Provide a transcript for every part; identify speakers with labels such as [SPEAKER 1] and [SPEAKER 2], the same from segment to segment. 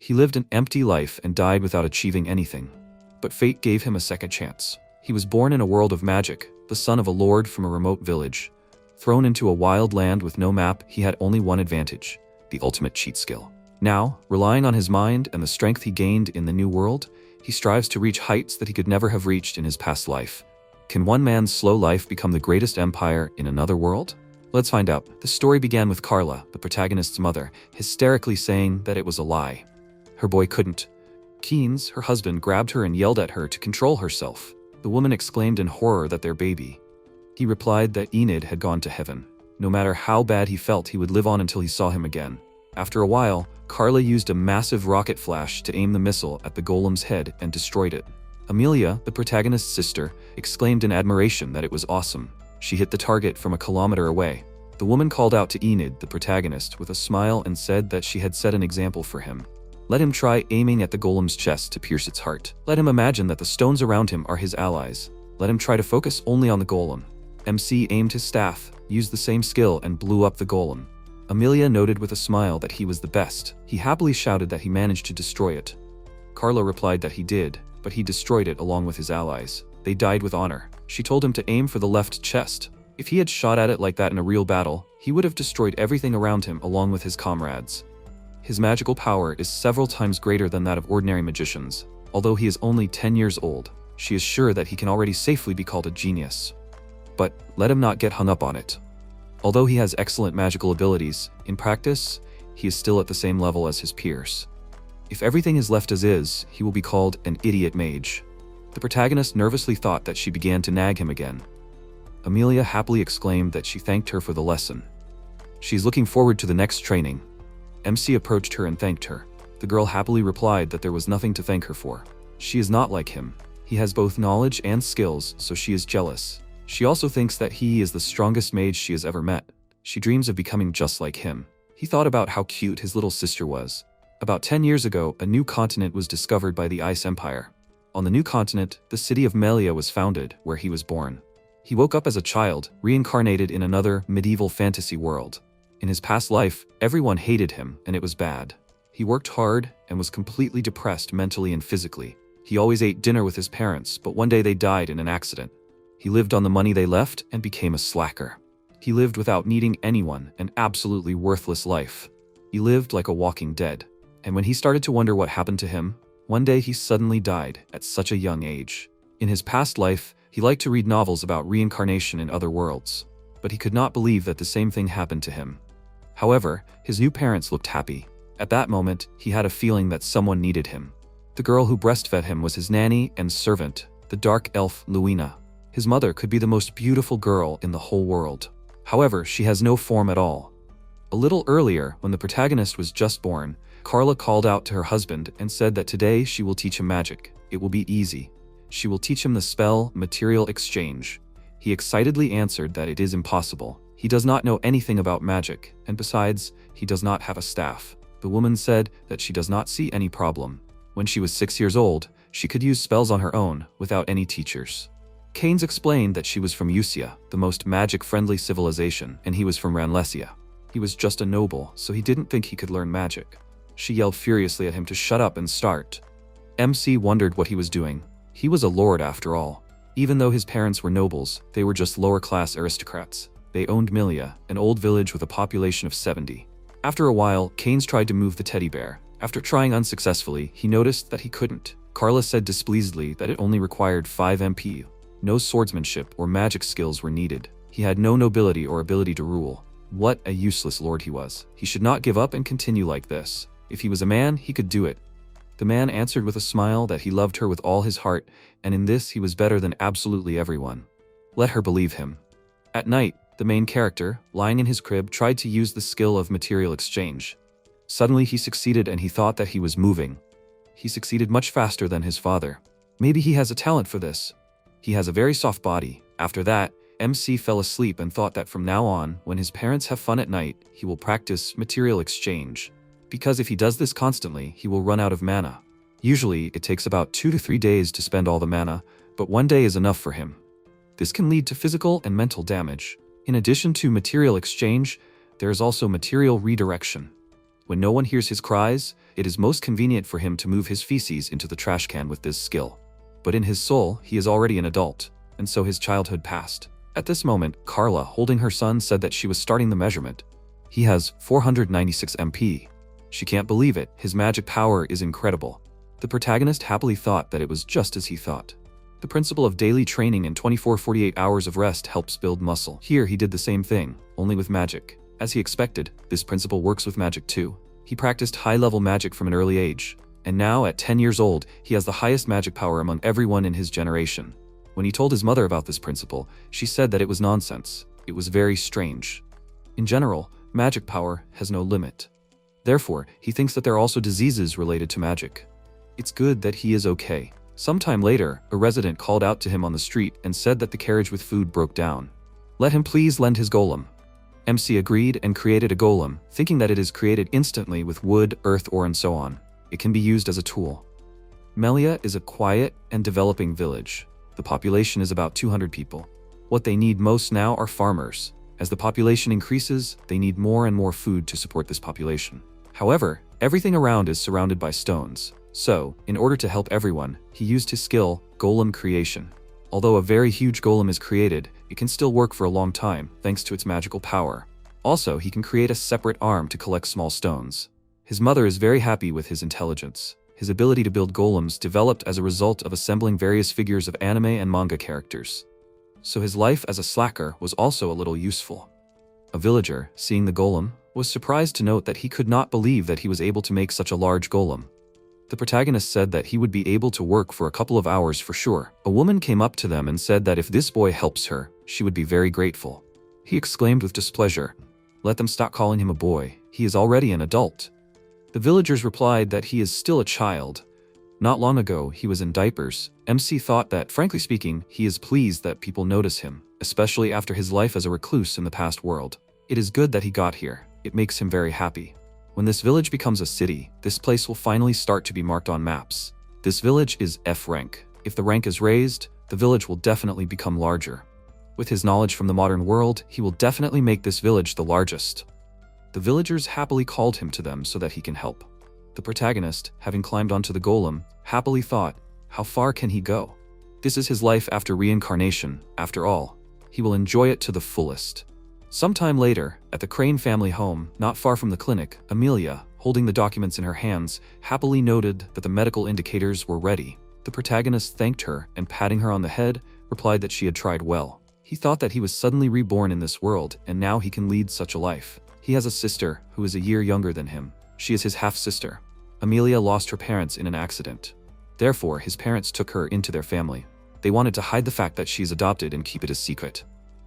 [SPEAKER 1] He lived an empty life and died without achieving anything. But fate gave him a second chance. He was born in a world of magic, the son of a lord from a remote village. Thrown into a wild land with no map, he had only one advantage: the ultimate cheat skill. Now, relying on his mind and the strength he gained in the new world, he strives to reach heights that he could never have reached in his past life. Can one man's slow life become the greatest empire in another world? Let's find out. The story began with Carla, the protagonist's mother, hysterically saying that it was a lie. Her boy couldn't. Keynes, her husband, grabbed her and yelled at her to control herself. The woman exclaimed in horror that their baby. He replied that Enid had gone to heaven. No matter how bad he felt, he would live on until he saw him again. After a while, Carla used a massive rocket flash to aim the missile at the golem's head and destroyed it. Amelia, the protagonist's sister, exclaimed in admiration that it was awesome. She hit the target from a kilometer away. The woman called out to Enid, the protagonist, with a smile and said that she had set an example for him. Let him try aiming at the golem's chest to pierce its heart. Let him imagine that the stones around him are his allies. Let him try to focus only on the golem. MC aimed his staff, used the same skill, and blew up the golem. Amelia noted with a smile that he was the best. He happily shouted that he managed to destroy it. Carla replied that he did, but he destroyed it along with his allies. They died with honor. She told him to aim for the left chest. If he had shot at it like that in a real battle, he would have destroyed everything around him along with his comrades. His magical power is several times greater than that of ordinary magicians. Although he is only 10 years old, she is sure that he can already safely be called a genius. But let him not get hung up on it. Although he has excellent magical abilities, in practice, he is still at the same level as his peers. If everything is left as is, he will be called an idiot mage. The protagonist nervously thought that she began to nag him again. Amelia happily exclaimed that she thanked her for the lesson. She's looking forward to the next training. MC approached her and thanked her. The girl happily replied that there was nothing to thank her for. She is not like him. He has both knowledge and skills, so she is jealous. She also thinks that he is the strongest mage she has ever met. She dreams of becoming just like him. He thought about how cute his little sister was. About 10 years ago, a new continent was discovered by the Ice Empire. On the new continent, the city of Melia was founded, where he was born. He woke up as a child, reincarnated in another medieval fantasy world. In his past life, everyone hated him, and it was bad. He worked hard and was completely depressed mentally and physically. He always ate dinner with his parents, but one day they died in an accident. He lived on the money they left and became a slacker. He lived without needing anyone, an absolutely worthless life. He lived like a walking dead. And when he started to wonder what happened to him, one day he suddenly died at such a young age. In his past life, he liked to read novels about reincarnation in other worlds, but he could not believe that the same thing happened to him. However, his new parents looked happy. At that moment, he had a feeling that someone needed him. The girl who breastfed him was his nanny and servant, the dark elf Luina. His mother could be the most beautiful girl in the whole world. However, she has no form at all. A little earlier, when the protagonist was just born, Carla called out to her husband and said that today she will teach him magic. It will be easy. She will teach him the spell Material Exchange. He excitedly answered that it is impossible. He does not know anything about magic, and besides, he does not have a staff. The woman said that she does not see any problem. When she was 6 years old, she could use spells on her own, without any teachers. Keynes explained that she was from Usia, the most magic-friendly civilization, and he was from Ranlesia. He was just a noble, so he didn't think he could learn magic. She yelled furiously at him to shut up and start. MC wondered what he was doing. He was a lord after all. Even though his parents were nobles, they were just lower-class aristocrats. They owned Melia, an old village with a population of 70. After a while, Keynes tried to move the teddy bear. After trying unsuccessfully, he noticed that he couldn't. Carla said displeasedly that it only required 5 MP. No swordsmanship or magic skills were needed. He had no nobility or ability to rule. What a useless lord he was. He should not give up and continue like this. If he was a man, he could do it. The man answered with a smile that he loved her with all his heart, and in this he was better than absolutely everyone. Let her believe him. At night, the main character, lying in his crib, tried to use the skill of Material Exchange. Suddenly he succeeded and he thought that he was moving. He succeeded much faster than his father. Maybe he has a talent for this. He has a very soft body. After that, MC fell asleep and thought that from now on, when his parents have fun at night, he will practice Material Exchange. Because if he does this constantly, he will run out of mana. Usually, it takes about 2 to 3 days to spend all the mana, but 1 day is enough for him. This can lead to physical and mental damage. In addition to Material Exchange, there is also Material Redirection. When no one hears his cries, it is most convenient for him to move his feces into the trash can with this skill. But in his soul, he is already an adult, and so his childhood passed. At this moment, Carla, holding her son, said that she was starting the measurement. He has 496 MP. She can't believe it, his magic power is incredible. The protagonist happily thought that it was just as he thought. The principle of daily training and 24-48 hours of rest helps build muscle. Here he did the same thing, only with magic. As he expected, this principle works with magic too. He practiced high-level magic from an early age, and now at 10 years old, he has the highest magic power among everyone in his generation. When he told his mother about this principle, she said that it was nonsense. It was very strange. In general, magic power has no limit. Therefore, he thinks that there are also diseases related to magic. It's good that he is okay. Sometime later, a resident called out to him on the street and said that the carriage with food broke down. Let him please lend his golem. MC agreed and created a golem, thinking that it is created instantly with wood, earth, ore, and so on. It can be used as a tool. Melia is a quiet and developing village. The population is about 200 people. What they need most now are farmers. As the population increases, they need more and more food to support this population. However, everything around is surrounded by stones. So, in order to help everyone, he used his skill, golem creation. Although a very huge golem is created, it can still work for a long time, thanks to its magical power. Also, he can create a separate arm to collect small stones. His mother is very happy with his intelligence. His ability to build golems developed as a result of assembling various figures of anime and manga characters. So his life as a slacker was also a little useful. A villager, seeing the golem, was surprised to note that he could not believe that he was able to make such a large golem. The protagonist said that he would be able to work for a couple of hours for sure. A woman came up to them and said that if this boy helps her, she would be very grateful. He exclaimed with displeasure, "Let them stop calling him a boy. He is already an adult." The villagers replied that he is still a child. Not long ago, he was in diapers. MC thought that, frankly speaking, he is pleased that people notice him, especially after his life as a recluse in the past world. It is good that he got here. It makes him very happy. When this village becomes a city, this place will finally start to be marked on maps. This village is F rank. If the rank is raised, the village will definitely become larger. With his knowledge from the modern world, he will definitely make this village the largest. The villagers happily called him to them so that he can help. The protagonist, having climbed onto the golem, happily thought, how far can he go? This is his life after reincarnation, after all. He will enjoy it to the fullest. Sometime later, at the Crane family home, not far from the clinic, Melia, holding the documents in her hands, happily noted that the medical indicators were ready. The protagonist thanked her and, patting her on the head, replied that she had tried well. He thought that he was suddenly reborn in this world, and now he can lead such a life. He has a sister who is a year younger than him. She is his half-sister. Melia lost her parents in an accident. Therefore, his parents took her into their family. They wanted to hide the fact that she is adopted and keep it a secret.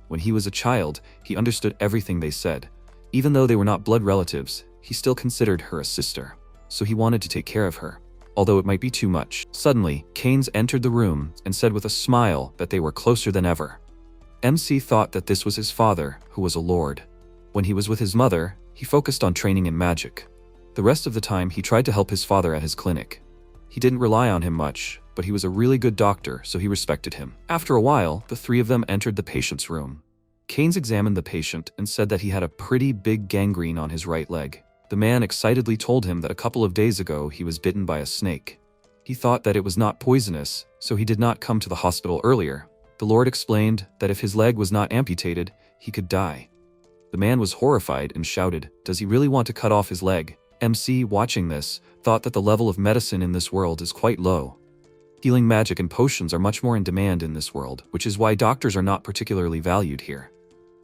[SPEAKER 1] When he was a child, he understood everything they said. Even though they were not blood relatives, he still considered her a sister. So he wanted to take care of her, although it might be too much. Suddenly, Keynes entered the room and said with a smile that they were closer than ever. MC thought that this was his father, who was a lord. When he was with his mother, he focused on training in magic. The rest of the time, he tried to help his father at his clinic. He didn't rely on him much, but he was a really good doctor, so he respected him. After a while, the three of them entered the patient's room. Keynes examined the patient and said that he had a pretty big gangrene on his right leg. The man excitedly told him that a couple of days ago he was bitten by a snake. He thought that it was not poisonous, so he did not come to the hospital earlier. The Lord explained that if his leg was not amputated, he could die. The man was horrified and shouted, "Does he really want to cut off his leg?" MC, watching this, thought that the level of medicine in this world is quite low. Healing magic and potions are much more in demand in this world, which is why doctors are not particularly valued here.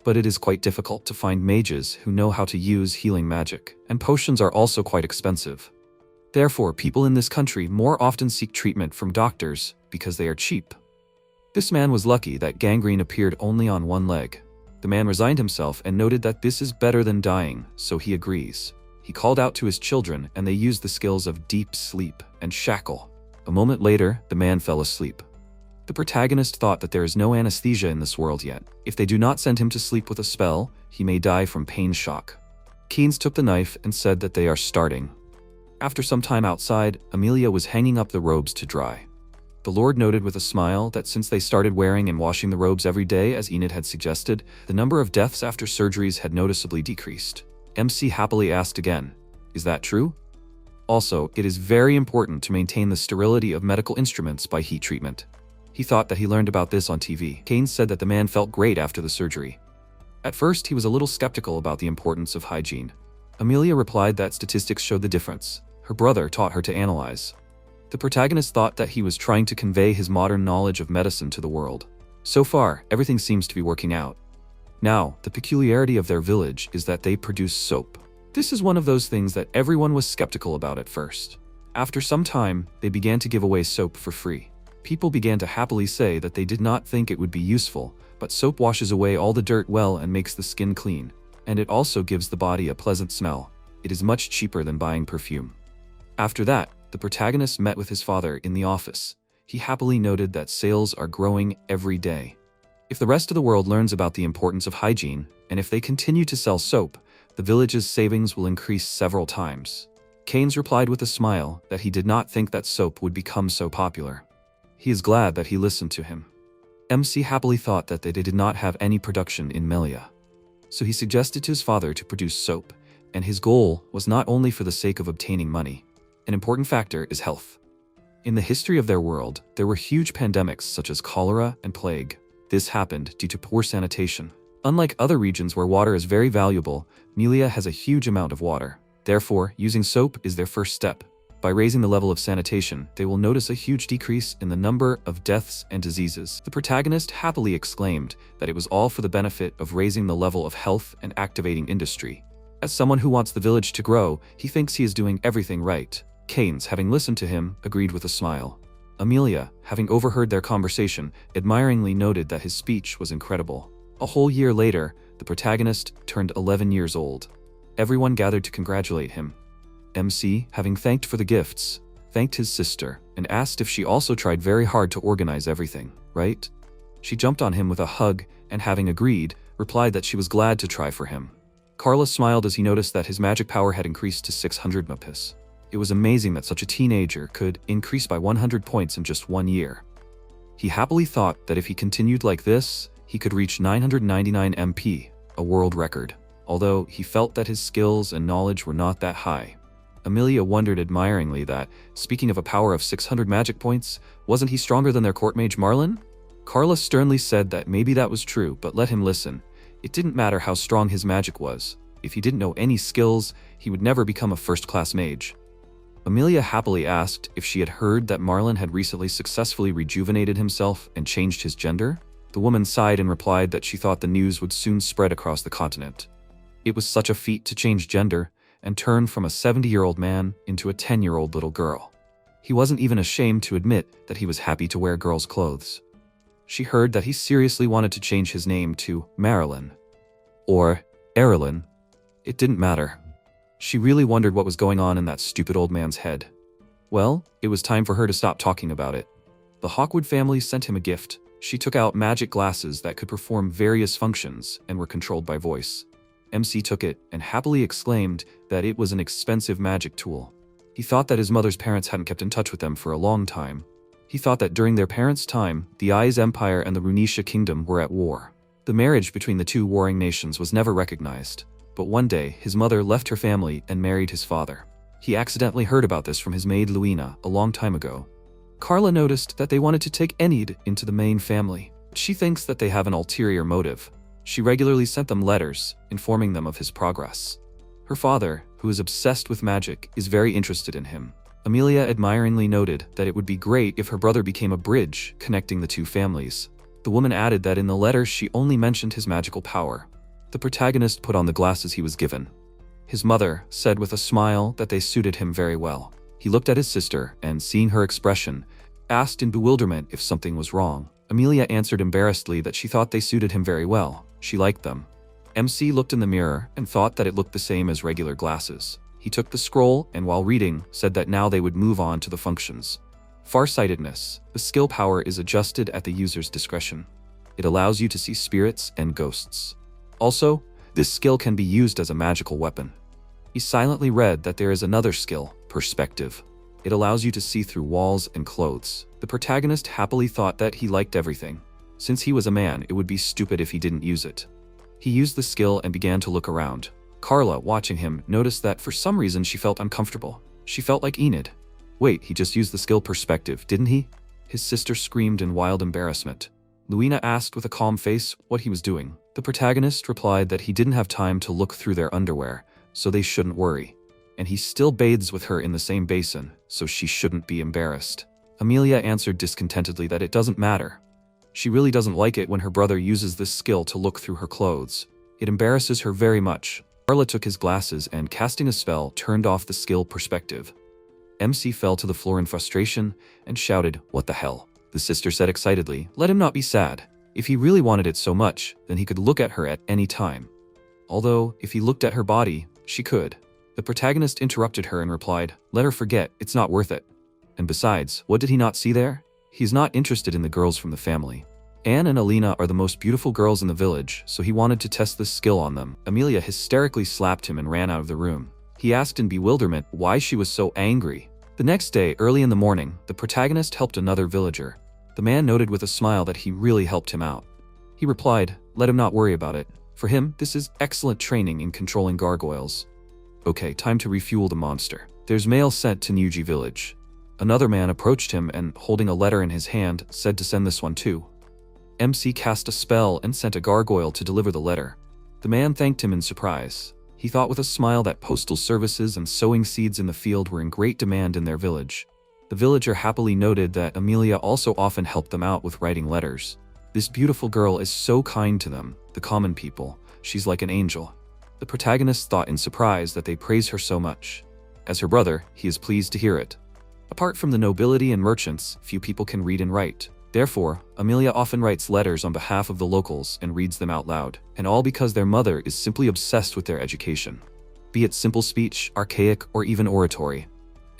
[SPEAKER 1] But it is quite difficult to find mages who know how to use healing magic, and potions are also quite expensive. Therefore, people in this country more often seek treatment from doctors because they are cheap. This man was lucky that gangrene appeared only on one leg. The man resigned himself and noted that this is better than dying, so he agrees. He called out to his children and they used the skills of deep sleep and shackle. A moment later, the man fell asleep. The protagonist thought that there is no anesthesia in this world yet. If they do not send him to sleep with a spell, he may die from pain shock. Keynes took the knife and said that they are starting. After some time outside, Melia was hanging up the robes to dry. The Lord noted with a smile that since they started wearing and washing the robes every day as Enid had suggested, the number of deaths after surgeries had noticeably decreased. MC happily asked again, Is that true? Also, it is very important to maintain the sterility of medical instruments by heat treatment. He thought that he learned about this on TV. Kane said that the man felt great after the surgery. At first, he was a little skeptical about the importance of hygiene. Amelia replied that statistics showed the difference. Her brother taught her to analyze. The protagonist thought that he was trying to convey his modern knowledge of medicine to the world. So far, everything seems to be working out. Now, the peculiarity of their village is that they produce soap. This is one of those things that everyone was skeptical about at first. After some time, they began to give away soap for free. People began to happily say that they did not think it would be useful, but soap washes away all the dirt well and makes the skin clean, and it also gives the body a pleasant smell. It is much cheaper than buying perfume. After that, the protagonist met with his father in the office. He happily noted that sales are growing every day. If the rest of the world learns about the importance of hygiene, and if they continue to sell soap, the village's savings will increase several times. Keynes replied with a smile that he did not think that soap would become so popular. He is glad that he listened to him. MC happily thought that they did not have any production in Melia. So he suggested to his father to produce soap, and his goal was not only for the sake of obtaining money. An important factor is health. In the history of their world, there were huge pandemics such as cholera and plague. This happened due to poor sanitation. Unlike other regions where water is very valuable, Melia has a huge amount of water. Therefore, using soap is their first step. By raising the level of sanitation, they will notice a huge decrease in the number of deaths and diseases. The protagonist happily exclaimed that it was all for the benefit of raising the level of health and activating industry. As someone who wants the village to grow, he thinks he is doing everything right. Keynes, having listened to him, agreed with a smile. Amelia, having overheard their conversation, admiringly noted that his speech was incredible. A whole year later, the protagonist turned 11 years old. Everyone gathered to congratulate him. MC, having thanked for the gifts, thanked his sister and asked if she also tried very hard to organize everything, right? She jumped on him with a hug and, having agreed, replied that she was glad to try for him. Carla smiled as he noticed that his magic power had increased to 600 mapis. It was amazing that such a teenager could increase by 100 points in just 1 year. He happily thought that if he continued like this, he could reach 999 MP, a world record, although he felt that his skills and knowledge were not that high. Amelia wondered admiringly that, speaking of a power of 600 magic points, wasn't he stronger than their court mage Marlin? Carla sternly said that maybe that was true, but let him listen. It didn't matter how strong his magic was. If he didn't know any skills, he would never become a first-class mage. Amelia happily asked if she had heard that Marlin had recently successfully rejuvenated himself and changed his gender. The woman sighed and replied that she thought the news would soon spread across the continent. It was such a feat to change gender and turn from a 70-year-old man into a 10-year-old little girl. He wasn't even ashamed to admit that he was happy to wear girls' clothes. She heard that he seriously wanted to change his name to Marilyn. Or Erilyn. It didn't matter. She really wondered what was going on in that stupid old man's head. Well, it was time for her to stop talking about it. The Hawkwood family sent him a gift. She took out magic glasses that could perform various functions and were controlled by voice. MC took it and happily exclaimed that it was an expensive magic tool. He thought that his mother's parents hadn't kept in touch with them for a long time. He thought that during their parents' time, the Eyes Empire and the Runisha Kingdom were at war. The marriage between the two warring nations was never recognized. But one day, his mother left her family and married his father. He accidentally heard about this from his maid Luina a long time ago. Carla noticed that they wanted to take Enid into the main family. She thinks that they have an ulterior motive. She regularly sent them letters, informing them of his progress. Her father, who is obsessed with magic, is very interested in him. Amelia admiringly noted that it would be great if her brother became a bridge connecting the two families. The woman added that in the letter she only mentioned his magical power. The protagonist put on the glasses he was given. His mother said with a smile that they suited him very well. He looked at his sister and, seeing her expression, asked in bewilderment if something was wrong. Amelia answered embarrassedly that she thought they suited him very well. She liked them. MC looked in the mirror and thought that it looked the same as regular glasses. He took the scroll and, while reading, said that now they would move on to the functions. Farsightedness. The skill power is adjusted at the user's discretion. It allows you to see spirits and ghosts. Also, this skill can be used as a magical weapon. He silently read that there is another skill, perspective. It allows you to see through walls and clothes. The protagonist happily thought that he liked everything. Since he was a man, it would be stupid if he didn't use it. He used the skill and began to look around. Carla, watching him, noticed that for some reason she felt uncomfortable. She felt like Enid. Wait, he just used the skill perspective, didn't he? His sister screamed in wild embarrassment. Luina asked with a calm face what he was doing. The protagonist replied that he didn't have time to look through their underwear, so they shouldn't worry. And he still bathes with her in the same basin, so she shouldn't be embarrassed. Amelia answered discontentedly that it doesn't matter. She really doesn't like it when her brother uses this skill to look through her clothes. It embarrasses her very much. Carla took his glasses and, casting a spell, turned off the skill perspective. MC fell to the floor in frustration and shouted, "What the hell?" The sister said excitedly, "Let him not be sad. If he really wanted it so much, then he could look at her at any time. Although, if he looked at her body, she could." The protagonist interrupted her and replied, "Let her forget, it's not worth it. And besides, what did he not see there? He's not interested in the girls from the family. Anne and Alina are the most beautiful girls in the village, so he wanted to test this skill on them." Amelia hysterically slapped him and ran out of the room. He asked in bewilderment why she was so angry. The next day, early in the morning, the protagonist helped another villager. The man noted with a smile that he really helped him out. He replied, "Let him not worry about it. For him, this is excellent training in controlling gargoyles. Okay, time to refuel the monster. There's mail sent to Nuji village." Another man approached him and, holding a letter in his hand, said to send this one too. MC cast a spell and sent a gargoyle to deliver the letter. The man thanked him in surprise. He thought with a smile that postal services and sowing seeds in the field were in great demand in their village. The villager happily noted that Amelia also often helped them out with writing letters. "This beautiful girl is so kind to them, the common people. She's like an angel." The protagonist thought in surprise that they praise her so much. As her brother, he is pleased to hear it. Apart from the nobility and merchants, few people can read and write. Therefore, Amelia often writes letters on behalf of the locals and reads them out loud, and all because their mother is simply obsessed with their education. Be it simple speech, archaic, or even oratory.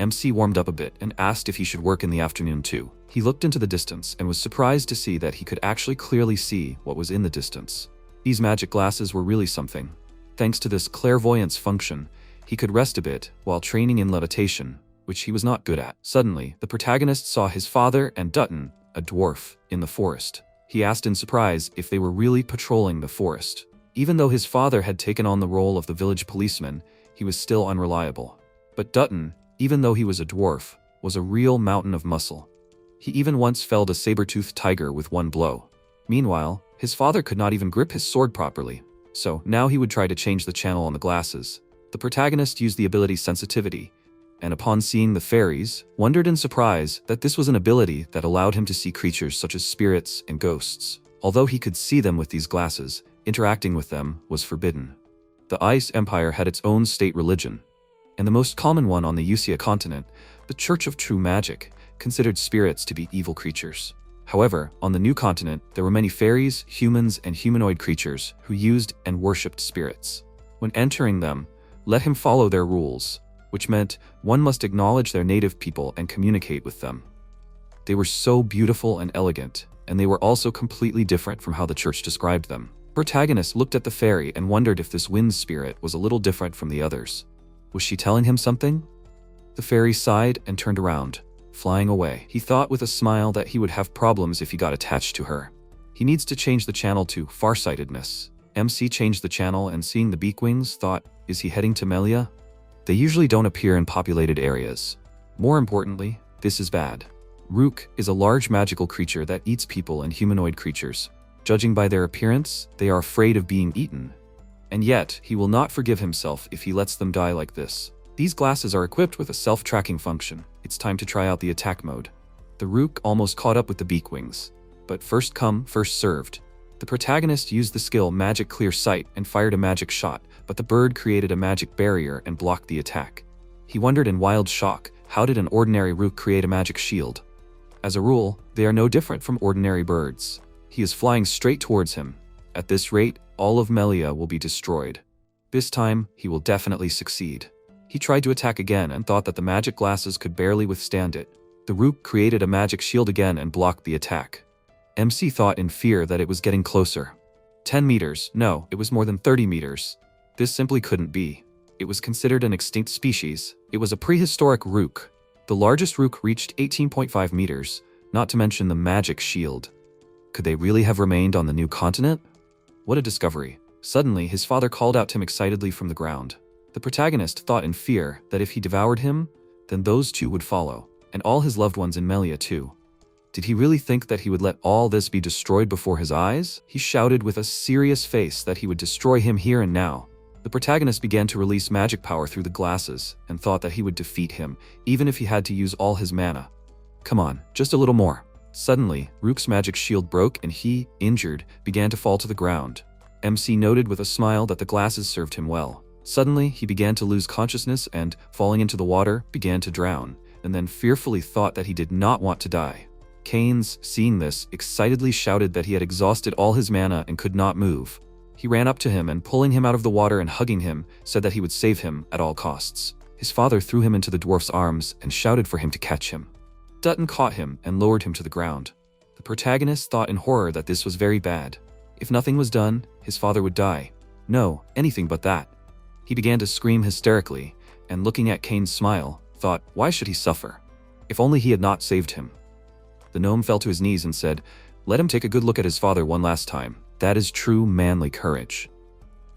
[SPEAKER 1] MC warmed up a bit and asked if he should work in the afternoon too. He looked into the distance and was surprised to see that he could actually clearly see what was in the distance. These magic glasses were really something. Thanks to this clairvoyance function, he could rest a bit while training in levitation, which he was not good at. Suddenly, the protagonist saw his father and Dutton, a dwarf, in the forest. He asked in surprise if they were really patrolling the forest. Even though his father had taken on the role of the village policeman, he was still unreliable. But Dutton, even though he was a dwarf, was a real mountain of muscle. He even once felled a saber-toothed tiger with one blow. Meanwhile, his father could not even grip his sword properly. So now he would try to change the channel on the glasses. The protagonist used the ability sensitivity, and upon seeing the fairies, wondered in surprise that this was an ability that allowed him to see creatures such as spirits and ghosts. Although he could see them with these glasses, interacting with them was forbidden. The Ice Empire had its own state religion, and the most common one on the Usia continent, the Church of True Magic, considered spirits to be evil creatures. However, on the new continent, there were many fairies, humans, and humanoid creatures who used and worshipped spirits. When entering them, let him follow their rules, which meant one must acknowledge their native people and communicate with them. They were so beautiful and elegant, and they were also completely different from how the church described them. Protagonist looked at the fairy and wondered if this wind spirit was a little different from the others. Was she telling him something? The fairy sighed and turned around, flying away. He thought with a smile that he would have problems if he got attached to her. He needs to change the channel to farsightedness. MC changed the channel and seeing the beak wings thought, is he heading to Melia? They usually don't appear in populated areas. More importantly, this is bad. Rook is a large magical creature that eats people and humanoid creatures. Judging by their appearance, they are afraid of being eaten. And yet, he will not forgive himself if he lets them die like this. These glasses are equipped with a self-tracking function. It's time to try out the attack mode. The Rook almost caught up with the beak wings, but first come, first served. The protagonist used the skill Magic Clear Sight and fired a magic shot, but the bird created a magic barrier and blocked the attack. He wondered in wild shock, how did an ordinary Rook create a magic shield? As a rule, they are no different from ordinary birds. He is flying straight towards him. At this rate, all of Melia will be destroyed. This time, he will definitely succeed. He tried to attack again and thought that the magic glasses could barely withstand it. The Rook created a magic shield again and blocked the attack. MC thought in fear that it was getting closer. 10 meters, no, it was more than 30 meters. This simply couldn't be. It was considered an extinct species. It was a prehistoric Rook. The largest Rook reached 18.5 meters, not to mention the magic shield. Could they really have remained on the new continent? What a discovery. Suddenly, his father called out to him excitedly from the ground. The protagonist thought in fear that if he devoured him, then those two would follow, and all his loved ones in Melia too. Did he really think that he would let all this be destroyed before his eyes? He shouted with a serious face that he would destroy him here and now. The protagonist began to release magic power through the glasses and thought that he would defeat him, even if he had to use all his mana. Come on, just a little more. Suddenly, Rook's magic shield broke and he, injured, began to fall to the ground. MC noted with a smile that the glasses served him well. Suddenly, he began to lose consciousness and, falling into the water, began to drown, and then fearfully thought that he did not want to die. Keynes, seeing this, excitedly shouted that he had exhausted all his mana and could not move. He ran up to him and, pulling him out of the water and hugging him, said that he would save him at all costs. His father threw him into the dwarf's arms and shouted for him to catch him. Dutton caught him and lowered him to the ground. The protagonist thought in horror that this was very bad. If nothing was done, his father would die. No, anything but that. He began to scream hysterically, and looking at Keynes' smile, thought, why should he suffer? If only he had not saved him. The gnome fell to his knees and said, let him take a good look at his father one last time. That is true manly courage.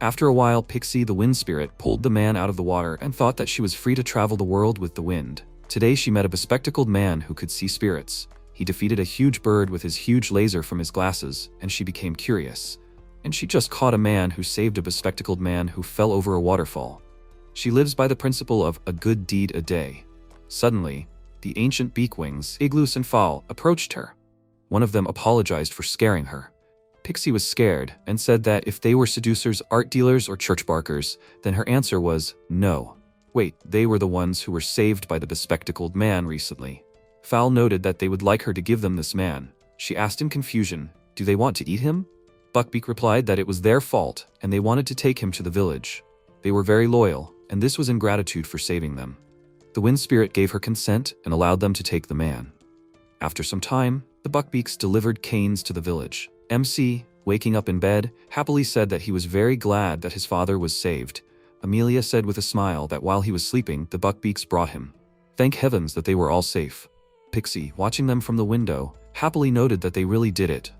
[SPEAKER 1] After a while, Pixie, the wind spirit, pulled the man out of the water and thought that she was free to travel the world with the wind. Today she met a bespectacled man who could see spirits. He defeated a huge bird with his huge laser from his glasses, and she became curious. And she just caught a man who saved a bespectacled man who fell over a waterfall. She lives by the principle of a good deed a day. Suddenly, the ancient beakwings, Iglus and Fowl, approached her. One of them apologized for scaring her. Pixie was scared and said that if they were seducers, art dealers, or church barkers, then her answer was no. Wait, they were the ones who were saved by the bespectacled man recently. Fowl noted that they would like her to give them this man. She asked in confusion, do they want to eat him? Buckbeak replied that it was their fault and they wanted to take him to the village. They were very loyal, and this was in gratitude for saving them. The wind spirit gave her consent and allowed them to take the man. After some time, the Buckbeaks delivered Keynes to the village. MC, waking up in bed, happily said that he was very glad that his father was saved. Amelia said with a smile that while he was sleeping, the Buckbeaks brought him. Thank heavens that they were all safe. Pixie, watching them from the window, happily noted that they really did it.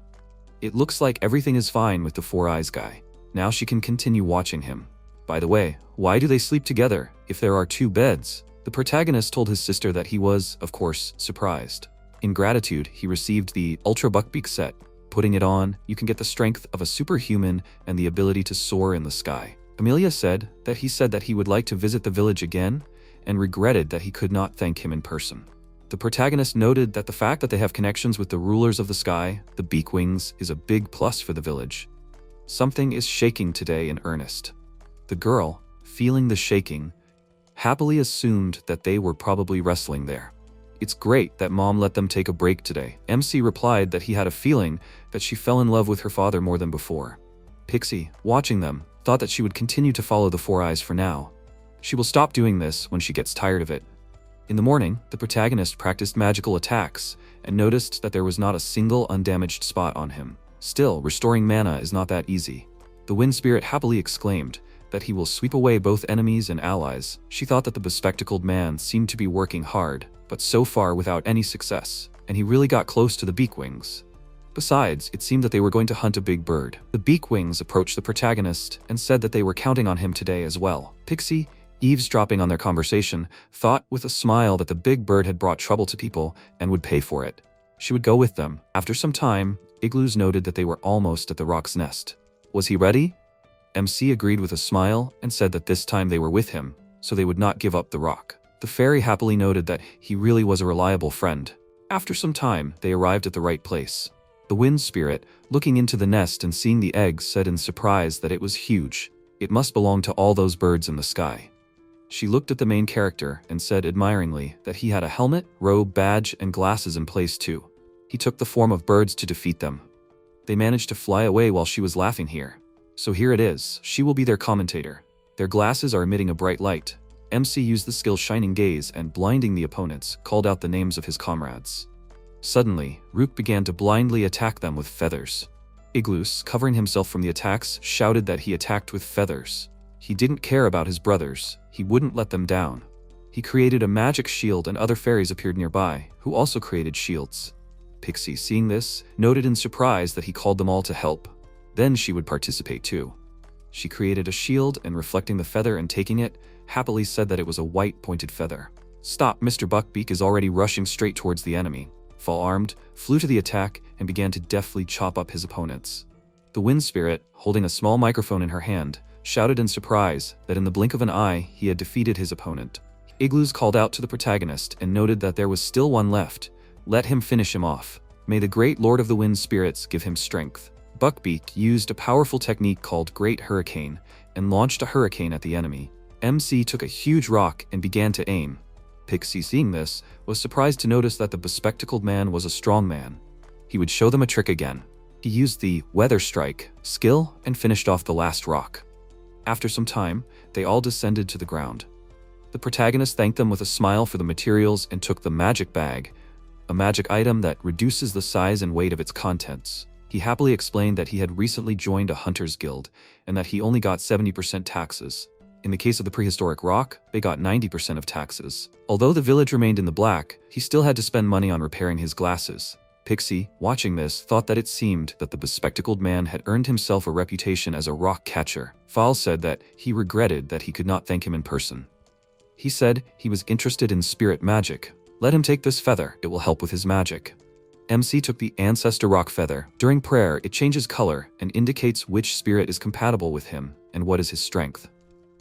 [SPEAKER 1] It looks like everything is fine with the Four Eyes guy. Now she can continue watching him. By the way, why do they sleep together if there are two beds? The protagonist told his sister that he was, of course, surprised. In gratitude, he received the Ultra Buckbeak set. Putting it on, you can get the strength of a superhuman and the ability to soar in the sky. Amelia said that he would like to visit the village again and regretted that he could not thank him in person. The protagonist noted that the fact that they have connections with the rulers of the sky, the Beakwings, is a big plus for the village. Something is shaking today in earnest. The girl, feeling the shaking, happily assumed that they were probably wrestling there. It's great that Mom let them take a break today. MC replied that he had a feeling that she fell in love with her father more than before. Pixie, watching them, thought that she would continue to follow the Four Eyes for now. She will stop doing this when she gets tired of it. In the morning, the protagonist practiced magical attacks and noticed that there was not a single undamaged spot on him. Still, restoring mana is not that easy. The wind spirit happily exclaimed that he will sweep away both enemies and allies. She thought that the bespectacled man seemed to be working hard, but so far without any success, and he really got close to the Beakwings. Besides, it seemed that they were going to hunt a big bird. The Beakwings approached the protagonist and said that they were counting on him today as well. Pixie, eavesdropping on their conversation, thought with a smile that the big bird had brought trouble to people and would pay for it. She would go with them. After some time, Iglus noted that they were almost at the rock's nest. Was he ready? MC agreed with a smile and said that this time they were with him, so they would not give up the rock. The fairy happily noted that he really was a reliable friend. After some time, they arrived at the right place. The wind spirit, looking into the nest and seeing the eggs, said in surprise that it was huge. It must belong to all those birds in the sky. She looked at the main character and said admiringly that he had a helmet, robe, badge, and glasses in place too. He took the form of birds to defeat them. They managed to fly away while she was laughing here. So here it is, she will be their commentator. Their glasses are emitting a bright light. MC used the skill Shining Gaze and, blinding the opponents, called out the names of his comrades. Suddenly, Rook began to blindly attack them with feathers. Iglus, covering himself from the attacks, shouted that he attacked with feathers. He didn't care about his brothers. He wouldn't let them down. He created a magic shield and other fairies appeared nearby, who also created shields. Pixie, seeing this, noted in surprise that he called them all to help. Then she would participate too. She created a shield and, reflecting the feather and taking it, happily said that it was a white pointed feather. "Stop, Mr. Buckbeak is already rushing straight towards the enemy." Fall, armed, flew to the attack and began to deftly chop up his opponents. The wind spirit, holding a small microphone in her hand, shouted in surprise that in the blink of an eye he had defeated his opponent. Igloos called out to the protagonist and noted that there was still one left. Let him finish him off. May the great Lord of the Wind Spirits give him strength. Buckbeak used a powerful technique called Great Hurricane and launched a hurricane at the enemy. MC took a huge rock and began to aim. Pixie, seeing this, was surprised to notice that the bespectacled man was a strong man. He would show them a trick again. He used the Weather Strike skill and finished off the last rock. After some time, they all descended to the ground. The protagonist thanked them with a smile for the materials and took the magic bag, a magic item that reduces the size and weight of its contents. He happily explained that he had recently joined a hunter's guild and that he only got 70% taxes. In the case of the prehistoric rock, they got 90% of taxes. Although the village remained in the black, he still had to spend money on repairing his glasses. Pixie, watching this, thought that it seemed that the bespectacled man had earned himself a reputation as a rock catcher. Fall said that he regretted that he could not thank him in person. He said he was interested in spirit magic. Let him take this feather, it will help with his magic. MC took the ancestor rock feather. During prayer, it changes color and indicates which spirit is compatible with him and what is his strength.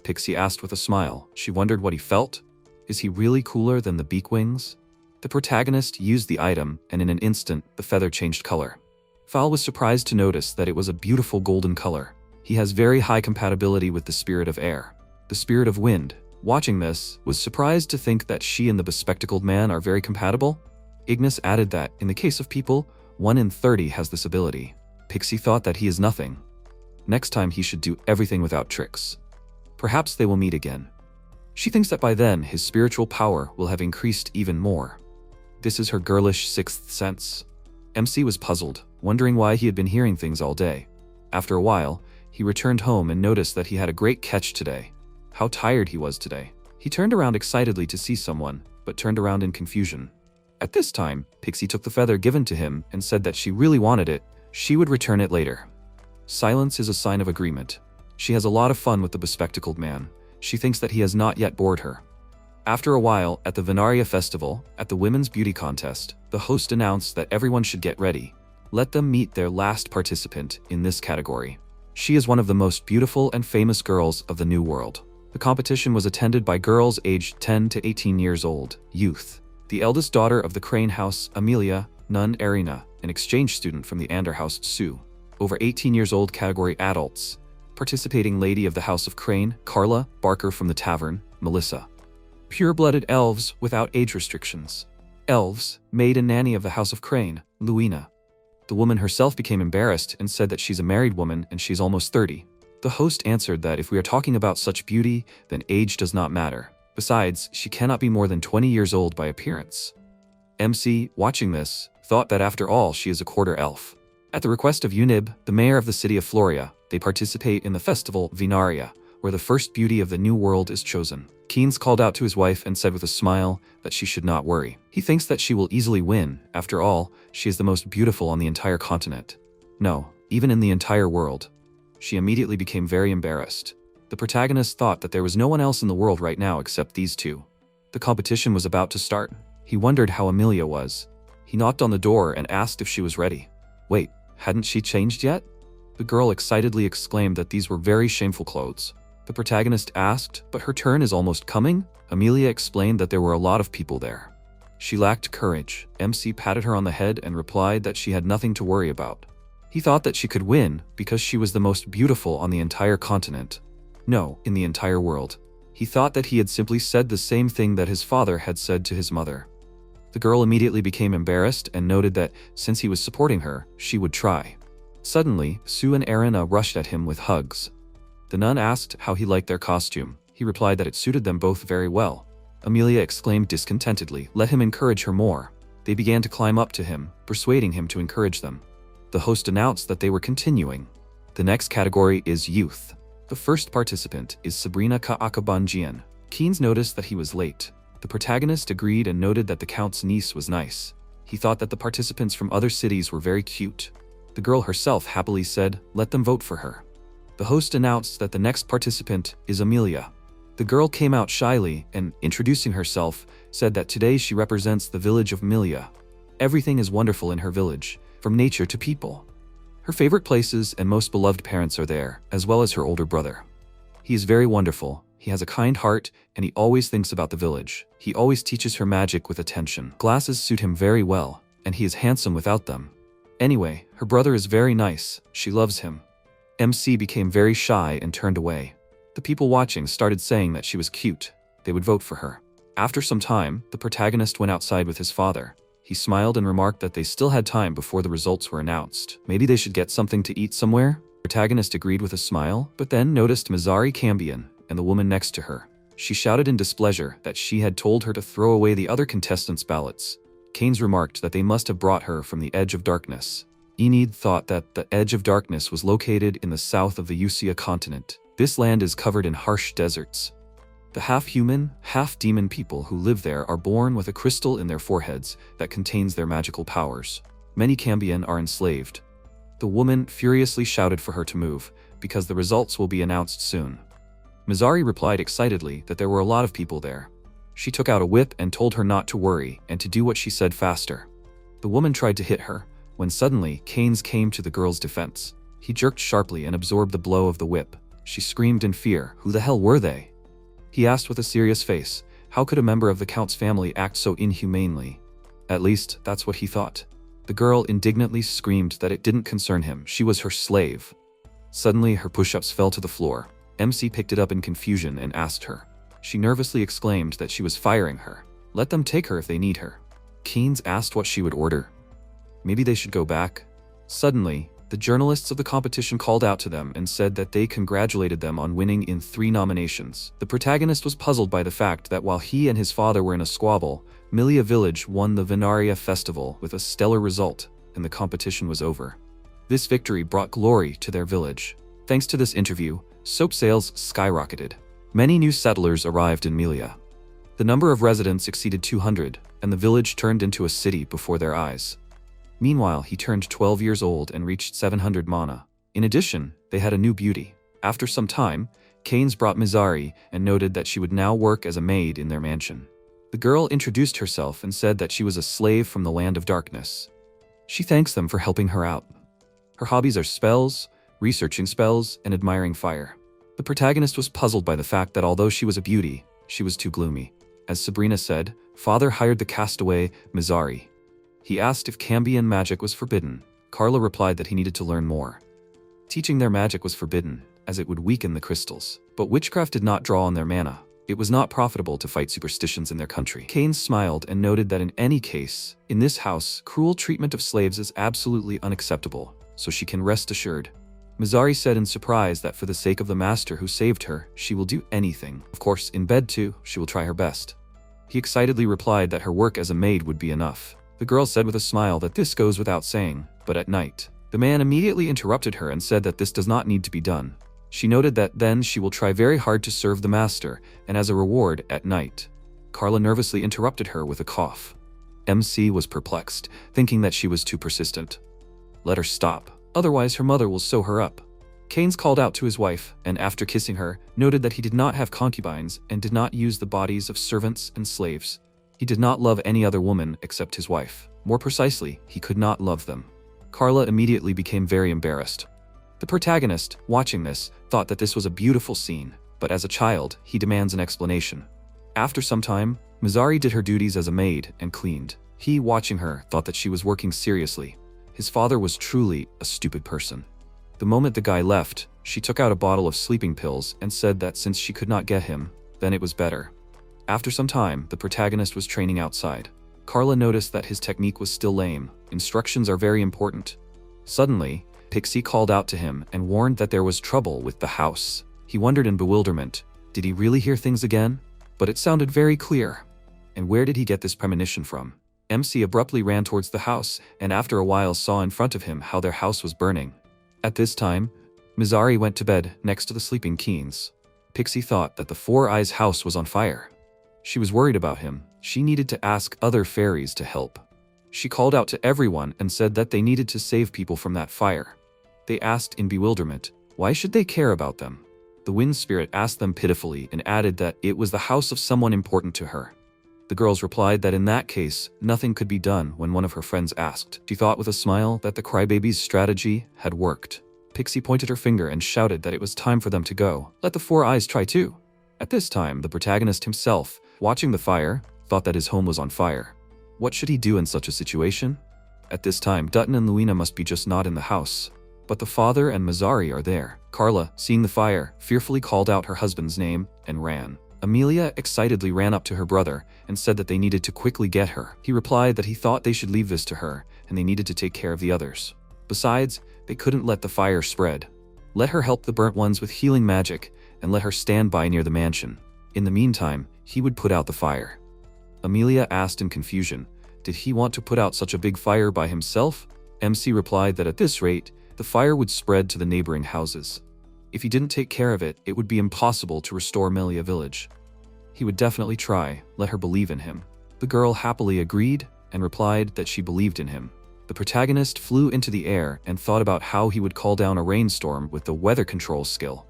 [SPEAKER 1] Pixie asked with a smile. She wondered what he felt. Is he really cooler than the beak wings? The protagonist used the item, and in an instant, the feather changed color. Fall was surprised to notice that it was a beautiful golden color. He has very high compatibility with the spirit of air. The spirit of wind, watching this, was surprised to think that she and the bespectacled man are very compatible. Ignis added that, in the case of people, 1 in 30 has this ability. Pixie thought that he is nothing. Next time he should do everything without tricks. Perhaps they will meet again. She thinks that by then his spiritual power will have increased even more. This is her girlish sixth sense. MC was puzzled, wondering why he had been hearing things all day. After a while, he returned home and noticed that he had a great catch today. How tired he was today. He turned around excitedly to see someone, but turned around in confusion. At this time, Pixie took the feather given to him and said that she really wanted it. She would return it later. Silence is a sign of agreement. She has a lot of fun with the bespectacled man. She thinks that he has not yet bored her. After a while, at the Venaria festival, at the women's beauty contest, the host announced that everyone should get ready. Let them meet their last participant in this category. She is one of the most beautiful and famous girls of the New World. The competition was attended by girls aged 10 to 18 years old, youth. The eldest daughter of the Crane House, Melia, nun Arena, an exchange student from the Ander House, Sue. Over 18 years old category adults. Participating lady of the House of Crane, Carla, Barker from the Tavern, Melissa. Pure-blooded elves without age restrictions. Elves, maid and nanny of the House of Crane, Luina. The woman herself became embarrassed and said that she's a married woman and she's almost 30. The host answered that if we are talking about such beauty, then age does not matter. Besides, she cannot be more than 20 years old by appearance. MC, watching this, thought that after all she is a quarter elf. At the request of Unib, the mayor of the city of Floria, they participate in the festival Venaria, where the first beauty of the New World is chosen. Keynes called out to his wife and said with a smile that she should not worry. He thinks that she will easily win. After all, she is the most beautiful on the entire continent. No, even in the entire world. She immediately became very embarrassed. The protagonist thought that there was no one else in the world right now except these two. The competition was about to start. He wondered how Amelia was. He knocked on the door and asked if she was ready. Wait, hadn't she changed yet? The girl excitedly exclaimed that these were very shameful clothes. The protagonist asked, but her turn is almost coming? Amelia explained that there were a lot of people there. She lacked courage. MC patted her on the head and replied that she had nothing to worry about. He thought that she could win because she was the most beautiful on the entire continent. No, in the entire world. He thought that he had simply said the same thing that his father had said to his mother. The girl immediately became embarrassed and noted that, since he was supporting her, she would try. Suddenly, Sue and Arena rushed at him with hugs. The nun asked how he liked their costume. He replied that it suited them both very well. Amelia exclaimed discontentedly, let him encourage her more. They began to climb up to him, persuading him to encourage them. The host announced that they were continuing. The next category is youth. The first participant is Sabrina Kaakabanjian. Keynes noticed that he was late. The protagonist agreed and noted that the count's niece was nice. He thought that the participants from other cities were very cute. The girl herself happily said, let them vote for her. The host announced that the next participant is Melia. The girl came out shyly and, introducing herself, said that today she represents the village of Melia. Everything is wonderful in her village, from nature to people. Her favorite places and most beloved parents are there, as well as her older brother. He is very wonderful, he has a kind heart, and he always thinks about the village. He always teaches her magic with attention. Glasses suit him very well, and he is handsome without them. Anyway, her brother is very nice, she loves him. MC became very shy and turned away. The people watching started saying that she was cute. They would vote for her. After some time, the protagonist went outside with his father. He smiled and remarked that they still had time before the results were announced. Maybe they should get something to eat somewhere? The protagonist agreed with a smile, but then noticed Mizari Cambion and the woman next to her. She shouted in displeasure that she had told her to throw away the other contestants' ballots. Keynes remarked that they must have brought her from the Edge of Darkness. Enid thought that the Edge of Darkness was located in the south of the Usia continent. This land is covered in harsh deserts. The half-human, half-demon people who live there are born with a crystal in their foreheads that contains their magical powers. Many Cambion are enslaved. The woman furiously shouted for her to move, because the results will be announced soon. Mizari replied excitedly that there were a lot of people there. She took out a whip and told her not to worry and to do what she said faster. The woman tried to hit her, when suddenly Keynes came to the girl's defense. He jerked sharply and absorbed the blow of the whip. She screamed in fear. Who the hell were they? He asked with a serious face, how could a member of the Count's family act so inhumanely? At least, that's what he thought. The girl indignantly screamed that it didn't concern him, she was her slave. Suddenly, her push-ups fell to the floor. MC picked it up in confusion and asked her. She nervously exclaimed that she was firing her. Let them take her if they need her. Keynes asked what she would order. Maybe they should go back. Suddenly, the journalists of the competition called out to them and said that they congratulated them on winning in 3 nominations. The protagonist was puzzled by the fact that while he and his father were in a squabble, Melia village won the Venaria festival with a stellar result, and the competition was over. This victory brought glory to their village. Thanks to this interview, soap sales skyrocketed. Many new settlers arrived in Melia. The number of residents exceeded 200, and the village turned into a city before their eyes. Meanwhile, he turned 12 years old and reached 700 mana. In addition, they had a new beauty. After some time, Keynes brought Mizari and noted that she would now work as a maid in their mansion. The girl introduced herself and said that she was a slave from the Land of Darkness. She thanks them for helping her out. Her hobbies are spells, researching spells, and admiring fire. The protagonist was puzzled by the fact that although she was a beauty, she was too gloomy. As Sabrina said, father hired the castaway, Mizari. He asked if Cambion magic was forbidden. Carla replied that he needed to learn more. Teaching their magic was forbidden, as it would weaken the crystals. But witchcraft did not draw on their mana. It was not profitable to fight superstitions in their country. Keynes smiled and noted that in any case, in this house, cruel treatment of slaves is absolutely unacceptable, so she can rest assured. Mizari said in surprise that for the sake of the master who saved her, she will do anything. Of course, in bed too, she will try her best. He excitedly replied that her work as a maid would be enough. The girl said with a smile that this goes without saying, but at night. The man immediately interrupted her and said that this does not need to be done. She noted that then she will try very hard to serve the master, and as a reward, at night. Carla nervously interrupted her with a cough. MC was perplexed, thinking that she was too persistent. Let her stop, otherwise her mother will sew her up. Keynes called out to his wife, and after kissing her, noted that he did not have concubines and did not use the bodies of servants and slaves. He did not love any other woman except his wife. More precisely, he could not love them. Carla immediately became very embarrassed. The protagonist, watching this, thought that this was a beautiful scene, but as a child, he demands an explanation. After some time, Mizari did her duties as a maid and cleaned. He, watching her, thought that she was working seriously. His father was truly a stupid person. The moment the guy left, she took out a bottle of sleeping pills and said that since she could not get him, then it was better. After some time, the protagonist was training outside. Carla noticed that his technique was still lame. Instructions are very important. Suddenly, Pixie called out to him and warned that there was trouble with the house. He wondered in bewilderment, did he really hear things again? But it sounded very clear. And where did he get this premonition from? MC abruptly ran towards the house, and after a while saw in front of him how their house was burning. At this time, Mizari went to bed next to the sleeping Keynes. Pixie thought that the Four Eyes house was on fire. She was worried about him. She needed to ask other fairies to help. She called out to everyone and said that they needed to save people from that fire. They asked in bewilderment, Why should they care about them? The wind spirit asked them pitifully and added that it was the house of someone important to her. The girls replied that in that case, nothing could be done. When one of her friends asked, she thought with a smile that the crybaby's strategy had worked. Pixie pointed her finger and shouted that it was time for them to go. Let the four eyes try too. At this time, the protagonist himself, watching the fire, thought that his home was on fire. What should he do in such a situation? At this time, Dutton and Luina must be just not in the house. But the father and Mazzari are there. Carla, seeing the fire, fearfully called out her husband's name and ran. Amelia excitedly ran up to her brother and said that they needed to quickly get her. He replied that he thought they should leave this to her and they needed to take care of the others. Besides, they couldn't let the fire spread. Let her help the burnt ones with healing magic and let her stand by near the mansion. In the meantime, he would put out the fire. Amelia asked in confusion, did he want to put out such a big fire by himself? MC replied that at this rate, the fire would spread to the neighboring houses. If he didn't take care of it, it would be impossible to restore Melia village. He would definitely try, let her believe in him. The girl happily agreed and replied that she believed in him. The protagonist flew into the air and thought about how he would call down a rainstorm with the weather control skill.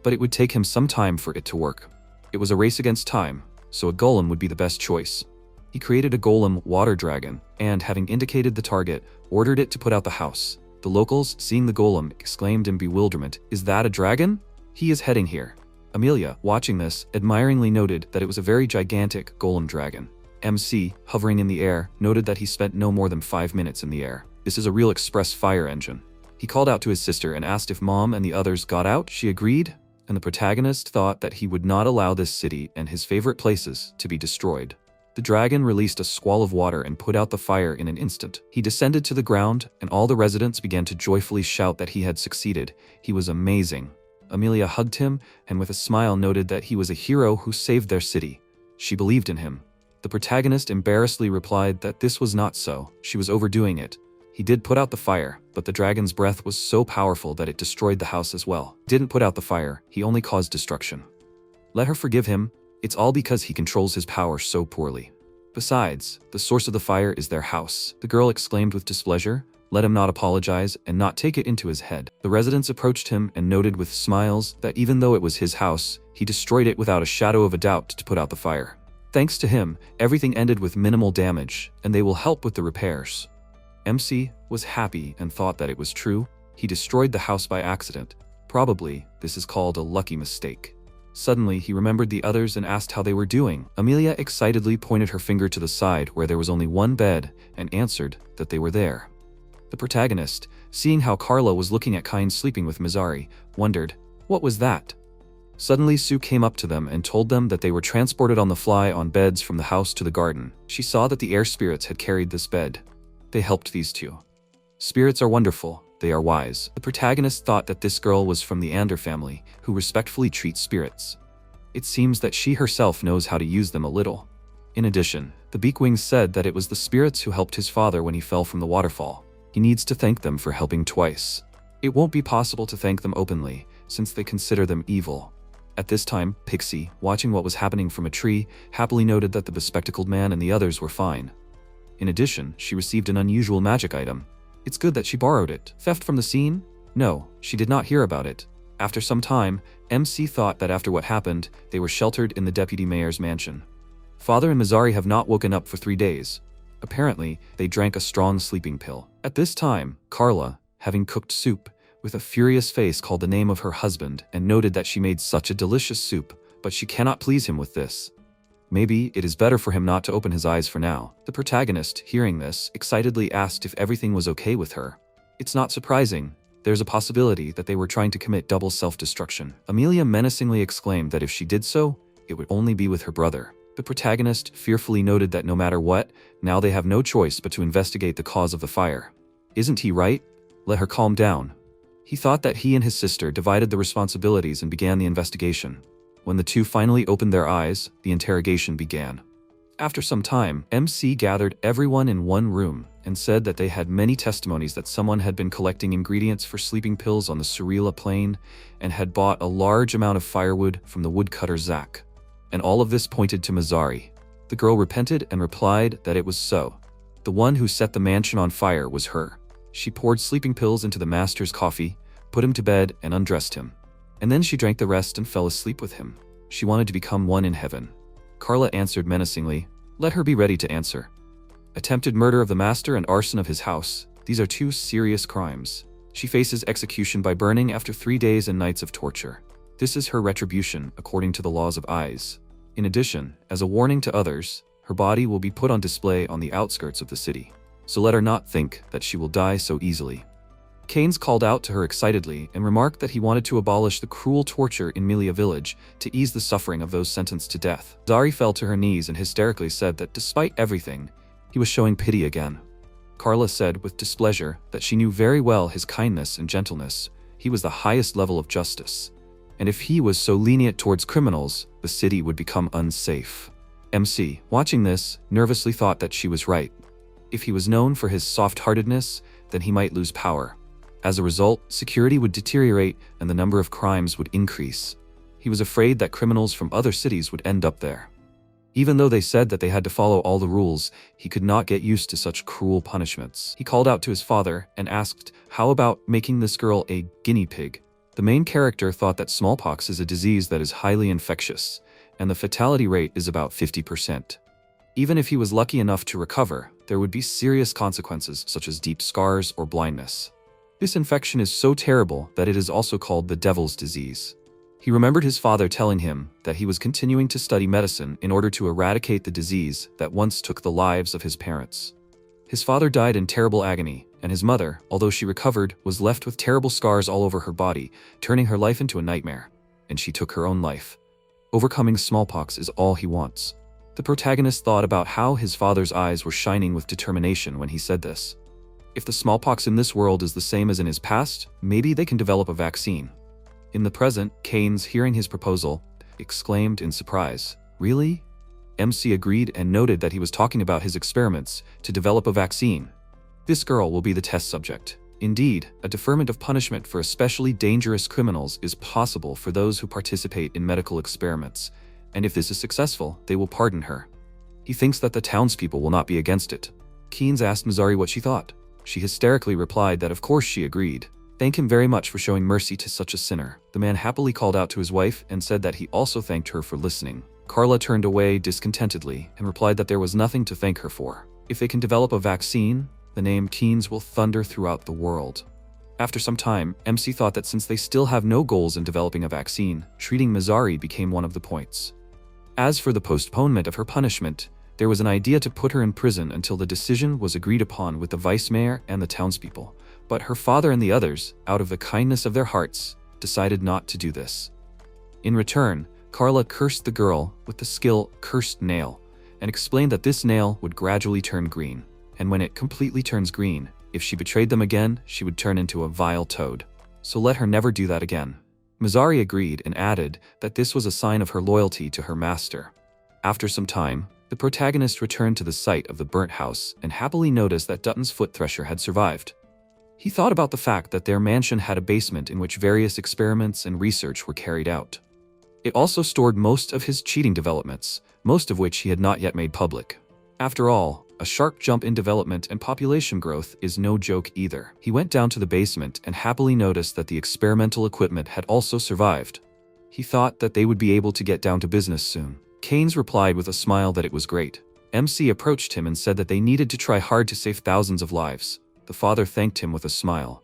[SPEAKER 1] But it would take him some time for it to work. It was a race against time, so a golem would be the best choice. He created a golem water dragon and, having indicated the target, ordered it to put out the house. The locals, seeing the golem, exclaimed in bewilderment, "Is that a dragon? He is heading here." Amelia, watching this, admiringly noted that it was a very gigantic golem dragon. MC, hovering in the air, noted that he spent no more than 5 minutes in the air. This is a real express fire engine. He called out to his sister and asked if Mom and the others got out. She agreed, and the protagonist thought that he would not allow this city and his favorite places to be destroyed. The dragon released a squall of water and put out the fire in an instant. He descended to the ground, and all the residents began to joyfully shout that he had succeeded. He was amazing. Amelia hugged him, and with a smile noted that he was a hero who saved their city. She believed in him. The protagonist embarrassedly replied that this was not so. She was overdoing it. He did put out the fire, but the dragon's breath was so powerful that it destroyed the house as well. He didn't put out the fire, he only caused destruction. Let her forgive him. It's all because he controls his power so poorly. Besides, the source of the fire is their house. The girl exclaimed with displeasure. Let him not apologize and not take it into his head. The residents approached him and noted with smiles that even though it was his house, he destroyed it without a shadow of a doubt to put out the fire. Thanks to him, everything ended with minimal damage, and they will help with the repairs. MC was happy and thought that it was true. He destroyed the house by accident. Probably, this is called a lucky mistake. Suddenly, he remembered the others and asked how they were doing. Amelia excitedly pointed her finger to the side where there was only one bed and answered that they were there. The protagonist, seeing how Carla was looking at Kyne sleeping with Mazzari, wondered, what was that? Suddenly, Sue came up to them and told them that they were transported on the fly on beds from the house to the garden. She saw that the air spirits had carried this bed. They helped these two. Spirits are wonderful. They are wise. The protagonist thought that this girl was from the Ander family, who respectfully treat spirits. It seems that she herself knows how to use them a little. In addition, the Beakwings said that it was the spirits who helped his father when he fell from the waterfall. He needs to thank them for helping twice. It won't be possible to thank them openly, since they consider them evil. At this time, Pixie, watching what was happening from a tree, happily noted that the bespectacled man and the others were fine. In addition, she received an unusual magic item. It's good that she borrowed it. Theft from the scene? No, she did not hear about it. After some time, MC thought that after what happened, they were sheltered in the deputy mayor's mansion. Father and Mazzari have not woken up for 3 days. Apparently, they drank a strong sleeping pill. At this time, Carla, having cooked soup, with a furious face called the name of her husband and noted that she made such a delicious soup, but she cannot please him with this. Maybe it is better for him not to open his eyes for now. The protagonist, hearing this, excitedly asked if everything was okay with her. It's not surprising. There's a possibility that they were trying to commit double self-destruction. Amelia menacingly exclaimed that if she did so, it would only be with her brother. The protagonist fearfully noted that no matter what, now they have no choice but to investigate the cause of the fire. Isn't he right? Let her calm down. He thought that he and his sister divided the responsibilities and began the investigation. When the two finally opened their eyes, the interrogation began. After some time, MC gathered everyone in one room and said that they had many testimonies that someone had been collecting ingredients for sleeping pills on the Surila plain and had bought a large amount of firewood from the woodcutter Zach. And all of this pointed to Mazzari. The girl repented and replied that it was so. The one who set the mansion on fire was her. She poured sleeping pills into the master's coffee, put him to bed, and undressed him. And then she drank the rest and fell asleep with him. She wanted to become one in heaven. Carla answered menacingly. Let her be ready to answer. Attempted murder of the master and arson of his house. These are two serious crimes. She faces execution by burning after 3 days and nights of torture. This is her retribution according to the laws of ISEKAI'D. In addition, as a warning to others, her body will be put on display on the outskirts of the city. So let her not think that she will die so easily. Keynes called out to her excitedly and remarked that he wanted to abolish the cruel torture in Melia village to ease the suffering of those sentenced to death. Zari fell to her knees and hysterically said that despite everything, he was showing pity again. Carla said with displeasure that she knew very well his kindness and gentleness. He was the highest level of justice. And if he was so lenient towards criminals, the city would become unsafe. MC, watching this, nervously thought that she was right. If he was known for his soft-heartedness, then he might lose power. As a result, security would deteriorate and the number of crimes would increase. He was afraid that criminals from other cities would end up there. Even though they said that they had to follow all the rules, he could not get used to such cruel punishments. He called out to his father and asked, how about making this girl a guinea pig? The main character thought that smallpox is a disease that is highly infectious, and the fatality rate is about 50%. Even if he was lucky enough to recover, there would be serious consequences such as deep scars or blindness. This infection is so terrible that it is also called the devil's disease. He remembered his father telling him that he was continuing to study medicine in order to eradicate the disease that once took the lives of his parents. His father died in terrible agony, and his mother, although she recovered, was left with terrible scars all over her body, turning her life into a nightmare, and she took her own life. Overcoming smallpox is all he wants. The protagonist thought about how his father's eyes were shining with determination when he said this. If the smallpox in this world is the same as in his past, maybe they can develop a vaccine. In the present, Keynes, hearing his proposal, exclaimed in surprise, "Really?" MC agreed and noted that he was talking about his experiments to develop a vaccine. This girl will be the test subject. Indeed, a deferment of punishment for especially dangerous criminals is possible for those who participate in medical experiments, and if this is successful, they will pardon her. He thinks that the townspeople will not be against it. Keynes asked Mizari what she thought. She hysterically replied that of course she agreed. Thank him very much for showing mercy to such a sinner. The man happily called out to his wife and said that he also thanked her for listening. Carla turned away discontentedly and replied that there was nothing to thank her for. If they can develop a vaccine, the name Keynes will thunder throughout the world. After some time, MC thought that since they still have no goals in developing a vaccine, treating Mizari became one of the points. As for the postponement of her punishment, there was an idea to put her in prison until the decision was agreed upon with the vice mayor and the townspeople. But her father and the others, out of the kindness of their hearts, decided not to do this. In return, Carla cursed the girl with the skill Cursed Nail, and explained that this nail would gradually turn green, and when it completely turns green, if she betrayed them again, she would turn into a vile toad. So let her never do that again. Mizari agreed and added that this was a sign of her loyalty to her master. After some time, the protagonist returned to the site of the burnt house and happily noticed that Dutton's foot thresher had survived. He thought about the fact that their mansion had a basement in which various experiments and research were carried out. It also stored most of his cheating developments, most of which he had not yet made public. After all, a sharp jump in development and population growth is no joke either. He went down to the basement and happily noticed that the experimental equipment had also survived. He thought that they would be able to get down to business soon. Keynes replied with a smile that it was great. MC approached him and said that they needed to try hard to save thousands of lives. The father thanked him with a smile.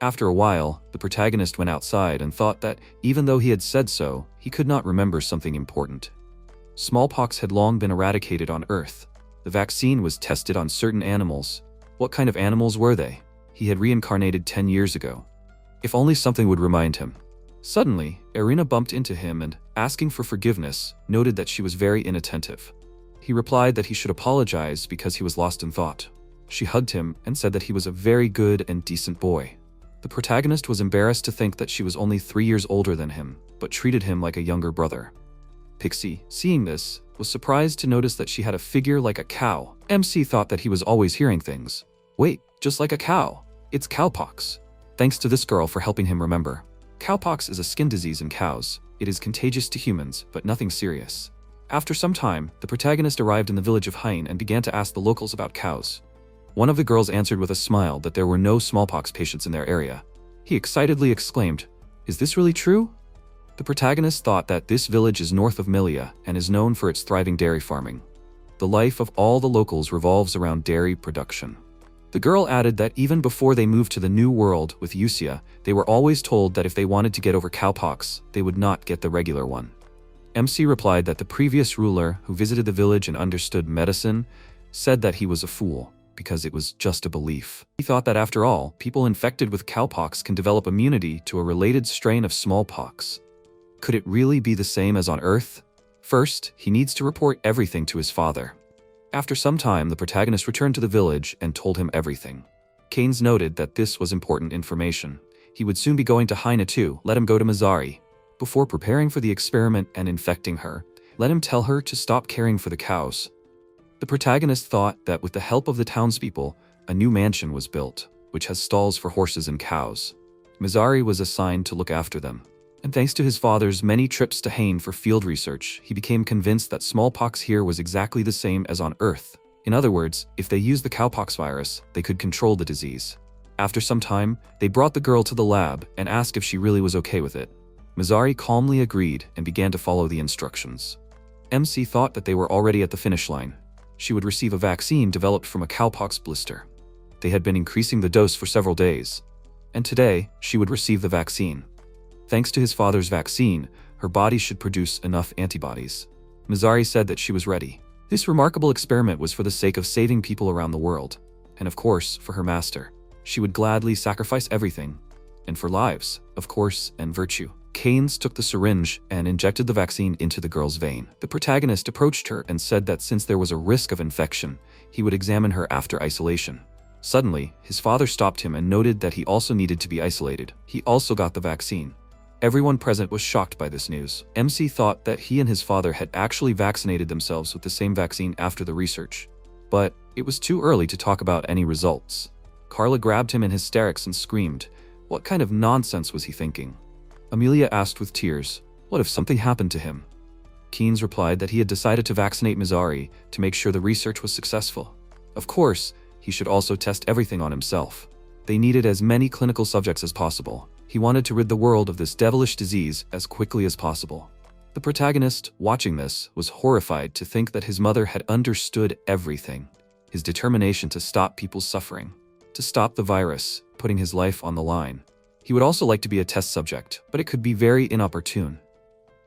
[SPEAKER 1] After a while, the protagonist went outside and thought that, even though he had said so, he could not remember something important. Smallpox had long been eradicated on Earth. The vaccine was tested on certain animals. What kind of animals were they? He had reincarnated 10 years ago. If only something would remind him. Suddenly, Irina bumped into him and, asking for forgiveness, noted that she was very inattentive. He replied that he should apologize because he was lost in thought. She hugged him and said that he was a very good and decent boy. The protagonist was embarrassed to think that she was only 3 years older than him, but treated him like a younger brother. Pixie, seeing this, was surprised to notice that she had a figure like a cow. MC thought that he was always hearing things. Wait, just like a cow. It's cowpox. Thanks to this girl for helping him remember. Cowpox is a skin disease in cows. It is contagious to humans, but nothing serious. After some time, the protagonist arrived in the village of Hein and began to ask the locals about cows. One of the girls answered with a smile that there were no smallpox patients in their area. He excitedly exclaimed, "Is this really true?" The protagonist thought that this village is north of Melia and is known for its thriving dairy farming. The life of all the locals revolves around dairy production. The girl added that even before they moved to the new world with Usia, they were always told that if they wanted to get over cowpox, they would not get the regular one. MC replied that the previous ruler, who visited the village and understood medicine, said that he was a fool, because it was just a belief. He thought that after all, people infected with cowpox can develop immunity to a related strain of smallpox. Could it really be the same as on Earth? First, he needs to report everything to his father. After some time, the protagonist returned to the village and told him everything. Keynes noted that this was important information. He would soon be going to Haina too. Let him go to Mazari. Before preparing for the experiment and infecting her, let him tell her to stop caring for the cows. The protagonist thought that with the help of the townspeople, a new mansion was built, which has stalls for horses and cows. Mazari was assigned to look after them. And thanks to his father's many trips to Hain for field research, he became convinced that smallpox here was exactly the same as on Earth. In other words, if they used the cowpox virus, they could control the disease. After some time, they brought the girl to the lab and asked if she really was okay with it. Mazari calmly agreed and began to follow the instructions. MC thought that they were already at the finish line. She would receive a vaccine developed from a cowpox blister. They had been increasing the dose for several days, and today she would receive the vaccine. Thanks to his father's vaccine, her body should produce enough antibodies. Mazari said that she was ready. This remarkable experiment was for the sake of saving people around the world, and of course, for her master. She would gladly sacrifice everything, and for lives, of course, and virtue. Keynes took the syringe and injected the vaccine into the girl's vein. The protagonist approached her and said that since there was a risk of infection, he would examine her after isolation. Suddenly, his father stopped him and noted that he also needed to be isolated. He also got the vaccine. Everyone present was shocked by this news. MC thought that he and his father had actually vaccinated themselves with the same vaccine after the research. But it was too early to talk about any results. Carla grabbed him in hysterics and screamed. What kind of nonsense was he thinking? Amelia asked with tears, what if something happened to him? Keynes replied that he had decided to vaccinate Mazari to make sure the research was successful. Of course, he should also test everything on himself. They needed as many clinical subjects as possible. He wanted to rid the world of this devilish disease as quickly as possible. The protagonist, watching this, was horrified to think that his mother had understood everything. His determination to stop people's suffering, to stop the virus, putting his life on the line. He would also like to be a test subject, but it could be very inopportune.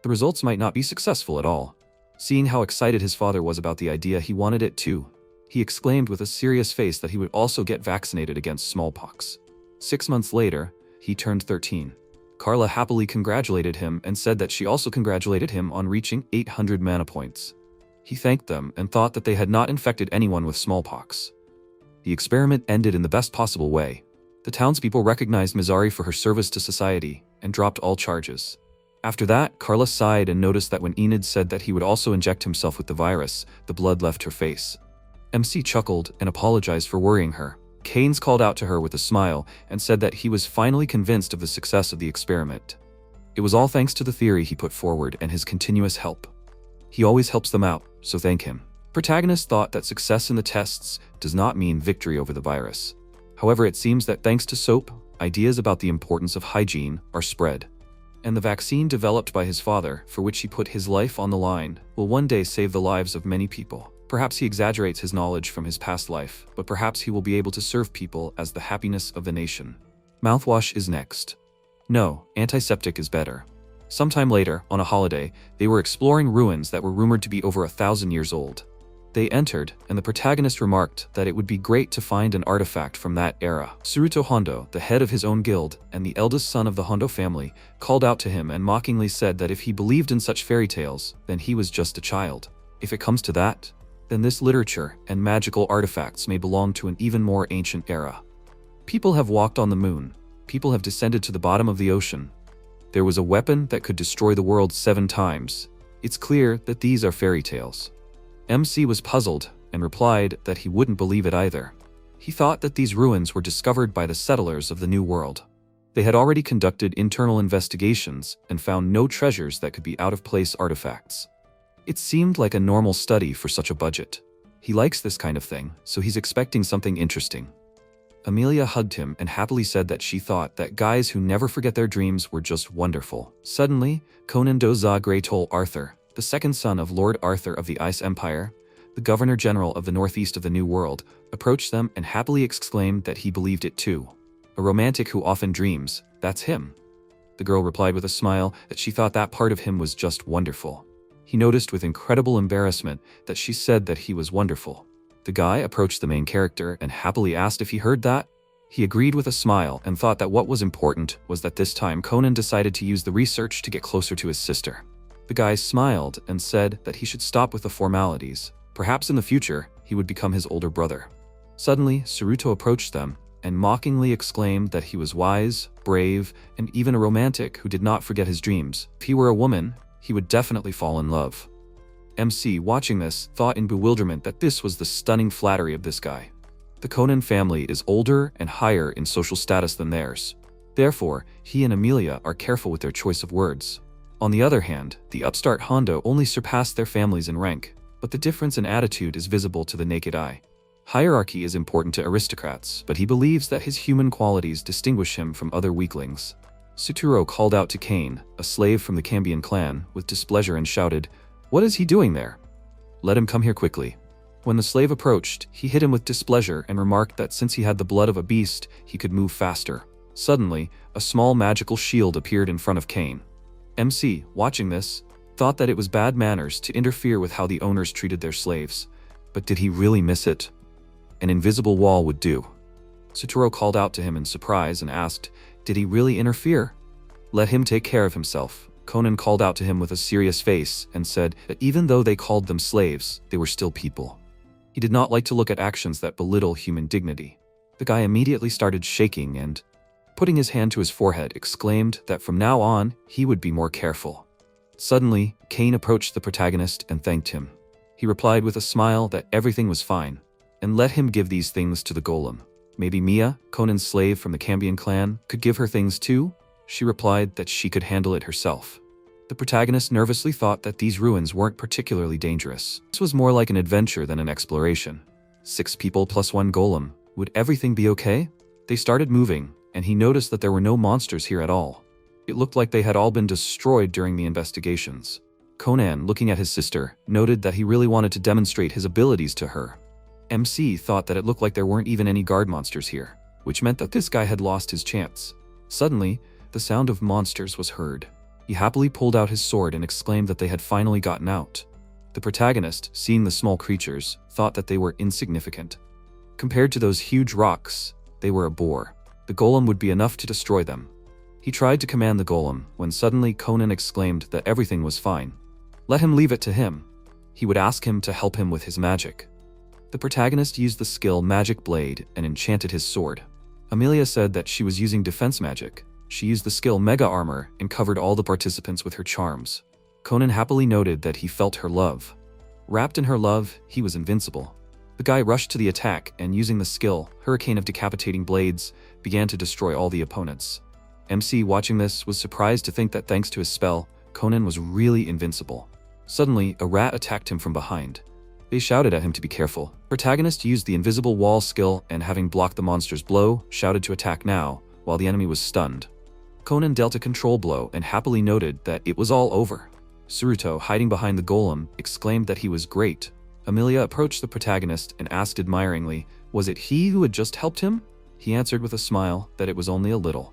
[SPEAKER 1] The results might not be successful at all. Seeing how excited his father was about the idea, he wanted it too. He exclaimed with a serious face that he would also get vaccinated against smallpox. 6 months later, he turned 13. Carla happily congratulated him and said that she also congratulated him on reaching 800 mana points. He thanked them and thought that they had not infected anyone with smallpox. The experiment ended in the best possible way. The townspeople recognized Mazari for her service to society and dropped all charges. After that, Carla sighed and noticed that when Enid said that he would also inject himself with the virus, the blood left her face. MC chuckled and apologized for worrying her. Keynes called out to her with a smile and said that he was finally convinced of the success of the experiment. It was all thanks to the theory he put forward and his continuous help. He always helps them out, so thank him. Protagonist thought that success in the tests does not mean victory over the virus. However, it seems that thanks to soap, ideas about the importance of hygiene are spread. And the vaccine developed by his father, for which he put his life on the line, will one day save the lives of many people. Perhaps he exaggerates his knowledge from his past life, but perhaps he will be able to serve people as the happiness of the nation. Mouthwash is next. No, antiseptic is better. Sometime later, on a holiday, they were exploring ruins that were rumored to be over 1,000 years old. They entered, and the protagonist remarked that it would be great to find an artifact from that era. Suruto Hondo, the head of his own guild and the eldest son of the Hondo family, called out to him and mockingly said that if he believed in such fairy tales, then he was just a child. If it comes to that, then this literature and magical artifacts may belong to an even more ancient era. People have walked on the moon. People have descended to the bottom of the ocean. There was a weapon that could destroy the world 7 times. It's clear that these are fairy tales. MC was puzzled and replied that he wouldn't believe it either. He thought that these ruins were discovered by the settlers of the New World. They had already conducted internal investigations and found no treasures that could be out-of-place artifacts. It seemed like a normal study for such a budget. He likes this kind of thing, so he's expecting something interesting. Amelia hugged him and happily said that she thought that guys who never forget their dreams were just wonderful. Suddenly, Conan Doza Grey told Arthur, the second son of Lord Arthur of the Ice Empire, the Governor-General of the northeast of the New World, approached them and happily exclaimed that he believed it too. A romantic who often dreams, that's him. The girl replied with a smile that she thought that part of him was just wonderful. He noticed with incredible embarrassment that she said that he was wonderful. The guy approached the main character and happily asked if he heard that. He agreed with a smile and thought that what was important was that this time Conan decided to use the research to get closer to his sister. The guy smiled and said that he should stop with the formalities. Perhaps in the future, he would become his older brother. Suddenly, Saruto approached them and mockingly exclaimed that he was wise, brave, and even a romantic who did not forget his dreams. If he were a woman, he would definitely fall in love. MC, watching this, thought in bewilderment that this was the stunning flattery of this guy. The Conan family is older and higher in social status than theirs. Therefore, he and Amelia are careful with their choice of words. On the other hand, the upstart Hondo only surpassed their families in rank, but the difference in attitude is visible to the naked eye. Hierarchy is important to aristocrats, but he believes that his human qualities distinguish him from other weaklings. Suturo called out to Kane, a slave from the Cambion clan, with displeasure and shouted, "What is he doing there? Let him come here quickly." When the slave approached, he hit him with displeasure and remarked that since he had the blood of a beast, he could move faster. Suddenly, a small magical shield appeared in front of Kane. MC, watching this, thought that it was bad manners to interfere with how the owners treated their slaves. But did he really miss it? An invisible wall would do. Suturo called out to him in surprise and asked, did he really interfere? Let him take care of himself. Conan called out to him with a serious face and said that even though they called them slaves, they were still people. He did not like to look at actions that belittle human dignity. The guy immediately started shaking and, putting his hand to his forehead, exclaimed that from now on, he would be more careful. Suddenly, Kane approached the protagonist and thanked him. He replied with a smile that everything was fine, and let him give these things to the golem. Maybe Mia, Conan's slave from the Cambion clan, could give her things too? She replied that she could handle it herself. The protagonist nervously thought that these ruins weren't particularly dangerous. This was more like an adventure than an exploration. 6 people plus 1 golem. Would everything be okay? They started moving, and he noticed that there were no monsters here at all. It looked like they had all been destroyed during the investigations. Conan, looking at his sister, noted that he really wanted to demonstrate his abilities to her. MC thought that it looked like there weren't even any guard monsters here, which meant that this guy had lost his chance. Suddenly, the sound of monsters was heard. He happily pulled out his sword and exclaimed that they had finally gotten out. The protagonist, seeing the small creatures, thought that they were insignificant. Compared to those huge rocks, they were a bore. The golem would be enough to destroy them. He tried to command the golem, when suddenly Conan exclaimed that everything was fine. Let him leave it to him. He would ask him to help him with his magic. The protagonist used the skill Magic Blade and enchanted his sword. Amelia said that she was using defense magic. She used the skill Mega Armor and covered all the participants with her charms. Conan happily noted that he felt her love. Wrapped in her love, he was invincible. The guy rushed to the attack and using the skill Hurricane of Decapitating Blades, began to destroy all the opponents. MC, watching this, was surprised to think that thanks to his spell, Conan was really invincible. Suddenly, a rat attacked him from behind. They shouted at him to be careful. Protagonist used the invisible wall skill and, having blocked the monster's blow, shouted to attack now, while the enemy was stunned. Conan dealt a control blow and happily noted that it was all over. Saruto, hiding behind the golem, exclaimed that he was great. Amelia approached the protagonist and asked admiringly, was it he who had just helped him? He answered with a smile that it was only a little.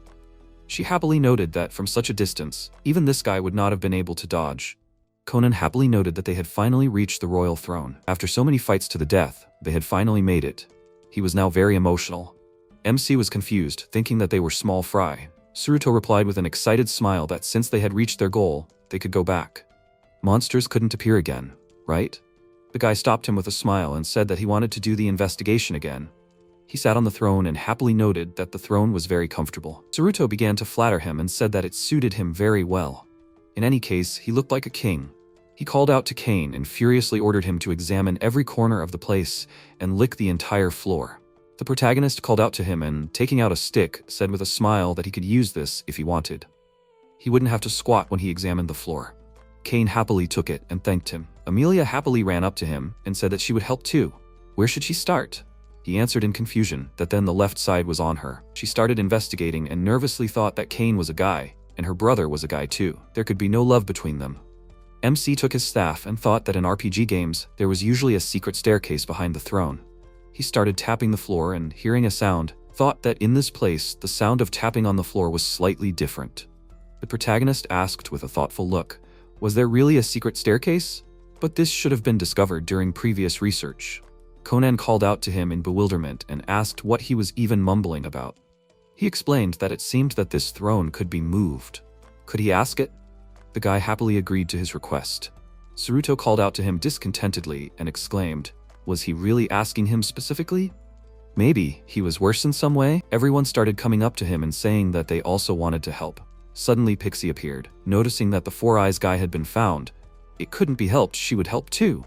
[SPEAKER 1] She happily noted that from such a distance, even this guy would not have been able to dodge. Conan happily noted that they had finally reached the royal throne. After so many fights to the death, they had finally made it. He was now very emotional. MC was confused, thinking that they were small fry. Saruto replied with an excited smile that since they had reached their goal, they could go back. Monsters couldn't appear again, right? The guy stopped him with a smile and said that he wanted to do the investigation again. He sat on the throne and happily noted that the throne was very comfortable. Saruto began to flatter him and said that it suited him very well. In any case, he looked like a king. He called out to Kane and furiously ordered him to examine every corner of the place and lick the entire floor. The protagonist called out to him and, taking out a stick, said with a smile that he could use this if he wanted. He wouldn't have to squat when he examined the floor. Kane happily took it and thanked him. Amelia happily ran up to him and said that she would help too. Where should she start? He answered in confusion that then the left side was on her. She started investigating and nervously thought that Cain was a guy, and her brother was a guy too. There could be no love between them. MC took his staff and thought that in RPG games, there was usually a secret staircase behind the throne. He started tapping the floor and, hearing a sound, thought that in this place, the sound of tapping on the floor was slightly different. The protagonist asked with a thoughtful look, was there really a secret staircase? But this should have been discovered during previous research. Conan called out to him in bewilderment and asked what he was even mumbling about. He explained that it seemed that this throne could be moved. Could he ask it? The guy happily agreed to his request. Saruto called out to him discontentedly and exclaimed, was he really asking him specifically? Maybe he was worse in some way? Everyone started coming up to him and saying that they also wanted to help. Suddenly Pixie appeared, noticing that the Four Eyes guy had been found. It couldn't be helped, she would help too.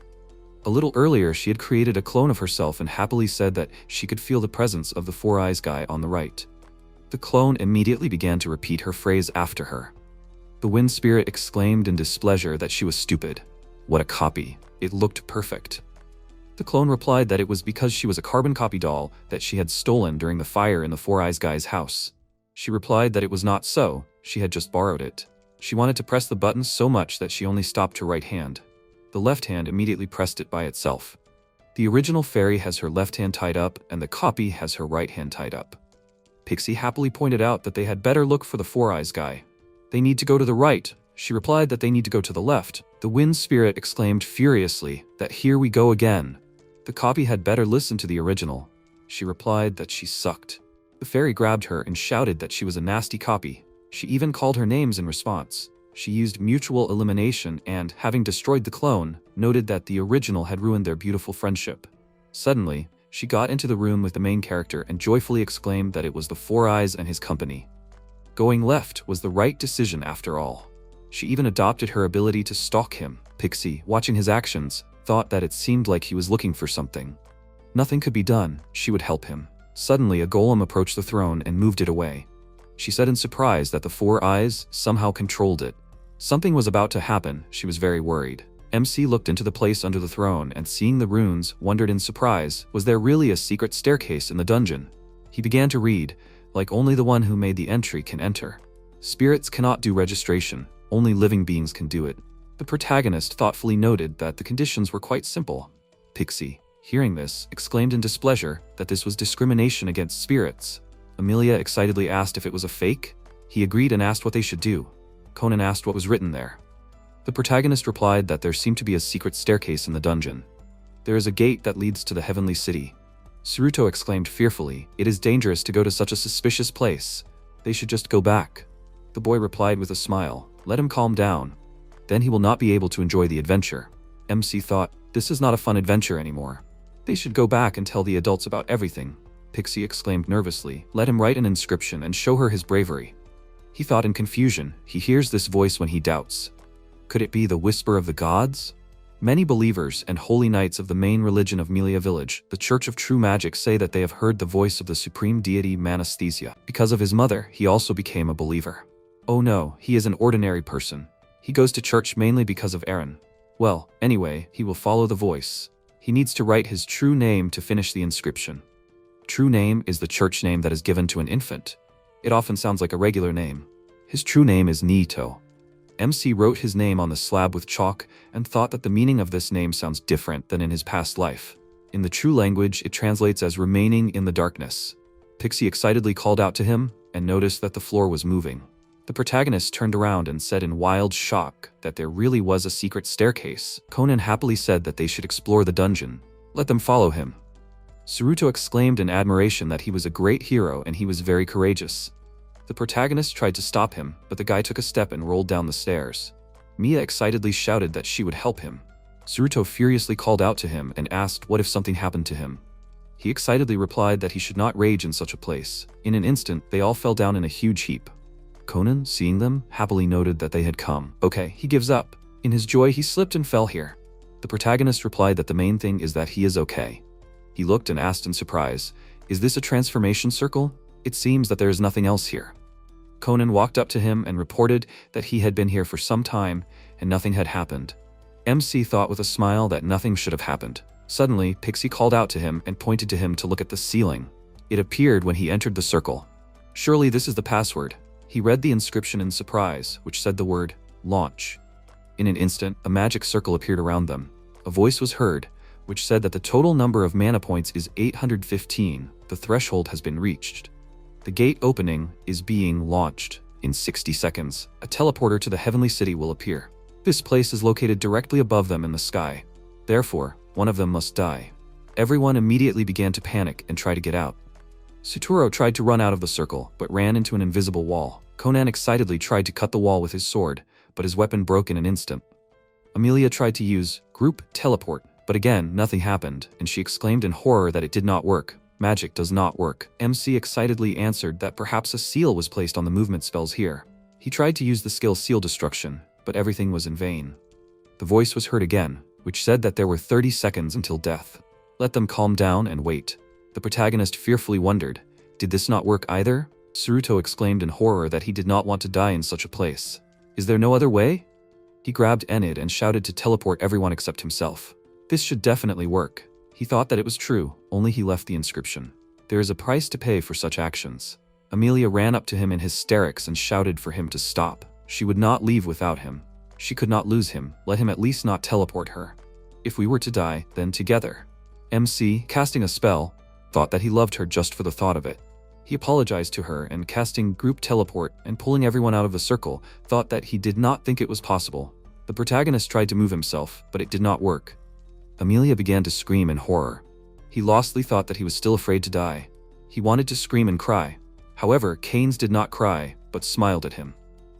[SPEAKER 1] A little earlier, she had created a clone of herself and happily said that she could feel the presence of the Four Eyes guy on the right. The clone immediately began to repeat her phrase after her. The Wind Spirit exclaimed in displeasure that she was stupid. What a copy. It looked perfect. The clone replied that it was because she was a carbon copy doll that she had stolen during the fire in the Four Eyes guy's house. She replied that it was not so, she had just borrowed it. She wanted to press the button so much that she only stopped her right hand. The left hand immediately pressed it by itself. The original fairy has her left hand tied up and the copy has her right hand tied up. Pixie happily pointed out that they had better look for the Four Eyes guy. They need to go to the right. She replied that they need to go to the left. The Wind Spirit exclaimed furiously that here we go again. The copy had better listen to the original. She replied that she sucked. The fairy grabbed her and shouted that she was a nasty copy. She even called her names in response. She used mutual elimination and, having destroyed the clone, noted that the original had ruined their beautiful friendship. Suddenly, she got into the room with the main character and joyfully exclaimed that it was the Four Eyes and his company. Going left was the right decision after all. She even adopted her ability to stalk him. Pixie, watching his actions, thought that it seemed like he was looking for something. Nothing could be done, she would help him. Suddenly, a golem approached the throne and moved it away. She said in surprise that the Four Eyes somehow controlled it. Something was about to happen, she was very worried. MC looked into the place under the throne and seeing the runes, wondered in surprise, was there really a secret staircase in the dungeon? He began to read, like only the one who made the entry can enter. Spirits cannot do registration, only living beings can do it. The protagonist thoughtfully noted that the conditions were quite simple. Pixie, hearing this, exclaimed in displeasure that this was discrimination against spirits. Melia excitedly asked if it was a fake. He agreed and asked what they should do. Conan asked what was written there. The protagonist replied that there seemed to be a secret staircase in the dungeon. There is a gate that leads to the heavenly city. Saruto exclaimed fearfully, it is dangerous to go to such a suspicious place. They should just go back. The boy replied with a smile, let him calm down. Then he will not be able to enjoy the adventure. MC thought, this is not a fun adventure anymore. They should go back and tell the adults about everything. Pixie exclaimed nervously, let him write an inscription and show her his bravery. He thought in confusion, he hears this voice when he doubts. Could it be the whisper of the gods? Many believers and holy knights of the main religion of Melia village, the Church of True Magic, say that they have heard the voice of the supreme deity Manasthesia. Because of his mother, he also became a believer. Oh no, he is an ordinary person. He goes to church mainly because of Aaron. Well, anyway, he will follow the voice. He needs to write his true name to finish the inscription. True name is the church name that is given to an infant. It often sounds like a regular name. His true name is Nito. MC wrote his name on the slab with chalk and thought that the meaning of this name sounds different than in his past life. In the true language, it translates as remaining in the darkness. Pixie excitedly called out to him and noticed that the floor was moving. The protagonist turned around and said in wild shock that there really was a secret staircase. Conan happily said that they should explore the dungeon. Let them follow him. Saruto exclaimed in admiration that he was a great hero and he was very courageous. The protagonist tried to stop him, but the guy took a step and rolled down the stairs. Mia excitedly shouted that she would help him. Saruto furiously called out to him and asked what if something happened to him. He excitedly replied that he should not rage in such a place. In an instant, they all fell down in a huge heap. Conan, seeing them, happily noted that they had come. Okay, he gives up. In his joy, he slipped and fell here. The protagonist replied that the main thing is that he is okay. He looked and asked in surprise, is this a transformation circle? It seems that there is nothing else here. Conan walked up to him and reported that he had been here for some time and nothing had happened. MC thought with a smile that nothing should have happened. Suddenly, Pixie called out to him and pointed to him to look at the ceiling. It appeared when he entered the circle. Surely this is the password. He read the inscription in surprise, which said the word, launch. In an instant, a magic circle appeared around them. A voice was heard, which said that the total number of mana points is 815. The threshold has been reached. The gate opening is being launched. In 60 seconds, a teleporter to the heavenly city will appear. This place is located directly above them in the sky. Therefore, one of them must die. Everyone immediately began to panic and try to get out. Suturo tried to run out of the circle, but ran into an invisible wall. Conan excitedly tried to cut the wall with his sword, but his weapon broke in an instant. Melia tried to use group teleport, but again, nothing happened, and she exclaimed in horror that it did not work. Magic does not work. MC excitedly answered that perhaps a seal was placed on the movement spells here. He tried to use the skill Seal Destruction, but everything was in vain. The voice was heard again, which said that there were 30 seconds until death. Let them calm down and wait. The protagonist fearfully wondered, did this not work either? Tsuruto exclaimed in horror that he did not want to die in such a place. Is there no other way? He grabbed Enid and shouted to teleport everyone except himself. This should definitely work. He thought that it was true, only he left the inscription. There is a price to pay for such actions. Melia ran up to him in hysterics and shouted for him to stop. She would not leave without him. She could not lose him, let him at least not teleport her. If we were to die, then together. MC, casting a spell, thought that he loved her just for the thought of it. He apologized to her and casting group teleport and pulling everyone out of the circle, thought that he did not think it was possible. The protagonist tried to move himself, but it did not work. Melia began to scream in horror. He lostly thought that he was still afraid to die. He wanted to scream and cry. However, Keynes did not cry, but smiled at him.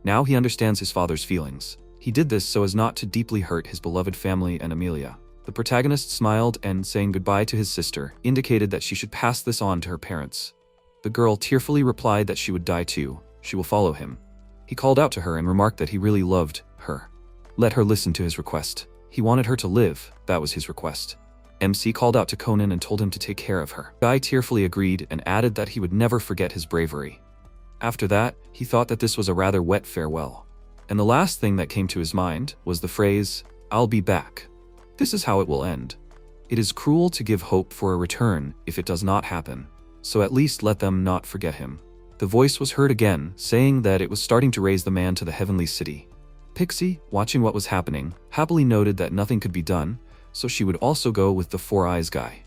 [SPEAKER 1] Now he understands his father's feelings. He did this so as not to deeply hurt his beloved family and Melia. The protagonist smiled and, saying goodbye to his sister, indicated that she should pass this on to her parents. The girl tearfully replied that she would die too. She will follow him. He called out to her and remarked that he really loved her. Let her listen to his request. He wanted her to live, that was his request. MC called out to Conan and told him to take care of her. Guy tearfully agreed and added that he would never forget his bravery. After that, he thought that this was a rather wet farewell. And the last thing that came to his mind was the phrase, "I'll be back." This is how it will end. It is cruel to give hope for a return if it does not happen, so at least let them not forget him. The voice was heard again, saying that it was starting to raise the man to the heavenly city. Pixie, watching what was happening, happily noted that nothing could be done, so she would also go with the Four Eyes guy.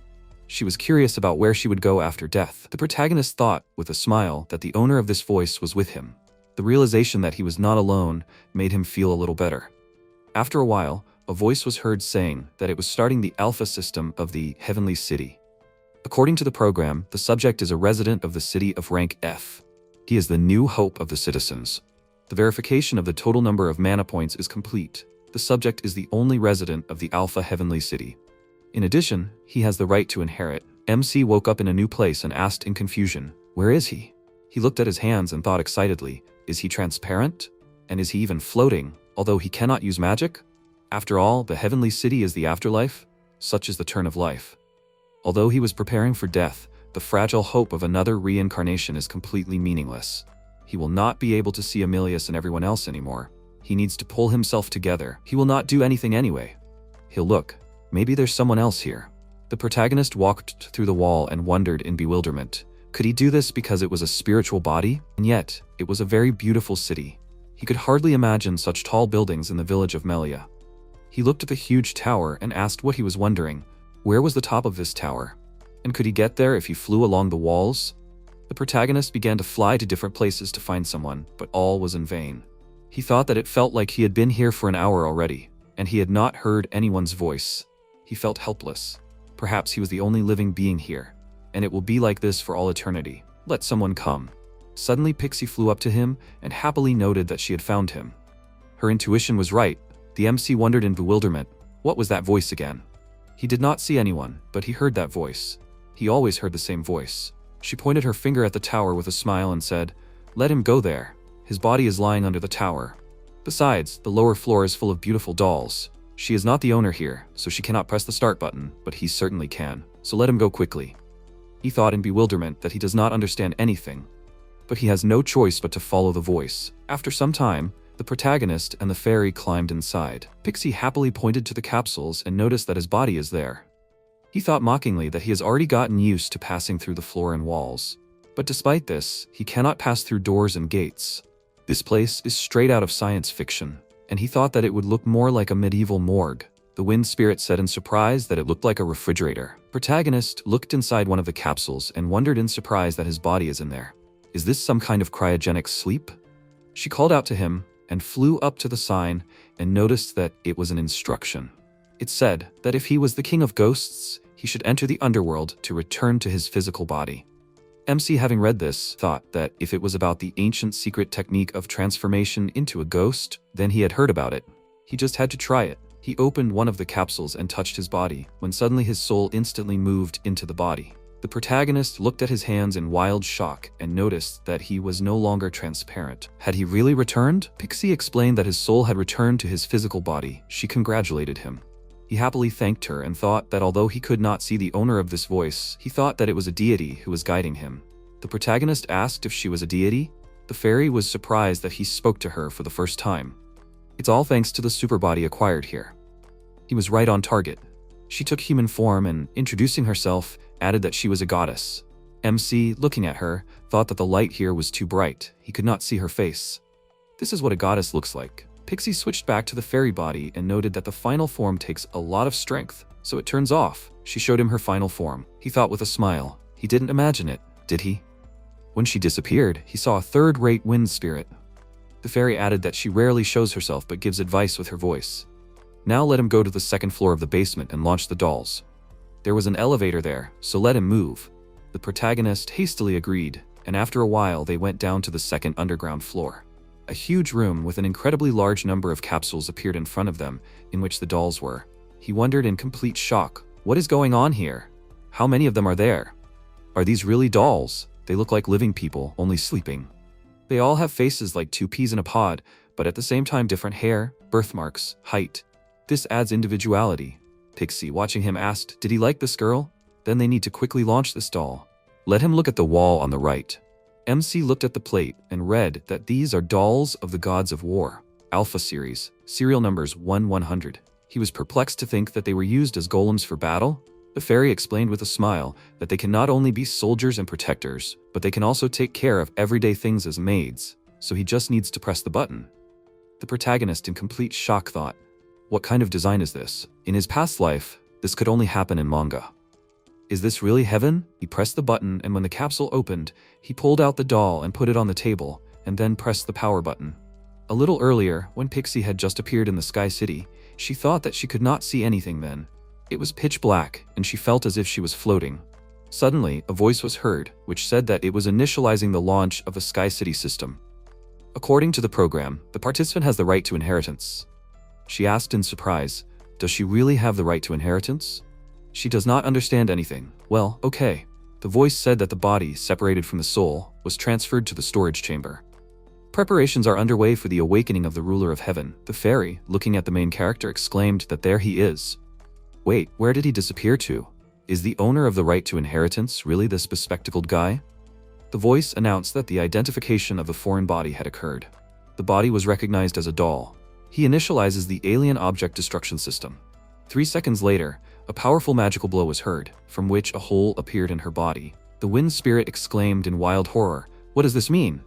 [SPEAKER 1] She was curious about where she would go after death. The protagonist thought, with a smile, that the owner of this voice was with him. The realization that he was not alone made him feel a little better. After a while, a voice was heard saying that it was starting the alpha system of the heavenly city. According to the program, the subject is a resident of the city of rank F. He is the new hope of the citizens. The verification of the total number of mana points is complete. The subject is the only resident of the Alpha Heavenly City. In addition, he has the right to inherit. MC woke up in a new place and asked in confusion, where is he? He looked at his hands and thought excitedly, is he transparent? And is he even floating, although he cannot use magic? After all, the Heavenly City is the afterlife. Such is the turn of life. Although he was preparing for death, the fragile hope of another reincarnation is completely meaningless. He will not be able to see Emilius and everyone else anymore. He needs to pull himself together. He will not do anything anyway. He'll look. Maybe there's someone else here. The protagonist walked through the wall and wondered in bewilderment. Could he do this because it was a spiritual body? And yet, it was a very beautiful city. He could hardly imagine such tall buildings in the village of Melia. He looked at the huge tower and asked what he was wondering. Where was the top of this tower? And could he get there if he flew along the walls? The protagonist began to fly to different places to find someone, but all was in vain. He thought that it felt like he had been here for an hour already, and he had not heard anyone's voice. He felt helpless. Perhaps he was the only living being here, and it will be like this for all eternity. Let someone come. Suddenly Pixie flew up to him and happily noted that she had found him. Her intuition was right. The MC wondered in bewilderment, what was that voice again? He did not see anyone, but he heard that voice. He always heard the same voice. She pointed her finger at the tower with a smile and said, let him go there. His body is lying under the tower. Besides, the lower floor is full of beautiful dolls. She is not the owner here, so she cannot press the start button, but he certainly can, so let him go quickly. He thought in bewilderment that he does not understand anything, but he has no choice but to follow the voice. After some time, the protagonist and the fairy climbed inside. Pixie happily pointed to the capsules and noticed that his body is there. He thought mockingly that he has already gotten used to passing through the floor and walls. But despite this, he cannot pass through doors and gates. This place is straight out of science fiction, and he thought that it would look more like a medieval morgue. The wind spirit said in surprise that it looked like a refrigerator. Protagonist looked inside one of the capsules and wondered in surprise that his body is in there. Is this some kind of cryogenic sleep? She called out to him and flew up to the sign and noticed that it was an instruction. It said that if he was the king of ghosts, he should enter the underworld to return to his physical body. MC, having read this, thought that if it was about the ancient secret technique of transformation into a ghost, then he had heard about it. He just had to try it. He opened one of the capsules and touched his body, when suddenly his soul instantly moved into the body. The protagonist looked at his hands in wild shock and noticed that he was no longer transparent. Had he really returned? Pixie explained that his soul had returned to his physical body. She congratulated him. He happily thanked her and thought that although he could not see the owner of this voice, he thought that it was a deity who was guiding him. The protagonist asked if she was a deity. The fairy was surprised that he spoke to her for the first time. It's all thanks to the super body acquired here. He was right on target. She took human form and, introducing herself, added that she was a goddess. MC, looking at her, thought that the light here was too bright. He could not see her face. This is what a goddess looks like. Pixie switched back to the fairy body and noted that the final form takes a lot of strength, so it turns off. She showed him her final form. He thought with a smile. He didn't imagine it, did he? When she disappeared, he saw a third-rate wind spirit. The fairy added that she rarely shows herself but gives advice with her voice. Now let him go to the second floor of the basement and launch the dolls. There was an elevator there, so let him move. The protagonist hastily agreed, and after a while they went down to the second underground floor. A huge room with an incredibly large number of capsules appeared in front of them, in which the dolls were. He wondered in complete shock, what is going on here? How many of them are there? Are these really dolls? They look like living people, only sleeping. They all have faces like two peas in a pod, but at the same time different hair, birthmarks, height. This adds individuality. Pixie, watching him, asked, did he like this girl? Then they need to quickly launch this doll. Let him look at the wall on the right. MC looked at the plate and read that these are dolls of the gods of war. Alpha series, serial numbers 1-100. He was perplexed to think that they were used as golems for battle. The fairy explained with a smile that they can not only be soldiers and protectors, but they can also take care of everyday things as maids, so he just needs to press the button. The protagonist, in complete shock, thought, what kind of design is this? In his past life, this could only happen in manga. Is this really heaven? He pressed the button, and when the capsule opened, he pulled out the doll and put it on the table, and then pressed the power button. A little earlier, when Pixie had just appeared in the Sky City, she thought that she could not see anything then. It was pitch black, and she felt as if she was floating. Suddenly, a voice was heard, which said that it was initializing the launch of the Sky City system. According to the program, the participant has the right to inheritance. She asked in surprise, does she really have the right to inheritance? She does not understand anything. Well, okay. The voice said that the body, separated from the soul, was transferred to the storage chamber. Preparations are underway for the awakening of the ruler of heaven. The fairy, looking at the main character, exclaimed that there he is. Wait, where did he disappear to? Is the owner of the right to inheritance really this bespectacled guy? The voice announced that the identification of the foreign body had occurred. The body was recognized as a doll. He initializes the alien object destruction system. 3 seconds later, a powerful magical blow was heard, from which a hole appeared in her body. The wind spirit exclaimed in wild horror, what does this mean?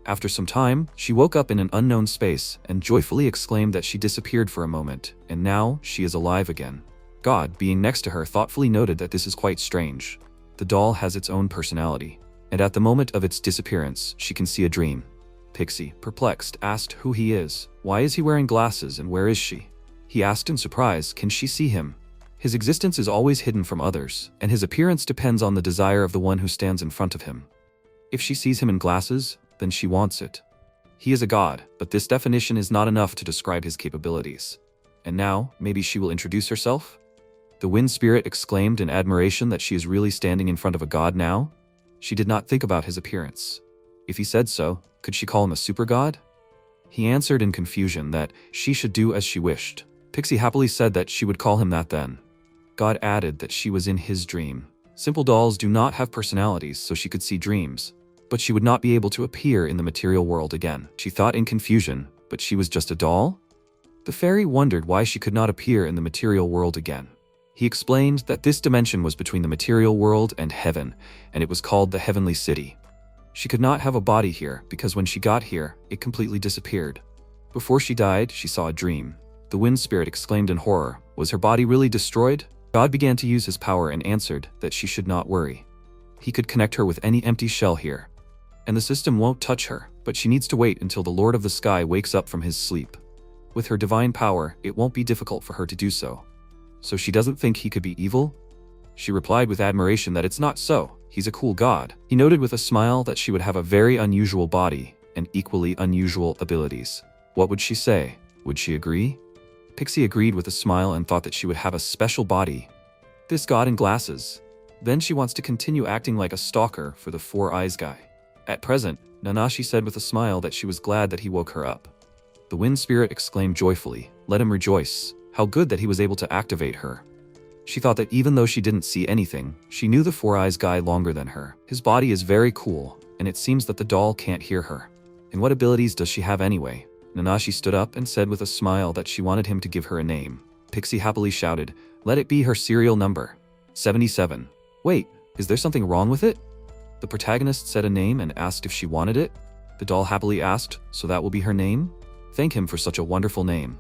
[SPEAKER 1] After some time, she woke up in an unknown space and joyfully exclaimed that she disappeared for a moment, and now she is alive again. God, being next to her, thoughtfully noted that this is quite strange. The doll has its own personality, and at the moment of its disappearance, she can see a dream. Pixie, perplexed, asked who he is. Why is he wearing glasses and where is she? He asked in surprise, can she see him? His existence is always hidden from others, and his appearance depends on the desire of the one who stands in front of him. If she sees him in glasses, then she wants it. He is a god, but this definition is not enough to describe his capabilities. And now, maybe she will introduce herself? The wind spirit exclaimed in admiration that she is really standing in front of a god now. She did not think about his appearance. If he said so, could she call him a super god? He answered in confusion that she should do as she wished. Pixie happily said that she would call him that then. God added that she was in his dream. Simple dolls do not have personalities, so she could see dreams, but she would not be able to appear in the material world again. She thought in confusion, but she was just a doll? The fairy wondered why she could not appear in the material world again. He explained that this dimension was between the material world and heaven, and it was called the Heavenly City. She could not have a body here because when she got here, it completely disappeared. Before she died, she saw a dream. The wind spirit exclaimed in horror, "Was her body really destroyed?" God began to use his power and answered that she should not worry. He could connect her with any empty shell here. And the system won't touch her, but she needs to wait until the Lord of the Sky wakes up from his sleep. With her divine power, it won't be difficult for her to do so. So she doesn't think he could be evil? She replied with admiration that it's not so. He's a cool god. He noted with a smile that she would have a very unusual body and equally unusual abilities. What would she say? Would she agree? Pixie agreed with a smile and thought that she would have a special body. This god in glasses. Then she wants to continue acting like a stalker for the Four Eyes guy. At present, Nanashi said with a smile that she was glad that he woke her up. The wind spirit exclaimed joyfully, "Let him rejoice. How good that he was able to activate her." She thought that even though she didn't see anything, she knew the Four Eyes guy longer than her. His body is very cool, and it seems that the doll can't hear her. And what abilities does she have anyway? Nanashi stood up and said with a smile that she wanted him to give her a name. Pixie happily shouted, "Let it be her serial number. 77. Wait, is there something wrong with it?" The protagonist said a name and asked if she wanted it. The doll happily asked, "So that will be her name?" Thank him for such a wonderful name.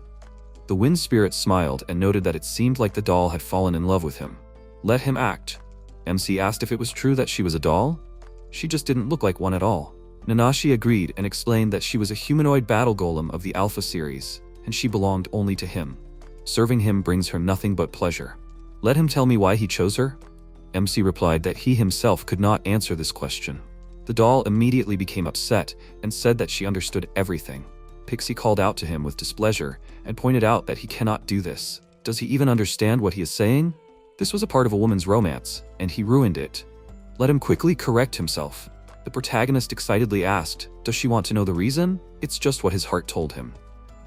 [SPEAKER 1] The wind spirit smiled and noted that it seemed like the doll had fallen in love with him. Let him act. MC asked if it was true that she was a doll. She just didn't look like one at all. Nanashi agreed and explained that she was a humanoid battle golem of the Alpha series, and she belonged only to him. Serving him brings her nothing but pleasure. Let him tell me why he chose her? MC replied that he himself could not answer this question. The doll immediately became upset and said that she understood everything. Pixie called out to him with displeasure and pointed out that he cannot do this. Does he even understand what he is saying? This was a part of a woman's romance, and he ruined it. Let him quickly correct himself. The protagonist excitedly asked, "Does she want to know the reason?" It's just what his heart told him.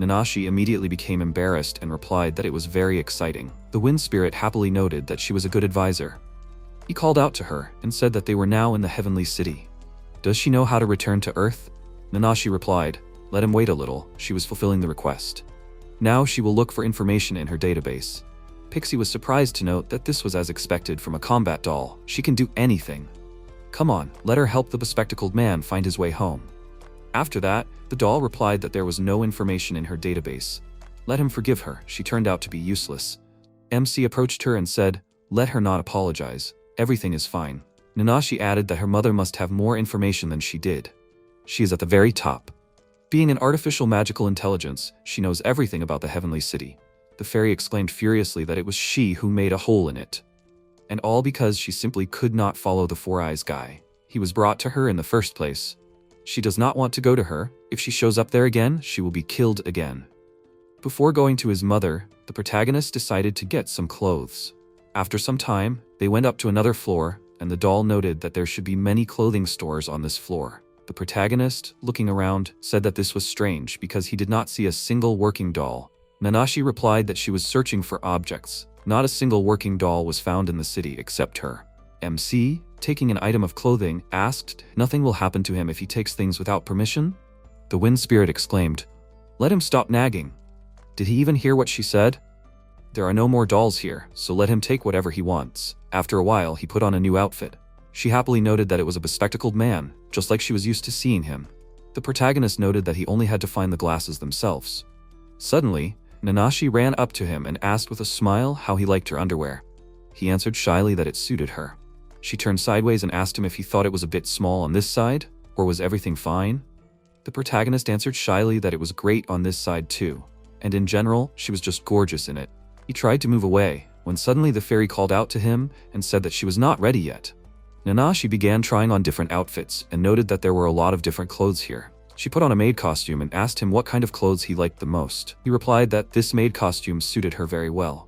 [SPEAKER 1] Nanashi immediately became embarrassed and replied that it was very exciting. The wind spirit happily noted that she was a good advisor. He called out to her and said that they were now in the Heavenly City. Does she know how to return to Earth? Nanashi replied, "Let him wait a little, she was fulfilling the request. Now she will look for information in her database." Pixie was surprised to note that this was as expected from a combat doll. She can do anything. Come on, let her help the bespectacled man find his way home. After that, the doll replied that there was no information in her database. Let him forgive her, she turned out to be useless. MC approached her and said, "Let her not apologize. Everything is fine." Nanashi added that her mother must have more information than she did. She is at the very top. Being an artificial magical intelligence, she knows everything about the Heavenly City. The fairy exclaimed furiously that it was she who made a hole in it. And all because she simply could not follow the Four Eyes guy. He was brought to her in the first place. She does not want to go to her. If she shows up there again, she will be killed again. Before going to his mother, the protagonist decided to get some clothes. After some time, they went up to another floor, and the doll noted that there should be many clothing stores on this floor. The protagonist, looking around, said that this was strange because he did not see a single working doll. Nanashi replied that she was searching for objects. Not a single working doll was found in the city except her. MC, taking an item of clothing, asked, "Nothing will happen to him if he takes things without permission?" The wind spirit exclaimed, "Let him stop nagging." Did he even hear what she said? There are no more dolls here, so let him take whatever he wants. After a while, he put on a new outfit. She happily noted that it was a bespectacled man, just like she was used to seeing him. The protagonist noted that he only had to find the glasses themselves. Suddenly, Nanashi ran up to him and asked with a smile how he liked her underwear. He answered shyly that it suited her. She turned sideways and asked him if he thought it was a bit small on this side, or was everything fine? The protagonist answered shyly that it was great on this side too, and in general, she was just gorgeous in it. He tried to move away, when suddenly the fairy called out to him and said that she was not ready yet. Nanashi began trying on different outfits and noted that there were a lot of different clothes here. She put on a maid costume and asked him what kind of clothes he liked the most. He replied that this maid costume suited her very well.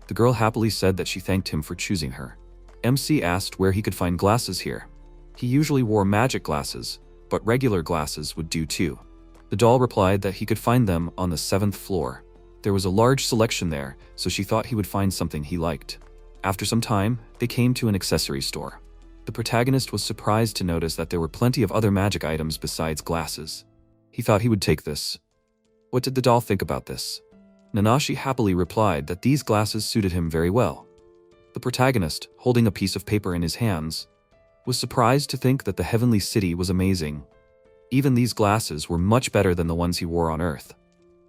[SPEAKER 1] The girl happily said that she thanked him for choosing her. MC asked where he could find glasses here. He usually wore magic glasses, but regular glasses would do too. The doll replied that he could find them on the 7th floor. There was a large selection there, so she thought he would find something he liked. After some time, they came to an accessory store. The protagonist was surprised to notice that there were plenty of other magic items besides glasses. He thought he would take this. What did the doll think about this? Nanashi happily replied that these glasses suited him very well. The protagonist, holding a piece of paper in his hands, was surprised to think that the heavenly city was amazing. Even these glasses were much better than the ones he wore on Earth.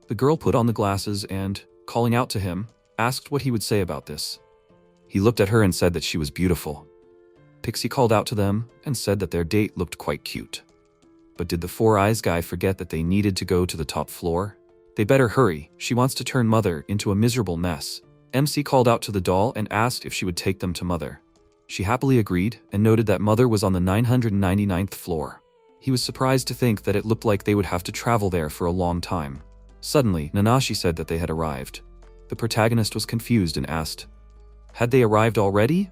[SPEAKER 1] The girl put on the glasses and, calling out to him, asked what he would say about this. He looked at her and said that she was beautiful. Pixie called out to them and said that their date looked quite cute. But did the Four Eyes guy forget that they needed to go to the top floor? They better hurry, she wants to turn Mother into a miserable mess. MC called out to the doll and asked if she would take them to Mother. She happily agreed and noted that Mother was on the 999th floor. He was surprised to think that it looked like they would have to travel there for a long time. Suddenly, Nanashi said that they had arrived. The protagonist was confused and asked, "Had they arrived already?"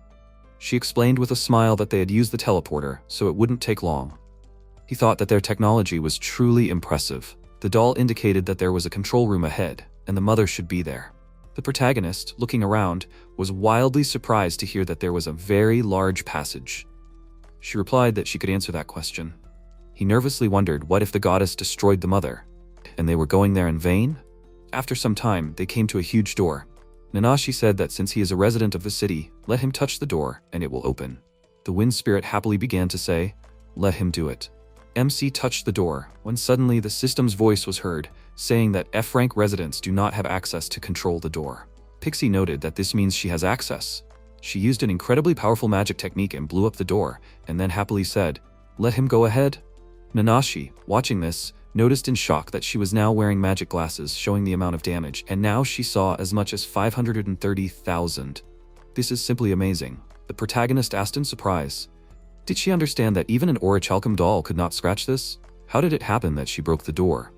[SPEAKER 1] She explained with a smile that they had used the teleporter, so it wouldn't take long. He thought that their technology was truly impressive. The doll indicated that there was a control room ahead, and the mother should be there. The protagonist, looking around, was wildly surprised to hear that there was a very large passage. She replied that she could answer that question. He nervously wondered what if the goddess destroyed the mother, and they were going there in vain? After some time, they came to a huge door. Nanashi said that since he is a resident of the city, let him touch the door and it will open. The wind spirit happily began to say, "Let him do it." MC touched the door, when suddenly the system's voice was heard, saying that F-rank residents do not have access to control the door. Pixie noted that this means she has access. She used an incredibly powerful magic technique and blew up the door, and then happily said, "Let him go ahead." Nanashi, watching this, noticed in shock that she was now wearing magic glasses showing the amount of damage, and now she saw as much as 530,000. This is simply amazing. The protagonist asked in surprise. Did she understand that even an orichalcum doll could not scratch this? How did it happen that she broke the door?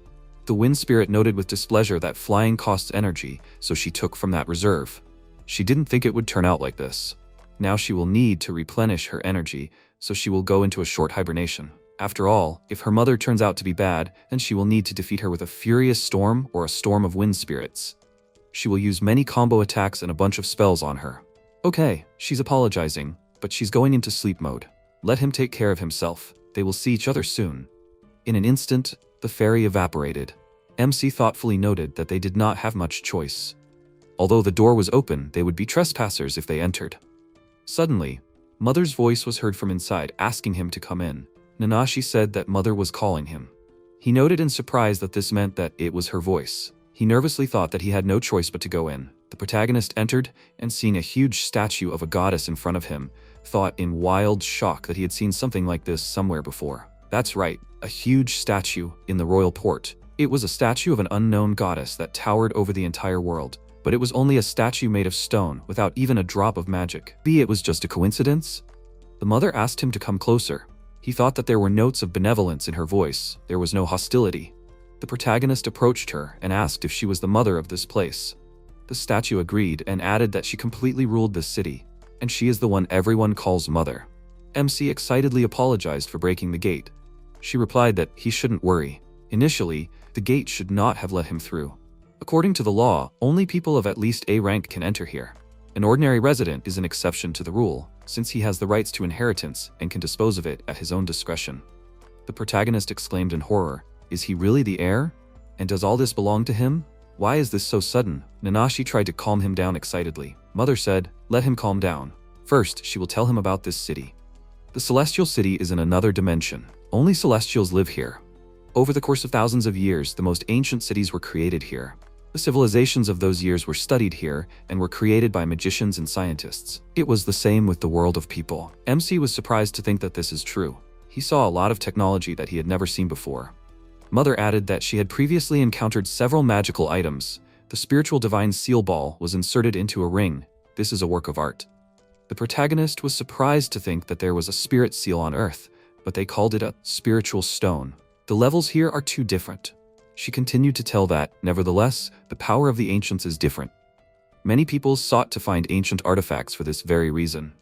[SPEAKER 1] The wind spirit noted with displeasure that flying costs energy, so she took from that reserve. She didn't think it would turn out like this. Now she will need to replenish her energy, so she will go into a short hibernation. After all, if her mother turns out to be bad, then she will need to defeat her with a furious storm or a storm of wind spirits. She will use many combo attacks and a bunch of spells on her. Okay, she's apologizing, but she's going into sleep mode. Let him take care of himself. They will see each other soon. In an instant, the fairy evaporated. MC thoughtfully noted that they did not have much choice. Although the door was open, they would be trespassers if they entered. Suddenly, Mother's voice was heard from inside, asking him to come in. Nanashi said that Mother was calling him. He noted in surprise that this meant that it was her voice. He nervously thought that he had no choice but to go in. The protagonist entered, and seeing a huge statue of a goddess in front of him, thought in wild shock that he had seen something like this somewhere before. That's right, a huge statue in the royal port. It was a statue of an unknown goddess that towered over the entire world, but it was only a statue made of stone without even a drop of magic. It was just a coincidence? The mother asked him to come closer. He thought that there were notes of benevolence in her voice. There was no hostility. The protagonist approached her and asked if she was the mother of this place. The statue agreed and added that she completely ruled this city, and she is the one everyone calls mother. MC excitedly apologized for breaking the gate. She replied that he shouldn't worry. Initially, the gate should not have let him through. According to the law, only people of at least A rank can enter here. An ordinary resident is an exception to the rule, since he has the rights to inheritance and can dispose of it at his own discretion. The protagonist exclaimed in horror, "Is he really the heir? And does all this belong to him? Why is this so sudden?" Nanashi tried to calm him down excitedly. Mother said, "Let him calm down. First, she will tell him about this city. The celestial city is in another dimension. Only celestials live here. Over the course of thousands of years, the most ancient cities were created here. The civilizations of those years were studied here and were created by magicians and scientists. It was the same with the world of people." MC was surprised to think that this is true. He saw a lot of technology that he had never seen before. Mother added that she had previously encountered several magical items. The spiritual divine seal ball was inserted into a ring. This is a work of art. The protagonist was surprised to think that there was a spirit seal on Earth, but they called it a spiritual stone. The levels here are too different. She continued to tell that, nevertheless, the power of the ancients is different. Many peoples sought to find ancient artifacts for this very reason.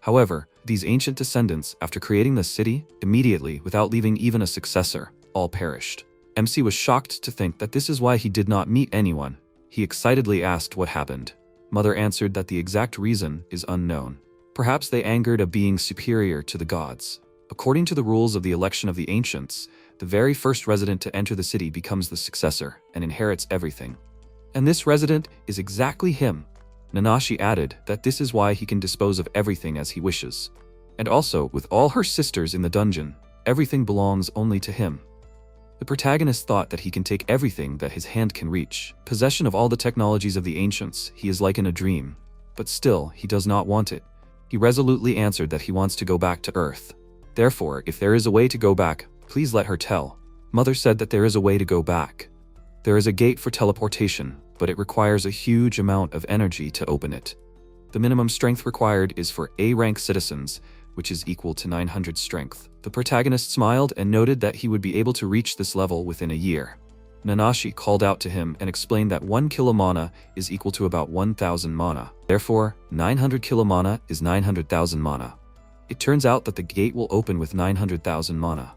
[SPEAKER 1] However, these ancient descendants, after creating the city, immediately, without leaving even a successor, all perished. MC was shocked to think that this is why he did not meet anyone. He excitedly asked what happened. Mother answered that the exact reason is unknown. Perhaps they angered a being superior to the gods. According to the rules of the election of the ancients, the very first resident to enter the city becomes the successor and inherits everything. And this resident is exactly him. Nanashi added that this is why he can dispose of everything as he wishes. And also, with all her sisters in the dungeon, everything belongs only to him. The protagonist thought that he can take everything that his hand can reach. Possession of all the technologies of the ancients, he is like in a dream. But still, he does not want it. He resolutely answered that he wants to go back to Earth. Therefore, if there is a way to go back, please let her tell. Mother said that there is a way to go back. There is a gate for teleportation, but it requires a huge amount of energy to open it. The minimum strength required is for A-rank citizens, which is equal to 900 strength. The protagonist smiled and noted that he would be able to reach this level within a year. Nanashi called out to him and explained that 1 kilomana is equal to about 1,000 mana. Therefore, 900 kilomana is 900,000 mana. It turns out that the gate will open with 900,000 mana.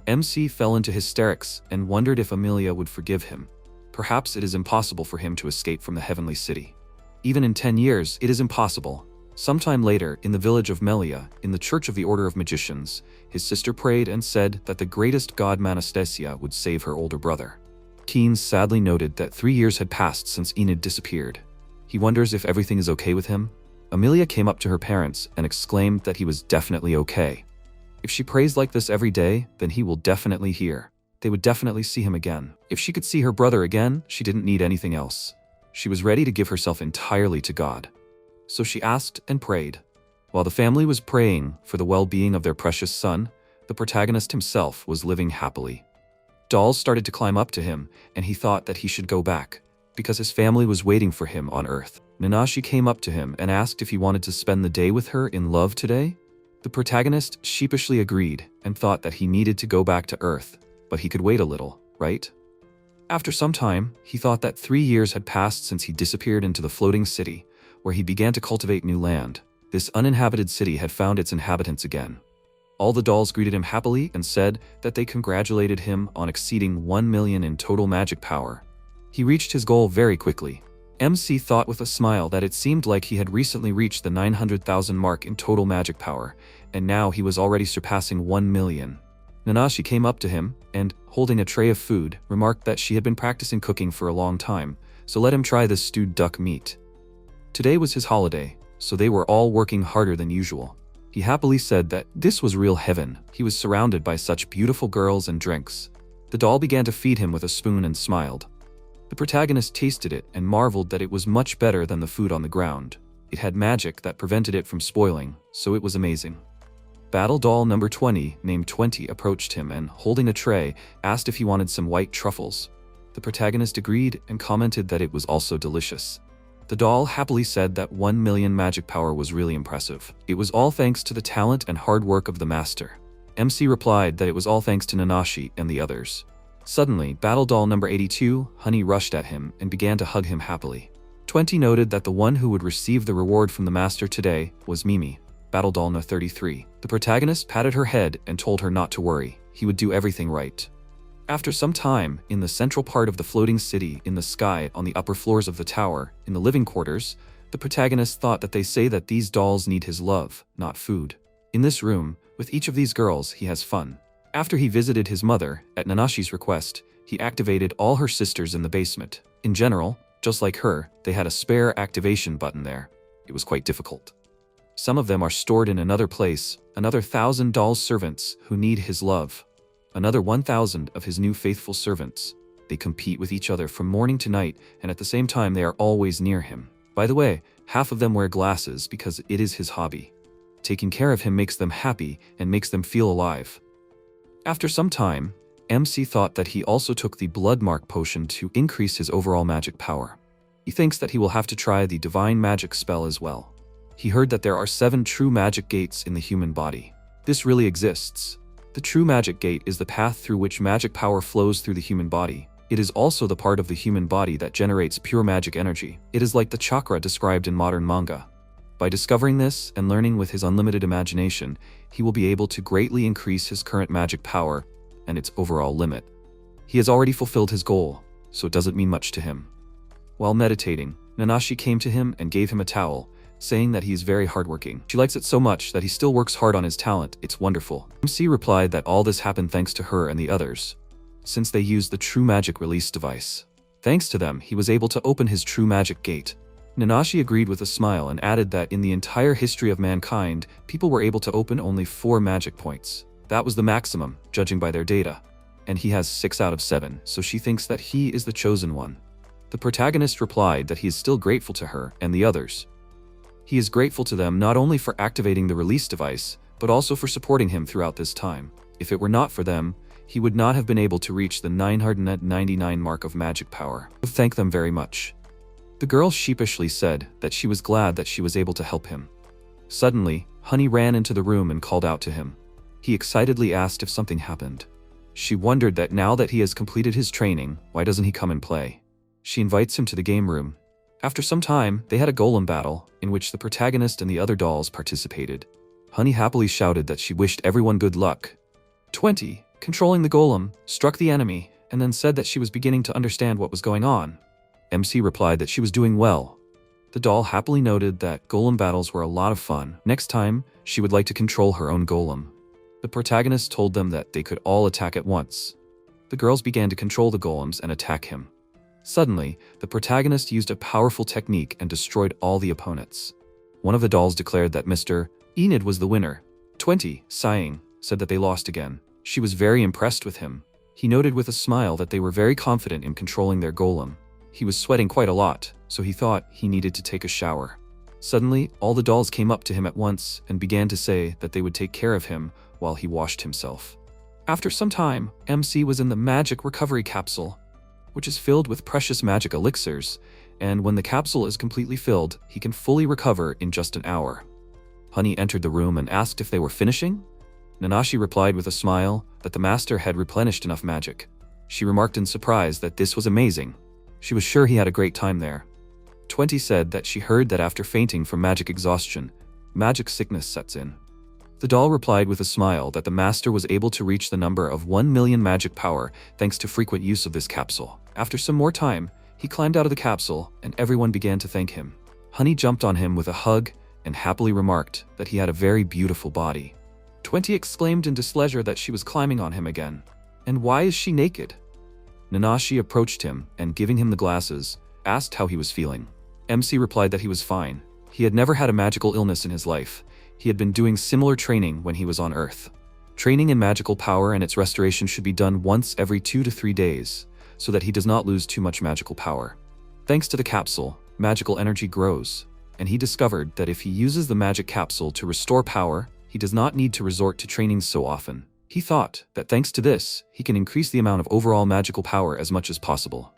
[SPEAKER 1] MC fell into hysterics and wondered if Melia would forgive him. Perhaps it is impossible for him to escape from the heavenly city. Even in 10 years, it is impossible. Sometime later, in the village of Melia, in the Church of the Order of Magicians, his sister prayed and said that the greatest god Manastasia would save her older brother. Teens sadly noted that 3 years had passed since Enid disappeared. He wonders if everything is okay with him. Melia came up to her parents and exclaimed that he was definitely okay. If she prays like this every day, then he will definitely hear. They would definitely see him again. If she could see her brother again, she didn't need anything else. She was ready to give herself entirely to God. So she asked and prayed. While the family was praying for the well-being of their precious son, the protagonist himself was living happily. Dolls started to climb up to him, and he thought that he should go back, because his family was waiting for him on Earth. Nanashi came up to him and asked if he wanted to spend the day with her in love today. The protagonist sheepishly agreed and thought that he needed to go back to Earth, but he could wait a little, right? After some time, he thought that 3 years had passed since he disappeared into the floating city, where he began to cultivate new land. This uninhabited city had found its inhabitants again. All the dolls greeted him happily and said that they congratulated him on exceeding 1 million in total magic power. He reached his goal very quickly. MC thought with a smile that it seemed like he had recently reached the 900,000 mark in total magic power, and now he was already surpassing 1 million. Nanashi came up to him and, holding a tray of food, remarked that she had been practicing cooking for a long time, so let him try this stewed duck meat. Today was his holiday, so they were all working harder than usual. He happily said that this was real heaven. He was surrounded by such beautiful girls and drinks. The doll began to feed him with a spoon and smiled. The protagonist tasted it and marveled that it was much better than the food on the ground. It had magic that prevented it from spoiling, so it was amazing. Battle doll number 20, named 20, approached him and, holding a tray, asked if he wanted some white truffles. The protagonist agreed and commented that it was also delicious. The doll happily said that 1 million magic power was really impressive. It was all thanks to the talent and hard work of the master. MC replied that it was all thanks to Nanashi and the others. Suddenly, battle doll number 82, Honey, rushed at him and began to hug him happily. 20 noted that the one who would receive the reward from the master today was Mimi, battle doll number 33. The protagonist patted her head and told her not to worry. He would do everything right. After some time, in the central part of the floating city, in the sky, on the upper floors of the tower, in the living quarters, the protagonist thought that they say that these dolls need his love, not food. In this room, with each of these girls, he has fun. After he visited his mother, at Nanashi's request, he activated all her sisters in the basement. In general, just like her, they had a spare activation button there. It was quite difficult. Some of them are stored in another place, another 1,000 dolls servants who need his love. Another 1,000 of his new faithful servants. They compete with each other from morning to night, and at the same time they are always near him. By the way, half of them wear glasses because it is his hobby. Taking care of him makes them happy and makes them feel alive. After some time, MC thought that he also took the blood mark potion to increase his overall magic power. He thinks that he will have to try the divine magic spell as well. He heard that there are 7 true magic gates in the human body. This really exists. The true magic gate is the path through which magic power flows through the human body. It is also the part of the human body that generates pure magic energy. It is like the chakra described in modern manga. By discovering this and learning with his unlimited imagination, he will be able to greatly increase his current magic power and its overall limit. He has already fulfilled his goal, so it doesn't mean much to him. While meditating, Nanashi came to him and gave him a towel, saying that he is very hardworking. She likes it so much that he still works hard on his talent. It's wonderful. MC replied that all this happened thanks to her and the others, since they used the true magic release device. Thanks to them, he was able to open his true magic gate. Nanashi agreed with a smile and added that in the entire history of mankind, people were able to open only 4 magic points. That was the maximum, judging by their data. And he has 6 out of 7, so she thinks that he is the chosen one. The protagonist replied that he is still grateful to her and the others. He is grateful to them not only for activating the release device, but also for supporting him throughout this time. If it were not for them, he would not have been able to reach the 999 mark of magic power. Thank them very much. The girl sheepishly said that she was glad that she was able to help him. Suddenly, Honey ran into the room and called out to him. He excitedly asked if something happened. She wondered that now that he has completed his training, why doesn't he come and play? She invites him to the game room. After some time, they had a golem battle, in which the protagonist and the other dolls participated. Honey happily shouted that she wished everyone good luck. 20, controlling the golem, struck the enemy, and then said that she was beginning to understand what was going on. MC replied that she was doing well. The doll happily noted that golem battles were a lot of fun. Next time, she would like to control her own golem. The protagonist told them that they could all attack at once. The girls began to control the golems and attack him. Suddenly, the protagonist used a powerful technique and destroyed all the opponents. One of the dolls declared that Mr. Enid was the winner. 20, sighing, said that they lost again. She was very impressed with him. He noted with a smile that they were very confident in controlling their golem. He was sweating quite a lot, so he thought he needed to take a shower. Suddenly, all the dolls came up to him at once and began to say that they would take care of him while he washed himself. After some time, MC was in the magic recovery capsule, which is filled with precious magic elixirs, and when the capsule is completely filled, he can fully recover in just an hour. Honey entered the room and asked if they were finishing. Nanashi replied with a smile that the master had replenished enough magic. She remarked in surprise that this was amazing. She was sure he had a great time there. 20 said that she heard that after fainting from magic exhaustion, magic sickness sets in. The doll replied with a smile that the master was able to reach the number of 1 million magic power thanks to frequent use of this capsule. After some more time, he climbed out of the capsule and everyone began to thank him. Honey jumped on him with a hug and happily remarked that he had a very beautiful body. 20 exclaimed in displeasure that she was climbing on him again. And why is she naked? Nanashi approached him and, giving him the glasses, asked how he was feeling. MC replied that he was fine. He had never had a magical illness in his life. He had been doing similar training when he was on Earth. Training in magical power and its restoration should be done once every 2 to 3 days, so that he does not lose too much magical power. Thanks to the capsule, magical energy grows, and he discovered that if he uses the magic capsule to restore power, he does not need to resort to training so often. He thought that thanks to this, he can increase the amount of overall magical power as much as possible.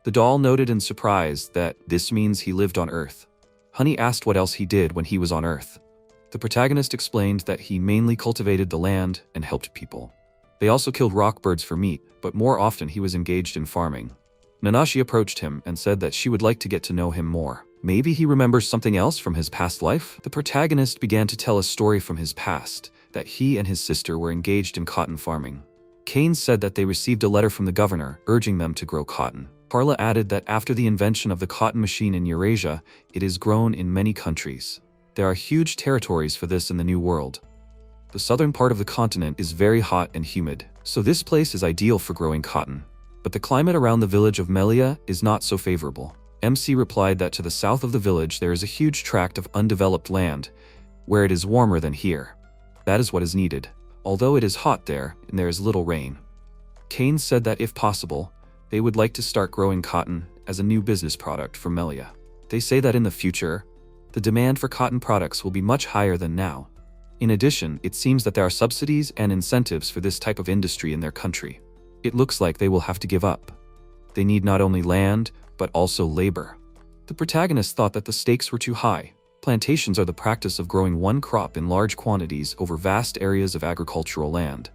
[SPEAKER 1] The doll noted in surprise that this means he lived on Earth. Honey asked what else he did when he was on Earth. The protagonist explained that he mainly cultivated the land and helped people. They also killed rock birds for meat, but more often he was engaged in farming. Nanashi approached him and said that she would like to get to know him more. Maybe he remembers something else from his past life? The protagonist began to tell a story from his past, that he and his sister were engaged in cotton farming. Kane said that they received a letter from the governor urging them to grow cotton. Carla added that after the invention of the cotton machine in Eurasia, it is grown in many countries. There are huge territories for this in the New World. The southern part of the continent is very hot and humid, so this place is ideal for growing cotton. But the climate around the village of Melia is not so favorable. MC replied that to the south of the village there is a huge tract of undeveloped land, where it is warmer than here. That is what is needed, although it is hot there and there is little rain. Kane said that if possible, they would like to start growing cotton as a new business product for Melia. They say that in the future, the demand for cotton products will be much higher than now. In addition, it seems that there are subsidies and incentives for this type of industry in their country. It looks like they will have to give up. They need not only land, but also labor. The protagonist thought that the stakes were too high. Plantations are the practice of growing one crop in large quantities over vast areas of agricultural land.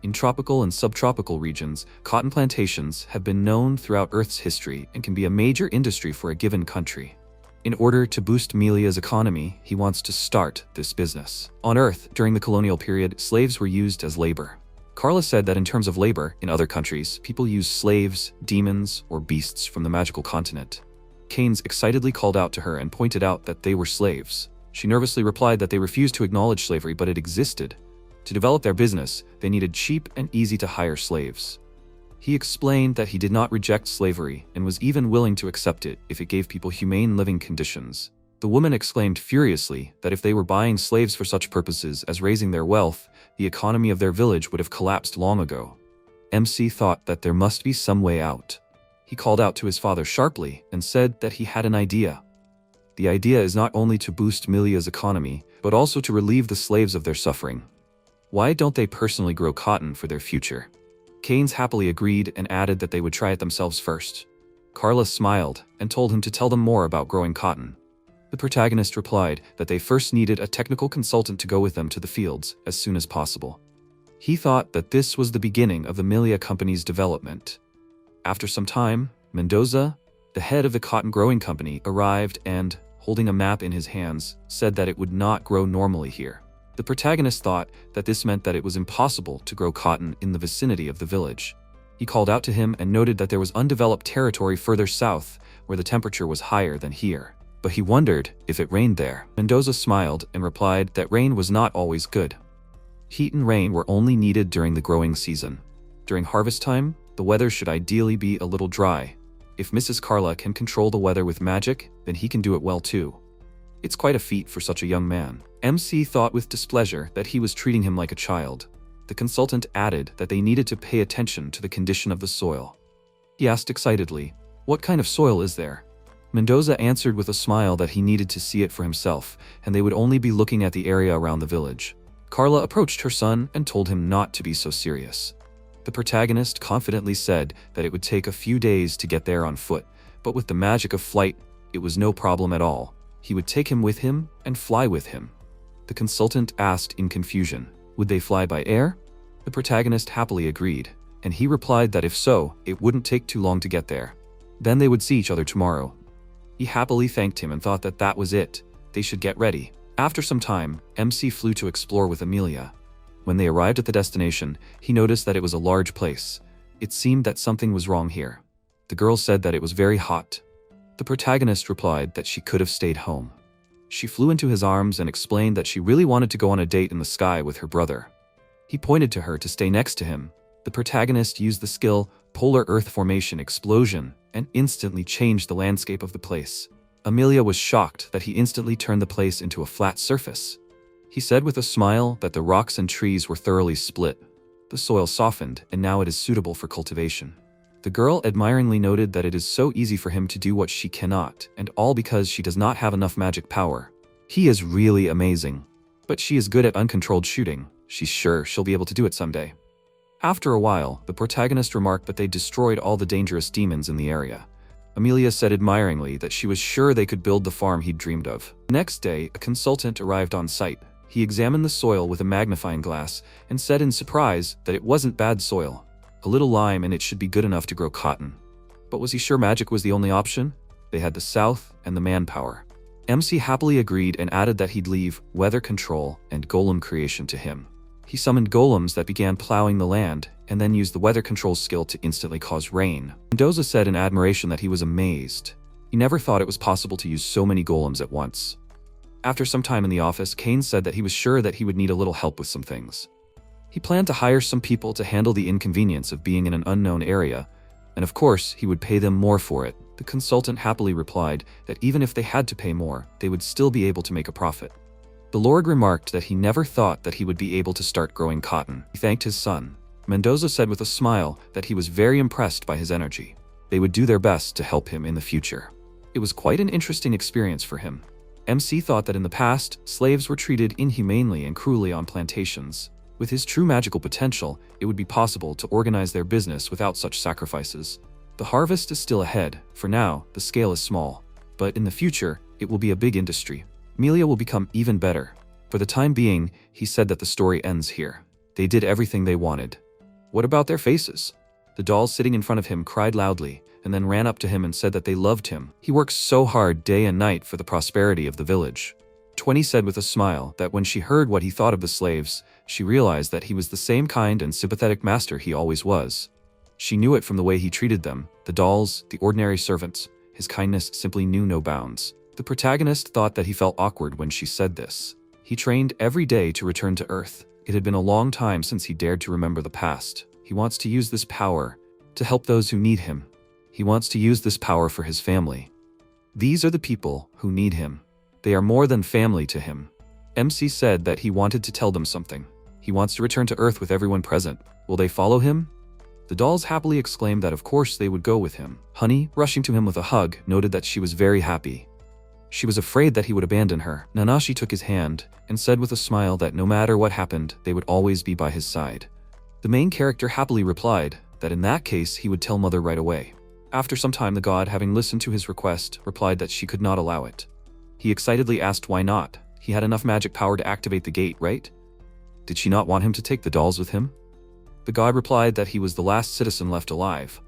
[SPEAKER 1] In tropical and subtropical regions, cotton plantations have been known throughout Earth's history and can be a major industry for a given country. In order to boost Melia's economy, he wants to start this business. On Earth, during the colonial period, slaves were used as labor. Carla said that in terms of labor, in other countries, people use slaves, demons, or beasts from the magical continent. Keynes excitedly called out to her and pointed out that they were slaves. She nervously replied that they refused to acknowledge slavery, but it existed. To develop their business, they needed cheap and easy-to-hire slaves. He explained that he did not reject slavery and was even willing to accept it if it gave people humane living conditions. The woman exclaimed furiously that if they were buying slaves for such purposes as raising their wealth, the economy of their village would have collapsed long ago. MC thought that there must be some way out. He called out to his father sharply and said that he had an idea. The idea is not only to boost Melia's economy, but also to relieve the slaves of their suffering. Why don't they personally grow cotton for their future? Keynes happily agreed and added that they would try it themselves first. Carla smiled and told him to tell them more about growing cotton. The protagonist replied that they first needed a technical consultant to go with them to the fields as soon as possible. He thought that this was the beginning of the Melia company's development. After some time, Mendoza, the head of the cotton growing company, arrived and, holding a map in his hands, said that it would not grow normally here. The protagonist thought that this meant that it was impossible to grow cotton in the vicinity of the village. He called out to him and noted that there was undeveloped territory further south where the temperature was higher than here. But he wondered if it rained there. Mendoza smiled and replied that rain was not always good. Heat and rain were only needed during the growing season. During harvest time, the weather should ideally be a little dry. If Mrs. Carla can control the weather with magic, then he can do it well too. It's quite a feat for such a young man. MC thought with displeasure that he was treating him like a child. The consultant added that they needed to pay attention to the condition of the soil. He asked excitedly, "What kind of soil is there?" Mendoza answered with a smile that he needed to see it for himself, and they would only be looking at the area around the village. Carla approached her son and told him not to be so serious. The protagonist confidently said that it would take a few days to get there on foot, but with the magic of flight, it was no problem at all. He would take him with him and fly with him. The consultant asked in confusion, would they fly by air? The protagonist happily agreed, and he replied that if so, it wouldn't take too long to get there. Then they would see each other tomorrow. He happily thanked him and thought that that was it. They should get ready. After some time, MC flew to explore with Melia. When they arrived at the destination, he noticed that it was a large place. It seemed that something was wrong here. The girl said that it was very hot. The protagonist replied that she could have stayed home. She flew into his arms and explained that she really wanted to go on a date in the sky with her brother. He pointed to her to stay next to him. The protagonist used the skill Polar Earth Formation Explosion and instantly changed the landscape of the place. Melia was shocked that he instantly turned the place into a flat surface. He said with a smile that the rocks and trees were thoroughly split. The soil softened and now it is suitable for cultivation. The girl admiringly noted that it is so easy for him to do what she cannot, and all because she does not have enough magic power. He is really amazing. But she is good at uncontrolled shooting. She's sure she'll be able to do it someday. After a while, the protagonist remarked that they destroyed all the dangerous demons in the area. Melia said admiringly that she was sure they could build the farm he'd dreamed of. The next day, a consultant arrived on site. He examined the soil with a magnifying glass and said in surprise that it wasn't bad soil. A little lime and it should be good enough to grow cotton. But was he sure magic was the only option? They had the south and the manpower. MC happily agreed and added that he'd leave weather control and golem creation to him. He summoned golems that began plowing the land and then used the weather control skill to instantly cause rain. Mendoza said in admiration that he was amazed. He never thought it was possible to use so many golems at once. After some time in the office, Keynes said that he was sure that he would need a little help with some things. He planned to hire some people to handle the inconvenience of being in an unknown area, and of course, he would pay them more for it. The consultant happily replied that even if they had to pay more, they would still be able to make a profit. The Lord remarked that he never thought that he would be able to start growing cotton. He thanked his son. Mendoza said with a smile that he was very impressed by his energy. They would do their best to help him in the future. It was quite an interesting experience for him. MC thought that in the past, slaves were treated inhumanely and cruelly on plantations. With his true magical potential, it would be possible to organize their business without such sacrifices. The harvest is still ahead. For now, the scale is small. But in the future, it will be a big industry. Melia will become even better. For the time being, he said that the story ends here. They did everything they wanted. What about their faces? The dolls sitting in front of him cried loudly, and then ran up to him and said that they loved him. He works so hard day and night for the prosperity of the village. 20 said with a smile that when she heard what he thought of the slaves, she realized that he was the same kind and sympathetic master he always was. She knew it from the way he treated them, the dolls, the ordinary servants. His kindness simply knew no bounds. The protagonist thought that he felt awkward when she said this. He trained every day to return to Earth. It had been a long time since he dared to remember the past. He wants to use this power to help those who need him. He wants to use this power for his family. These are the people who need him. They are more than family to him. MC said that he wanted to tell them something. He wants to return to Earth with everyone present. Will they follow him? The dolls happily exclaimed that of course they would go with him. Honey, rushing to him with a hug, noted that she was very happy. She was afraid that he would abandon her. Nanashi took his hand and said with a smile that no matter what happened, they would always be by his side. The main character happily replied that in that case he would tell Mother right away. After some time, the god, having listened to his request, replied that she could not allow it. He excitedly asked why not. He had enough magic power to activate the gate, right? Did she not want him to take the dolls with him? The god replied that he was the last citizen left alive.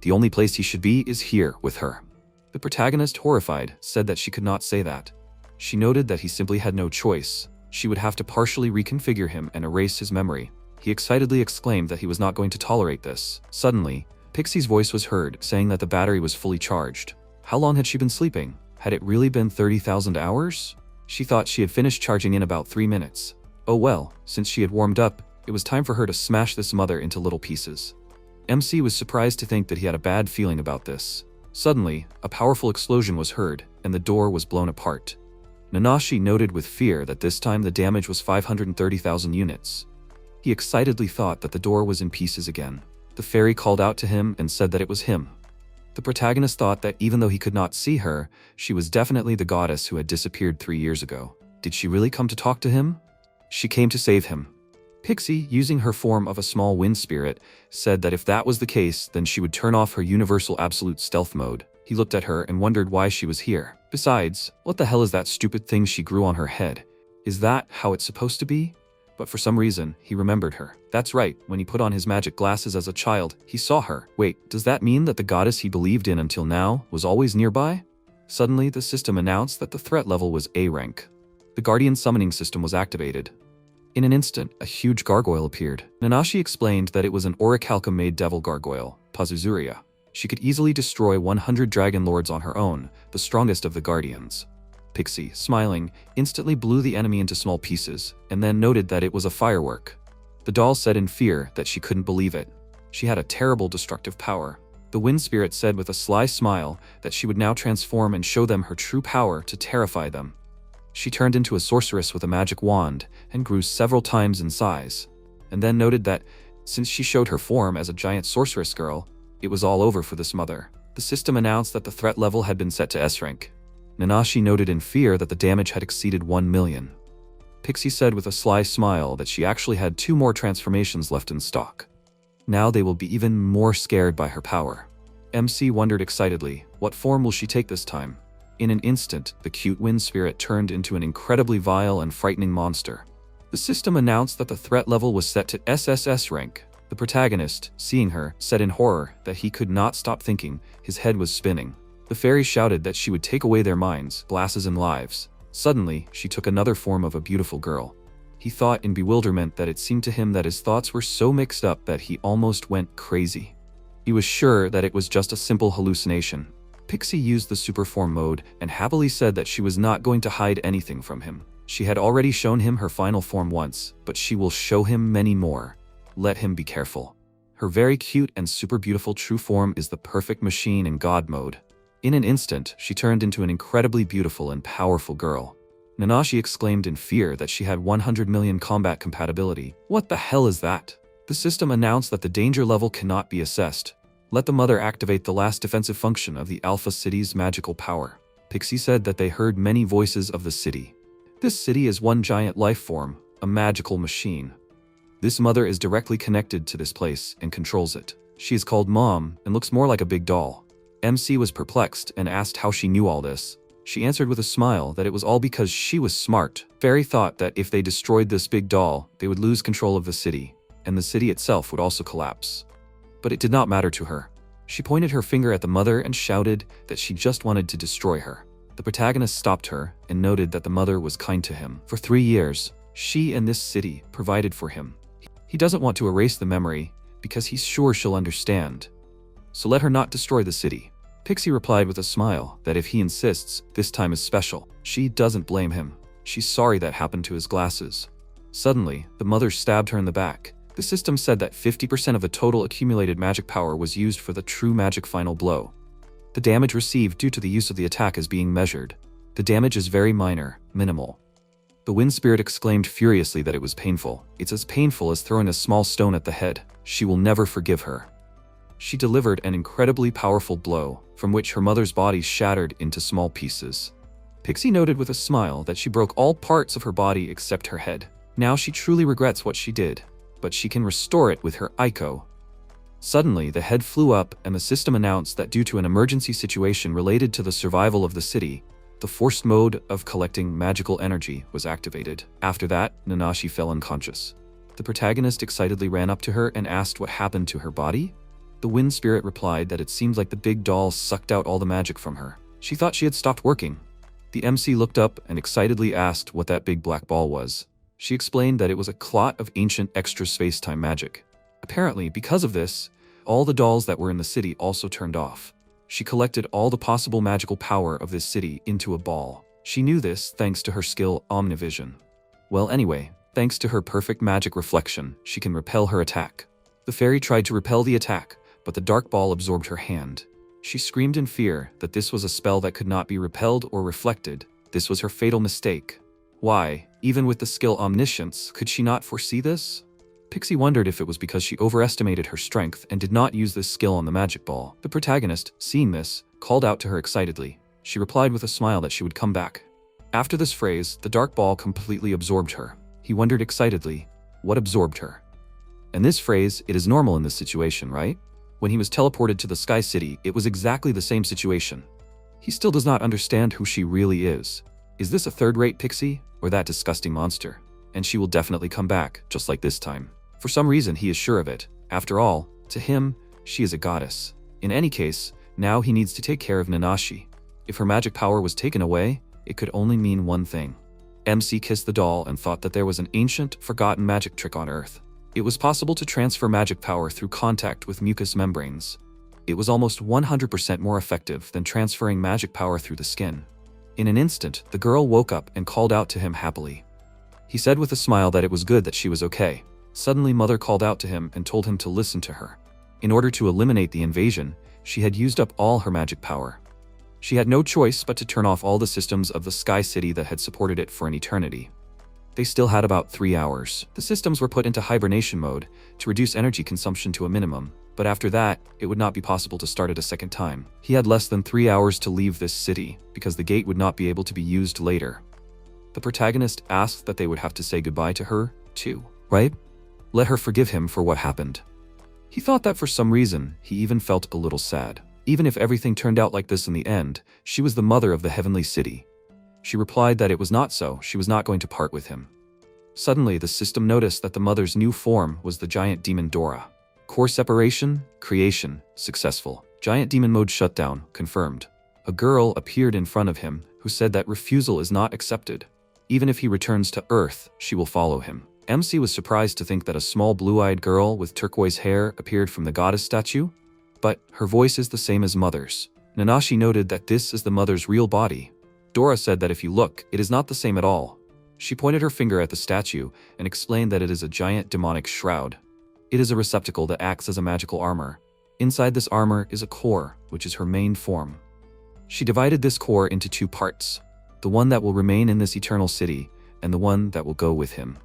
[SPEAKER 1] The only place he should be is here with her. The protagonist, horrified, said that she could not say that. She noted that he simply had no choice. She would have to partially reconfigure him and erase his memory. He excitedly exclaimed that he was not going to tolerate this. Suddenly, Pixie's voice was heard, saying that the battery was fully charged. How long had she been sleeping? Had it really been 30,000 hours? She thought she had finished charging in about 3 minutes. Oh well, since she had warmed up, it was time for her to smash this mother into little pieces. MC was surprised to think that he had a bad feeling about this. Suddenly, a powerful explosion was heard, and the door was blown apart. Nanashi noted with fear that this time the damage was 530,000 units. He excitedly thought that the door was in pieces again. The fairy called out to him and said that it was him. The protagonist thought that even though he could not see her, she was definitely the goddess who had disappeared 3 years ago. Did she really come to talk to him? She came to save him. Pixie, using her form of a small wind spirit, said that if that was the case, then she would turn off her universal absolute stealth mode. He looked at her and wondered why she was here. Besides, what the hell is that stupid thing she grew on her head? Is that how it's supposed to be? But for some reason, he remembered her. That's right, when he put on his magic glasses as a child, he saw her. Wait, does that mean that the goddess he believed in until now was always nearby? Suddenly, the system announced that the threat level was A rank. The Guardian summoning system was activated. In an instant, a huge gargoyle appeared. Nanashi explained that it was an orichalcum-made devil gargoyle, Pazuzuria. She could easily destroy 100 dragon lords on her own, the strongest of the guardians. Pixie, smiling, instantly blew the enemy into small pieces, and then noted that it was a firework. The doll said in fear that she couldn't believe it. She had a terrible destructive power. The wind spirit said with a sly smile that she would now transform and show them her true power to terrify them. She turned into a sorceress with a magic wand and grew several times in size, and then noted that, since she showed her form as a giant sorceress girl, it was all over for this mother. The system announced that the threat level had been set to S rank. Nanashi noted in fear that the damage had exceeded 1 million. Pixie said with a sly smile that she actually had 2 more transformations left in stock. Now they will be even more scared by her power. MC wondered excitedly, what form will she take this time? In an instant, the cute wind spirit turned into an incredibly vile and frightening monster. The system announced that the threat level was set to SSS rank. The protagonist, seeing her, said in horror that he could not stop thinking, his head was spinning. The fairy shouted that she would take away their minds, glasses and lives. Suddenly, she took another form of a beautiful girl. He thought in bewilderment that it seemed to him that his thoughts were so mixed up that he almost went crazy. He was sure that it was just a simple hallucination. Pixie used the superform mode and happily said that she was not going to hide anything from him. She had already shown him her final form once, but she will show him many more. Let him be careful. Her very cute and super beautiful true form is the perfect machine in God mode. In an instant, she turned into an incredibly beautiful and powerful girl. Nanashi exclaimed in fear that she had 100 million combat compatibility. What the hell is that? The system announced that the danger level cannot be assessed. Let the mother activate the last defensive function of the Alpha City's magical power. Pixie said that they heard many voices of the city. This city is one giant life form, a magical machine. This mother is directly connected to this place and controls it. She is called Mom and looks more like a big doll. MC was perplexed and asked how she knew all this. She answered with a smile that it was all because she was smart. Fairy thought that if they destroyed this big doll, they would lose control of the city, and the city itself would also collapse. But it did not matter to her. She pointed her finger at the mother and shouted that she just wanted to destroy her. The protagonist stopped her and noted that the mother was kind to him. For 3 years, she and this city provided for him. He doesn't want to erase the memory because he's sure she'll understand. So let her not destroy the city. Pixie replied with a smile that if he insists, this time is special. She doesn't blame him. She's sorry that happened to his glasses. Suddenly, the mother stabbed her in the back. The system said that 50% of the total accumulated magic power was used for the true magic final blow. The damage received due to the use of the attack is being measured. The damage is very minor, minimal. The wind spirit exclaimed furiously that it was painful. It's as painful as throwing a small stone at the head. She will never forgive her. She delivered an incredibly powerful blow, from which her mother's body shattered into small pieces. Pixie noted with a smile that she broke all parts of her body except her head. Now she truly regrets what she did, but she can restore it with her Ico. Suddenly, the head flew up and the system announced that due to an emergency situation related to the survival of the city, the forced mode of collecting magical energy was activated. After that, Nanashi fell unconscious. The protagonist excitedly ran up to her and asked what happened to her body. The wind spirit replied that it seems like the big doll sucked out all the magic from her. She thought she had stopped working. The MC looked up and excitedly asked what that big black ball was. She explained that it was a clot of ancient extra space-time magic. Apparently, because of this, all the dolls that were in the city also turned off. She collected all the possible magical power of this city into a ball. She knew this thanks to her skill Omnivision. Well, anyway, thanks to her perfect magic reflection, she can repel her attack. The fairy tried to repel the attack, but the dark ball absorbed her hand. She screamed in fear that this was a spell that could not be repelled or reflected. This was her fatal mistake. Why, even with the skill Omniscience, could she not foresee this? Pixie wondered if it was because she overestimated her strength and did not use this skill on the magic ball. The protagonist, seeing this, called out to her excitedly. She replied with a smile that she would come back. After this phrase, the dark ball completely absorbed her. He wondered excitedly, what absorbed her? And this phrase, it is normal in this situation, right? When he was teleported to the Sky City, it was exactly the same situation. He still does not understand who she really is. Is this a third-rate pixie, or that disgusting monster? And she will definitely come back, just like this time. For some reason, he is sure of it. After all, to him, she is a goddess. In any case, now he needs to take care of Nanashi. If her magic power was taken away, it could only mean one thing. MC kissed the doll and thought that there was an ancient, forgotten magic trick on Earth. It was possible to transfer magic power through contact with mucous membranes. It was almost 100% more effective than transferring magic power through the skin. In an instant, the girl woke up and called out to him happily. He said with a smile that it was good that she was okay. Suddenly, Mother called out to him and told him to listen to her. In order to eliminate the invasion, she had used up all her magic power. She had no choice but to turn off all the systems of the Sky City that had supported it for an eternity. They still had about 3 hours. The systems were put into hibernation mode to reduce energy consumption to a minimum, but after that, it would not be possible to start it a second time. He had less than 3 hours to leave this city, because the gate would not be able to be used later. The protagonist asked that they would have to say goodbye to her, too, right? Let her forgive him for what happened. He thought that for some reason, he even felt a little sad. Even if everything turned out like this in the end, she was the mother of the heavenly city. She replied that it was not so, she was not going to part with him. Suddenly, the system noticed that the mother's new form was the giant demon Dora. Core separation, creation, successful. Giant demon mode shutdown, confirmed. A girl appeared in front of him, who said that refusal is not accepted. Even if he returns to Earth, she will follow him. MC was surprised to think that a small blue-eyed girl with turquoise hair appeared from the goddess statue, but her voice is the same as Mother's. Nanashi noted that this is the mother's real body. Dora said that if you look, it is not the same at all. She pointed her finger at the statue and explained that it is a giant demonic shroud. It is a receptacle that acts as a magical armor. Inside this armor is a core, which is her main form. She divided this core into 2 parts, the one that will remain in this eternal city, and the one that will go with him.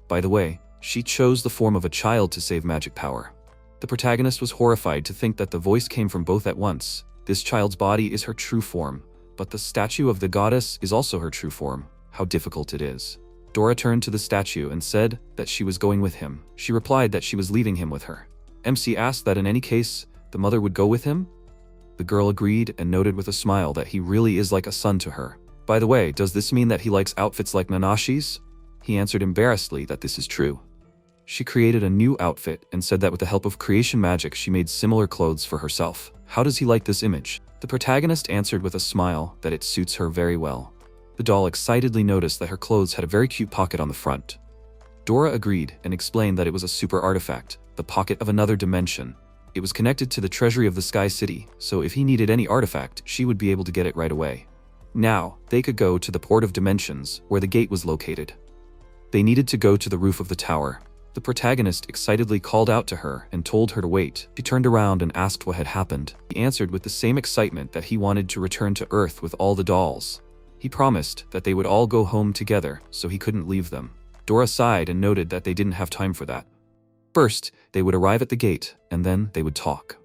[SPEAKER 1] By the way, she chose the form of a child to save magic power. The protagonist was horrified to think that the voice came from both at once. This child's body is her true form, but the statue of the goddess is also her true form. How difficult it is. Dora turned to the statue and said that she was going with him. She replied that she was leaving him with her. MC asked that in any case, the mother would go with him. The girl agreed and noted with a smile that he really is like a son to her. By the way, does this mean that he likes outfits like Nanashi's? He answered embarrassedly that this is true. She created a new outfit and said that with the help of creation magic she made similar clothes for herself. How does he like this image? The protagonist answered with a smile that it suits her very well. The doll excitedly noticed that her clothes had a very cute pocket on the front. Dora agreed and explained that it was a super artifact, the pocket of another dimension. It was connected to the treasury of the Sky City, so if he needed any artifact, she would be able to get it right away. Now, they could go to the Port of Dimensions, where the gate was located. They needed to go to the roof of the tower. The protagonist excitedly called out to her and told her to wait. She turned around and asked what had happened. He answered with the same excitement that he wanted to return to Earth with all the dolls. He promised that they would all go home together, so he couldn't leave them. Dora sighed and noted that they didn't have time for that. First, they would arrive at the gate, and then they would talk.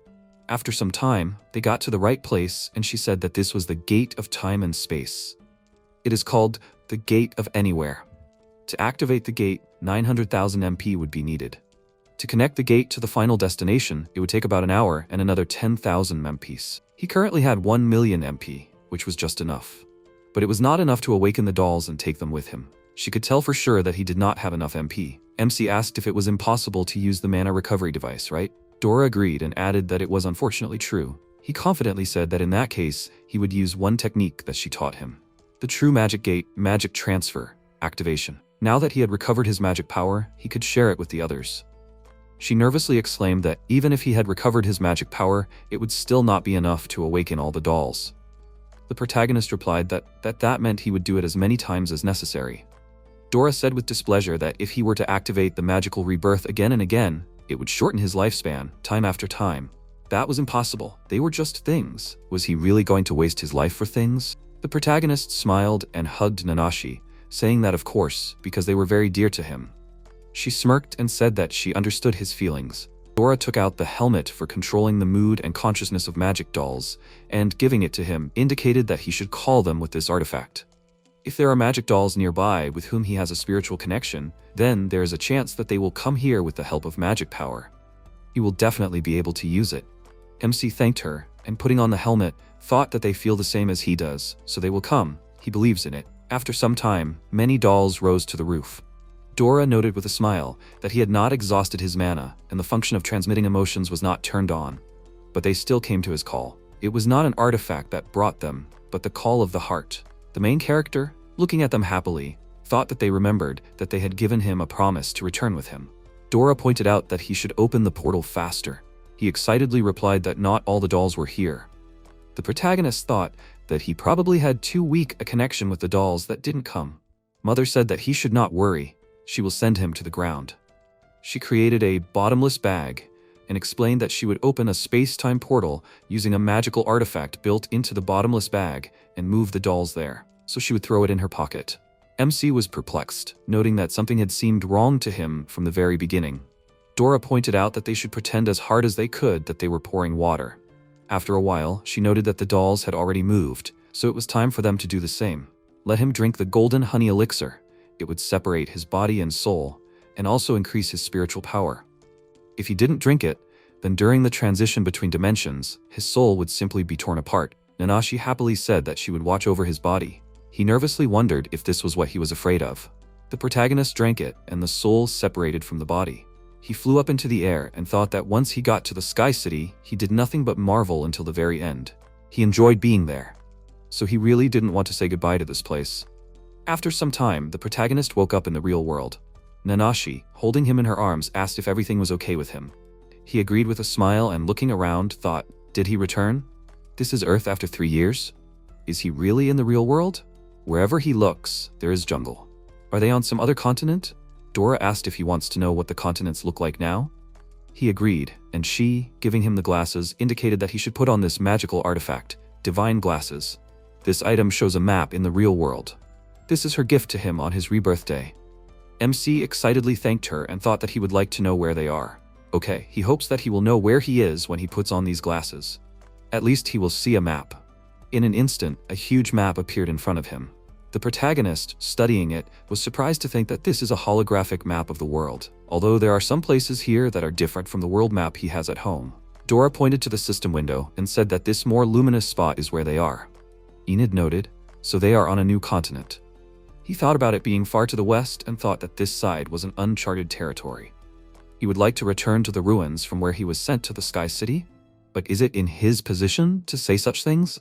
[SPEAKER 1] After some time, they got to the right place, and she said that this was the Gate of Time and Space. It is called the Gate of Anywhere. To activate the gate, 900,000 MP would be needed. To connect the gate to the final destination, it would take about an hour and another 10,000 MPs. He currently had 1 million MP, which was just enough. But it was not enough to awaken the dolls and take them with him. She could tell for sure that he did not have enough MP. MC asked if it was impossible to use the mana recovery device, right? Dora agreed and added that it was unfortunately true. He confidently said that in that case, he would use one technique that she taught him. The true magic gate, magic transfer, activation. Now that he had recovered his magic power, he could share it with the others. She nervously exclaimed that even if he had recovered his magic power, it would still not be enough to awaken all the dolls. The protagonist replied that meant he would do it as many times as necessary. Dora said with displeasure that if he were to activate the magical rebirth again and again, it would shorten his lifespan, time after time. That was impossible. They were just things. Was he really going to waste his life for things? The protagonist smiled and hugged Nanashi, saying that of course, because they were very dear to him. She smirked and said that she understood his feelings. Dora took out the helmet for controlling the mood and consciousness of magic dolls, and giving it to him indicated that he should call them with this artifact. If there are magic dolls nearby with whom he has a spiritual connection, then there is a chance that they will come here with the help of magic power. He will definitely be able to use it. MC thanked her, and putting on the helmet, thought that they feel the same as he does, so they will come. He believes in it. After some time, many dolls rose to the roof. Dora noted with a smile that he had not exhausted his mana, and the function of transmitting emotions was not turned on. But they still came to his call. It was not an artifact that brought them, but the call of the heart. The main character, looking at them happily, thought that they remembered that they had given him a promise to return with him. Dora pointed out that he should open the portal faster. He excitedly replied that not all the dolls were here. The protagonist thought that he probably had too weak a connection with the dolls that didn't come. Mother said that he should not worry. She will send him to the ground. She created a bottomless bag and explained that she would open a space-time portal using a magical artifact built into the bottomless bag and move the dolls there, so she would throw it in her pocket. MC was perplexed, noting that something had seemed wrong to him from the very beginning. Dora pointed out that they should pretend as hard as they could that they were pouring water. After a while, she noted that the dolls had already moved, so it was time for them to do the same. Let him drink the golden honey elixir. It would separate his body and soul, and also increase his spiritual power. If he didn't drink it, then during the transition between dimensions, his soul would simply be torn apart. Nanashi happily said that she would watch over his body. He nervously wondered if this was what he was afraid of. The protagonist drank it, and the soul separated from the body. He flew up into the air and thought that once he got to the Sky City, he did nothing but marvel until the very end. He enjoyed being there. So he really didn't want to say goodbye to this place. After some time, the protagonist woke up in the real world. Nanashi, holding him in her arms, asked if everything was okay with him. He agreed with a smile and looking around, thought, did he return? This is Earth after 3 years? Is he really in the real world? Wherever he looks, there is jungle. Are they on some other continent? Dora asked if he wants to know what the continents look like now. He agreed, and she, giving him the glasses, indicated that he should put on this magical artifact, divine glasses. This item shows a map in the real world. This is her gift to him on his rebirth day. MC excitedly thanked her and thought that he would like to know where they are. Okay, he hopes that he will know where he is when he puts on these glasses. At least he will see a map. In an instant, a huge map appeared in front of him. The protagonist, studying it, was surprised to think that this is a holographic map of the world, although there are some places here that are different from the world map he has at home. Dora pointed to the system window and said that this more luminous spot is where they are. Enid noted, so they are on a new continent. He thought about it being far to the west and thought that this side was an uncharted territory. He would like to return to the ruins from where he was sent to the Sky City, but is it in his position to say such things?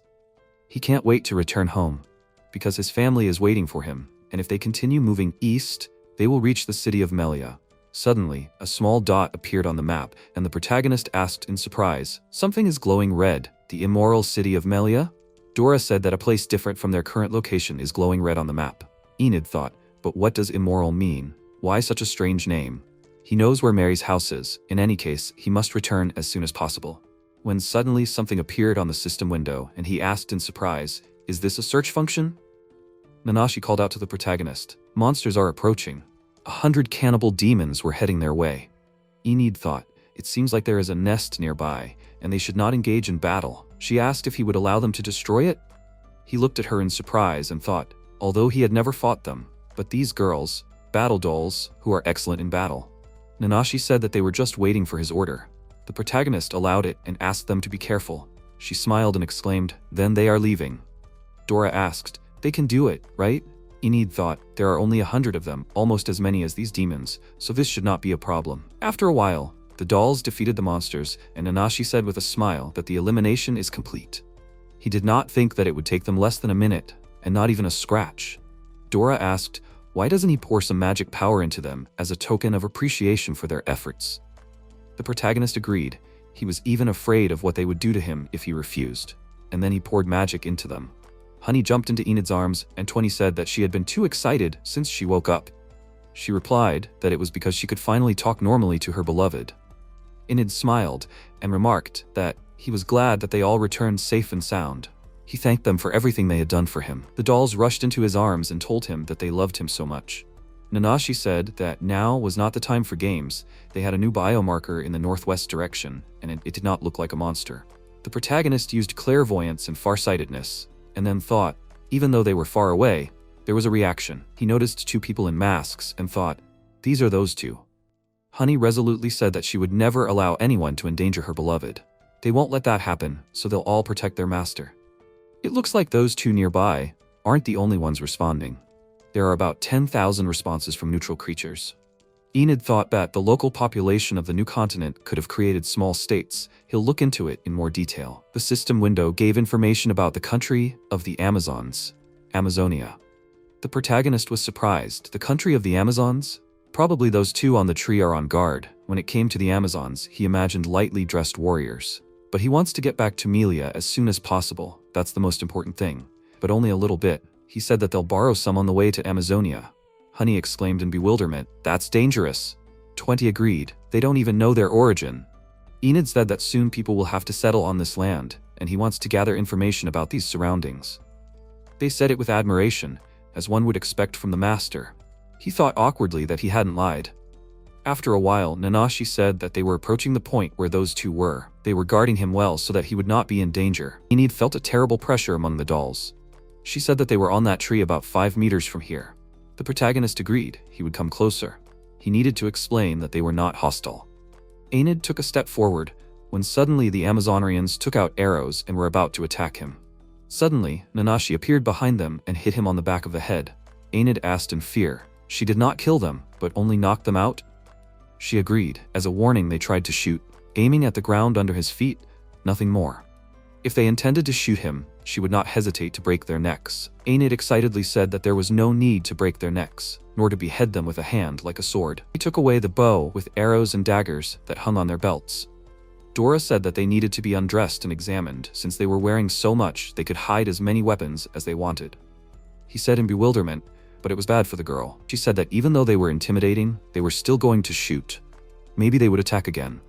[SPEAKER 1] He can't wait to return home, because his family is waiting for him, and if they continue moving east, they will reach the city of Melia. Suddenly, a small dot appeared on the map, and the protagonist asked in surprise, something is glowing red, the immoral city of Melia? Dora said that a place different from their current location is glowing red on the map. Enid thought, but what does immoral mean? Why such a strange name? He knows where Mary's house is. In any case, he must return as soon as possible. When suddenly something appeared on the system window, and he asked in surprise, "Is this a search function?" Nanashi called out to the protagonist, "Monsters are approaching." 100 cannibal demons were heading their way. Enid thought, "It seems like there is a nest nearby, and they should not engage in battle." She asked if he would allow them to destroy it. He looked at her in surprise and thought, although he had never fought them, but these girls, battle dolls, who are excellent in battle. Nanashi said that they were just waiting for his order. The protagonist allowed it and asked them to be careful. She smiled and exclaimed, "Then they are leaving." Dora asked, "They can do it, right?" Enid thought, "There are only 100 of them, almost as many as these demons, so this should not be a problem." After a while, the dolls defeated the monsters, and Nanashi said with a smile that the elimination is complete. He did not think that it would take them less than a minute, and not even a scratch. Dora asked, why doesn't he pour some magic power into them as a token of appreciation for their efforts? The protagonist agreed. He was even afraid of what they would do to him if he refused. And then he poured magic into them. Honey jumped into Enid's arms, and 20 said that she had been too excited since she woke up. She replied that it was because she could finally talk normally to her beloved. Enid smiled and remarked that he was glad that they all returned safe and sound. He thanked them for everything they had done for him. The dolls rushed into his arms and told him that they loved him so much. Nanashi said that now was not the time for games. They had a new biomarker in the northwest direction, and it did not look like a monster. The protagonist used clairvoyance and farsightedness, and then thought, even though they were far away, there was a reaction. He noticed 2 people in masks and thought, these are those 2. Honey resolutely said that she would never allow anyone to endanger her beloved. They won't let that happen, so they'll all protect their master. It looks like those 2 nearby aren't the only ones responding. There are about 10,000 responses from neutral creatures. Enid thought that the local population of the new continent could have created small states. He'll look into it in more detail. The system window gave information about the country of the Amazons, Amazonia. The protagonist was surprised. The country of the Amazons? Probably those 2 on the tree are on guard. When it came to the Amazons, he imagined lightly dressed warriors. But he wants to get back to Melia as soon as possible. That's the most important thing. But only a little bit. He said that they'll borrow some on the way to Amazonia. Honey exclaimed in bewilderment, "That's dangerous." 20 agreed. They don't even know their origin. Enid said that soon people will have to settle on this land, and he wants to gather information about these surroundings. They said it with admiration, as one would expect from the master. He thought awkwardly that he hadn't lied. After a while, Nanashi said that they were approaching the point where those 2 were. They were guarding him well so that he would not be in danger. Enid felt a terrible pressure among the dolls. She said that they were on that tree about 5 meters from here. The protagonist agreed he would come closer. He needed to explain that they were not hostile. Enid took a step forward, when suddenly the Amazonarians took out arrows and were about to attack him. Suddenly, Nanashi appeared behind them and hit him on the back of the head. Enid asked in fear. She did not kill them, but only knocked them out. She agreed. As a warning, they tried to shoot, aiming at the ground under his feet, nothing more. If they intended to shoot him, she would not hesitate to break their necks. Enid excitedly said that there was no need to break their necks, nor to behead them with a hand like a sword. He took away the bow with arrows and daggers that hung on their belts. Dora said that they needed to be undressed and examined, since they were wearing so much they could hide as many weapons as they wanted. He said in bewilderment, but it was bad for the girl. She said that even though they were intimidating, they were still going to shoot. Maybe they would attack again.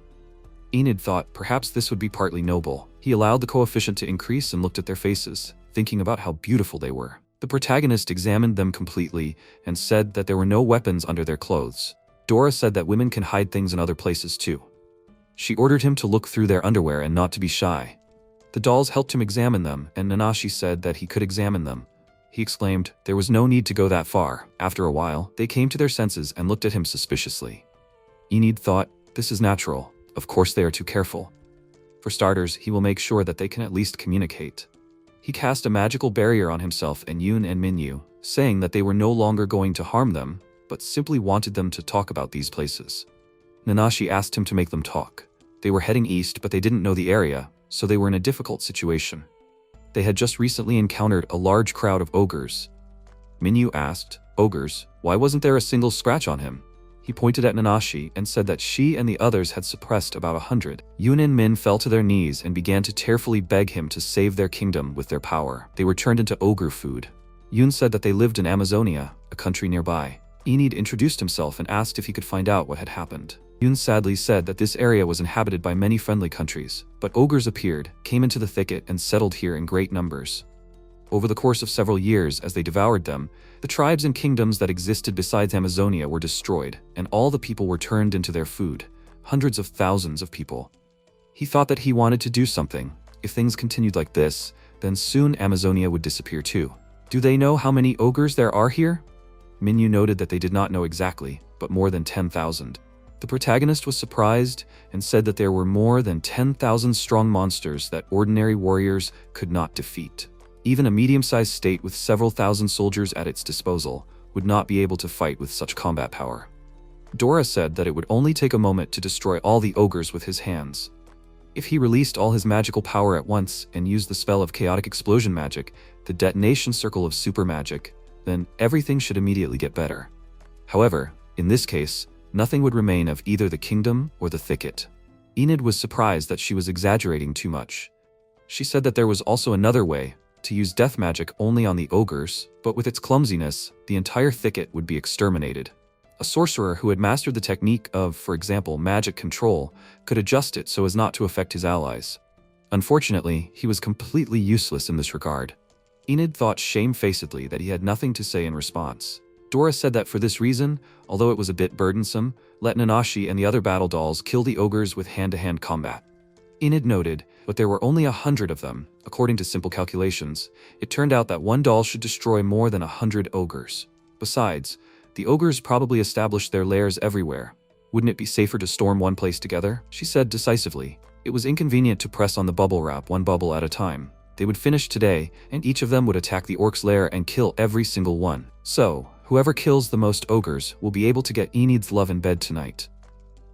[SPEAKER 1] Enid thought perhaps this would be partly noble. He allowed the coefficient to increase and looked at their faces, thinking about how beautiful they were. The protagonist examined them completely and said that there were no weapons under their clothes. Dora said that women can hide things in other places too. She ordered him to look through their underwear and not to be shy. The dolls helped him examine them, and Nanashi said that he could examine them. He exclaimed, there was no need to go that far. After a while, they came to their senses and looked at him suspiciously. Enid thought, this is natural. Of course they are too careful. For starters, he will make sure that they can at least communicate. He cast a magical barrier on himself and Yoon and Minyu, saying that they were no longer going to harm them, but simply wanted them to talk about these places. Nanashi asked him to make them talk. They were heading east, but they didn't know the area, so they were in a difficult situation. They had just recently encountered a large crowd of ogres. Minyu asked, ogres, why wasn't there a single scratch on him? He pointed at Nanashi and said that she and the others had suppressed about 100. Yoon and Min fell to their knees and began to tearfully beg him to save their kingdom with their power. They were turned into ogre food. Yoon said that they lived in Amazonia, a country nearby. Enid introduced himself and asked if he could find out what had happened. Yun sadly said that this area was inhabited by many friendly countries, but ogres appeared, came into the thicket and settled here in great numbers. Over the course of several years, as they devoured them, the tribes and kingdoms that existed besides Amazonia were destroyed, and all the people were turned into their food, hundreds of thousands of people. He thought that he wanted to do something. If things continued like this, then soon Amazonia would disappear too. Do they know how many ogres there are here? Minyu noted that they did not know exactly, but more than 10,000. The protagonist was surprised and said that there were more than 10,000 strong monsters that ordinary warriors could not defeat. Even a medium-sized state with several thousand soldiers at its disposal would not be able to fight with such combat power. Dora said that it would only take a moment to destroy all the ogres with his hands. If he released all his magical power at once and used the spell of chaotic explosion magic, the detonation circle of super magic, then everything should immediately get better. However, in this case, nothing would remain of either the kingdom or the thicket. Enid was surprised that she was exaggerating too much. She said that there was also another way, to use death magic only on the ogres, but with its clumsiness, the entire thicket would be exterminated. A sorcerer who had mastered the technique of, for example, magic control, could adjust it so as not to affect his allies. Unfortunately, he was completely useless in this regard. Enid thought shamefacedly that he had nothing to say in response. Dora said that for this reason, although it was a bit burdensome, let Nanashi and the other battle dolls kill the ogres with hand-to-hand combat. Enid noted, but there were only 100 of them. According to simple calculations, it turned out that one doll should destroy more than 100 ogres. Besides, the ogres probably established their lairs everywhere. Wouldn't it be safer to storm one place together? She said decisively. It was inconvenient to press on the bubble wrap one bubble at a time. They would finish today, and each of them would attack the orc's lair and kill every single one. So, whoever kills the most ogres will be able to get Enid's love in bed tonight.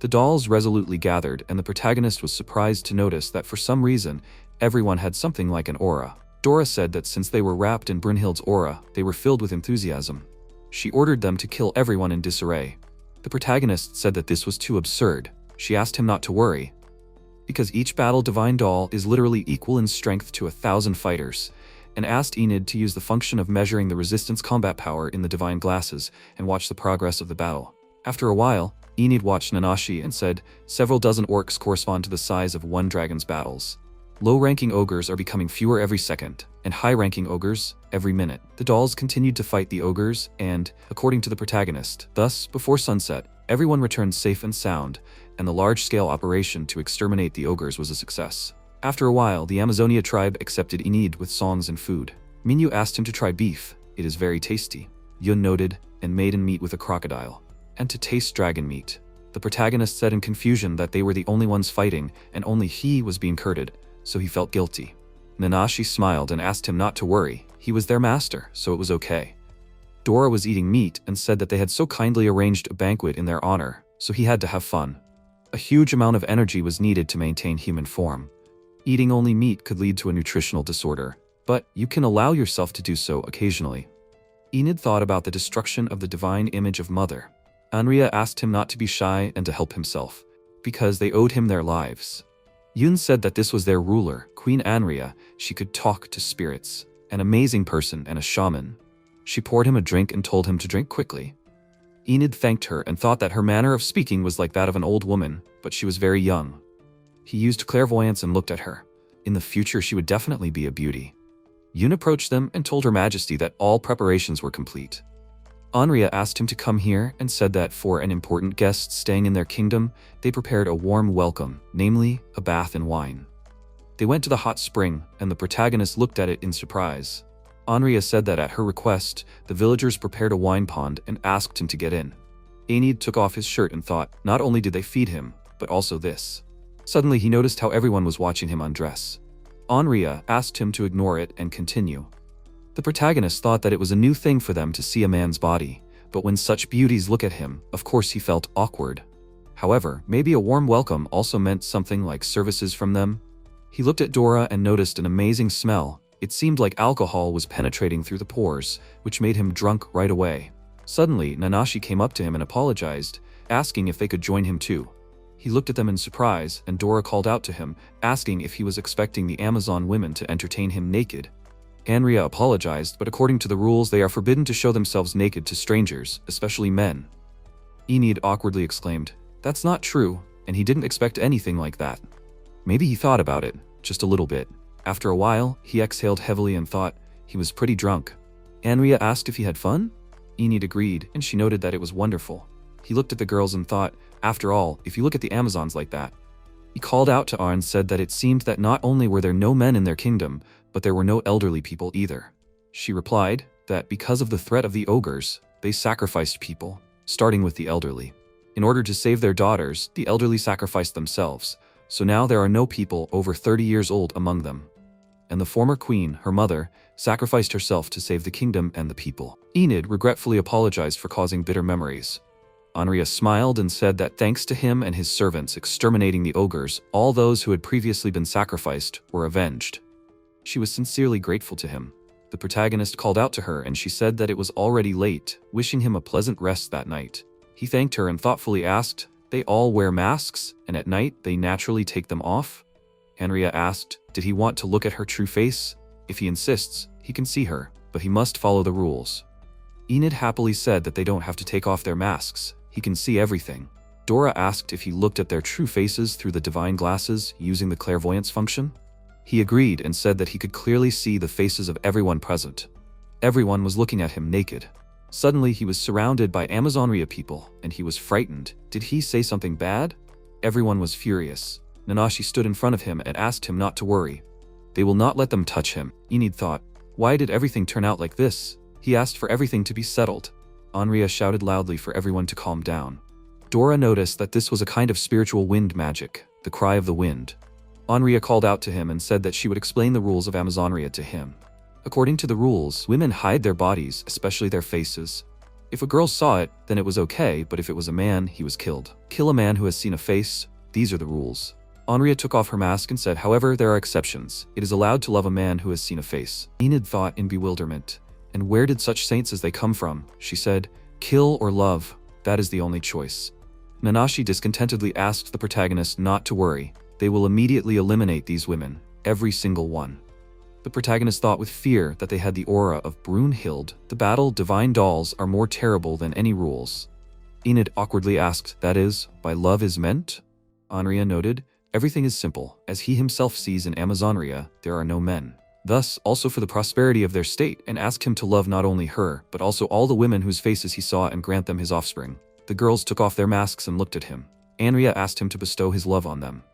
[SPEAKER 1] The dolls resolutely gathered, and the protagonist was surprised to notice that for some reason, everyone had something like an aura. Dora said that since they were wrapped in Brynhild's aura, they were filled with enthusiasm. She ordered them to kill everyone in disarray. The protagonist said that this was too absurd. She asked him not to worry, because each battle divine doll is literally equal in strength to 1,000 fighters, and asked Enid to use the function of measuring the resistance combat power in the divine glasses and watch the progress of the battle. After a while, Enid watched Nanashi and said, several dozen orcs correspond to the size of one dragon's battles. Low-ranking ogres are becoming fewer every second, and high-ranking ogres every minute. The dolls continued to fight the ogres, and, according to the protagonist, thus, before sunset, everyone returned safe and sound, and the large-scale operation to exterminate the ogres was a success. After a while, the Amazonia tribe accepted Enid with songs and food. Minyu asked him to try beef. It is very tasty. Yun noted, and maiden meat with a crocodile. And to taste dragon meat. The protagonist said in confusion that they were the only ones fighting, and only he was being courted, so he felt guilty. Nanashi smiled and asked him not to worry. He was their master, so it was okay. Dora was eating meat and said that they had so kindly arranged a banquet in their honor, so he had to have fun. A huge amount of energy was needed to maintain human form. Eating only meat could lead to a nutritional disorder, but you can allow yourself to do so occasionally. Enid thought about the destruction of the divine image of Mother. Anria asked him not to be shy and to help himself, because they owed him their lives. Yun said that this was their ruler, Queen Anria. She could talk to spirits, an amazing person and a shaman. She poured him a drink and told him to drink quickly. Enid thanked her and thought that her manner of speaking was like that of an old woman, but she was very young. He used clairvoyance and looked at her. In the future, she would definitely be a beauty. Yun approached them and told Her Majesty that all preparations were complete. Anria asked him to come here and said that for an important guest staying in their kingdom, they prepared a warm welcome, namely, a bath in wine. They went to the hot spring, and the protagonist looked at it in surprise. Anria said that at her request, the villagers prepared a wine pond and asked him to get in. Enid took off his shirt and thought, not only did they feed him, but also this. Suddenly he noticed how everyone was watching him undress. Anria asked him to ignore it and continue. The protagonist thought that it was a new thing for them to see a man's body, but when such beauties look at him, of course he felt awkward. However, maybe a warm welcome also meant something like services from them. He looked at Dora and noticed an amazing smell. It seemed like alcohol was penetrating through the pores, which made him drunk right away. Suddenly, Nanashi came up to him and apologized, asking if they could join him too. He looked at them in surprise, and Dora called out to him, asking if he was expecting the Amazon women to entertain him naked. Anria apologized, but according to the rules they are forbidden to show themselves naked to strangers, especially men. Enid awkwardly exclaimed, "That's not true," and he didn't expect anything like that. Maybe he thought about it, just a little bit. After a while, he exhaled heavily and thought he was pretty drunk. Anria asked if he had fun? Enid agreed, and she noted that it was wonderful. He looked at the girls and thought, after all, if you look at the Amazons like that. He called out to Arn and said that it seemed that not only were there no men in their kingdom, but there were no elderly people either. She replied that because of the threat of the ogres, they sacrificed people, starting with the elderly. In order to save their daughters, the elderly sacrificed themselves, so now there are no people over 30 years old among them. And the former queen, her mother, sacrificed herself to save the kingdom and the people. Enid regretfully apologized for causing bitter memories. Anria smiled and said that thanks to him and his servants exterminating the ogres, all those who had previously been sacrificed were avenged. She was sincerely grateful to him. The protagonist called out to her and she said that it was already late, wishing him a pleasant rest that night. He thanked her and thoughtfully asked, "They all wear masks, and at night they naturally take them off?" Anria asked, did he want to look at her true face? If he insists, he can see her, but he must follow the rules. Enid happily said that they don't have to take off their masks. He can see everything. Dora asked if he looked at their true faces through the divine glasses using the clairvoyance function. He agreed and said that he could clearly see the faces of everyone present. Everyone was looking at him naked. Suddenly he was surrounded by Amazonria people, and he was frightened. Did he say something bad? Everyone was furious. Nanashi stood in front of him and asked him not to worry. They will not let them touch him. Enid thought, why did everything turn out like this? He asked for everything to be settled. Anria shouted loudly for everyone to calm down. Dora noticed that this was a kind of spiritual wind magic, the cry of the wind. Anria called out to him and said that she would explain the rules of Amazonria to him. According to the rules, women hide their bodies, especially their faces. If a girl saw it, then it was okay, but if it was a man, he was killed. Kill a man who has seen a face. These are the rules. Anria took off her mask and said, however, there are exceptions. It is allowed to love a man who has seen a face. Enid thought in bewilderment. And where did such saints as they come from? She said, kill or love. That is the only choice. Nanashi discontentedly asked the protagonist not to worry. They will immediately eliminate these women, every single one. The protagonist thought with fear that they had the aura of Brunhild. The battle divine dolls are more terrible than any rules. Enid awkwardly asked, that is, by love is meant? Anria noted, everything is simple. As he himself sees in Amazonria, there are no men. Thus, also for the prosperity of their state, and asked him to love not only her, but also all the women whose faces he saw and grant them his offspring. The girls took off their masks and looked at him. Anria asked him to bestow his love on them.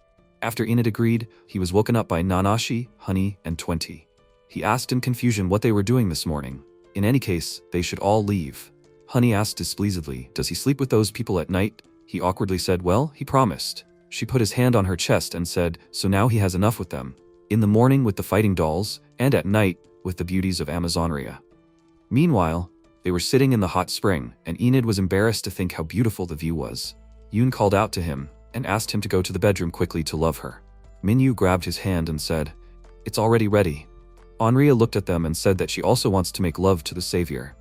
[SPEAKER 1] After Enid agreed, he was woken up by Nanashi, Honey, and 20. He asked in confusion what they were doing this morning. In any case, they should all leave. Honey asked displeasedly, does he sleep with those people at night? He awkwardly said, well, he promised. She put his hand on her chest and said, so now he has enough with them. In the morning with the fighting dolls, and at night with the beauties of Amazonria. Meanwhile, they were sitting in the hot spring, and Enid was embarrassed to think how beautiful the view was. Yoon called out to him, and asked him to go to the bedroom quickly to love her. Minyu grabbed his hand and said, it's already ready. Anria looked at them and said that she also wants to make love to the savior.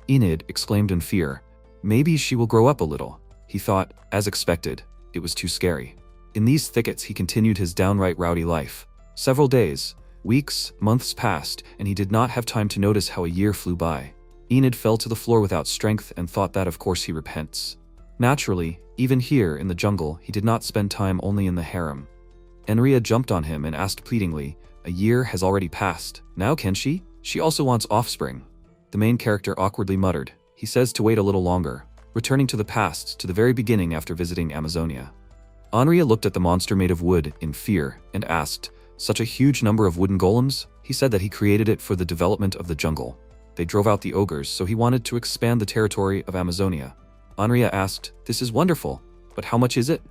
[SPEAKER 1] Enid exclaimed in fear, maybe she will grow up a little. He thought, as expected, it was too scary. In these thickets he continued his downright rowdy life. Several days, weeks, months passed, and he did not have time to notice how a year flew by. Enid fell to the floor without strength and thought that of course he repents. Naturally, even here in the jungle, he did not spend time only in the harem. Anria jumped on him and asked pleadingly, a year has already passed. Now can she? She also wants offspring. The main character awkwardly muttered. He says to wait a little longer, returning to the past, to the very beginning after visiting Amazonia. Anria looked at the monster made of wood in fear and asked, such a huge number of wooden golems? He said that he created it for the development of the jungle. They drove out the ogres, so he wanted to expand the territory of Amazonia. Anria asked, this is wonderful, but how much is it?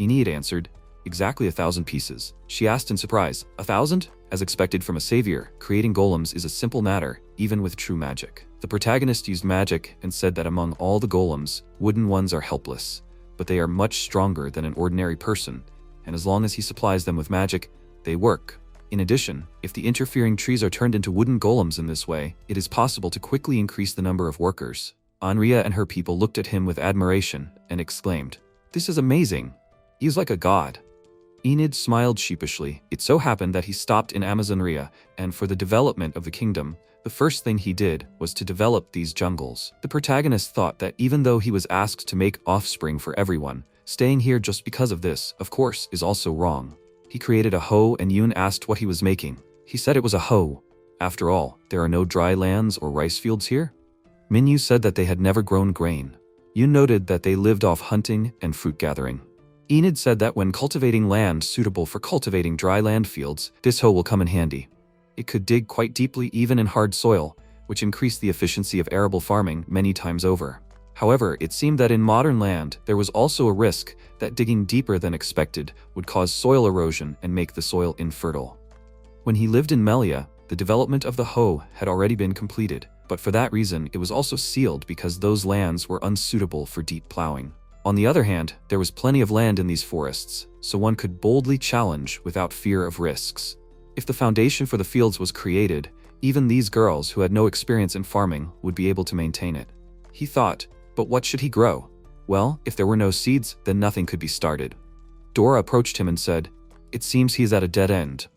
[SPEAKER 1] Enid answered, exactly 1,000 pieces. She asked in surprise, 1,000? As expected from a savior, creating golems is a simple matter, even with true magic. The protagonist used magic and said that among all the golems, wooden ones are helpless, but they are much stronger than an ordinary person, and as long as he supplies them with magic, they work. In addition, if the interfering trees are turned into wooden golems in this way, it is possible to quickly increase the number of workers. Anria and her people looked at him with admiration and exclaimed, this is amazing. He is like a god. Enid smiled sheepishly. It so happened that he stopped in Amazonia, and for the development of the kingdom, the first thing he did was to develop these jungles. The protagonist thought that even though he was asked to make offspring for everyone, staying here just because of this, of course, is also wrong. He created a hoe and Yoon asked what he was making. He said it was a hoe. After all, there are no dry lands or rice fields here? Minyu said that they had never grown grain. Yoon noted that they lived off hunting and fruit gathering. Enid said that when cultivating land suitable for cultivating dry land fields, this hoe will come in handy. It could dig quite deeply even in hard soil, which increased the efficiency of arable farming many times over. However, it seemed that in modern land, there was also a risk that digging deeper than expected would cause soil erosion and make the soil infertile. When he lived in Melia, the development of the hoe had already been completed, but for that reason it was also sealed because those lands were unsuitable for deep plowing. On the other hand, there was plenty of land in these forests, so one could boldly challenge without fear of risks. If the foundation for the fields was created, even these girls who had no experience in farming would be able to maintain it. He thought, but what should he grow? Well, if there were no seeds, then nothing could be started. Dora approached him and said, "It seems he is at a dead end.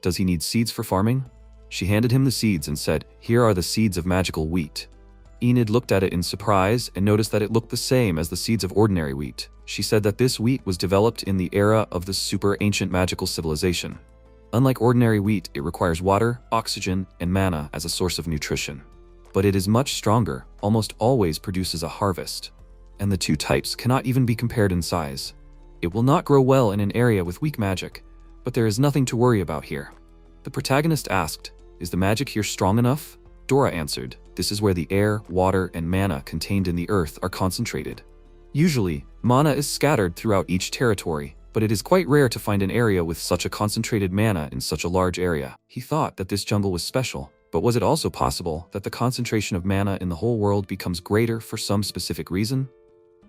[SPEAKER 1] Does he need seeds for farming?" She handed him the seeds and said, "Here are the seeds of magical wheat." Enid looked at it in surprise and noticed that it looked the same as the seeds of ordinary wheat. She said that this wheat was developed in the era of the super ancient magical civilization. Unlike ordinary wheat, it requires water, oxygen, and mana as a source of nutrition. But it is much stronger, almost always produces a harvest. And the two types cannot even be compared in size. It will not grow well in an area with weak magic, but there is nothing to worry about here. The protagonist asked, "Is the magic here strong enough?" Dora answered, "This is where the air, water, and mana contained in the earth are concentrated. Usually, mana is scattered throughout each territory, but it is quite rare to find an area with such a concentrated mana in such a large area." He thought that this jungle was special, but was it also possible that the concentration of mana in the whole world becomes greater for some specific reason?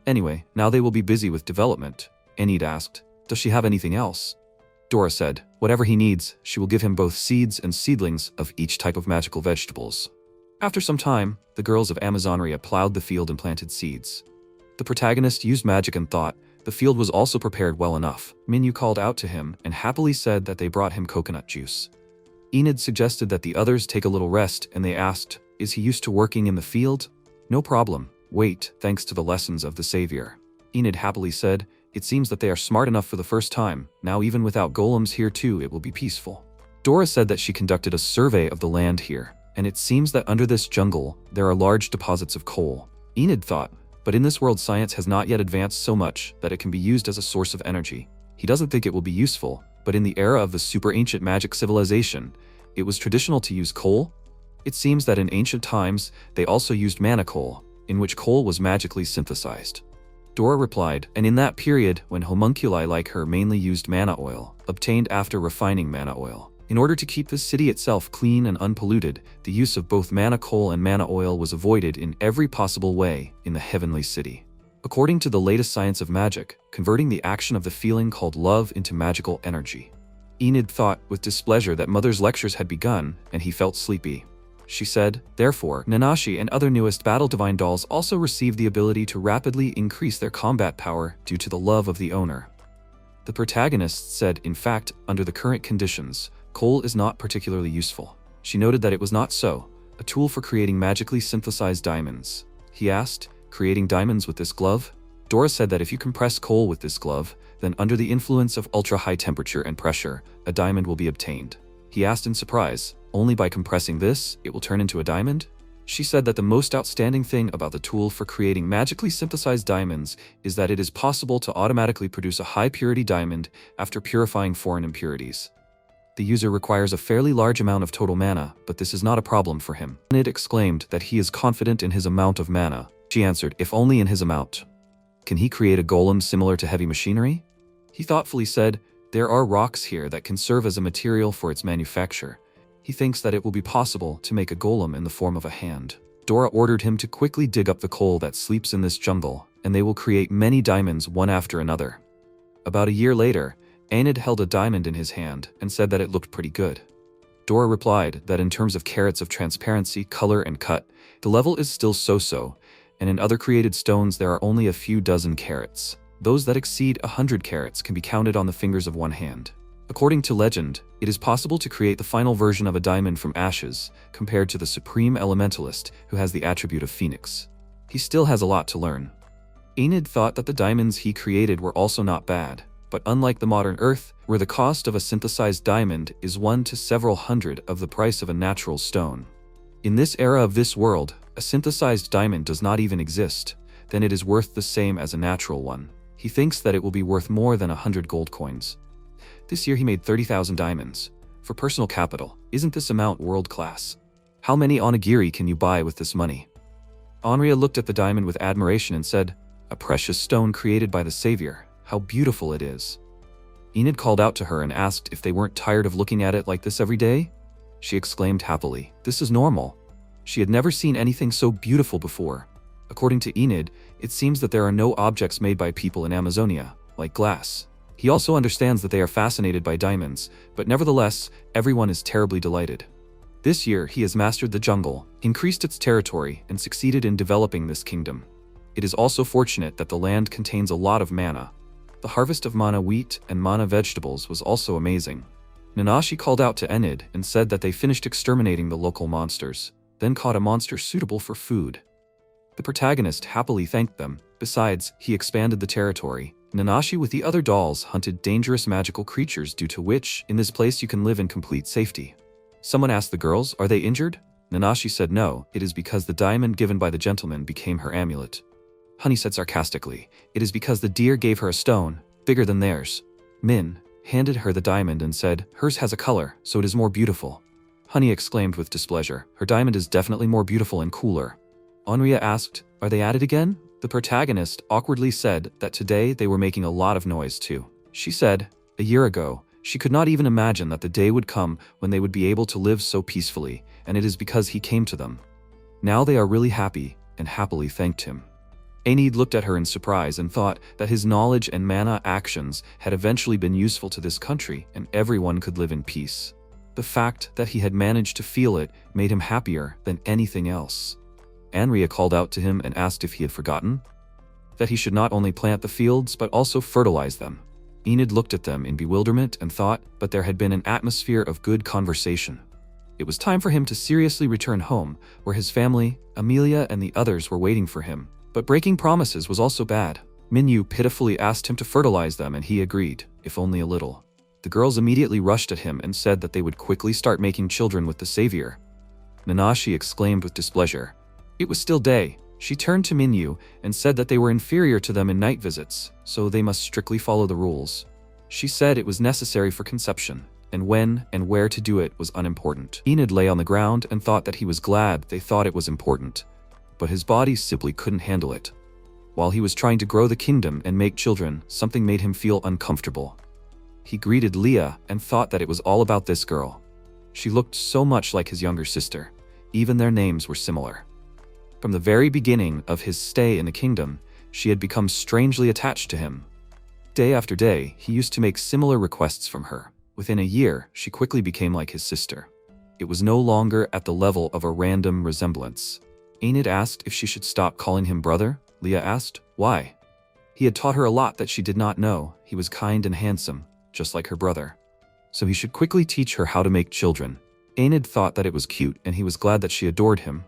[SPEAKER 1] Anyway, now they will be busy with development. Enid asked, "Does she have anything else?" Dora said, "Whatever he needs, she will give him both seeds and seedlings of each type of magical vegetables." After some time, the girls of Amazonia plowed the field and planted seeds. The protagonist used magic and thought the field was also prepared well enough. Minyu called out to him and happily said that they brought him coconut juice. Enid suggested that the others take a little rest and they asked, "Is he used to working in the field?" "No problem. Wait, thanks to the lessons of the savior." Enid happily said, "It seems that they are smart enough for the first time. Now even without golems here too, it will be peaceful." Dora said that she conducted a survey of the land here, and it seems that under this jungle, there are large deposits of coal. Enid thought, but in this world science has not yet advanced so much that it can be used as a source of energy. He doesn't think it will be useful, but in the era of the super ancient magic civilization, it was traditional to use coal. It seems that in ancient times, they also used mana coal, in which coal was magically synthesized. Dora replied, and in that period, when homunculi like her mainly used mana oil, obtained after refining mana oil. In order to keep the city itself clean and unpolluted, the use of both mana coal and mana oil was avoided in every possible way in the heavenly city. According to the latest science of magic, converting the action of the feeling called love into magical energy. Enid thought with displeasure that Mother's lectures had begun, and he felt sleepy. She said, therefore, Nanashi and other newest Battle Divine dolls also received the ability to rapidly increase their combat power due to the love of the owner. The protagonist said, in fact, under the current conditions, coal is not particularly useful. She noted that it was not so, a tool for creating magically synthesized diamonds. He asked, creating diamonds with this glove? Dora said that if you compress coal with this glove, then under the influence of ultra-high temperature and pressure, a diamond will be obtained. He asked in surprise, only by compressing this, it will turn into a diamond? She said that the most outstanding thing about the tool for creating magically synthesized diamonds is that it is possible to automatically produce a high-purity diamond after purifying foreign impurities. The user requires a fairly large amount of total mana, but this is not a problem for him. Enid exclaimed that he is confident in his amount of mana. She answered, if only in his amount. Can he create a golem similar to heavy machinery? He thoughtfully said, there are rocks here that can serve as a material for its manufacture. He thinks that it will be possible to make a golem in the form of a hand. Dora ordered him to quickly dig up the coal that sleeps in this jungle, and they will create many diamonds one after another. About a year later, Enid held a diamond in his hand and said that it looked pretty good. Dora replied that in terms of carats of transparency, color, and cut, the level is still so-so, and in other created stones there are only a few dozen carats. Those that exceed 100 carats can be counted on the fingers of one hand. According to legend, it is possible to create the final version of a diamond from ashes, compared to the supreme elementalist who has the attribute of phoenix. He still has a lot to learn. Enid thought that the diamonds he created were also not bad, but unlike the modern Earth, where the cost of a synthesized diamond is 1 to several hundred of the price of a natural stone. In this era of this world, a synthesized diamond does not even exist, then it is worth the same as a natural one. He thinks that it will be worth more than 100 gold coins. This year he made 30,000 diamonds. For personal capital, isn't this amount world-class? How many onigiri can you buy with this money? Onrya looked at the diamond with admiration and said, "A precious stone created by the Savior. How beautiful it is." Enid called out to her and asked if they weren't tired of looking at it like this every day. She exclaimed happily, "This is normal." She had never seen anything so beautiful before. According to Enid, it seems that there are no objects made by people in Amazonia, like glass. He also understands that they are fascinated by diamonds, but nevertheless, everyone is terribly delighted. This year, he has mastered the jungle, increased its territory, and succeeded in developing this kingdom. It is also fortunate that the land contains a lot of mana. The harvest of mana wheat and mana vegetables was also amazing. Nanashi called out to Enid and said that they finished exterminating the local monsters, then caught a monster suitable for food. The protagonist happily thanked them. Besides, he expanded the territory. Nanashi with the other dolls hunted dangerous magical creatures, due to which, in this place you can live in complete safety. Someone asked the girls, are they injured? Nanashi said no, it is because the diamond given by the gentleman became her amulet. Honey said sarcastically, it is because the deer gave her a stone, bigger than theirs. Min handed her the diamond and said, hers has a color, so it is more beautiful. Honey exclaimed with displeasure, her diamond is definitely more beautiful and cooler. Onrya asked, are they at it again? The protagonist awkwardly said that today they were making a lot of noise too. She said, a year ago, she could not even imagine that the day would come when they would be able to live so peacefully, and it is because he came to them. Now they are really happy, and happily thanked him. Enid looked at her in surprise and thought that his knowledge and mana actions had eventually been useful to this country and everyone could live in peace. The fact that he had managed to feel it made him happier than anything else. Anria called out to him and asked if he had forgotten that he should not only plant the fields but also fertilize them. Enid looked at them in bewilderment and thought, but there had been an atmosphere of good conversation. It was time for him to seriously return home, where his family, Amelia and the others were waiting for him. But breaking promises was also bad. Minyu pitifully asked him to fertilize them and he agreed, if only a little. The girls immediately rushed at him and said that they would quickly start making children with the savior. Nanashi exclaimed with displeasure. It was still day. She turned to Minyu and said that they were inferior to them in night visits, so they must strictly follow the rules. She said it was necessary for conception, and when and where to do it was unimportant. Enid lay on the ground and thought that he was glad they thought it was important, but his body simply couldn't handle it. While he was trying to grow the kingdom and make children, something made him feel uncomfortable. He greeted Leah and thought that it was all about this girl. She looked so much like his younger sister. Even their names were similar. From the very beginning of his stay in the kingdom, she had become strangely attached to him. Day after day, he used to make similar requests from her. Within a year, she quickly became like his sister. It was no longer at the level of a random resemblance. Enid asked if she should stop calling him brother. Leah asked, why? He had taught her a lot that she did not know. He was kind and handsome, just like her brother. So he should quickly teach her how to make children. Enid thought that it was cute and he was glad that she adored him.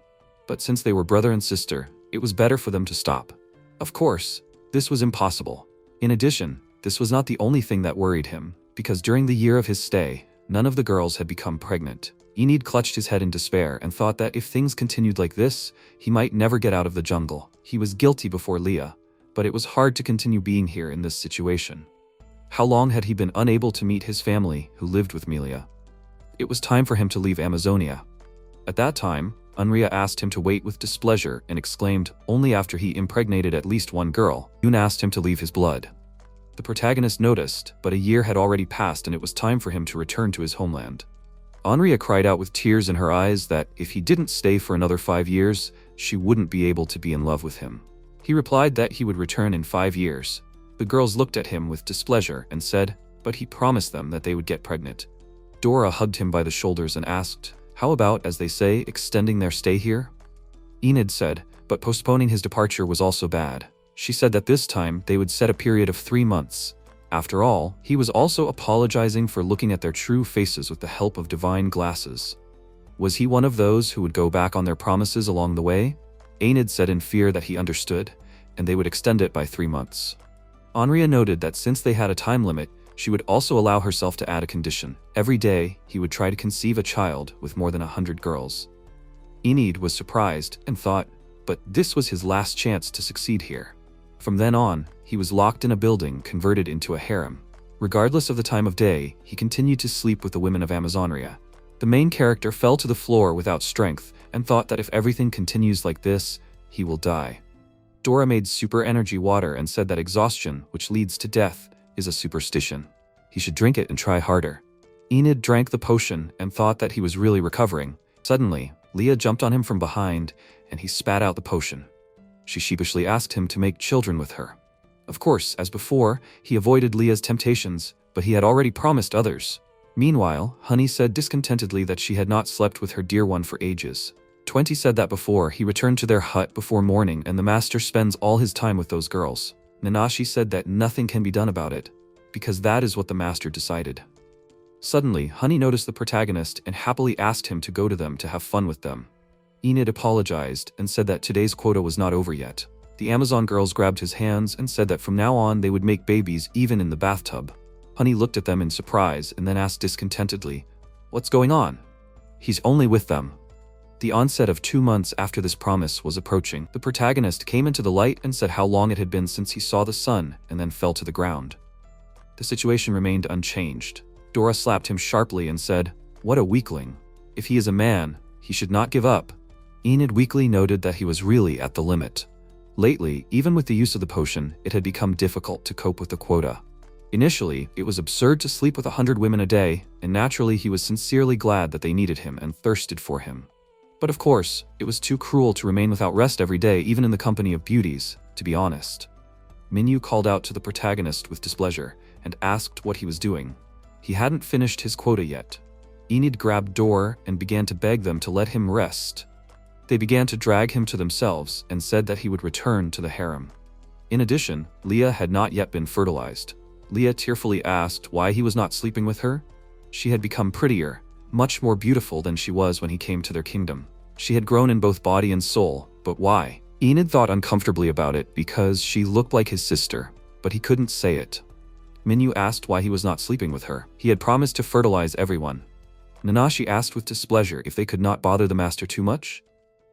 [SPEAKER 1] But since they were brother and sister, it was better for them to stop. Of course, this was impossible. In addition, this was not the only thing that worried him, because during the year of his stay, none of the girls had become pregnant. Enid clutched his head in despair and thought that if things continued like this, he might never get out of the jungle. He was guilty before Leah, but it was hard to continue being here in this situation. How long had he been unable to meet his family who lived with Melia? It was time for him to leave Amazonia. At that time, Unria asked him to wait with displeasure and exclaimed, only after he impregnated at least one girl. Yoon asked him to leave his blood. The protagonist noticed, but a year had already passed and it was time for him to return to his homeland. Anria cried out with tears in her eyes that if he didn't stay for another 5 years, she wouldn't be able to be in love with him. He replied that he would return in 5 years. The girls looked at him with displeasure and said, but he promised them that they would get pregnant. Dora hugged him by the shoulders and asked, how about, as they say, extending their stay here? Enid said, but postponing his departure was also bad. She said that this time they would set a period of 3 months. After all, he was also apologizing for looking at their true faces with the help of divine glasses. Was he one of those who would go back on their promises along the way? ISEKAI'D said in fear that he understood, and they would extend it by 3 months. Anria noted that since they had a time limit, she would also allow herself to add a condition. Every day, he would try to conceive a child with more than 100 girls. ISEKAI'D was surprised and thought, but this was his last chance to succeed here. From then on, he was locked in a building converted into a harem. Regardless of the time of day, he continued to sleep with the women of Amazonia. The main character fell to the floor without strength and thought that if everything continues like this, he will die. Dora made super energy water and said that exhaustion, which leads to death, is a superstition. He should drink it and try harder. ISEKAI'D drank the potion and thought that he was really recovering. Suddenly, Leah jumped on him from behind and he spat out the potion. She sheepishly asked him to make children with her. Of course, as before, he avoided Leah's temptations, but he had already promised others. Meanwhile, Honey said discontentedly that she had not slept with her dear one for ages. 20 said that before he returned to their hut before morning and the master spends all his time with those girls. Nanashi said that nothing can be done about it, because that is what the master decided. Suddenly, Honey noticed the protagonist and happily asked him to go to them to have fun with them. ISEKAI'D apologized and said that today's quota was not over yet. The Amazon girls grabbed his hands and said that from now on they would make babies even in the bathtub. Honey looked at them in surprise and then asked discontentedly, "What's going on?" "He's only with them." The onset of 2 months after this promise was approaching. The protagonist came into the light and said how long it had been since he saw the sun and then fell to the ground. The situation remained unchanged. Dora slapped him sharply and said, "What a weakling. If he is a man, he should not give up." ISEKAI'D weakly noted that he was really at the limit. Lately, even with the use of the potion, it had become difficult to cope with the quota. Initially, it was absurd to sleep with 100 women a day, and naturally he was sincerely glad that they needed him and thirsted for him. But of course, it was too cruel to remain without rest every day, even in the company of beauties, to be honest. Minyu called out to the protagonist with displeasure and asked what he was doing. He hadn't finished his quota yet. ISEKAI'D grabbed Dora and began to beg them to let him rest. They began to drag him to themselves and said that he would return to the harem. In addition, Leah had not yet been fertilized. Leah tearfully asked why he was not sleeping with her. She had become prettier, much more beautiful than she was when he came to their kingdom. She had grown in both body and soul, but why? ISEKAI'D thought uncomfortably about it because she looked like his sister, but he couldn't say it. Minyu asked why he was not sleeping with her. He had promised to fertilize everyone. Nanashi asked with displeasure if they could not bother the master too much.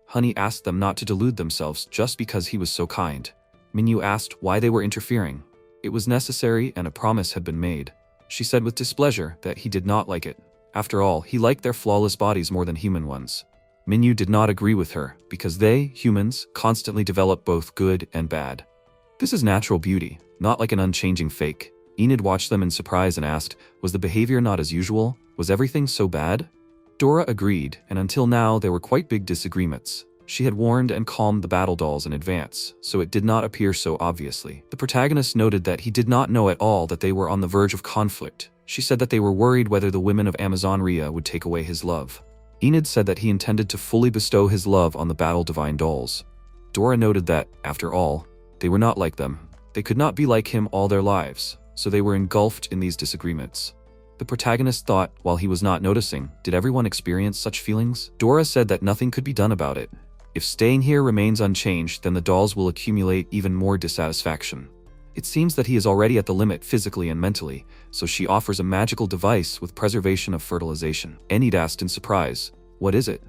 [SPEAKER 1] Honey asked them not to delude themselves just because he was so kind. Minyu asked why they were interfering. It was necessary and a promise had been made. She said with displeasure that he did not like it. After all, he liked their flawless bodies more than human ones. Minyu did not agree with her because they, humans, constantly develop both good and bad. This is natural beauty, not like an unchanging fake. ISEKAI'D watched them in surprise and asked, was the behavior not as usual? Was everything so bad? Dora agreed, and until now there were quite big disagreements. She had warned and calmed the battle dolls in advance, so it did not appear so obviously. The protagonist noted that he did not know at all that they were on the verge of conflict. She said that they were worried whether the women of Amazonia would take away his love. ISEKAI'D said that he intended to fully bestow his love on the battle divine dolls. Dora noted that, after all, they were not like them. They could not be like him all their lives, so they were engulfed in these disagreements. The protagonist thought, while he was not noticing, did everyone experience such feelings? Dora said that nothing could be done about it. If staying here remains unchanged, then the dolls will accumulate even more dissatisfaction. It seems that he is already at the limit physically and mentally, so she offers a magical device with preservation of fertilization. ISEKAI'D asked in surprise, "What is it?"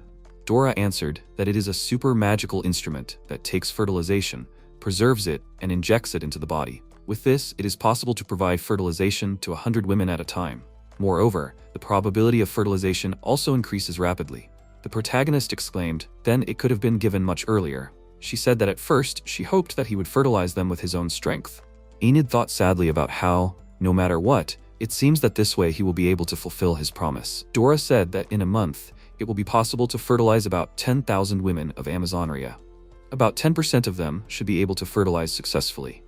[SPEAKER 1] Dora answered that it is a super magical instrument that takes fertilization, preserves it, and injects it into the body. With this, it is possible to provide fertilization to 100 women at a time. Moreover, the probability of fertilization also increases rapidly. The protagonist exclaimed, then it could have been given much earlier. She said that at first, she hoped that he would fertilize them with his own strength. ISEKAI'D thought sadly about how, no matter what, it seems that this way he will be able to fulfill his promise. Dora said that in a month, it will be possible to fertilize about 10,000 women of Amazonia. About 10% of them should be able to fertilize successfully.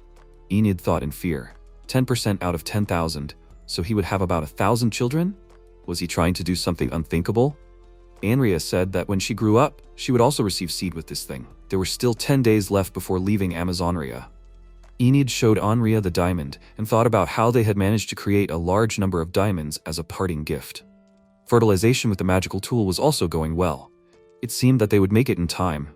[SPEAKER 1] ISEKAI'D thought in fear. 10% out of 10,000, so he would have about 1,000 children? Was he trying to do something unthinkable? Anria said that when she grew up, she would also receive seed with this thing. There were still 10 days left before leaving Amazonia. Enid showed Anria the diamond and thought about how they had managed to create a large number of diamonds as a parting gift. Fertilization with the magical tool was also going well. It seemed that they would make it in time.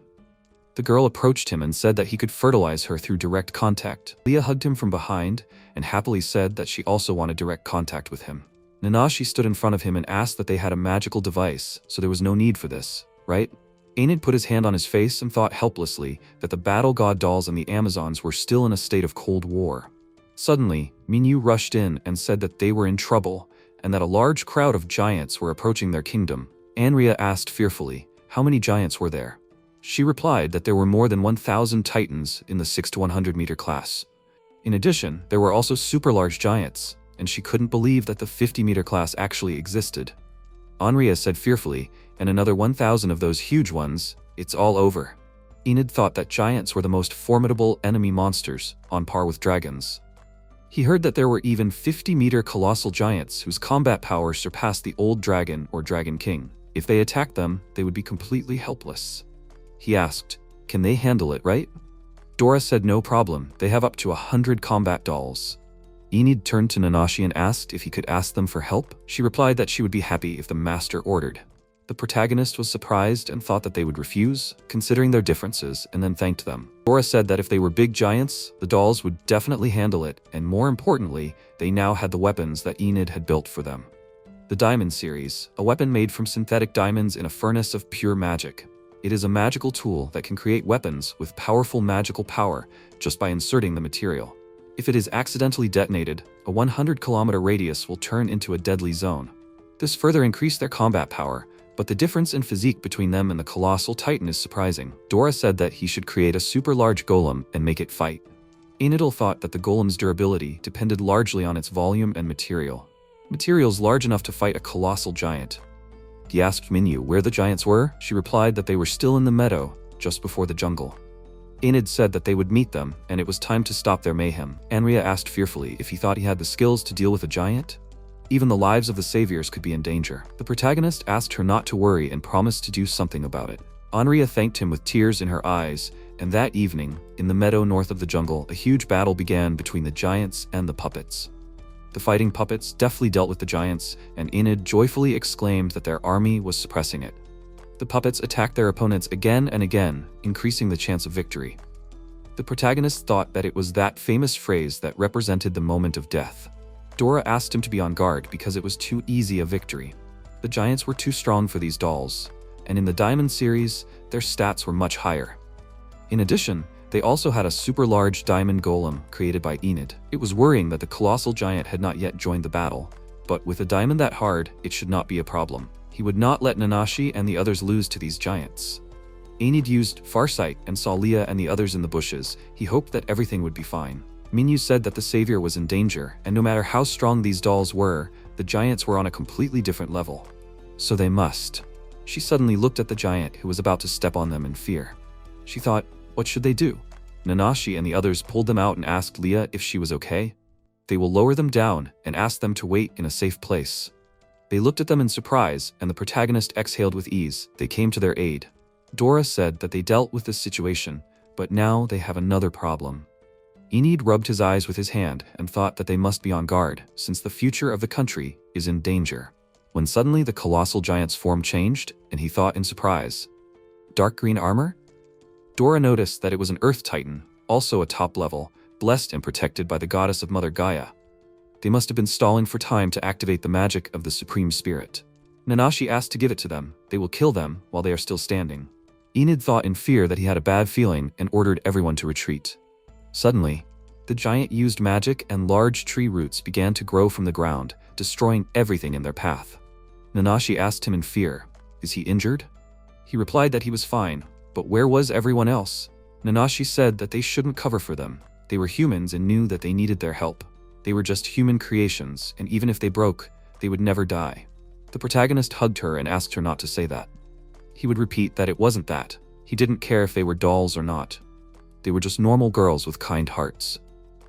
[SPEAKER 1] The girl approached him and said that he could fertilize her through direct contact. Leah hugged him from behind and happily said that she also wanted direct contact with him. Nanashi stood in front of him and asked that they had a magical device, so there was no need for this, right? Enid put his hand on his face and thought helplessly that the battle god dolls and the Amazons were still in a state of cold war. Suddenly, Minyu rushed in and said that they were in trouble and that a large crowd of giants were approaching their kingdom. Anria asked fearfully, how many giants were there? She replied that there were more than 1,000 titans in the 6 to 100 meter class. In addition, there were also super large giants, and she couldn't believe that the 50-meter class actually existed. Anria said fearfully, and another 1,000 of those huge ones, it's all over. Enid thought that giants were the most formidable enemy monsters, on par with dragons. He heard that there were even 50-meter colossal giants whose combat power surpassed the old dragon or dragon king. If they attacked them, they would be completely helpless. He asked, can they handle it, right? Dora said no problem, they have up to 100 combat dolls. Enid turned to Nanashi and asked if he could ask them for help. She replied that she would be happy if the master ordered. The protagonist was surprised and thought that they would refuse, considering their differences, and then thanked them. Dora said that if they were big giants, the dolls would definitely handle it, and more importantly, they now had the weapons that Enid had built for them. The Diamond Series, a weapon made from synthetic diamonds in a furnace of pure magic. It is a magical tool that can create weapons with powerful magical power just by inserting the material. If it is accidentally detonated, a 100-kilometer radius will turn into a deadly zone. This further increased their combat power, but the difference in physique between them and the colossal titan is surprising. Dora said that he should create a super large golem and make it fight. Enidal thought that the golem's durability depended largely on its volume and materials large enough to fight a colossal giant. He asked Minyu where the giants were. She replied that they were still in the meadow, just before the jungle. Enid said that they would meet them, and it was time to stop their mayhem. Anria asked fearfully if he thought he had the skills to deal with a giant. Even the lives of the saviors could be in danger. The protagonist asked her not to worry and promised to do something about it. Anria thanked him with tears in her eyes, and that evening, in the meadow north of the jungle, a huge battle began between the giants and the puppets. The fighting puppets deftly dealt with the giants, and Enid joyfully exclaimed that their army was suppressing it. The puppets attacked their opponents again and again, increasing the chance of victory. The protagonist thought that it was that famous phrase that represented the moment of death. Dora asked him to be on guard because it was too easy a victory. The giants were too strong for these dolls, and in the Diamond series, their stats were much higher. In addition, they also had a super large diamond golem created by Enid. It was worrying that the colossal giant had not yet joined the battle, but with a diamond that hard, it should not be a problem. He would not let Nanashi and the others lose to these giants. Enid used Farsight and saw Leah and the others in the bushes. He hoped that everything would be fine. Minyu said that the savior was in danger, and no matter how strong these dolls were, the giants were on a completely different level. So they must. She suddenly looked at the giant who was about to step on them in fear. She thought, what should they do? Nanashi and the others pulled them out and asked Leah if she was okay. They will lower them down and ask them to wait in a safe place. They looked at them in surprise, and the protagonist exhaled with ease. They came to their aid. Dora said that they dealt with this situation, but now they have another problem. Enid rubbed his eyes with his hand and thought that they must be on guard, since the future of the country is in danger. When suddenly the colossal giant's form changed, and he thought in surprise, dark green armor? Dora noticed that it was an Earth Titan, also a top level, blessed and protected by the goddess of Mother Gaia. They must have been stalling for time to activate the magic of the Supreme Spirit. Nanashi asked to give it to them. They will kill them while they are still standing. Enid thought in fear that he had a bad feeling and ordered everyone to retreat. Suddenly, the giant used magic and large tree roots began to grow from the ground, destroying everything in their path. Nanashi asked him in fear, is he injured? He replied that he was fine, but where was everyone else? Nanashi said that they shouldn't cover for them. They were humans and knew that they needed their help. They were just human creations, and even if they broke, they would never die. The protagonist hugged her and asked her not to say that. He would repeat that it wasn't that. He didn't care if they were dolls or not. They were just normal girls with kind hearts.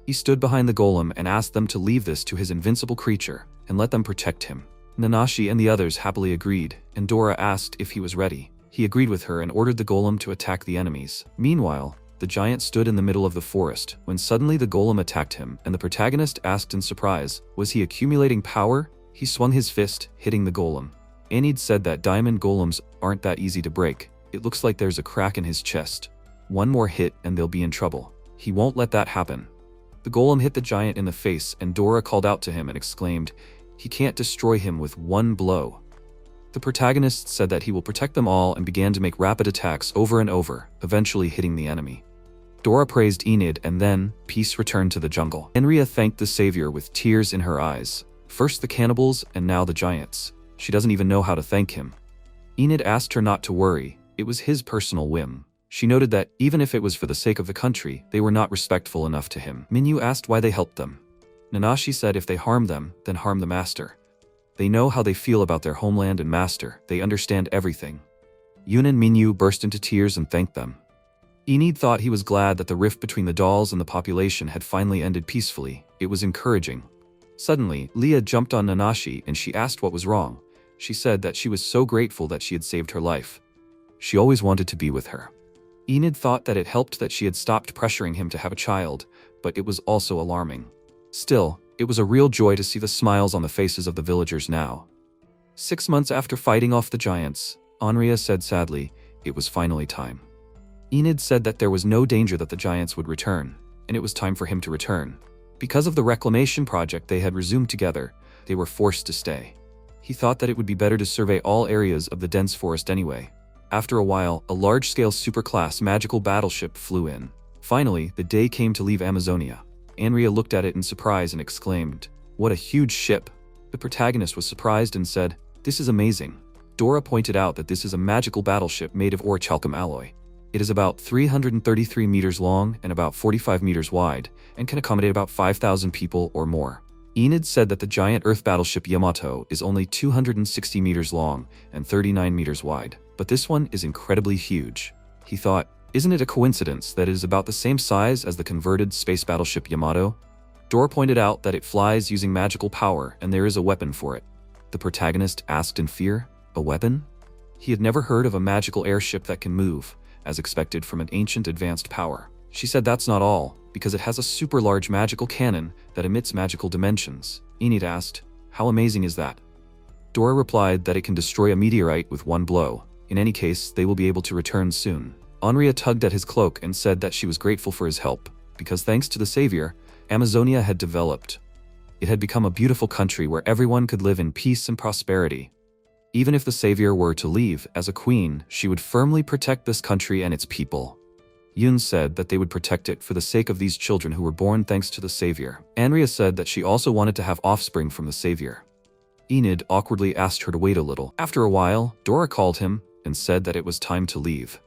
[SPEAKER 1] He stood behind the golem and asked them to leave this to his invincible creature and let them protect him. Nanashi and the others happily agreed, and Dora asked if he was ready. He agreed with her and ordered the golem to attack the enemies. Meanwhile, the giant stood in the middle of the forest when suddenly the golem attacked him, and the protagonist asked in surprise, was he accumulating power? He swung his fist, hitting the golem. ISEKAI'D said that diamond golems aren't that easy to break. It looks like there's a crack in his chest. One more hit and they'll be in trouble. He won't let that happen. The golem hit the giant in the face, and Dora called out to him and exclaimed, he can't destroy him with one blow. The protagonist said that he will protect them all and began to make rapid attacks over and over, eventually hitting the enemy. Dora praised ISEKAI'D, and then peace returned to the jungle. Venaria thanked the savior with tears in her eyes. First the cannibals and now the giants. She doesn't even know how to thank him. ISEKAI'D asked her not to worry. It was his personal whim. She noted that even if it was for the sake of the country, they were not respectful enough to him. Minyu asked why they helped them. Nanashi said if they harm them, then harm the master. They know how they feel about their homeland and master. They understand everything. Yun and Minyu burst into tears and thanked them. ISEKAI'D thought he was glad that the rift between the dolls and the population had finally ended peacefully. It was encouraging. Suddenly, Leah jumped on Nanashi and she asked what was wrong. She said that she was so grateful that she had saved her life. She always wanted to be with her. ISEKAI'D thought that it helped that she had stopped pressuring him to have a child, but it was also alarming. Still, it was a real joy to see the smiles on the faces of the villagers now. 6 months after fighting off the giants, Anria said sadly, it was finally time. ISEKAI'D said that there was no danger that the giants would return, and it was time for him to return. Because of the reclamation project they had resumed together, they were forced to stay. He thought that it would be better to survey all areas of the dense forest anyway. After a while, a large-scale superclass magical battleship flew in. Finally, the day came to leave Amazonia. Anria looked at it in surprise and exclaimed, what a huge ship! The protagonist was surprised and said, this is amazing. Dora pointed out that this is a magical battleship made of orichalcum alloy. It is about 333 meters long and about 45 meters wide, and can accommodate about 5,000 people or more. ISEKAI'D said that the giant Earth battleship Yamato is only 260 meters long and 39 meters wide, but this one is incredibly huge. He thought, isn't it a coincidence that it is about the same size as the converted space battleship Yamato? Dora pointed out that it flies using magical power and there is a weapon for it. The protagonist asked in fear, a weapon? He had never heard of a magical airship that can move, as expected from an ancient advanced power. She said that's not all, because it has a super large magical cannon that emits magical dimensions. ISEKAI'D asked, how amazing is that? Dora replied that it can destroy a meteorite with one blow. In any case, they will be able to return soon. Anria tugged at his cloak and said that she was grateful for his help, because thanks to the savior, Amazonia had developed. It had become a beautiful country where everyone could live in peace and prosperity. Even if the savior were to leave, as a queen, she would firmly protect this country and its people. Yun said that they would protect it for the sake of these children who were born thanks to the savior. Anria said that she also wanted to have offspring from the savior. ISEKAI'D awkwardly asked her to wait a little. After a while, Dora called him and said that it was time to leave.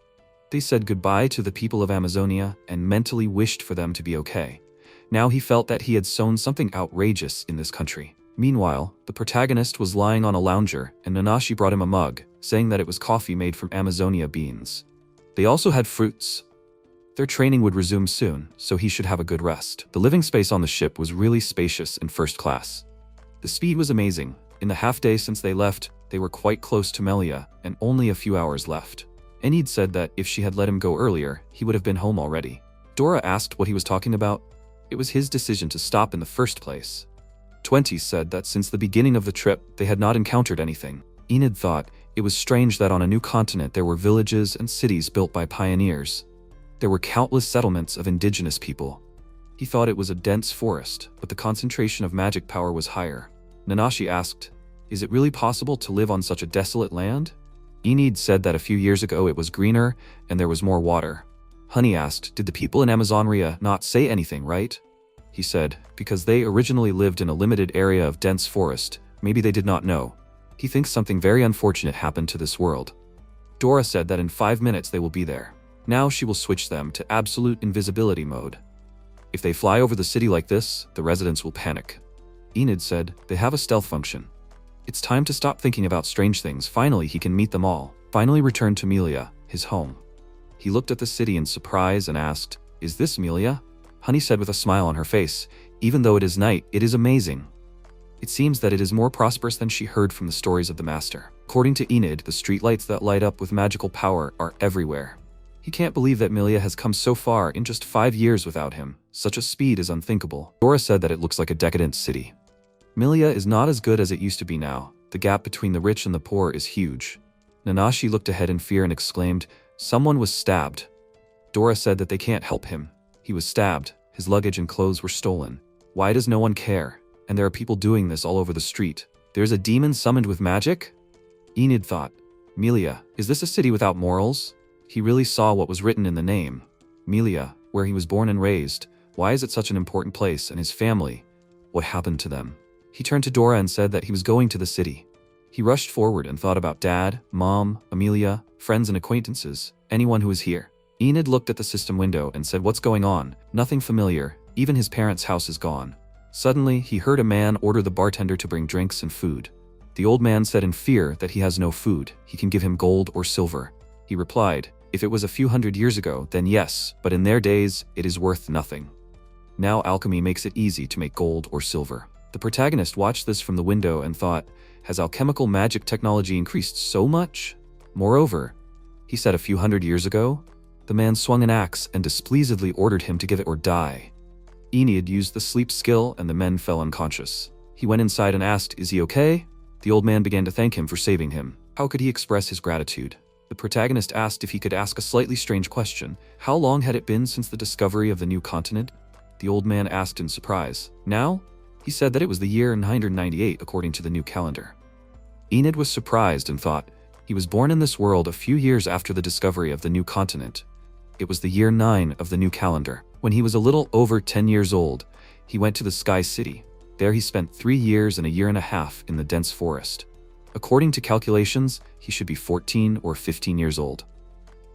[SPEAKER 1] They said goodbye to the people of Amazonia and mentally wished for them to be okay. Now he felt that he had sown something outrageous in this country. Meanwhile, the protagonist was lying on a lounger, and Nanashi brought him a mug, saying that it was coffee made from Amazonia beans. They also had fruits. Their training would resume soon, so he should have a good rest. The living space on the ship was really spacious and first class. The speed was amazing. In the half day since they left, they were quite close to Melia, and only a few hours left. ISEKAI'D said that if she had let him go earlier, he would have been home already. Dora asked what he was talking about. It was his decision to stop in the first place. 20 said that since the beginning of the trip, they had not encountered anything. ISEKAI'D thought it was strange that on a new continent there were villages and cities built by pioneers. There were countless settlements of indigenous people. He thought it was a dense forest, but the concentration of magic power was higher. Nanashi asked, is it really possible to live on such a desolate land? ISEKAI'D said that a few years ago it was greener and there was more water. Honey asked, did the people in Amazonia not say anything, right? He said, because they originally lived in a limited area of dense forest, maybe they did not know. He thinks something very unfortunate happened to this world. Dora said that in 5 minutes they will be there. Now she will switch them to absolute invisibility mode. If they fly over the city like this, the residents will panic. ISEKAI'D said, they have a stealth function. It's time to stop thinking about strange things. Finally, he can meet them all. Finally returned to Melia, his home. He looked at the city in surprise and asked, is this Melia? Honey said with a smile on her face, even though it is night, it is amazing. It seems that it is more prosperous than she heard from the stories of the master. According to ISEKAI'D, the streetlights that light up with magical power are everywhere. He can't believe that Melia has come so far in just 5 years without him. Such a speed is unthinkable. Dora said that it looks like a decadent city. Melia is not as good as it used to be now. The gap between the rich and the poor is huge. Nanashi looked ahead in fear and exclaimed, "Someone was stabbed." Dora said that they can't help him. He was stabbed. His luggage and clothes were stolen. Why does no one care? And there are people doing this all over the street. There's a demon summoned with magic? Enid thought, Melia, is this a city without morals? He really saw what was written in the name. Melia, where he was born and raised. Why is it such an important place, and his family? What happened to them? He turned to Dora and said that he was going to the city. He rushed forward and thought about Dad, Mom, Amelia, friends and acquaintances, anyone who was here. Enid looked at the system window and said, "What's going on?" Nothing familiar. Even his parents' house is gone. Suddenly, he heard a man order the bartender to bring drinks and food. The old man said in fear that he has no food. He can give him gold or silver. He replied, "If it was a few hundred years ago, then yes, but in their days, it is worth nothing." Now alchemy makes it easy to make gold or silver. The protagonist watched this from the window and thought, has alchemical magic technology increased so much? Moreover, he said a few hundred years ago? The man swung an axe and displeasedly ordered him to give it or die. Enid used the sleep skill and the men fell unconscious. He went inside and asked, "Is he okay?" The old man began to thank him for saving him. How could he express his gratitude? The protagonist asked if he could ask a slightly strange question. How long had it been since the discovery of the new continent? The old man asked in surprise. Now? He said that it was the year 998 according to the new calendar. Enid was surprised and thought, he was born in this world a few years after the discovery of the new continent. It was the year 9 of the new calendar. When he was a little over 10 years old, he went to the Sky City. There he spent 3 years and a year and a half in the dense forest. According to calculations, he should be 14 or 15 years old.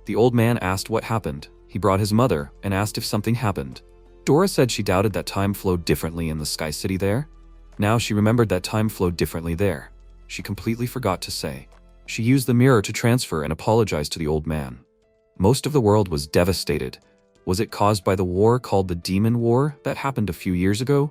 [SPEAKER 1] The old man asked what happened. He brought his mother and asked if something happened. Dora said she doubted that time flowed differently in the Sky City there. Now she remembered that time flowed differently there. She completely forgot to say. She used the mirror to transfer and apologize to the old man. Most of the world was devastated. Was it caused by the war called the Demon War that happened a few years ago?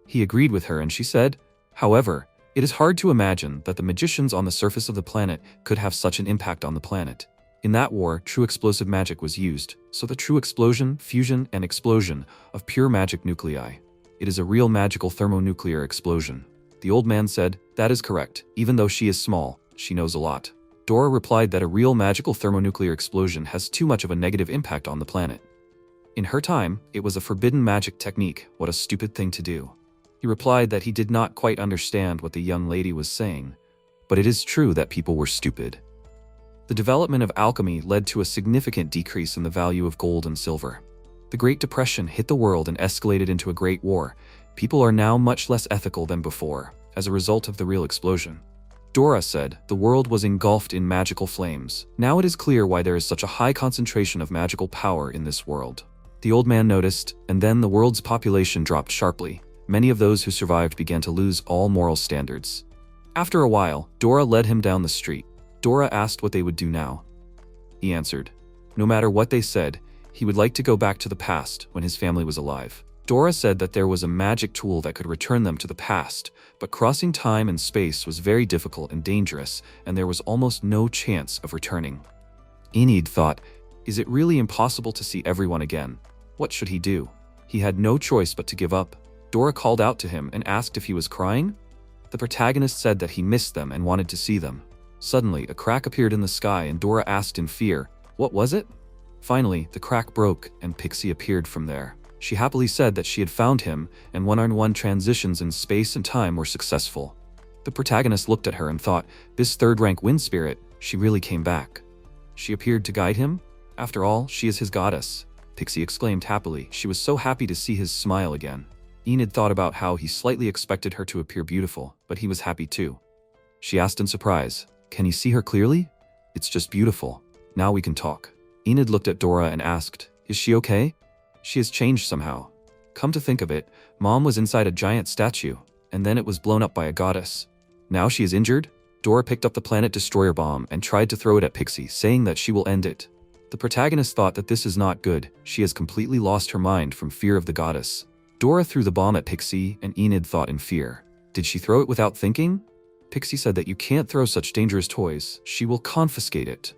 [SPEAKER 1] He agreed with her and she said, however, it is hard to imagine that the magicians on the surface of the planet could have such an impact on the planet. In that war, true explosive magic was used, so the true explosion, fusion, and explosion of pure magic nuclei. It is a real magical thermonuclear explosion. The old man said, that is correct. Even though she is small, she knows a lot. Dora replied that a real magical thermonuclear explosion has too much of a negative impact on the planet. In her time, it was a forbidden magic technique. What a stupid thing to do. He replied that he did not quite understand what the young lady was saying, but it is true that people were stupid. The development of alchemy led to a significant decrease in the value of gold and silver. The Great Depression hit the world and escalated into a great war. People are now much less ethical than before, as a result of the real explosion. Dora said, the world was engulfed in magical flames. Now it is clear why there is such a high concentration of magical power in this world. The old man noticed, and then the world's population dropped sharply. Many of those who survived began to lose all moral standards. After a while, Dora led him down the street. Dora asked what they would do now. He answered, no matter what they said, he would like to go back to the past when his family was alive. Dora said that there was a magic tool that could return them to the past, but crossing time and space was very difficult and dangerous, and there was almost no chance of returning. Enid thought, is it really impossible to see everyone again? What should he do? He had no choice but to give up. Dora called out to him and asked if he was crying. The protagonist said that he missed them and wanted to see them. Suddenly, a crack appeared in the sky and Dora asked in fear, what was it? Finally, the crack broke and Pixie appeared from there. She happily said that she had found him and one-on-one transitions in space and time were successful. The protagonist looked at her and thought, this third-rank wind spirit, she really came back. She appeared to guide him? After all, she is his goddess. Pixie exclaimed happily. She was so happy to see his smile again. Enid thought about how he slightly expected her to appear beautiful, but he was happy too. She asked in surprise, can you see her clearly? It's just beautiful. Now we can talk. Enid looked at Dora and asked, is she okay? She has changed somehow. Come to think of it, Mom was inside a giant statue, and then it was blown up by a goddess. Now she is injured? Dora picked up the planet destroyer bomb and tried to throw it at Pixie, saying that she will end it. The protagonist thought that this is not good. She has completely lost her mind from fear of the goddess. Dora threw the bomb at Pixie, and Enid thought in fear. Did she throw it without thinking? Pixie said that you can't throw such dangerous toys. She will confiscate it.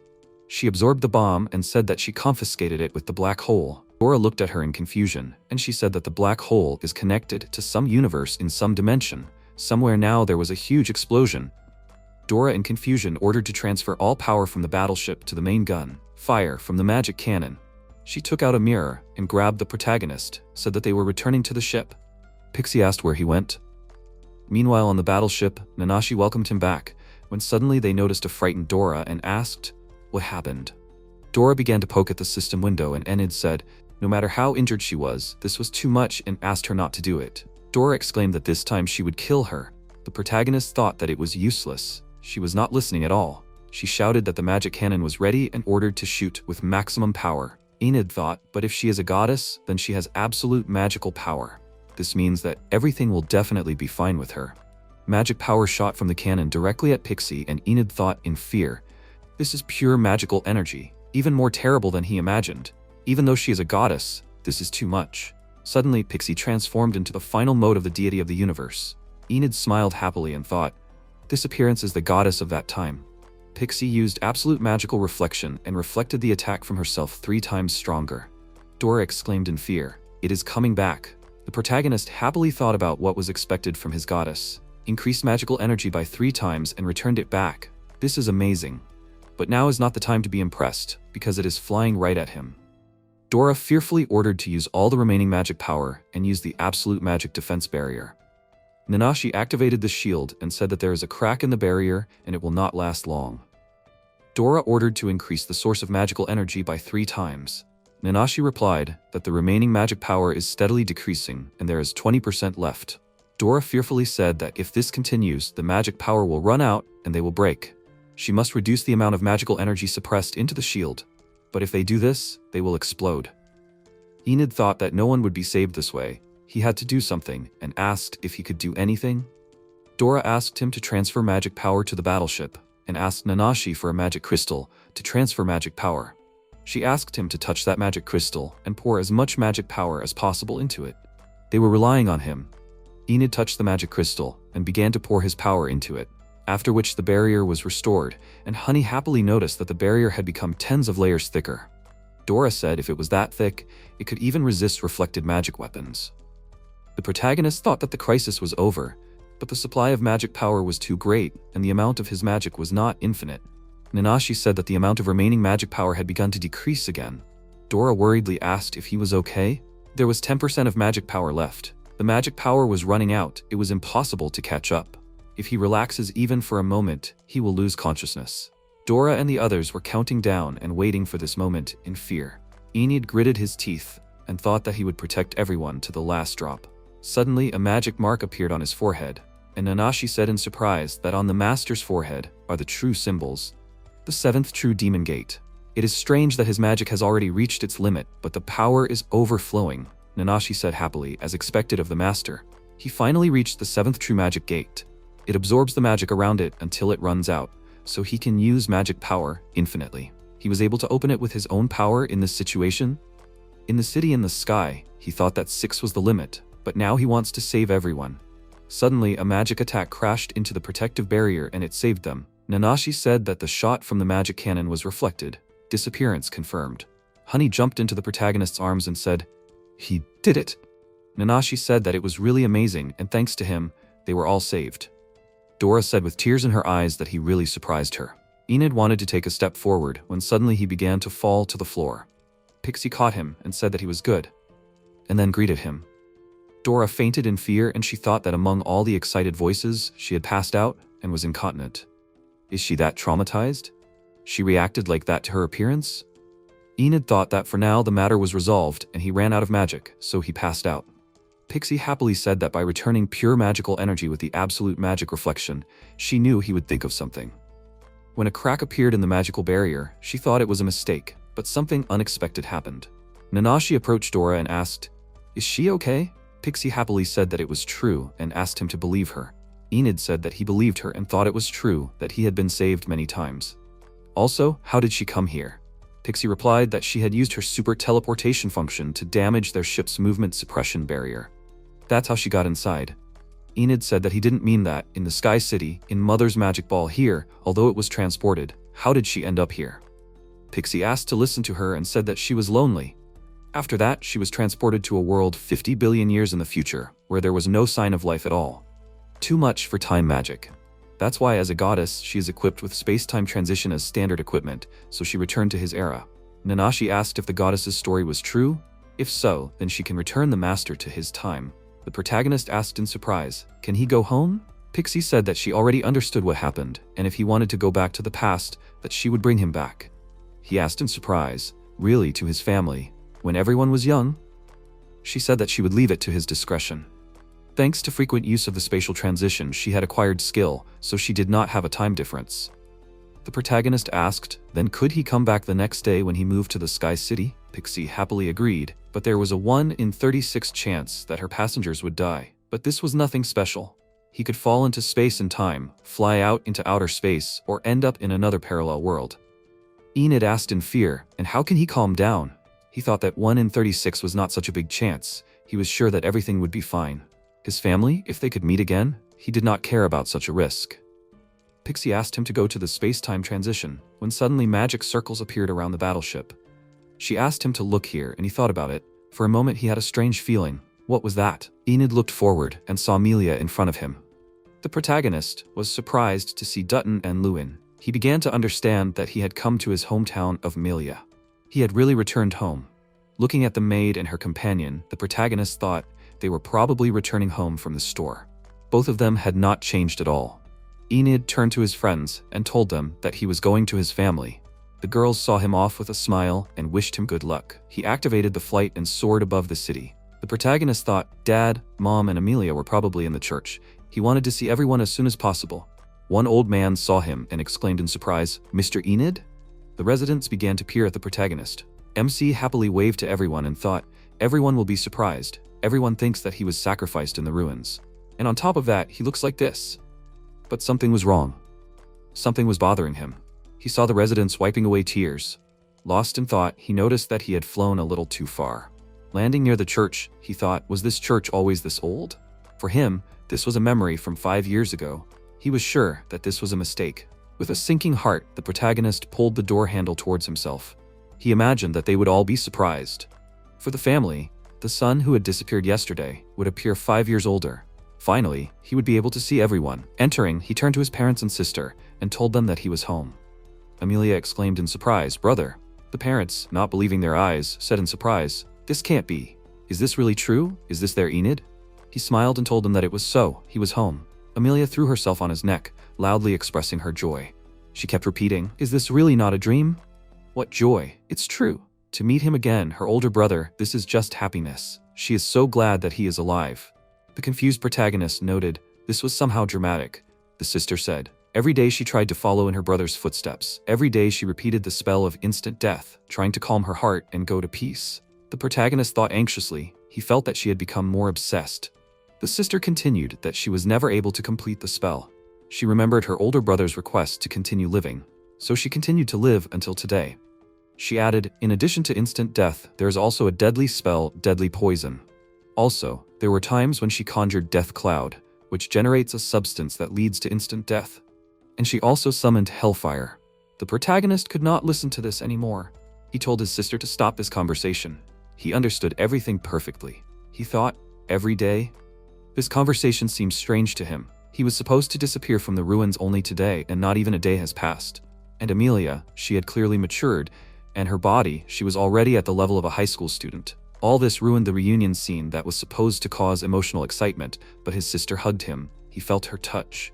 [SPEAKER 1] She absorbed the bomb and said that she confiscated it with the black hole. Dora looked at her in confusion, and she said that the black hole is connected to some universe in some dimension. Somewhere now there was a huge explosion. Dora in confusion ordered to transfer all power from the battleship to the main gun, fire from the magic cannon. She took out a mirror and grabbed the protagonist, said that they were returning to the ship. Pixie asked where he went. Meanwhile on the battleship, Nanashi welcomed him back, when suddenly they noticed a frightened Dora and asked, "What happened?" Dora began to poke at the system window and Enid said, no matter how injured she was, this was too much and asked her not to do it. Dora exclaimed that this time she would kill her. The protagonist thought that it was useless. She was not listening at all. She shouted that the magic cannon was ready and ordered to shoot with maximum power. Enid thought, but if she is a goddess, then she has absolute magical power. This means that everything will definitely be fine with her. Magic power shot from the cannon directly at Pixie and Enid thought in fear, this is pure magical energy, even more terrible than he imagined. Even though she is a goddess, this is too much. Suddenly, Pixie transformed into the final mode of the deity of the universe. Enid smiled happily and thought, this appearance is the goddess of that time. Pixie used absolute magical reflection and reflected the attack from herself 3 times stronger. Dora exclaimed in fear, it is coming back. The protagonist happily thought about what was expected from his goddess, increased magical energy by 3 times and returned it back. This is amazing. But now is not the time to be impressed, because it is flying right at him. Dora fearfully ordered to use all the remaining magic power and use the absolute magic defense barrier. Nanashi activated the shield and said that there is a crack in the barrier and it will not last long. Dora ordered to increase the source of magical energy by 3 times. Nanashi replied that the remaining magic power is steadily decreasing and there is 20% left. Dora fearfully said that if this continues, the magic power will run out and they will break. She must reduce the amount of magical energy suppressed into the shield. But if they do this, they will explode. Enid thought that no one would be saved this way. He had to do something and asked if he could do anything. Dora asked him to transfer magic power to the battleship and asked Nanashi for a magic crystal to transfer magic power. She asked him to touch that magic crystal and pour as much magic power as possible into it. They were relying on him. Enid touched the magic crystal and began to pour his power into it, after which the barrier was restored, and Honey happily noticed that the barrier had become tens of layers thicker. Dora said if it was that thick, it could even resist reflected magic weapons. The protagonist thought that the crisis was over, but the supply of magic power was too great, and the amount of his magic was not infinite. Nanashi said that the amount of remaining magic power had begun to decrease again. Dora worriedly asked if he was okay. There was 10% of magic power left. The magic power was running out. It was impossible to catch up. If he relaxes even for a moment, he will lose consciousness. Dora and the others were counting down and waiting for this moment in fear. Enid gritted his teeth and thought that he would protect everyone to the last drop. Suddenly, a magic mark appeared on his forehead, and Nanashi said in surprise that on the master's forehead are the true symbols. The 7th true demon gate. It is strange that his magic has already reached its limit, but the power is overflowing, Nanashi said happily, as expected of the master. He finally reached the 7th true magic gate. It absorbs the magic around it until it runs out, so he can use magic power infinitely. He was able to open it with his own power in this situation. In the city in the sky, he thought that 6 was the limit, but now he wants to save everyone. Suddenly, a magic attack crashed into the protective barrier and it saved them. Nanashi said that the shot from the magic cannon was reflected. Disappearance confirmed. Honey jumped into the protagonist's arms and said, "He did it." Nanashi said that it was really amazing and thanks to him, they were all saved. Dora said with tears in her eyes that he really surprised her. Enid wanted to take a step forward when suddenly he began to fall to the floor. Pixie caught him and said that he was good, and then greeted him. Dora fainted in fear and she thought that among all the excited voices, she had passed out and was incontinent. Is she that traumatized? She reacted like that to her appearance? Enid thought that for now the matter was resolved and he ran out of magic, so he passed out. Pixie happily said that by returning pure magical energy with the absolute magic reflection, she knew he would think of something. When a crack appeared in the magical barrier, she thought it was a mistake, but something unexpected happened. Nanashi approached Dora and asked, "Is she okay?" Pixie happily said that it was true and asked him to believe her. Enid said that he believed her and thought it was true that he had been saved many times. Also, how did she come here? Pixie replied that she had used her super teleportation function to damage their ship's movement suppression barrier. That's how she got inside. Enid said that he didn't mean that. In the Sky City, in Mother's magic ball here, although it was transported, how did she end up here? Pixie asked to listen to her and said that she was lonely. After that, she was transported to a world 50 billion years in the future, where there was no sign of life at all. Too much for time magic. That's why as a goddess, she is equipped with space-time transition as standard equipment, so she returned to his era. Nanashi asked if the goddess's story was true. If so, then she can return the master to his time. The protagonist asked in surprise, can he go home? Pixie said that she already understood what happened, and if he wanted to go back to the past, that she would bring him back. He asked in surprise, really to his family, when everyone was young? She said that she would leave it to his discretion. Thanks to frequent use of the spatial transition, she had acquired skill, so she did not have a time difference. The protagonist asked, then could he come back the next day when he moved to the Sky City? Pixie happily agreed, but there was a 1 in 36 chance that her passengers would die. But this was nothing special. He could fall into space and time, fly out into outer space, or end up in another parallel world. Enid asked in fear, and how can he calm down? He thought that 1 in 36 was not such a big chance. He was sure that everything would be fine. His family, if they could meet again, he did not care about such a risk. Pixie asked him to go to the space-time transition, when suddenly magic circles appeared around the battleship. She asked him to look here, and he thought about it. For a moment he had a strange feeling. What was that? Enid looked forward and saw Melia in front of him. The protagonist was surprised to see Dutton and Lewin. He began to understand that he had come to his hometown of Melia. He had really returned home. Looking at the maid and her companion, the protagonist thought they were probably returning home from the store. Both of them had not changed at all. Enid turned to his friends and told them that he was going to his family. The girls saw him off with a smile and wished him good luck. He activated the flight and soared above the city. The protagonist thought Dad, Mom, and Amelia were probably in the church. He wanted to see everyone as soon as possible. One old man saw him and exclaimed in surprise, "Mr. Enid?" The residents began to peer at the protagonist. MC happily waved to everyone and thought, everyone will be surprised. Everyone thinks that he was sacrificed in the ruins. And on top of that, he looks like this. But something was wrong. Something was bothering him. He saw the residents wiping away tears. Lost in thought, he noticed that he had flown a little too far. Landing near the church, he thought, was this church always this old? For him, this was a memory from 5 years ago. He was sure that this was a mistake. With a sinking heart, the protagonist pulled the door handle towards himself. He imagined that they would all be surprised. For the family, the son who had disappeared yesterday would appear 5 years older. Finally, he would be able to see everyone. Entering, he turned to his parents and sister and told them that he was home. Amelia exclaimed in surprise, "Brother." The parents, not believing their eyes, said in surprise, "This can't be. Is this really true? Is this their Enid?" He smiled and told them that it was so. He was home. Amelia threw herself on his neck, loudly expressing her joy. She kept repeating, "Is this really not a dream? What joy. It's true. To meet him again, her older brother, this is just happiness. She is so glad that he is alive." The confused protagonist noted, this was somehow dramatic. The sister said, every day she tried to follow in her brother's footsteps. Every day she repeated the spell of instant death, trying to calm her heart and go to peace. The protagonist thought anxiously. He felt that she had become more obsessed. The sister continued that she was never able to complete the spell. She remembered her older brother's request to continue living, so she continued to live until today. She added, in addition to instant death, there is also a deadly spell, deadly poison. Also, there were times when she conjured Death Cloud, which generates a substance that leads to instant death. And she also summoned Hellfire. The protagonist could not listen to this anymore. He told his sister to stop this conversation. He understood everything perfectly. He thought, every day? This conversation seemed strange to him. He was supposed to disappear from the ruins only today, and not even a day has passed. And Amelia, she had clearly matured, and her body, she was already at the level of a high school student. All this ruined the reunion scene that was supposed to cause emotional excitement, but his sister hugged him. He felt her touch.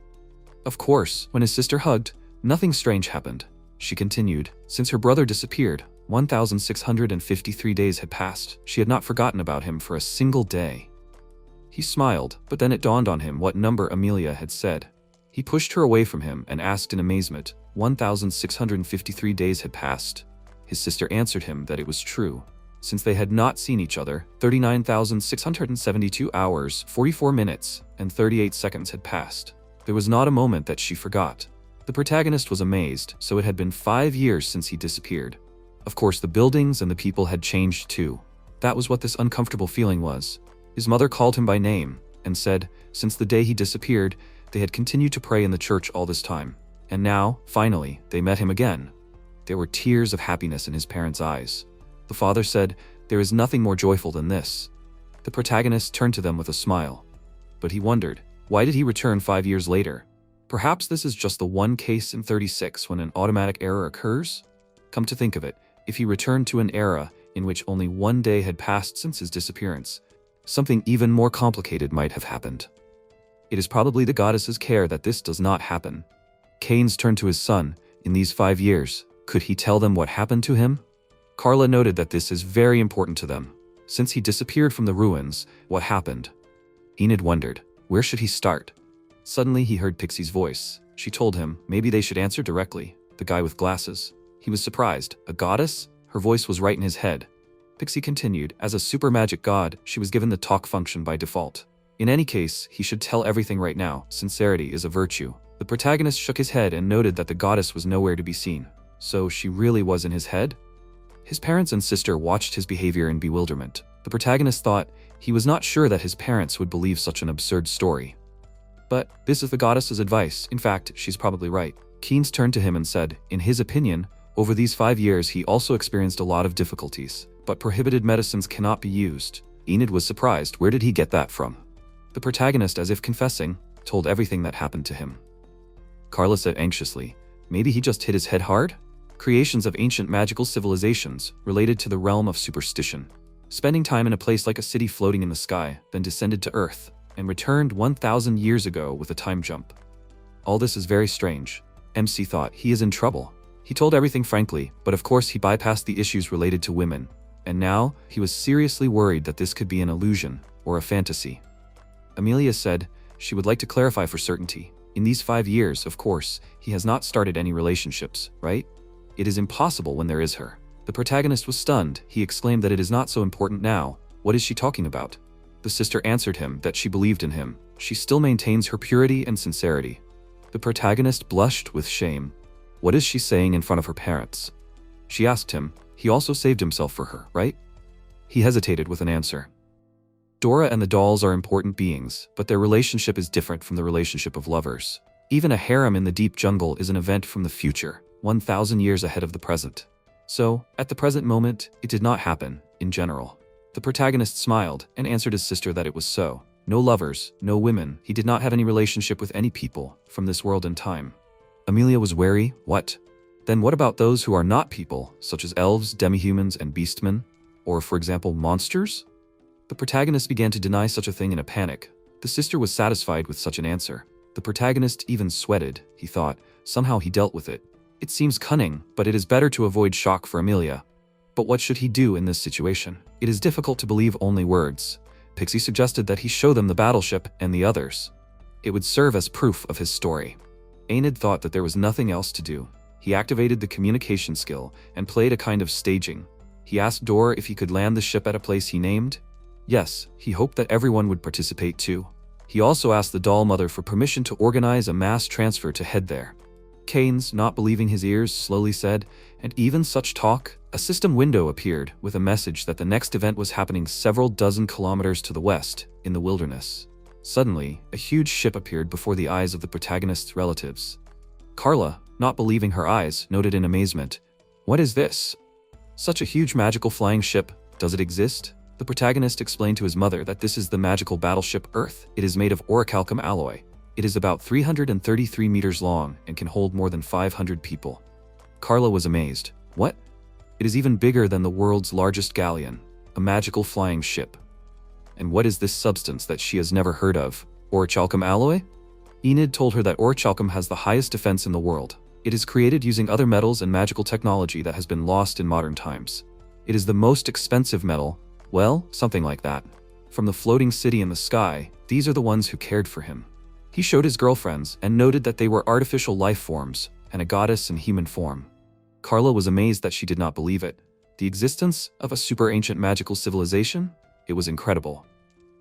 [SPEAKER 1] Of course, when his sister hugged, nothing strange happened. She continued, since her brother disappeared, 1,653 days had passed. She had not forgotten about him for a single day. He smiled, but then it dawned on him what number Amelia had said. He pushed her away from him and asked in amazement, 1,653 days had passed. His sister answered him that it was true. Since they had not seen each other, 39,672 hours, 44 minutes, and 38 seconds had passed. There was not a moment that she forgot. The protagonist was amazed, so it had been 5 years since he disappeared. Of course, the buildings and the people had changed too. That was what this uncomfortable feeling was. His mother called him by name and said, since the day he disappeared, they had continued to pray in the church all this time. And now, finally, they met him again. There were tears of happiness in his parents' eyes. The father said, "There is nothing more joyful than this." The protagonist turned to them with a smile. But he wondered, why did he return 5 years later? Perhaps this is just the one case in 36 when an automatic error occurs? Come to think of it, if he returned to an era in which only 1 day had passed since his disappearance, something even more complicated might have happened. It is probably the goddess's care that this does not happen. Keynes turned to his son. In these 5 years, could he tell them what happened to him? Carla noted that this is very important to them. Since he disappeared from the ruins, what happened? Enid wondered, where should he start? Suddenly he heard Pixie's voice. She told him maybe they should answer directly, the guy with glasses. He was surprised. A goddess? Her voice was right in his head. Pixie continued, as a super magic god, she was given the talk function by default. In any case, he should tell everything right now. Sincerity is a virtue. The protagonist shook his head and noted that the goddess was nowhere to be seen. So she really was in his head? His parents and sister watched his behavior in bewilderment. The protagonist thought he was not sure that his parents would believe such an absurd story. But this is the goddess's advice. In fact, she's probably right. Keynes turned to him and said, in his opinion, over these 5 years he also experienced a lot of difficulties, but prohibited medicines cannot be used. Enid was surprised. Where did he get that from? The protagonist, as if confessing, told everything that happened to him. Carla said anxiously, maybe he just hit his head hard? Creations of ancient magical civilizations related to the realm of superstition. Spending time in a place like a city floating in the sky, then descended to Earth, and returned 1,000 years ago with a time jump. All this is very strange. MC thought he is in trouble. He told everything frankly, but of course he bypassed the issues related to women. And now, he was seriously worried that this could be an illusion, or a fantasy. Amelia said she would like to clarify for certainty. In these 5 years, of course, he has not started any relationships, right? It is impossible when there is her. The protagonist was stunned. He exclaimed that it is not so important now. What is she talking about? The sister answered him that she believed in him. She still maintains her purity and sincerity. The protagonist blushed with shame. What is she saying in front of her parents? She asked him. He also saved himself for her, right? He hesitated with an answer. Dora and the dolls are important beings, but their relationship is different from the relationship of lovers. Even a harem in the deep jungle is an event from the future, 1,000 years ahead of the present. So, at the present moment, it did not happen, in general. The protagonist smiled and answered his sister that it was so. No lovers, no women, he did not have any relationship with any people from this world and time. Amelia was wary. What? Then what about those who are not people, such as elves, demihumans, and beastmen? Or, for example, monsters? The protagonist began to deny such a thing in a panic. The sister was satisfied with such an answer. The protagonist even sweated, he thought. Somehow he dealt with it. It seems cunning, but it is better to avoid shock for Amelia. But what should he do in this situation? It is difficult to believe only words. Pixie suggested that he show them the battleship and the others. It would serve as proof of his story. Enid thought that there was nothing else to do. He activated the communication skill and played a kind of staging. He asked Dora if he could land the ship at a place he named. Yes, he hoped that everyone would participate too. He also asked the doll mother for permission to organize a mass transfer to head there. Keynes, not believing his ears, slowly said, and even such talk? A system window appeared with a message that the next event was happening several dozen kilometers to the west, in the wilderness. Suddenly, a huge ship appeared before the eyes of the protagonist's relatives. Carla, not believing her eyes, noted in amazement, "What is this? Such a huge magical flying ship, does it exist?" The protagonist explained to his mother that this is the magical battleship Earth. It is made of orichalcum alloy. It is about 333 meters long and can hold more than 500 people. Carla was amazed. What? It is even bigger than the world's largest galleon, a magical flying ship. And what is this substance that she has never heard of? Orichalcum alloy? Enid told her that orichalcum has the highest defense in the world. It is created using other metals and magical technology that has been lost in modern times. It is the most expensive metal. Well, something like that. From the floating city in the sky, these are the ones who cared for him. He showed his girlfriends and noted that they were artificial life forms and a goddess in human form. Carla was amazed that she did not believe it. The existence of a super ancient magical civilization? It was incredible.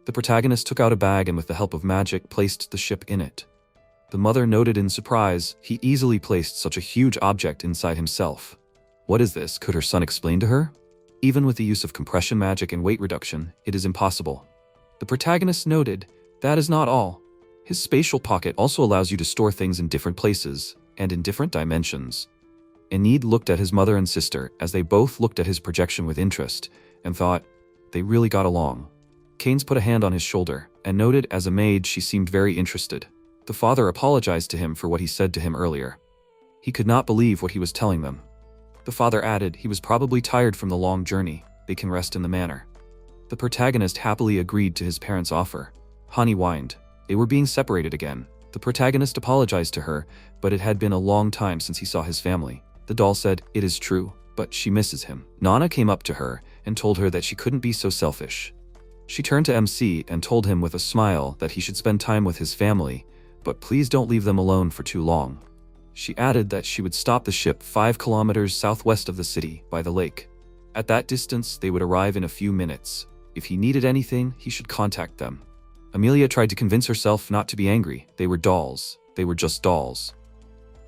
[SPEAKER 1] The protagonist took out a bag and with the help of magic placed the ship in it. The mother noted in surprise he easily placed such a huge object inside himself. What is this? Could her son explain to her? Even with the use of compression magic and weight reduction, it is impossible. The protagonist noted, that is not all. His spatial pocket also allows you to store things in different places, and in different dimensions. Enid looked at his mother and sister as they both looked at his projection with interest, and thought, they really got along. Keynes put a hand on his shoulder, and noted as a maid she seemed very interested. The father apologized to him for what he said to him earlier. He could not believe what he was telling them. The father added he was probably tired from the long journey, they can rest in the manor. The protagonist happily agreed to his parents' offer. Hani whined. They were being separated again. The protagonist apologized to her, but it had been a long time since he saw his family. The doll said, it is true, but she misses him. Nana came up to her and told her that she couldn't be so selfish. She turned to MC and told him with a smile that he should spend time with his family, but please don't leave them alone for too long. She added that she would stop the ship 5 kilometers southwest of the city, by the lake. At that distance, they would arrive in a few minutes. If he needed anything, he should contact them. Amelia tried to convince herself not to be angry. They were dolls. They were just dolls.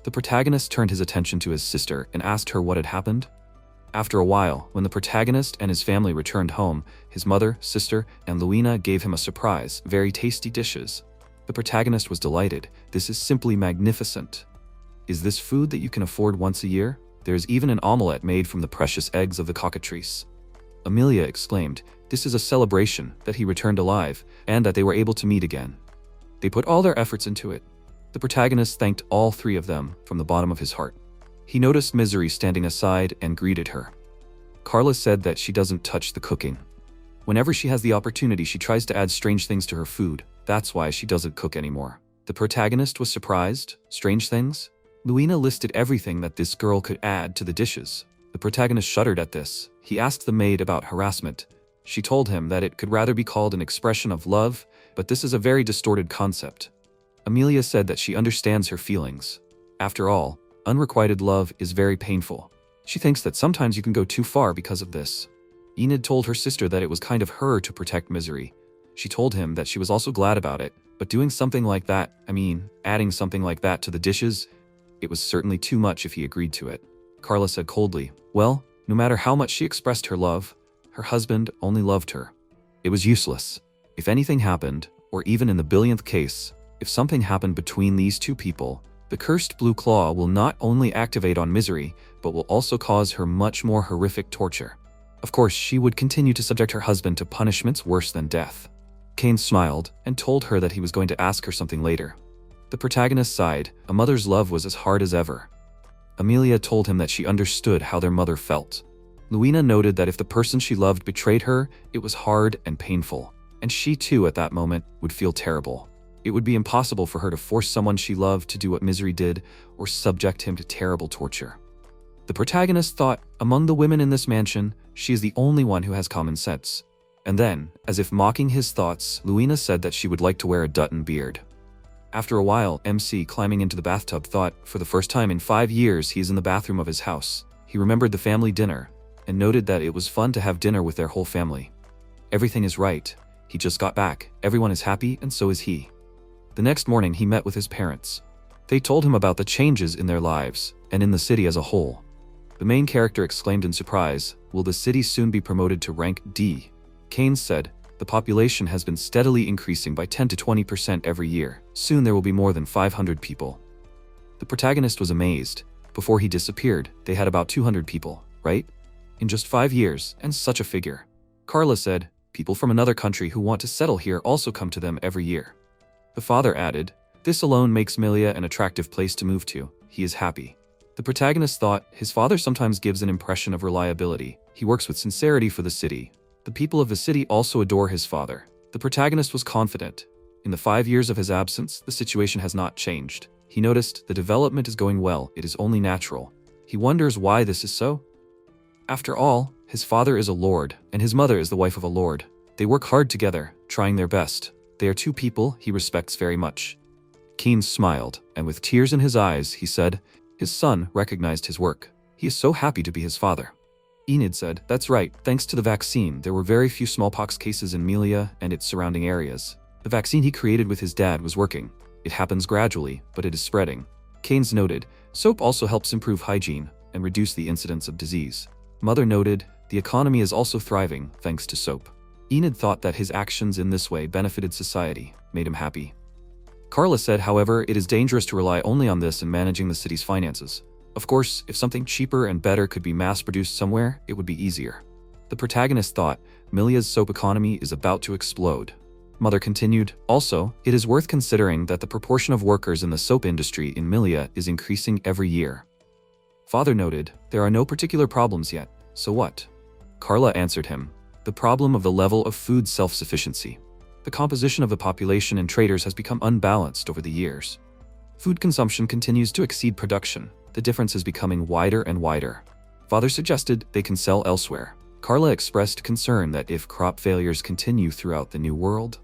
[SPEAKER 1] The protagonist turned his attention to his sister and asked her what had happened. After a while, when the protagonist and his family returned home, his mother, sister, and Luina gave him a surprise, very tasty dishes. The protagonist was delighted. This is simply magnificent. Is this food that you can afford once a year? There is even an omelette made from the precious eggs of the cockatrice. Amelia exclaimed, this is a celebration that he returned alive, and that they were able to meet again. They put all their efforts into it. The protagonist thanked all 3 of them from the bottom of his heart. He noticed Misery standing aside and greeted her. Carla said that she doesn't touch the cooking. Whenever she has the opportunity, she tries to add strange things to her food. That's why she doesn't cook anymore. The protagonist was surprised. Strange things? Luina listed everything that this girl could add to the dishes. The protagonist shuddered at this. He asked the maid about harassment. She told him that it could rather be called an expression of love, but this is a very distorted concept. Amelia said that she understands her feelings. After all, unrequited love is very painful. She thinks that sometimes you can go too far because of this. Enid told her sister that it was kind of her to protect Misery. She told him that she was also glad about it, but doing something like that, adding something like that to the dishes, it was certainly too much if he agreed to it. Carla said coldly, well, no matter how much she expressed her love, her husband only loved her. It was useless. If anything happened, or even in the billionth case, if something happened between these 2 people, the cursed blue claw will not only activate on Misery, but will also cause her much more horrific torture. Of course, she would continue to subject her husband to punishments worse than death. Kane smiled and told her that he was going to ask her something later. The protagonist sighed. A mother's love was as hard as ever. Amelia told him that she understood how their mother felt. Luina noted that if the person she loved betrayed her, it was hard and painful, and she too at that moment would feel terrible. It would be impossible for her to force someone she loved to do what Misery did or subject him to terrible torture. The protagonist thought, among the women in this mansion, she is the only one who has common sense. And then, as if mocking his thoughts, Luina said that she would like to wear a Dutton beard. After a while, MC, climbing into the bathtub, thought, for the first time in 5 years he is in the bathroom of his house. He remembered the family dinner, and noted that it was fun to have dinner with their whole family. Everything is right. He just got back. Everyone is happy, and so is he. The next morning he met with his parents. They told him about the changes in their lives, and in the city as a whole. The main character exclaimed in surprise, will the city soon be promoted to rank D? Keynes said, the population has been steadily increasing by 10 to 20% every year. Soon there will be more than 500 people. The protagonist was amazed. Before he disappeared, they had about 200 people, right? In just 5 years, and such a figure. Carla said, people from another country who want to settle here also come to them every year. The father added, this alone makes Melia an attractive place to move to. He is happy. The protagonist thought, his father sometimes gives an impression of reliability. He works with sincerity for the city. The people of the city also adore his father. The protagonist was confident. In the 5 years of his absence, the situation has not changed. He noticed the development is going well. It is only natural. He wonders why this is so. After all, his father is a lord, and his mother is the wife of a lord. They work hard together, trying their best. They are 2 people he respects very much. Keynes smiled, and with tears in his eyes, he said, his son recognized his work. He is so happy to be his father. Enid said, that's right, thanks to the vaccine, there were very few smallpox cases in Melia and its surrounding areas. The vaccine he created with his dad was working. It happens gradually, but it is spreading. Keynes noted, soap also helps improve hygiene and reduce the incidence of disease. Mother noted, the economy is also thriving thanks to soap. Enid thought that his actions in this way benefited society, made him happy. Carla said, however, it is dangerous to rely only on this in managing the city's finances. Of course, if something cheaper and better could be mass-produced somewhere, it would be easier. The protagonist thought, Melia's soap economy is about to explode. Mother continued, also, it is worth considering that the proportion of workers in the soap industry in Melia is increasing every year. Father noted, there are no particular problems yet, so what? Carla answered him, the problem of the level of food self-sufficiency. The composition of the population and traders has become unbalanced over the years. Food consumption continues to exceed production. The difference is becoming wider and wider. Father suggested they can sell elsewhere. Carla expressed concern that if crop failures continue throughout the New World,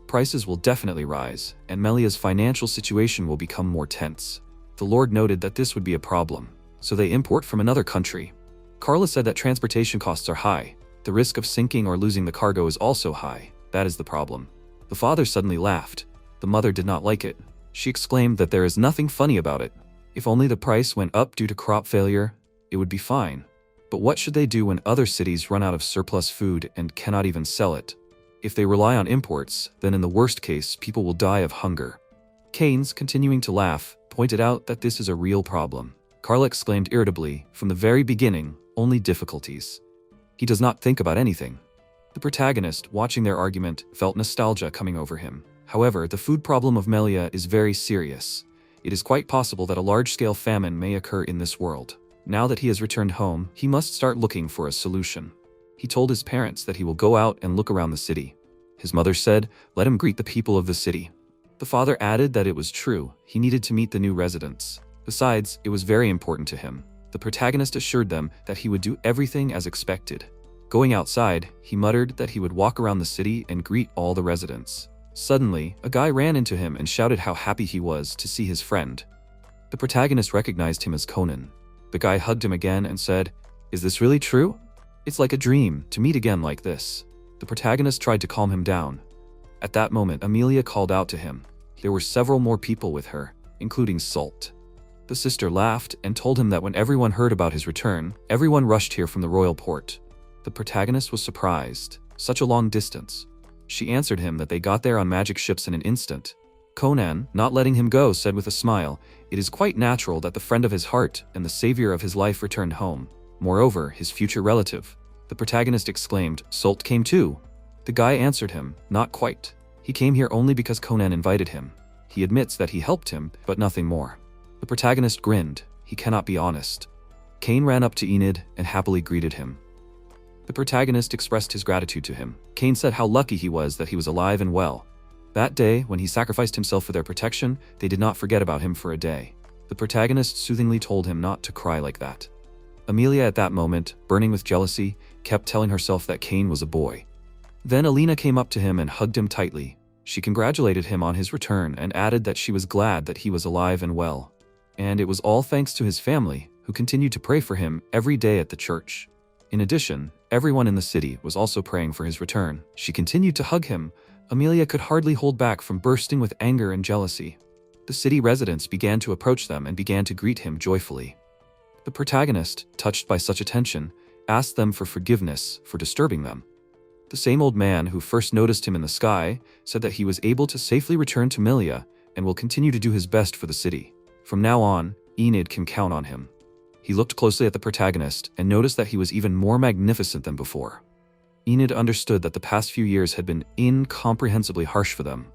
[SPEAKER 1] prices will definitely rise, and Melia's financial situation will become more tense. The Lord noted that this would be a problem, so they import from another country. Carla said that transportation costs are high. The risk of sinking or losing the cargo is also high. That is the problem. The father suddenly laughed. The mother did not like it. She exclaimed that there is nothing funny about it. If only the price went up due to crop failure, it would be fine. But what should they do when other cities run out of surplus food and cannot even sell it? If they rely on imports, then in the worst case, people will die of hunger. Keynes, continuing to laugh, pointed out that this is a real problem. Carla exclaimed irritably, from the very beginning, only difficulties. He does not think about anything. The protagonist, watching their argument, felt nostalgia coming over him. However, the food problem of Melia is very serious. It is quite possible that a large-scale famine may occur in this world. Now that he has returned home, he must start looking for a solution. He told his parents that he will go out and look around the city. His mother said, let him greet the people of the city. The father added that it was true, he needed to meet the new residents. Besides, it was very important to him. The protagonist assured them that he would do everything as expected. Going outside, he muttered that he would walk around the city and greet all the residents. Suddenly, a guy ran into him and shouted how happy he was to see his friend. The protagonist recognized him as Conan. The guy hugged him again and said, is this really true? It's like a dream to meet again like this. The protagonist tried to calm him down. At that moment, Melia called out to him. There were several more people with her, including Salt. The sister laughed and told him that when everyone heard about his return, everyone rushed here from the royal port. The protagonist was surprised. Such a long distance. She answered him that they got there on magic ships in an instant. Conan, not letting him go, said with a smile, it is quite natural that the friend of his heart and the savior of his life returned home. Moreover, his future relative. The protagonist exclaimed, Salt came too. The guy answered him, not quite. He came here only because Conan invited him. He admits that he helped him, but nothing more. The protagonist grinned. He cannot be honest. Cain ran up to Enid and happily greeted him. The protagonist expressed his gratitude to him. Cain said how lucky he was that he was alive and well. That day, when he sacrificed himself for their protection, they did not forget about him for a day. The protagonist soothingly told him not to cry like that. Melia at that moment, burning with jealousy, kept telling herself that Cain was a boy. Then Alina came up to him and hugged him tightly. She congratulated him on his return and added that she was glad that he was alive and well. And it was all thanks to his family, who continued to pray for him every day at the church. In addition, everyone in the city was also praying for his return. She continued to hug him. Melia could hardly hold back from bursting with anger and jealousy. The city residents began to approach them and began to greet him joyfully. The protagonist, touched by such attention, asked them for forgiveness for disturbing them. The same old man who first noticed him in the sky said that he was able to safely return to Melia and will continue to do his best for the city. From now on, Enid can count on him. He looked closely at the protagonist and noticed that he was even more magnificent than before. Enid understood that the past few years had been incomprehensibly harsh for them.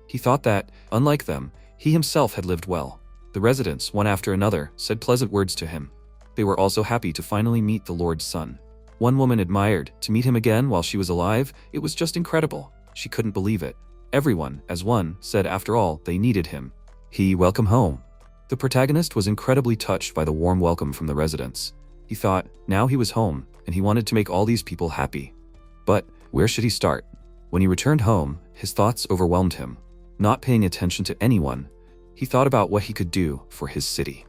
[SPEAKER 1] He thought that, unlike them, he himself had lived well. The residents, one after another, said pleasant words to him. They were also happy to finally meet the Lord's son. One woman admired, to meet him again while she was alive, it was just incredible. She couldn't believe it. Everyone, as one, said after all, they needed him. Welcome home. The protagonist was incredibly touched by the warm welcome from the residents. He thought, now he was home, and he wanted to make all these people happy. But, where should he start? When he returned home, his thoughts overwhelmed him. Not paying attention to anyone, he thought about what he could do for his city.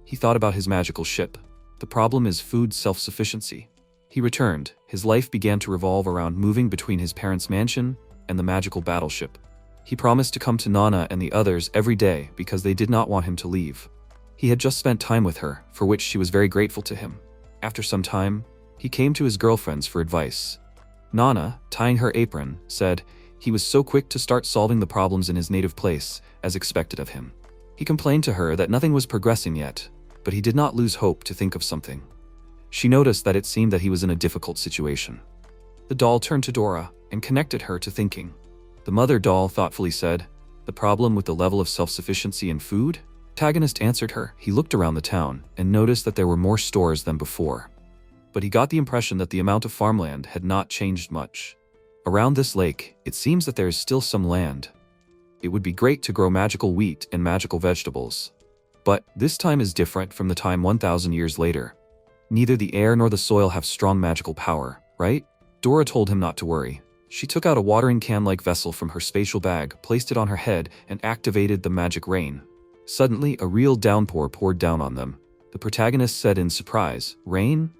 [SPEAKER 1] He thought about his magical ship. The problem is food self-sufficiency. He returned. His life began to revolve around moving between his parents' mansion and the magical battleship. He promised to come to Nana and the others every day because they did not want him to leave. He had just spent time with her, for which she was very grateful to him. After some time, he came to his girlfriends for advice. Nana, tying her apron, said he was so quick to start solving the problems in his native place, as expected of him. He complained to her that nothing was progressing yet, but he did not lose hope to think of something. She noticed that it seemed that he was in a difficult situation. The doll turned to Dora and connected her to thinking. The mother doll thoughtfully said, "The problem with the level of self-sufficiency in food?" The protagonist answered her. He looked around the town and noticed that there were more stores than before. But he got the impression that the amount of farmland had not changed much. Around this lake, it seems that there is still some land. It would be great to grow magical wheat and magical vegetables. But this time is different from the time 1,000 years later. Neither the air nor the soil have strong magical power, right? Dora told him not to worry. She took out a watering can-like vessel from her spatial bag, placed it on her head, and activated the magic rain. Suddenly, a real downpour poured down on them. The protagonist said in surprise, "Rain?"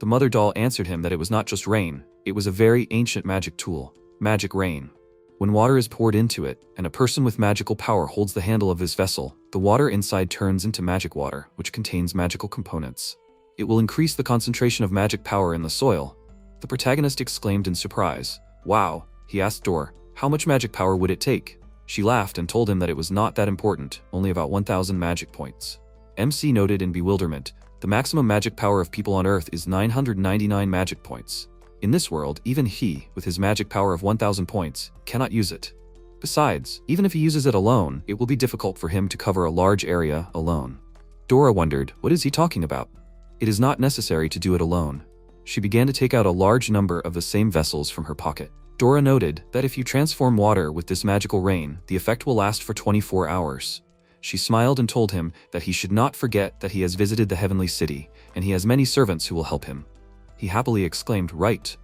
[SPEAKER 1] The mother doll answered him that it was not just rain, it was a very ancient magic tool, magic rain. When water is poured into it, and a person with magical power holds the handle of this vessel, the water inside turns into magic water, which contains magical components. It will increase the concentration of magic power in the soil. The protagonist exclaimed in surprise. "Wow," he asked Dora, "how much magic power would it take?" She laughed and told him that it was not that important, only about 1,000 magic points. MC noted in bewilderment, "The maximum magic power of people on Earth is 999 magic points. In this world, even he, with his magic power of 1,000 points, cannot use it. Besides, even if he uses it alone, it will be difficult for him to cover a large area alone." Dora wondered, what is he talking about? It is not necessary to do it alone. She began to take out a large number of the same vessels from her pocket. Dora noted that if you transform water with this magical rain, the effect will last for 24 hours. She smiled and told him that he should not forget that he has visited the heavenly city, and he has many servants who will help him. He happily exclaimed, "Right.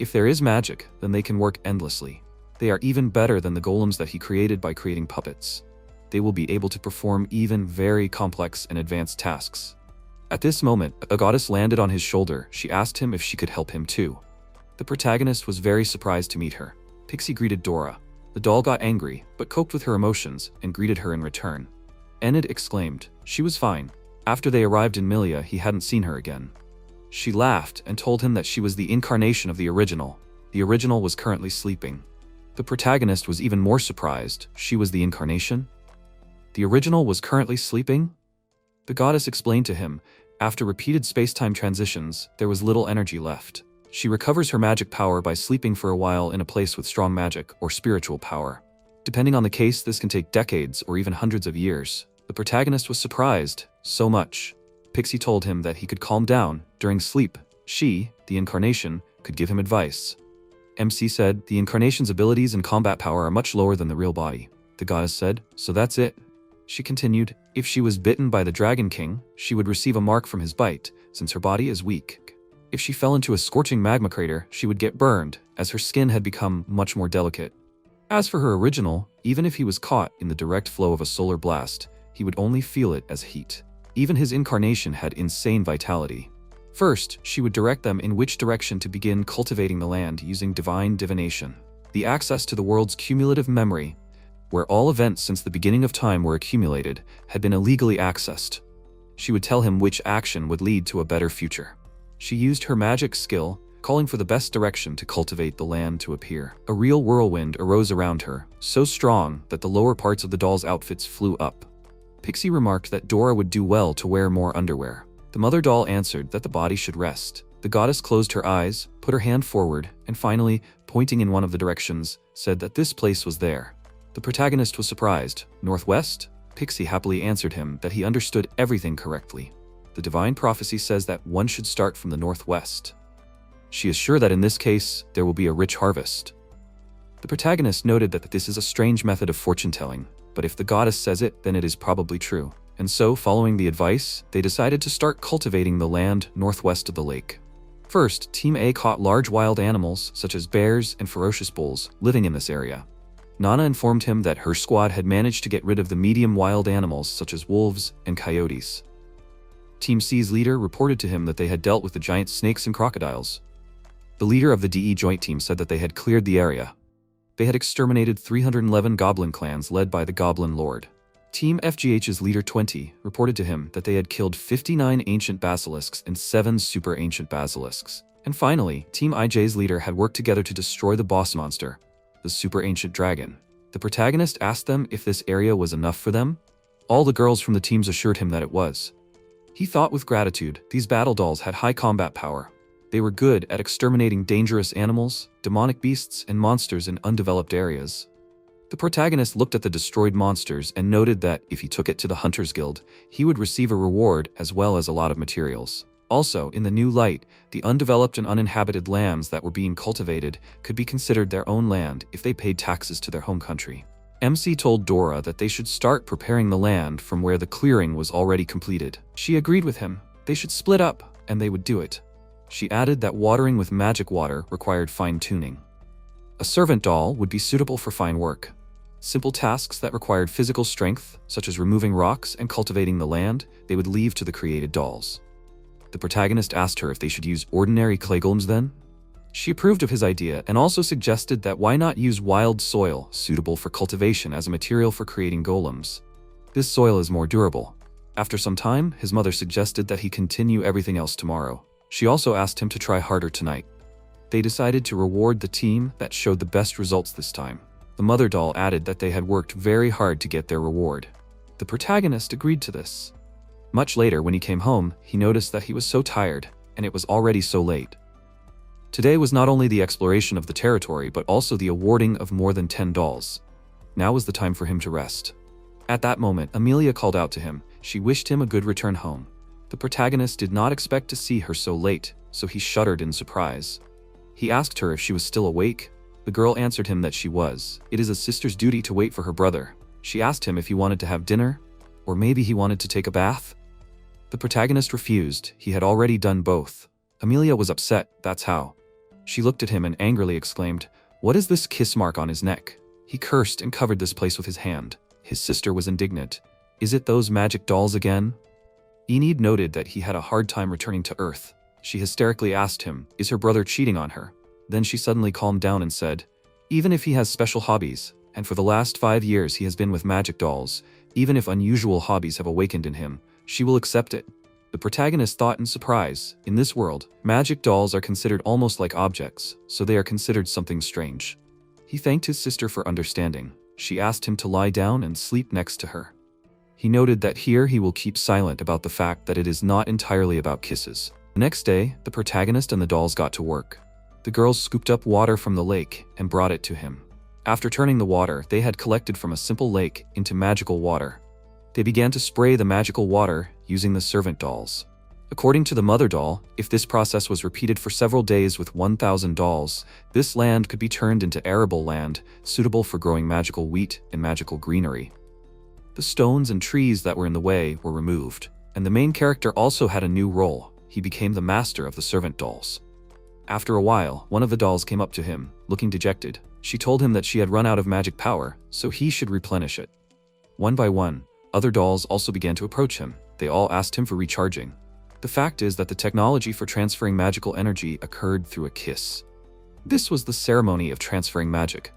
[SPEAKER 1] If there is magic, then they can work endlessly. They are even better than the golems that he created by creating puppets. They will be able to perform even very complex and advanced tasks." At this moment, a goddess landed on his shoulder. She asked him if she could help him too. The protagonist was very surprised to meet her. Pixie greeted Dora. The doll got angry, but coped with her emotions and greeted her in return. Enid exclaimed, "She was fine. After they arrived in Melia, he hadn't seen her again." She laughed and told him that she was the incarnation of the original. The original was currently sleeping. The protagonist was even more surprised. She was the incarnation? The original was currently sleeping? The goddess explained to him, after repeated space-time transitions, there was little energy left. She recovers her magic power by sleeping for a while in a place with strong magic or spiritual power. Depending on the case, this can take decades or even hundreds of years. The protagonist was surprised, so much. Pixie told him that he could calm down during sleep. She, the incarnation, could give him advice. MC said, "The incarnation's abilities and combat power are much lower than the real body." The goddess said, "So that's it." She continued, "If she was bitten by the Dragon King, she would receive a mark from his bite, since her body is weak. If she fell into a scorching magma crater, she would get burned, as her skin had become much more delicate. As for her original, even if he was caught in the direct flow of a solar blast, he would only feel it as heat. Even his incarnation had insane vitality. First, she would direct them in which direction to begin cultivating the land using divine divination, the access to the world's cumulative memory, where all events since the beginning of time were accumulated, had been illegally accessed. She would tell him which action would lead to a better future. She used her magic skill, calling for the best direction to cultivate the land to appear. A real whirlwind arose around her, so strong that the lower parts of the doll's outfits flew up. Pixie remarked that Dora would do well to wear more underwear. The mother doll answered that the body should rest. The goddess closed her eyes, put her hand forward, and finally, pointing in one of the directions, said that this place was there. The protagonist was surprised. Northwest? Pixie happily answered him that he understood everything correctly. The divine prophecy says that one should start from the northwest. She is sure that in this case, there will be a rich harvest. The protagonist noted that this is a strange method of fortune-telling, but if the goddess says it, then it is probably true. And so, following the advice, they decided to start cultivating the land northwest of the lake. First, Team A caught large wild animals, such as bears and ferocious bulls, living in this area. Nana informed him that her squad had managed to get rid of the medium wild animals such as wolves and coyotes. Team C's leader reported to him that they had dealt with the giant snakes and crocodiles. The leader of the DE joint team said that they had cleared the area. They had exterminated 311 goblin clans led by the Goblin Lord. Team FGH's leader 20 reported to him that they had killed 59 ancient basilisks and 7 super ancient basilisks. And finally, Team IJ's leader had worked together to destroy the boss monster, the super ancient dragon. The protagonist asked them if this area was enough for them. All the girls from the teams assured him that it was. He thought with gratitude. These battle dolls had high combat power. They were good at exterminating dangerous animals, demonic beasts, and monsters in undeveloped areas. The protagonist looked at the destroyed monsters and noted that if he took it to the Hunters Guild, he would receive a reward as well as a lot of materials. Also, in the new light, the undeveloped and uninhabited lands that were being cultivated could be considered their own land if they paid taxes to their home country. MC told Dora that they should start preparing the land from where the clearing was already completed. She agreed with him. They should split up, and they would do it. She added that watering with magic water required fine-tuning. A servant doll would be suitable for fine work. Simple tasks that required physical strength, such as removing rocks and cultivating the land, they would leave to the created dolls. The protagonist asked her if they should use ordinary clay golems then. She approved of his idea and also suggested that why not use wild soil suitable for cultivation as a material for creating golems. This soil is more durable. After some time, his mother suggested that he continue everything else tomorrow. She also asked him to try harder tonight. They decided to reward the team that showed the best results this time. The mother doll added that they had worked very hard to get their reward. The protagonist agreed to this. Much later, when he came home, he noticed that he was so tired, and it was already so late. Today was not only the exploration of the territory, but also the awarding of more than 10 dolls. Now was the time for him to rest. At that moment, Melia called out to him. She wished him a good return home. The protagonist did not expect to see her so late, so he shuddered in surprise. He asked her if she was still awake. The girl answered him that she was. It is a sister's duty to wait for her brother. She asked him if he wanted to have dinner, or maybe he wanted to take a bath. The protagonist refused. He had already done both. Melia was upset, that's how. She looked at him and angrily exclaimed, "What is this kiss mark on his neck?" He cursed and covered this place with his hand. His sister was indignant. "Is it those magic dolls again?" Enid noted that he had a hard time returning to Earth. She hysterically asked him, is her brother cheating on her? Then she suddenly calmed down and said, even if he has special hobbies, and for the last 5 years he has been with magic dolls, even if unusual hobbies have awakened in him, she will accept it. The protagonist thought in surprise, in this world, magic dolls are considered almost like objects, so they are considered something strange. He thanked his sister for understanding. She asked him to lie down and sleep next to her. He noted that here he will keep silent about the fact that it is not entirely about kisses. The next day, the protagonist and the dolls got to work. The girls scooped up water from the lake and brought it to him. After turning the water they had collected from a simple lake into magical water, they began to spray the magical water using the servant dolls. According to the mother doll, if this process was repeated for several days with 1,000 dolls, this land could be turned into arable land, suitable for growing magical wheat and magical greenery. The stones and trees that were in the way were removed, and the main character also had a new role. He became the master of the servant dolls. After a while, one of the dolls came up to him, looking dejected. She told him that she had run out of magic power, so he should replenish it. One by one, other dolls also began to approach him. They all asked him for recharging. The fact is that the technology for transferring magical energy occurred through a kiss. This was the ceremony of transferring magic.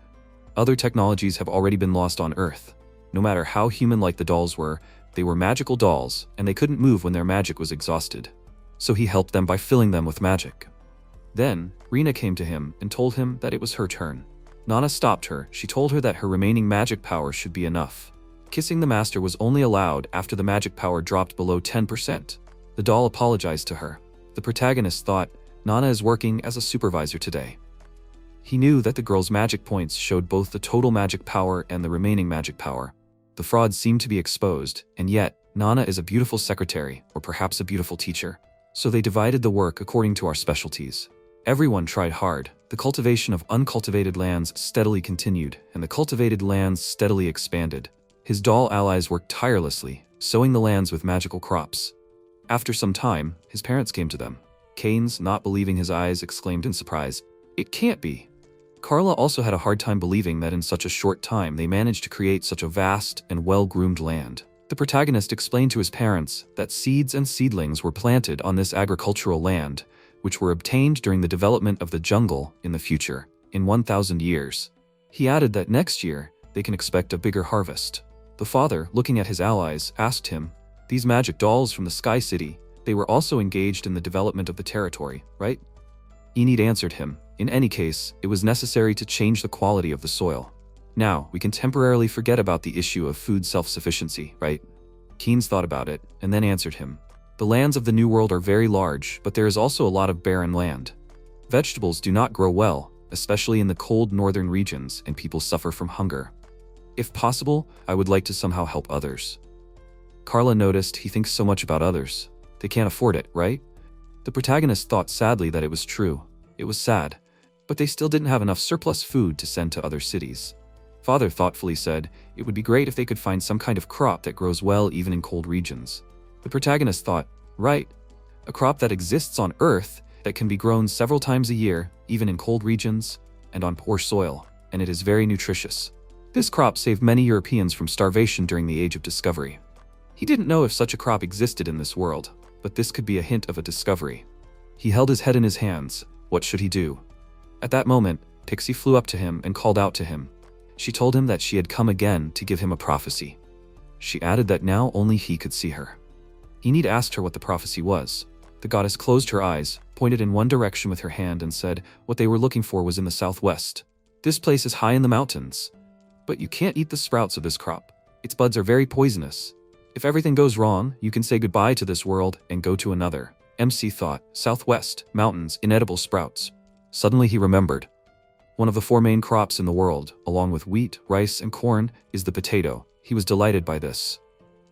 [SPEAKER 1] Other technologies have already been lost on Earth. No matter how human-like the dolls were, they were magical dolls, and they couldn't move when their magic was exhausted. So he helped them by filling them with magic. Then, Rena came to him and told him that it was her turn. Nana stopped her. She told her that her remaining magic power should be enough. Kissing the master was only allowed after the magic power dropped below 10%. The doll apologized to her. The protagonist thought, Nana is working as a supervisor today. He knew that the girl's magic points showed both the total magic power and the remaining magic power. The fraud seemed to be exposed, and yet, Nana is a beautiful secretary, or perhaps a beautiful teacher. So they divided the work according to our specialties. Everyone tried hard. The cultivation of uncultivated lands steadily continued, and the cultivated lands steadily expanded. His doll allies worked tirelessly, sowing the lands with magical crops. After some time, his parents came to them. Keynes, not believing his eyes, exclaimed in surprise, "It can't be." Carla also had a hard time believing that in such a short time they managed to create such a vast and well-groomed land. The protagonist explained to his parents that seeds and seedlings were planted on this agricultural land, which were obtained during the development of the jungle in the future, in 1,000 years. He added that next year, they can expect a bigger harvest. The father, looking at his allies, asked him, "These magic dolls from the Sky City, they were also engaged in the development of the territory, right?" Enid answered him, "In any case, it was necessary to change the quality of the soil. Now, we can temporarily forget about the issue of food self-sufficiency, right?" Keynes thought about it, and then answered him, The lands of the New World are very large, but there is also a lot of barren land. Vegetables do not grow well, especially in the cold northern regions, and people suffer from hunger. If possible, I would like to somehow help others. Carla noticed he thinks so much about others. They can't afford it, right? The protagonist thought sadly that it was true. It was sad, but they still didn't have enough surplus food to send to other cities. Father thoughtfully said it would be great if they could find some kind of crop that grows well even in cold regions. The protagonist thought, right, a crop that exists on Earth that can be grown several times a year, even in cold regions and on poor soil, and it is very nutritious. This crop saved many Europeans from starvation during the Age of Discovery. He didn't know if such a crop existed in this world, but this could be a hint of a discovery. He held his head in his hands. What should he do? At that moment, Pixie flew up to him and called out to him. She told him that she had come again to give him a prophecy. She added that now only he could see her. Enid asked her what the prophecy was. The goddess closed her eyes, pointed in one direction with her hand, and said what they were looking for was in the southwest. This place is high in the mountains, but you can't eat the sprouts of this crop. Its buds are very poisonous. If everything goes wrong, you can say goodbye to this world and go to another. MC thought, southwest, mountains, inedible sprouts. Suddenly he remembered. One of the 4 main crops in the world, along with wheat, rice, and corn, is the potato. He was delighted by this.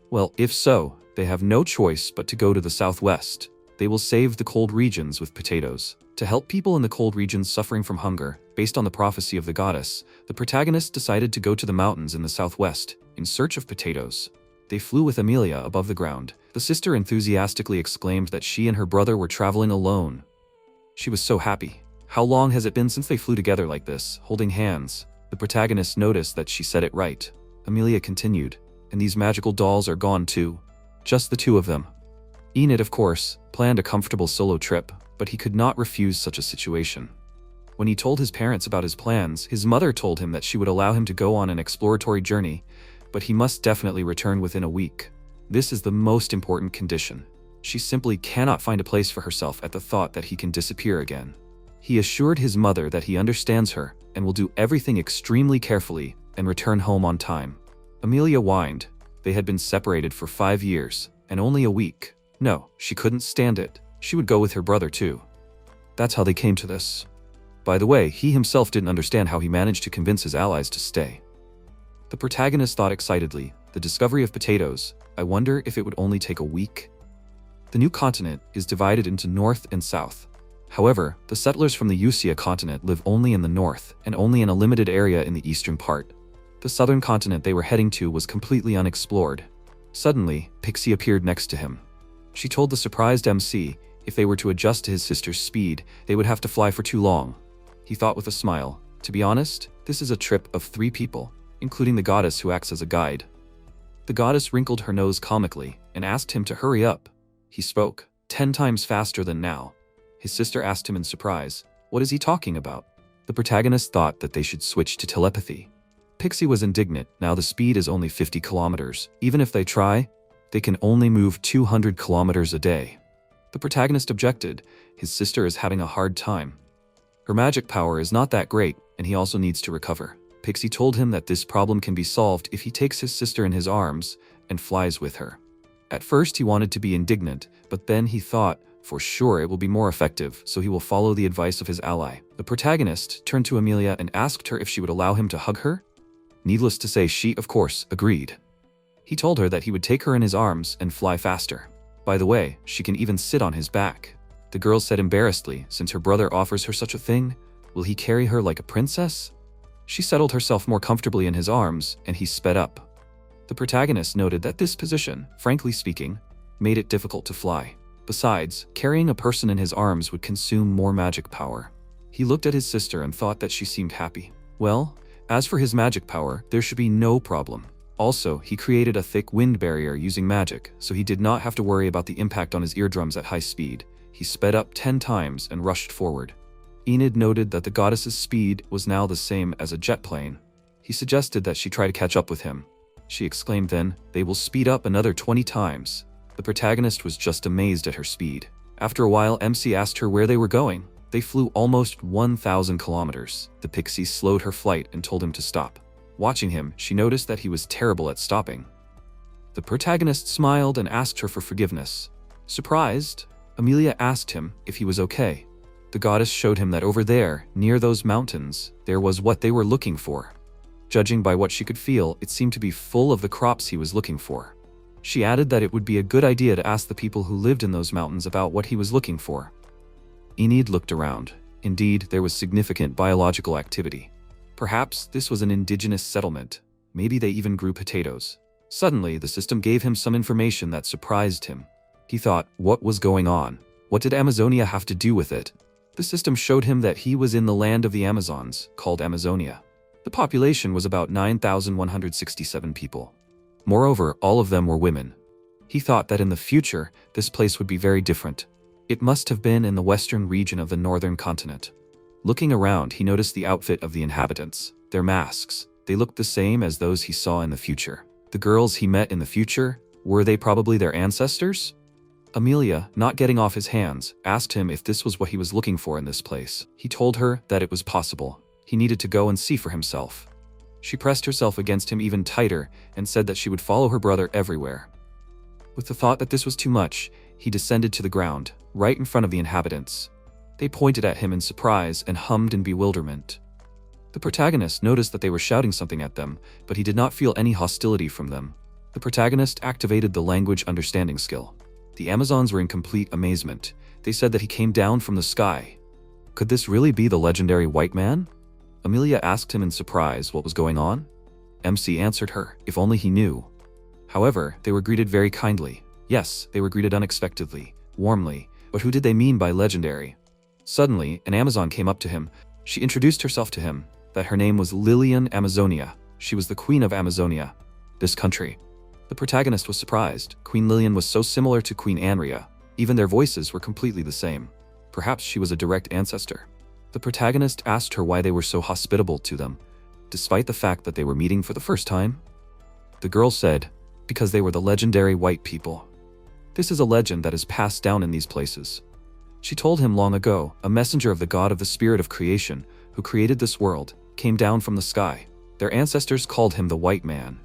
[SPEAKER 1] Well, if so, they have no choice but to go to the southwest. They will save the cold regions with potatoes. To help people in the cold regions suffering from hunger, based on the prophecy of the goddess, the protagonist decided to go to the mountains in the southwest, in search of potatoes. They flew with Melia above the ground. The sister enthusiastically exclaimed that she and her brother were traveling alone. She was so happy. How long has it been since they flew together like this, holding hands? The protagonist noticed that she said it right. Melia continued, and these magical dolls are gone too. Just the 2 of them. Enid, of course, planned a comfortable solo trip, but he could not refuse such a situation. When he told his parents about his plans, his mother told him that she would allow him to go on an exploratory journey, but he must definitely return within a week. This is the most important condition. She simply cannot find a place for herself at the thought that he can disappear again. He assured his mother that he understands her and will do everything extremely carefully and return home on time. Melia whined. They had been separated for 5 years, and only a week. No, she couldn't stand it. She would go with her brother too. That's how they came to this. By the way, he himself didn't understand how he managed to convince his allies to stay. The protagonist thought excitedly, the discovery of potatoes, I wonder if it would only take a week? The new continent is divided into north and south. However, the settlers from the Eusia continent live only in the north and only in a limited area in the eastern part. The southern continent they were heading to was completely unexplored. Suddenly, Pixie appeared next to him. She told the surprised MC if they were to adjust to his sister's speed, they would have to fly for too long. He thought with a smile, to be honest, this is a trip of 3 people, including the goddess who acts as a guide. The goddess wrinkled her nose comically and asked him to hurry up. He spoke 10 times faster than now. His sister asked him in surprise, what is he talking about? The protagonist thought that they should switch to telepathy. Pixie was indignant. Now the speed is only 50 kilometers. Even if they try, they can only move 200 kilometers a day. The protagonist objected. His sister is having a hard time. Her magic power is not that great, and he also needs to recover. Pixie told him that this problem can be solved if he takes his sister in his arms and flies with her. At first he wanted to be indignant, but then he thought, for sure it will be more effective, so he will follow the advice of his ally. The protagonist turned to Melia and asked her if she would allow him to hug her. Needless to say, she, of course, agreed. He told her that he would take her in his arms and fly faster. By the way, she can even sit on his back. The girl said embarrassedly, since her brother offers her such a thing, will he carry her like a princess? She settled herself more comfortably in his arms, and he sped up. The protagonist noted that this position, frankly speaking, made it difficult to fly. Besides, carrying a person in his arms would consume more magic power. He looked at his sister and thought that she seemed happy. Well, as for his magic power, there should be no problem. Also, he created a thick wind barrier using magic, so he did not have to worry about the impact on his eardrums at high speed. He sped up 10 times and rushed forward. Enid noted that the goddess's speed was now the same as a jet plane. He suggested that she try to catch up with him. She exclaimed then, they will speed up another 20 times. The protagonist was just amazed at her speed. After a while, MC asked her where they were going. They flew almost 1,000 kilometers. The pixie slowed her flight and told him to stop. Watching him, she noticed that he was terrible at stopping. The protagonist smiled and asked her for forgiveness. Surprised, Amelia asked him if he was okay. The goddess showed him that over there, near those mountains, there was what they were looking for. Judging by what she could feel, it seemed to be full of the crops he was looking for. She added that it would be a good idea to ask the people who lived in those mountains about what he was looking for. Enid looked around. Indeed, there was significant biological activity. Perhaps this was an indigenous settlement. Maybe they even grew potatoes. Suddenly, the system gave him some information that surprised him. He thought, what was going on? What did Amazonia have to do with it? The system showed him that he was in the land of the Amazons, called Amazonia. The population was about 9,167 people. Moreover, all of them were women. He thought that in the future, this place would be very different. It must have been in the western region of the northern continent. Looking around, he noticed the outfit of the inhabitants, their masks. They looked the same as those he saw in the future. The girls he met in the future, were they probably their ancestors? Amelia, not getting off his hands, asked him if this was what he was looking for in this place. He told her that it was possible. He needed to go and see for himself. She pressed herself against him even tighter and said that she would follow her brother everywhere. With the thought that this was too much, he descended to the ground, right in front of the inhabitants. They pointed at him in surprise and hummed in bewilderment. The protagonist noticed that they were shouting something at them, but he did not feel any hostility from them. The protagonist activated the language understanding skill. The Amazons were in complete amazement. They said that he came down from the sky. Could this really be the legendary white man? Amelia asked him in surprise what was going on. MC answered her, if only he knew. However, they were greeted very kindly. Yes, they were greeted unexpectedly, warmly, but who did they mean by legendary? Suddenly, an Amazon came up to him. She introduced herself to him, that her name was Lilian Amazonia. She was the Queen of Amazonia, this country. The protagonist was surprised. Queen Lilian was so similar to Queen Anria. Even their voices were completely the same. Perhaps she was a direct ancestor. The protagonist asked her why they were so hospitable to them, despite the fact that they were meeting for the first time. The girl said, because they were the legendary white people. This is a legend that is passed down in these places. She told him long ago, a messenger of the god of the spirit of creation, who created this world, came down from the sky. Their ancestors called him the white man.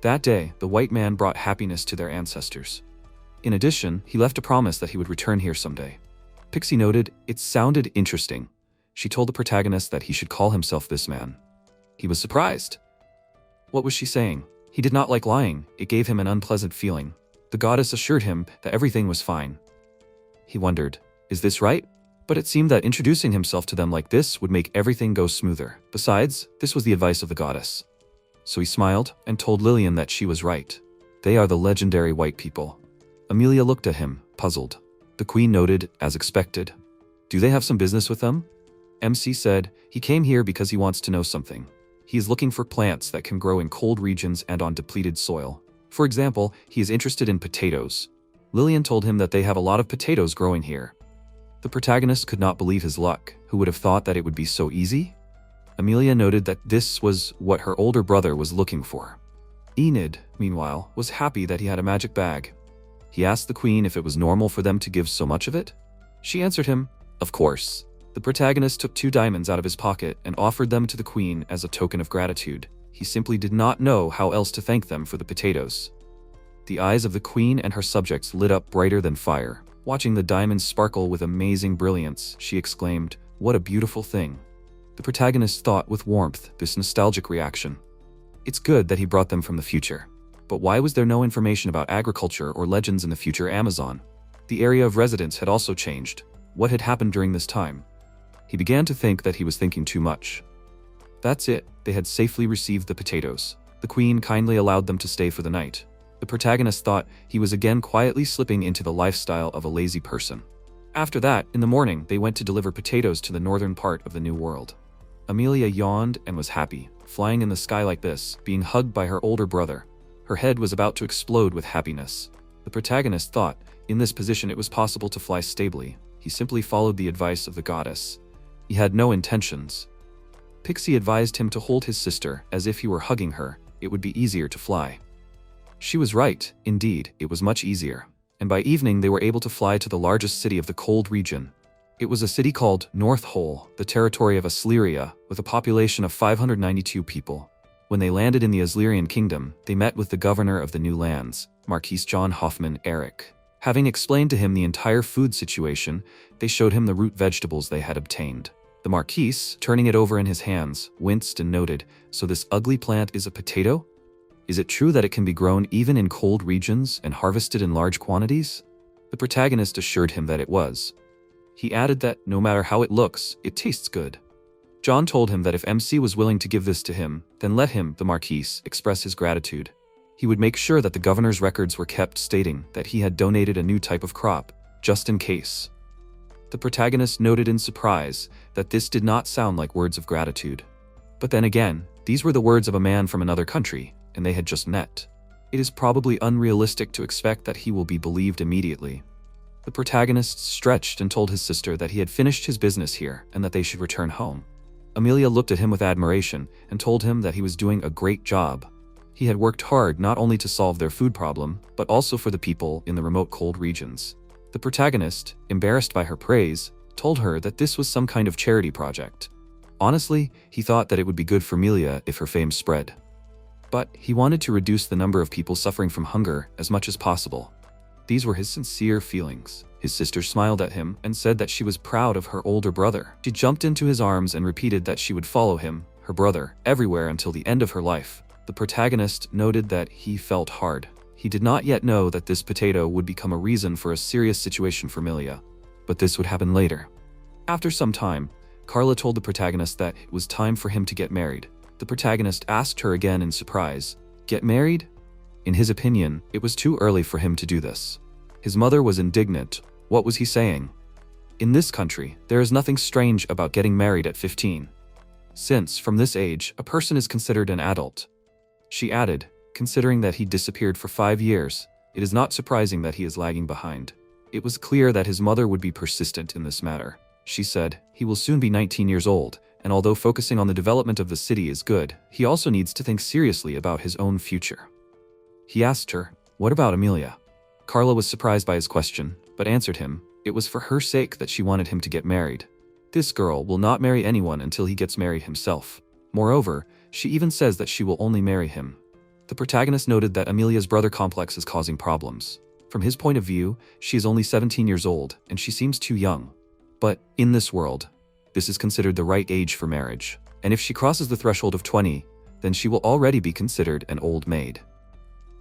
[SPEAKER 1] That day, the white man brought happiness to their ancestors. In addition, he left a promise that he would return here someday. Pixie noted, it sounded interesting. She told the protagonist that he should call himself this man. He was surprised. What was she saying? He did not like lying. It gave him an unpleasant feeling. The goddess assured him that everything was fine. He wondered, is this right? But it seemed that introducing himself to them like this would make everything go smoother. Besides, this was the advice of the goddess. So he smiled and told Lilian that she was right. They are the legendary white people. Amelia looked at him, puzzled. The queen noted, as expected. Do they have some business with them? MC said, he came here because he wants to know something. He is looking for plants that can grow in cold regions and on depleted soil. For example, he is interested in potatoes. Lilian told him that they have a lot of potatoes growing here. The protagonist could not believe his luck. Who would have thought that it would be so easy? Amelia noted that this was what her older brother was looking for. Enid, meanwhile, was happy that he had a magic bag. He asked the queen if it was normal for them to give so much of it. She answered him, of course. The protagonist took 2 diamonds out of his pocket and offered them to the queen as a token of gratitude. He simply did not know how else to thank them for the potatoes. The eyes of the queen and her subjects lit up brighter than fire. Watching the diamonds sparkle with amazing brilliance, she exclaimed, what a beautiful thing. The protagonist thought with warmth this nostalgic reaction. It's good that he brought them from the future. But why was there no information about agriculture or legends in the future Amazon? The area of residence had also changed. What had happened during this time? He began to think that he was thinking too much. That's it, they had safely received the potatoes. The queen kindly allowed them to stay for the night. The protagonist thought he was again quietly slipping into the lifestyle of a lazy person. After that, in the morning, they went to deliver potatoes to the northern part of the New World. Amelia yawned and was happy, flying in the sky like this, being hugged by her older brother. Her head was about to explode with happiness. The protagonist thought, in this position it was possible to fly stably. He simply followed the advice of the goddess. He had no intentions. Pixie advised him to hold his sister as if he were hugging her. It would be easier to fly. She was right, indeed, it was much easier. And by evening they were able to fly to the largest city of the cold region. It was a city called North Hole, the territory of Asleria, with a population of 592 people. When they landed in the Aslerian kingdom, they met with the governor of the new lands, Marquis John Hoffman Eric. Having explained to him the entire food situation, they showed him the root vegetables they had obtained. The Marquis, turning it over in his hands, winced and noted, "So this ugly plant is a potato? Is it true that it can be grown even in cold regions and harvested in large quantities?" The protagonist assured him that it was. He added that, no matter how it looks, it tastes good. John told him that if MC was willing to give this to him, then let him, the Marquis, express his gratitude. He would make sure that the governor's records were kept stating that he had donated a new type of crop, just in case. The protagonist noted in surprise that this did not sound like words of gratitude. But then again, these were the words of a man from another country, and they had just met. It is probably unrealistic to expect that he will be believed immediately. The protagonist stretched and told his sister that he had finished his business here and that they should return home. Amelia looked at him with admiration and told him that he was doing a great job. He had worked hard not only to solve their food problem, but also for the people in the remote cold regions. The protagonist, embarrassed by her praise, told her that this was some kind of charity project. Honestly, he thought that it would be good for Melia if her fame spread. But he wanted to reduce the number of people suffering from hunger as much as possible. These were his sincere feelings. His sister smiled at him and said that she was proud of her older brother. She jumped into his arms and repeated that she would follow him, her brother, everywhere until the end of her life. The protagonist noted that he felt hard. He did not yet know that this potato would become a reason for a serious situation for Melia, but this would happen later. After some time, Carla told the protagonist that it was time for him to get married. The protagonist asked her again in surprise, "Get married?" In his opinion, it was too early for him to do this. His mother was indignant. What was he saying? In this country, there is nothing strange about getting married at 15. Since, from this age, a person is considered an adult. She added, considering that he disappeared for 5 years, it is not surprising that he is lagging behind. It was clear that his mother would be persistent in this matter. She said, "He will soon be 19 years old, and although focusing on the development of the city is good, he also needs to think seriously about his own future." He asked her, "What about Amelia?" Carla was surprised by his question, but answered him, it was for her sake that she wanted him to get married. This girl will not marry anyone until he gets married himself. Moreover, she even says that she will only marry him. The protagonist noted that Amelia's brother complex is causing problems. From his point of view, she is only 17 years old, and she seems too young. But, in this world, this is considered the right age for marriage, and if she crosses the threshold of 20, then she will already be considered an old maid.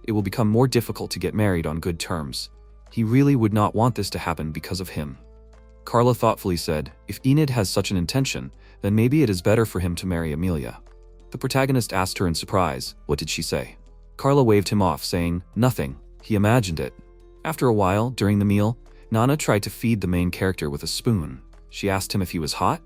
[SPEAKER 1] It will become more difficult to get married on good terms. He really would not want this to happen because of him. Carla thoughtfully said, if Enid has such an intention, then maybe it is better for him to marry Amelia. The protagonist asked her in surprise, what did she say? Carla waved him off, saying, nothing, he imagined it. After a while, during the meal, Nana tried to feed the main character with a spoon. She asked him if he was hot.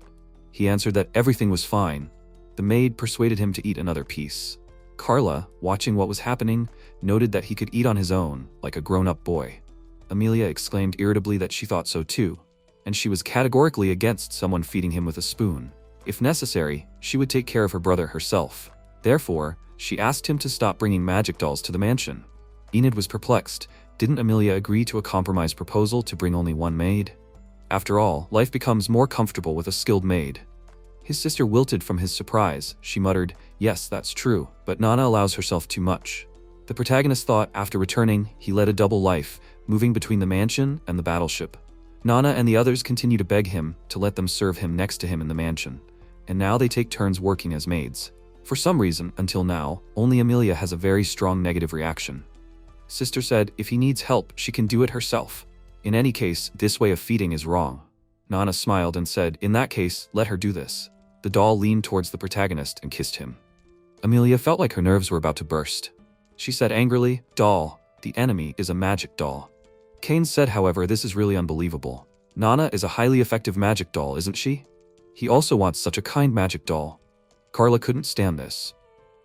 [SPEAKER 1] He answered that everything was fine. The maid persuaded him to eat another piece. Carla, watching what was happening, noted that he could eat on his own, like a grown-up boy. Amelia exclaimed irritably that she thought so too, and she was categorically against someone feeding him with a spoon. If necessary, she would take care of her brother herself. Therefore, she asked him to stop bringing magic dolls to the mansion. Enid was perplexed. Didn't Amelia agree to a compromise proposal to bring only one maid? After all, life becomes more comfortable with a skilled maid. His sister wilted from his surprise. She muttered, yes, that's true, but Nana allows herself too much. The protagonist thought after returning, he led a double life, moving between the mansion and the battleship. Nana and the others continue to beg him to let them serve him next to him in the mansion, and now they take turns working as maids. For some reason, until now, only Amelia has a very strong negative reaction. Sister said if he needs help, she can do it herself. In any case, this way of feeding is wrong. Nana smiled and said, in that case, let her do this. The doll leaned towards the protagonist and kissed him. Amelia felt like her nerves were about to burst. She said angrily, doll, the enemy is a magic doll. Kane said, however, this is really unbelievable. Nana is a highly effective magic doll, isn't she? He also wants such a kind magic doll. Carla couldn't stand this.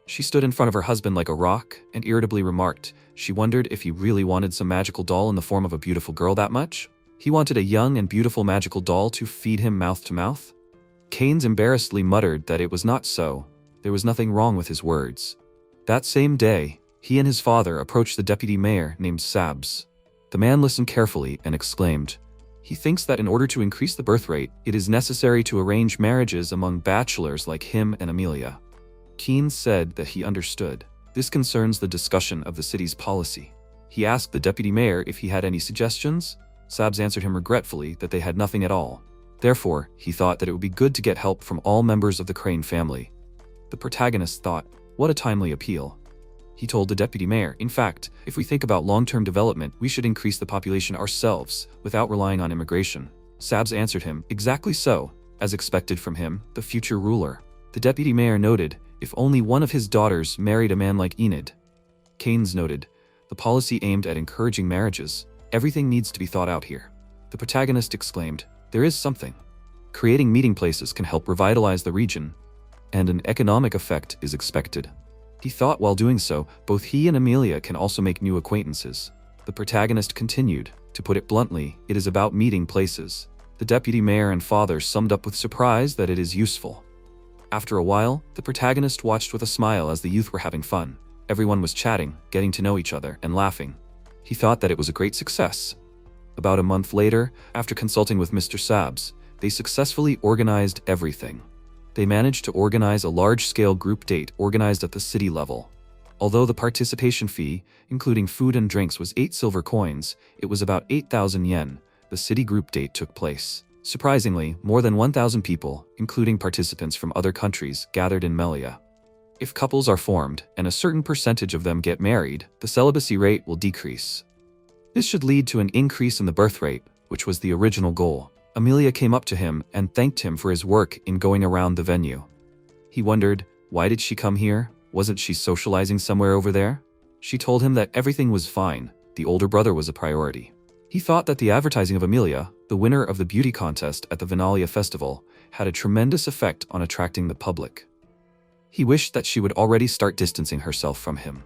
[SPEAKER 1] She stood in front of her husband like a rock and irritably remarked, she wondered if he really wanted some magical doll in the form of a beautiful girl that much. He wanted a young and beautiful magical doll to feed him mouth to mouth. Keynes embarrassedly muttered that it was not so. There was nothing wrong with his words. That same day, he and his father approached the deputy mayor named Sabs. The man listened carefully and exclaimed, he thinks that in order to increase the birth rate, it is necessary to arrange marriages among bachelors like him and Amelia. Keynes said that he understood. This concerns the discussion of the city's policy. He asked the deputy mayor if he had any suggestions. Sabs answered him regretfully that they had nothing at all. Therefore, he thought that it would be good to get help from all members of the Crane family. The protagonist thought, what a timely appeal. He told the deputy mayor, in fact, if we think about long-term development, we should increase the population ourselves, without relying on immigration. Sabs answered him, exactly so, as expected from him, the future ruler. The deputy mayor noted, if only one of his daughters married a man like Enid. Keynes noted, the policy aimed at encouraging marriages. Everything needs to be thought out here. The protagonist exclaimed, there is something. Creating meeting places can help revitalize the region, and an economic effect is expected. He thought while doing so, both he and Amelia can also make new acquaintances. The protagonist continued, to put it bluntly, it is about meeting places. The deputy mayor and father summed up with surprise that it is useful. After a while, the protagonist watched with a smile as the youth were having fun. Everyone was chatting, getting to know each other, and laughing. He thought that it was a great success. About a month later, after consulting with Mr. Sabs, they successfully organized everything. They managed to organize a large-scale group date organized at the city level. Although the participation fee, including food and drinks, was 8 silver coins, it was about 8,000 yen. The city group date took place. Surprisingly, more than 1,000 people, including participants from other countries, gathered in Melia. If couples are formed, and a certain percentage of them get married, the celibacy rate will decrease. This should lead to an increase in the birth rate, which was the original goal. Amelia came up to him and thanked him for his work in going around the venue. He wondered, why did she come here? Wasn't she socializing somewhere over there? She told him that everything was fine. The older brother was a priority. He thought that the advertising of Amelia, the winner of the beauty contest at the Venaria festival, had a tremendous effect on attracting the public. He wished that she would already start distancing herself from him.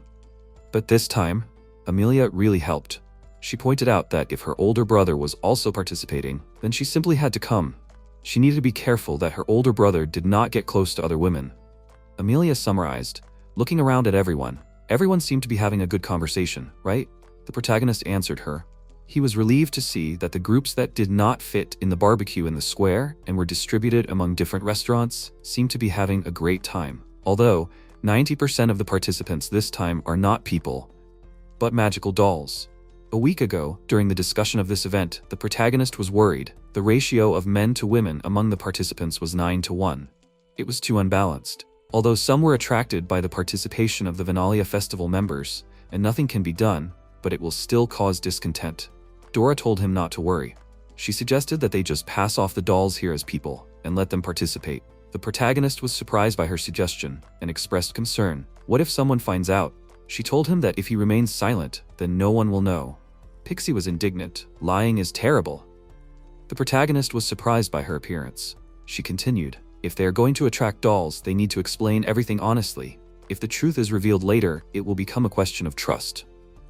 [SPEAKER 1] But this time, Amelia really helped. She pointed out that if her older brother was also participating, then she simply had to come. She needed to be careful that her older brother did not get close to other women. Amelia summarized, looking around at everyone. Everyone seemed to be having a good conversation, right? The protagonist answered her. He was relieved to see that the groups that did not fit in the barbecue in the square and were distributed among different restaurants seemed to be having a great time. Although, 90% of the participants this time are not people, but magical dolls. A week ago, during the discussion of this event, the protagonist was worried. The ratio of men to women among the participants was 9-1. It was too unbalanced. Although some were attracted by the participation of the Venaria festival members, and nothing can be done, but it will still cause discontent. Dora told him not to worry. She suggested that they just pass off the dolls here as people, and let them participate. The protagonist was surprised by her suggestion, and expressed concern. What if someone finds out? She told him that if he remains silent, then no one will know. Pixie was indignant. Lying is terrible. The protagonist was surprised by her appearance. She continued, if they are going to attract dolls, they need to explain everything honestly. If the truth is revealed later, it will become a question of trust.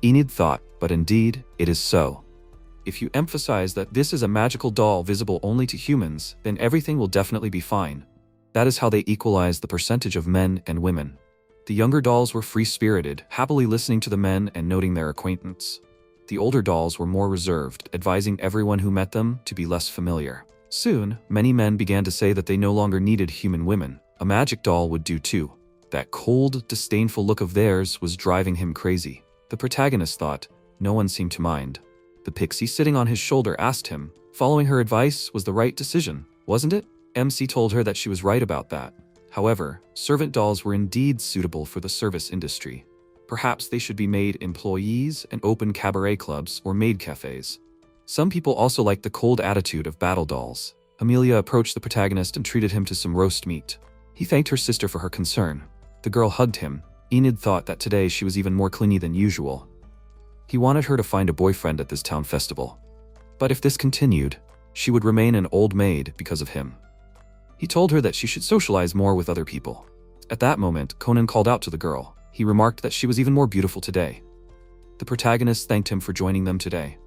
[SPEAKER 1] Enid thought, but indeed, it is so. If you emphasize that this is a magical doll visible only to humans, then everything will definitely be fine. That is how they equalize the percentage of men and women. The younger dolls were free-spirited, happily listening to the men and noting their acquaintance. The older dolls were more reserved, advising everyone who met them to be less familiar. Soon, many men began to say that they no longer needed human women. A magic doll would do too. That cold, disdainful look of theirs was driving him crazy. The protagonist thought, no one seemed to mind. The pixie sitting on his shoulder asked him, following her advice was the right decision, wasn't it? MC told her that she was right about that. However, servant dolls were indeed suitable for the service industry. Perhaps they should be made employees and open cabaret clubs or maid cafes. Some people also liked the cold attitude of battle dolls. Amelia approached the protagonist and treated him to some roast meat. He thanked her sister for her concern. The girl hugged him. Enid thought that today she was even more clingy than usual. He wanted her to find a boyfriend at this town festival. But if this continued, she would remain an old maid because of him. He told her that she should socialize more with other people. At that moment, Conan called out to the girl. He remarked that she was even more beautiful today. The protagonist thanked him for joining them today.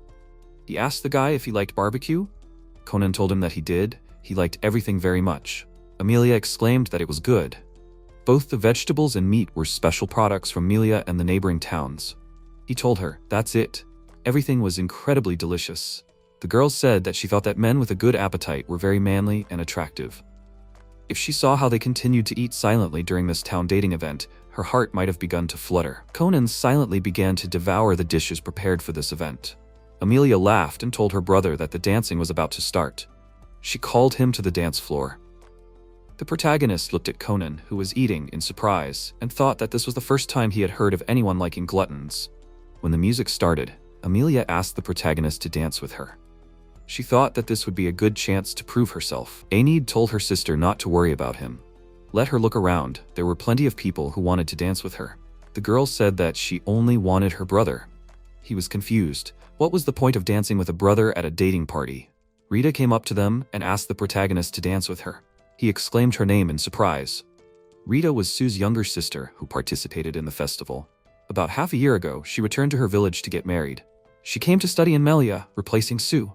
[SPEAKER 1] He asked the guy if he liked barbecue. Conan told him that he did. He liked everything very much. Amelia exclaimed that it was good. Both the vegetables and meat were special products from Melia and the neighboring towns. He told her, that's it. Everything was incredibly delicious. The girl said that she thought that men with a good appetite were very manly and attractive. If she saw how they continued to eat silently during this town dating event, her heart might have begun to flutter. Conan silently began to devour the dishes prepared for this event. Amelia laughed and told her brother that the dancing was about to start. She called him to the dance floor. The protagonist looked at Conan, who was eating, in surprise, and thought that this was the first time he had heard of anyone liking gluttons. When the music started, Amelia asked the protagonist to dance with her. She thought that this would be a good chance to prove herself. ISEKAI'D told her sister not to worry about him. Let her look around, there were plenty of people who wanted to dance with her. The girl said that she only wanted her brother. He was confused. What was the point of dancing with a brother at a dating party? Rita came up to them and asked the protagonist to dance with her. He exclaimed her name in surprise. Rita was Sue's younger sister who participated in the festival. About half a year ago, she returned to her village to get married. She came to study in Melia, replacing Sue.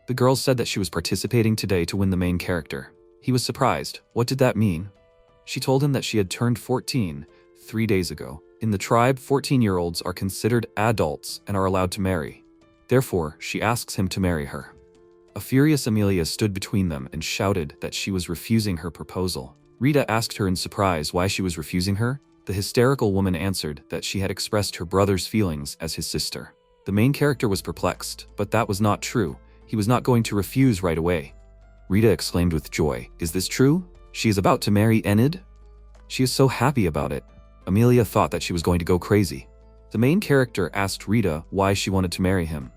[SPEAKER 1] The girl said that she was participating today to win the main character. He was surprised. What did that mean? She told him that she had turned 14 3 days ago. In the tribe, 14-year-olds are considered adults and are allowed to marry. Therefore, she asks him to marry her. A furious Amelia stood between them and shouted that she was refusing her proposal. Rita asked her in surprise why she was refusing her. The hysterical woman answered that she had expressed her brother's feelings as his sister. The main character was perplexed, but that was not true. He was not going to refuse right away. Rita exclaimed with joy, "Is this true? She is about to marry ISEKAI'D? She is so happy about it." Amelia thought that she was going to go crazy. The main character asked Rita why she wanted to marry him.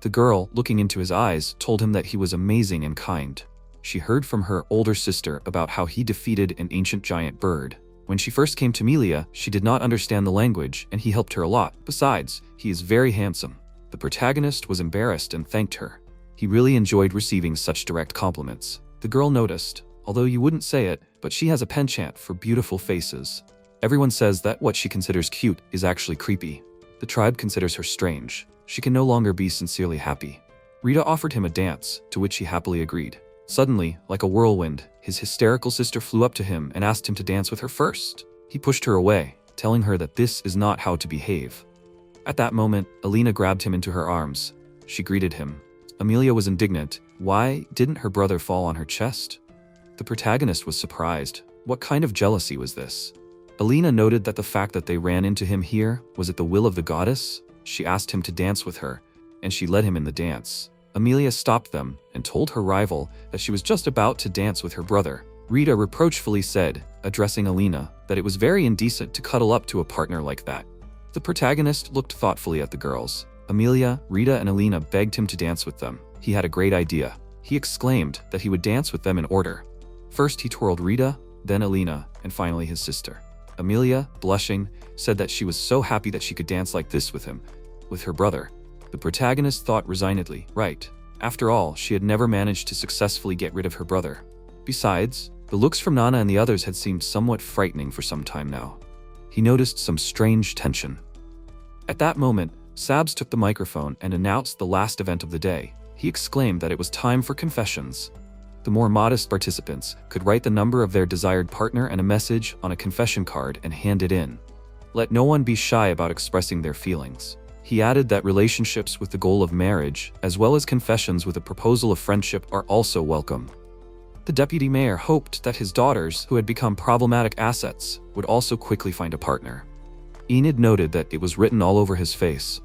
[SPEAKER 1] The girl, looking into his eyes, told him that he was amazing and kind. She heard from her older sister about how he defeated an ancient giant bird. When she first came to Melia, she did not understand the language, and he helped her a lot. Besides, he is very handsome. The protagonist was embarrassed and thanked her. He really enjoyed receiving such direct compliments. The girl noticed, although you wouldn't say it, but she has a penchant for beautiful faces. Everyone says that what she considers cute is actually creepy. The tribe considers her strange. She can no longer be sincerely happy. Rita offered him a dance, to which he happily agreed. Suddenly, like a whirlwind, his hysterical sister flew up to him and asked him to dance with her first. He pushed her away, telling her that this is not how to behave. At that moment, Alina grabbed him into her arms. She greeted him. Amelia was indignant. Why didn't her brother fall on her chest? The protagonist was surprised. What kind of jealousy was this? Alina noted that the fact that they ran into him here was at the will of the goddess. She asked him to dance with her, and she led him in the dance. Amelia stopped them and told her rival that she was just about to dance with her brother. Rita reproachfully said, addressing Alina, that it was very indecent to cuddle up to a partner like that. The protagonist looked thoughtfully at the girls. Amelia, Rita, and Alina begged him to dance with them. He had a great idea. He exclaimed that he would dance with them in order. First he twirled Rita, then Alina, and finally his sister. Amelia, blushing, said that she was so happy that she could dance like this with him, with her brother. The protagonist thought resignedly, right. After all, she had never managed to successfully get rid of her brother. Besides, the looks from Nana and the others had seemed somewhat frightening for some time now. He noticed some strange tension. At that moment, Sabs took the microphone and announced the last event of the day. He exclaimed that it was time for confessions. The more modest participants could write the number of their desired partner and a message on a confession card and hand it in. Let no one be shy about expressing their feelings. He added that relationships with the goal of marriage, as well as confessions with a proposal of friendship, are also welcome. The deputy mayor hoped that his daughters, who had become problematic assets, would also quickly find a partner. Enid noted that it was written all over his face.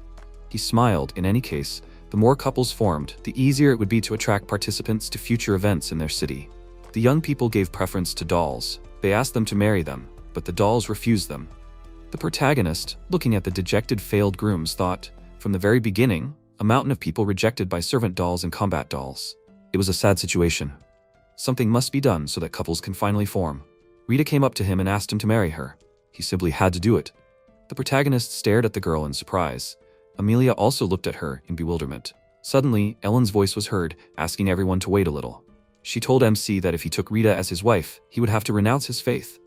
[SPEAKER 1] He smiled. In any case, the more couples formed, the easier it would be to attract participants to future events in their city. The young people gave preference to dolls. They asked them to marry them, but the dolls refused them. The protagonist, looking at the dejected failed grooms, thought, from the very beginning, a mountain of people rejected by servant dolls and combat dolls. It was a sad situation. Something must be done so that couples can finally form. Rita came up to him and asked him to marry her. He simply had to do it. The protagonist stared at the girl in surprise. Amelia also looked at her in bewilderment. Suddenly, Ellen's voice was heard, asking everyone to wait a little. She told MC that if he took Rita as his wife, he would have to renounce his faith.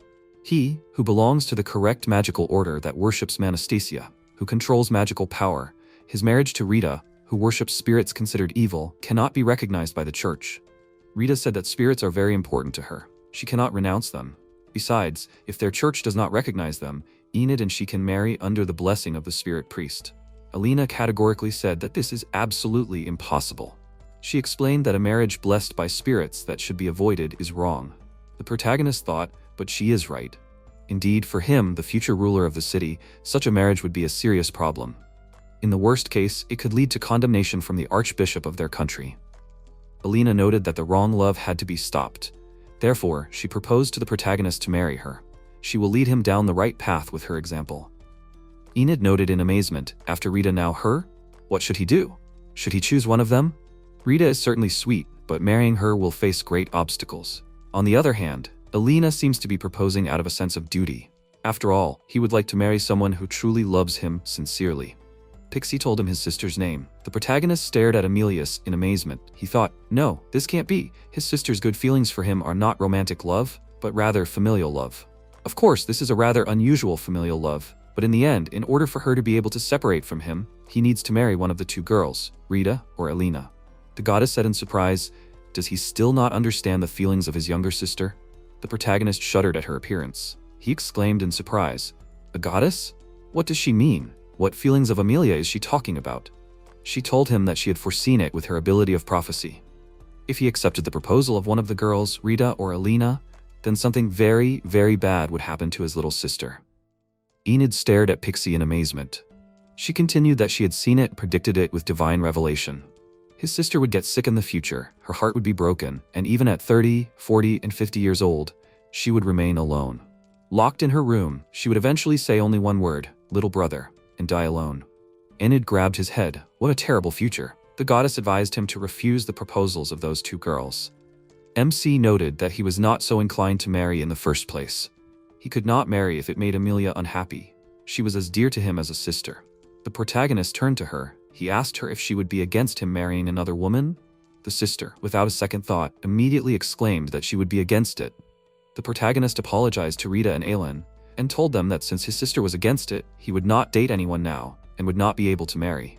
[SPEAKER 1] He, who belongs to the correct magical order that worships Manastasia, who controls magical power, his marriage to Rita, who worships spirits considered evil, cannot be recognized by the church. Rita said that spirits are very important to her. She cannot renounce them. Besides, if their church does not recognize them, Enid and she can marry under the blessing of the spirit priest. Alina categorically said that this is absolutely impossible. She explained that a marriage blessed by spirits that should be avoided is wrong. The protagonist thought, but she is right. Indeed, for him, the future ruler of the city, such a marriage would be a serious problem. In the worst case, it could lead to condemnation from the archbishop of their country. Alina noted that the wrong love had to be stopped. Therefore, she proposed to the protagonist to marry her. She will lead him down the right path with her example. Enid noted in amazement, after Rita now her? What should he do? Should he choose one of them? Rita is certainly sweet, but marrying her will face great obstacles. On the other hand, Alina seems to be proposing out of a sense of duty. After all, he would like to marry someone who truly loves him sincerely. Pixie told him his sister's name. The protagonist stared at Emilius in amazement. He thought, no, this can't be. His sister's good feelings for him are not romantic love, but rather familial love. Of course, this is a rather unusual familial love, but in the end, in order for her to be able to separate from him, he needs to marry one of the two girls, Rita or Alina. The goddess said in surprise, does he still not understand the feelings of his younger sister? The protagonist shuddered at her appearance. He exclaimed in surprise, a goddess? What does she mean? What feelings of Amelia is she talking about? She told him that she had foreseen it with her ability of prophecy. If he accepted the proposal of one of the girls, Rita or Alina, then something very, very bad would happen to his little sister. Enid stared at Pixie in amazement. She continued that she had seen it and predicted it with divine revelation. His sister would get sick in the future, her heart would be broken, and even at 30, 40, and 50 years old, she would remain alone. Locked in her room, she would eventually say only one word, little brother, and die alone. Enid grabbed his head. What a terrible future. The goddess advised him to refuse the proposals of those two girls. MC noted that he was not so inclined to marry in the first place. He could not marry if it made Amelia unhappy. She was as dear to him as a sister. The protagonist turned to her. He asked her if she would be against him marrying another woman. The sister, without a second thought, immediately exclaimed that she would be against it. The protagonist apologized to Rita and Aelin, and told them that since his sister was against it, he would not date anyone now, and would not be able to marry.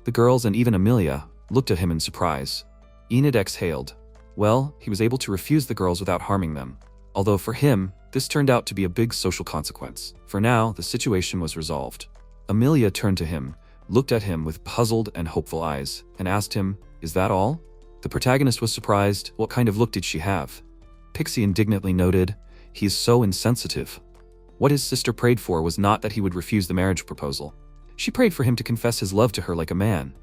[SPEAKER 1] The girls and even Amelia looked at him in surprise. Enid exhaled. Well, he was able to refuse the girls without harming them. Although for him, this turned out to be a big social consequence. For now, the situation was resolved. Amelia turned to him, looked at him with puzzled and hopeful eyes, and asked him, is that all? The protagonist was surprised. What kind of look did she have? Pixie indignantly noted, he is so insensitive. What his sister prayed for was not that he would refuse the marriage proposal. She prayed for him to confess his love to her like a man.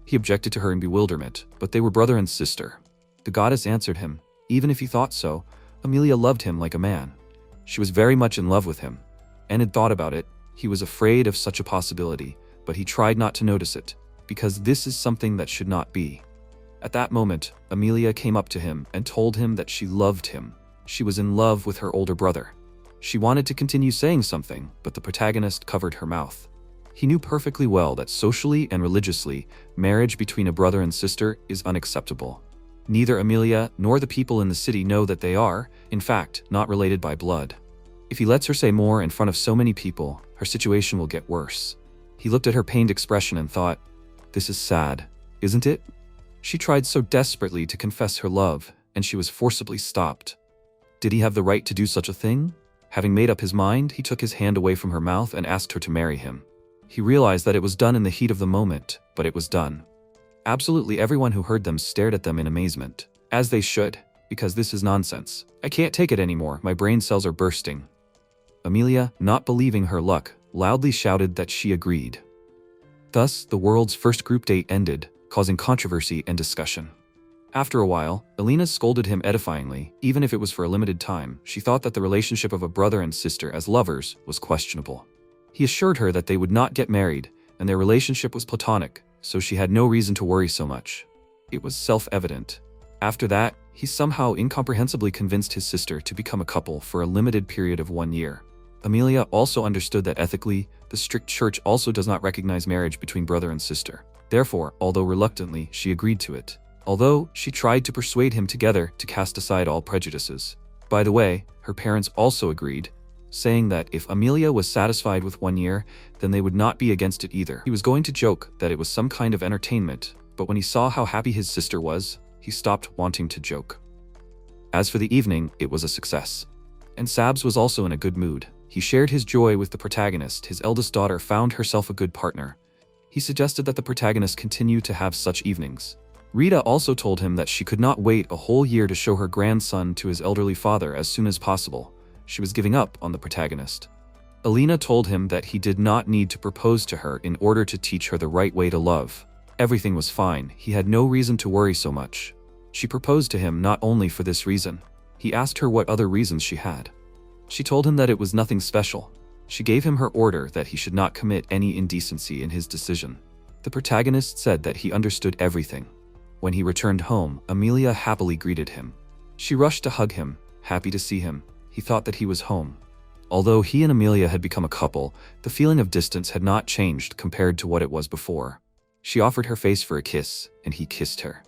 [SPEAKER 1] He objected to her in bewilderment, but they were brother and sister. The goddess answered him, even if he thought so, Amelia loved him like a man. She was very much in love with him. Enid thought about it. He was afraid of such a possibility, but he tried not to notice it, because this is something that should not be. At that moment, Amelia came up to him and told him that she loved him. She was in love with her older brother. She wanted to continue saying something, but the protagonist covered her mouth. He knew perfectly well that socially and religiously, marriage between a brother and sister is unacceptable. Neither Amelia nor the people in the city know that they are, in fact, not related by blood. If he lets her say more in front of so many people, her situation will get worse. He looked at her pained expression and thought, this is sad, isn't it? She tried so desperately to confess her love, and she was forcibly stopped. Did he have the right to do such a thing? Having made up his mind, he took his hand away from her mouth and asked her to marry him. He realized that it was done in the heat of the moment, but it was done. Absolutely everyone who heard them stared at them in amazement. As they should, because this is nonsense. I can't take it anymore, my brain cells are bursting. Amelia, not believing her luck, loudly shouted that she agreed. Thus, the world's first group date ended, causing controversy and discussion. After a while, Alina scolded him edifyingly. Even if it was for a limited time, she thought that the relationship of a brother and sister as lovers was questionable. He assured her that they would not get married, and their relationship was platonic, so she had no reason to worry so much. It was self-evident. After that, he somehow incomprehensibly convinced his sister to become a couple for a limited period of 1 year. Amelia also understood that ethically, the strict church also does not recognize marriage between brother and sister. Therefore, although reluctantly, she agreed to it. Although, she tried to persuade him together to cast aside all prejudices. By the way, her parents also agreed, saying that if Amelia was satisfied with 1 year, then they would not be against it either. He was going to joke that it was some kind of entertainment, but when he saw how happy his sister was, he stopped wanting to joke. As for the evening, it was a success. And Sabs was also in a good mood. He shared his joy with the protagonist. His eldest daughter found herself a good partner. He suggested that the protagonist continue to have such evenings. Rita also told him that she could not wait a whole year to show her grandson to his elderly father as soon as possible, she was giving up on the protagonist. Alina told him that he did not need to propose to her in order to teach her the right way to love. Everything was fine, he had no reason to worry so much. She proposed to him not only for this reason. He asked her what other reasons she had. She told him that it was nothing special. She gave him her order that he should not commit any indecency in his decision. The protagonist said that he understood everything. When he returned home, Amelia happily greeted him. She rushed to hug him, happy to see him. He thought that he was home. Although he and Amelia had become a couple, the feeling of distance had not changed compared to what it was before. She offered her face for a kiss, and he kissed her.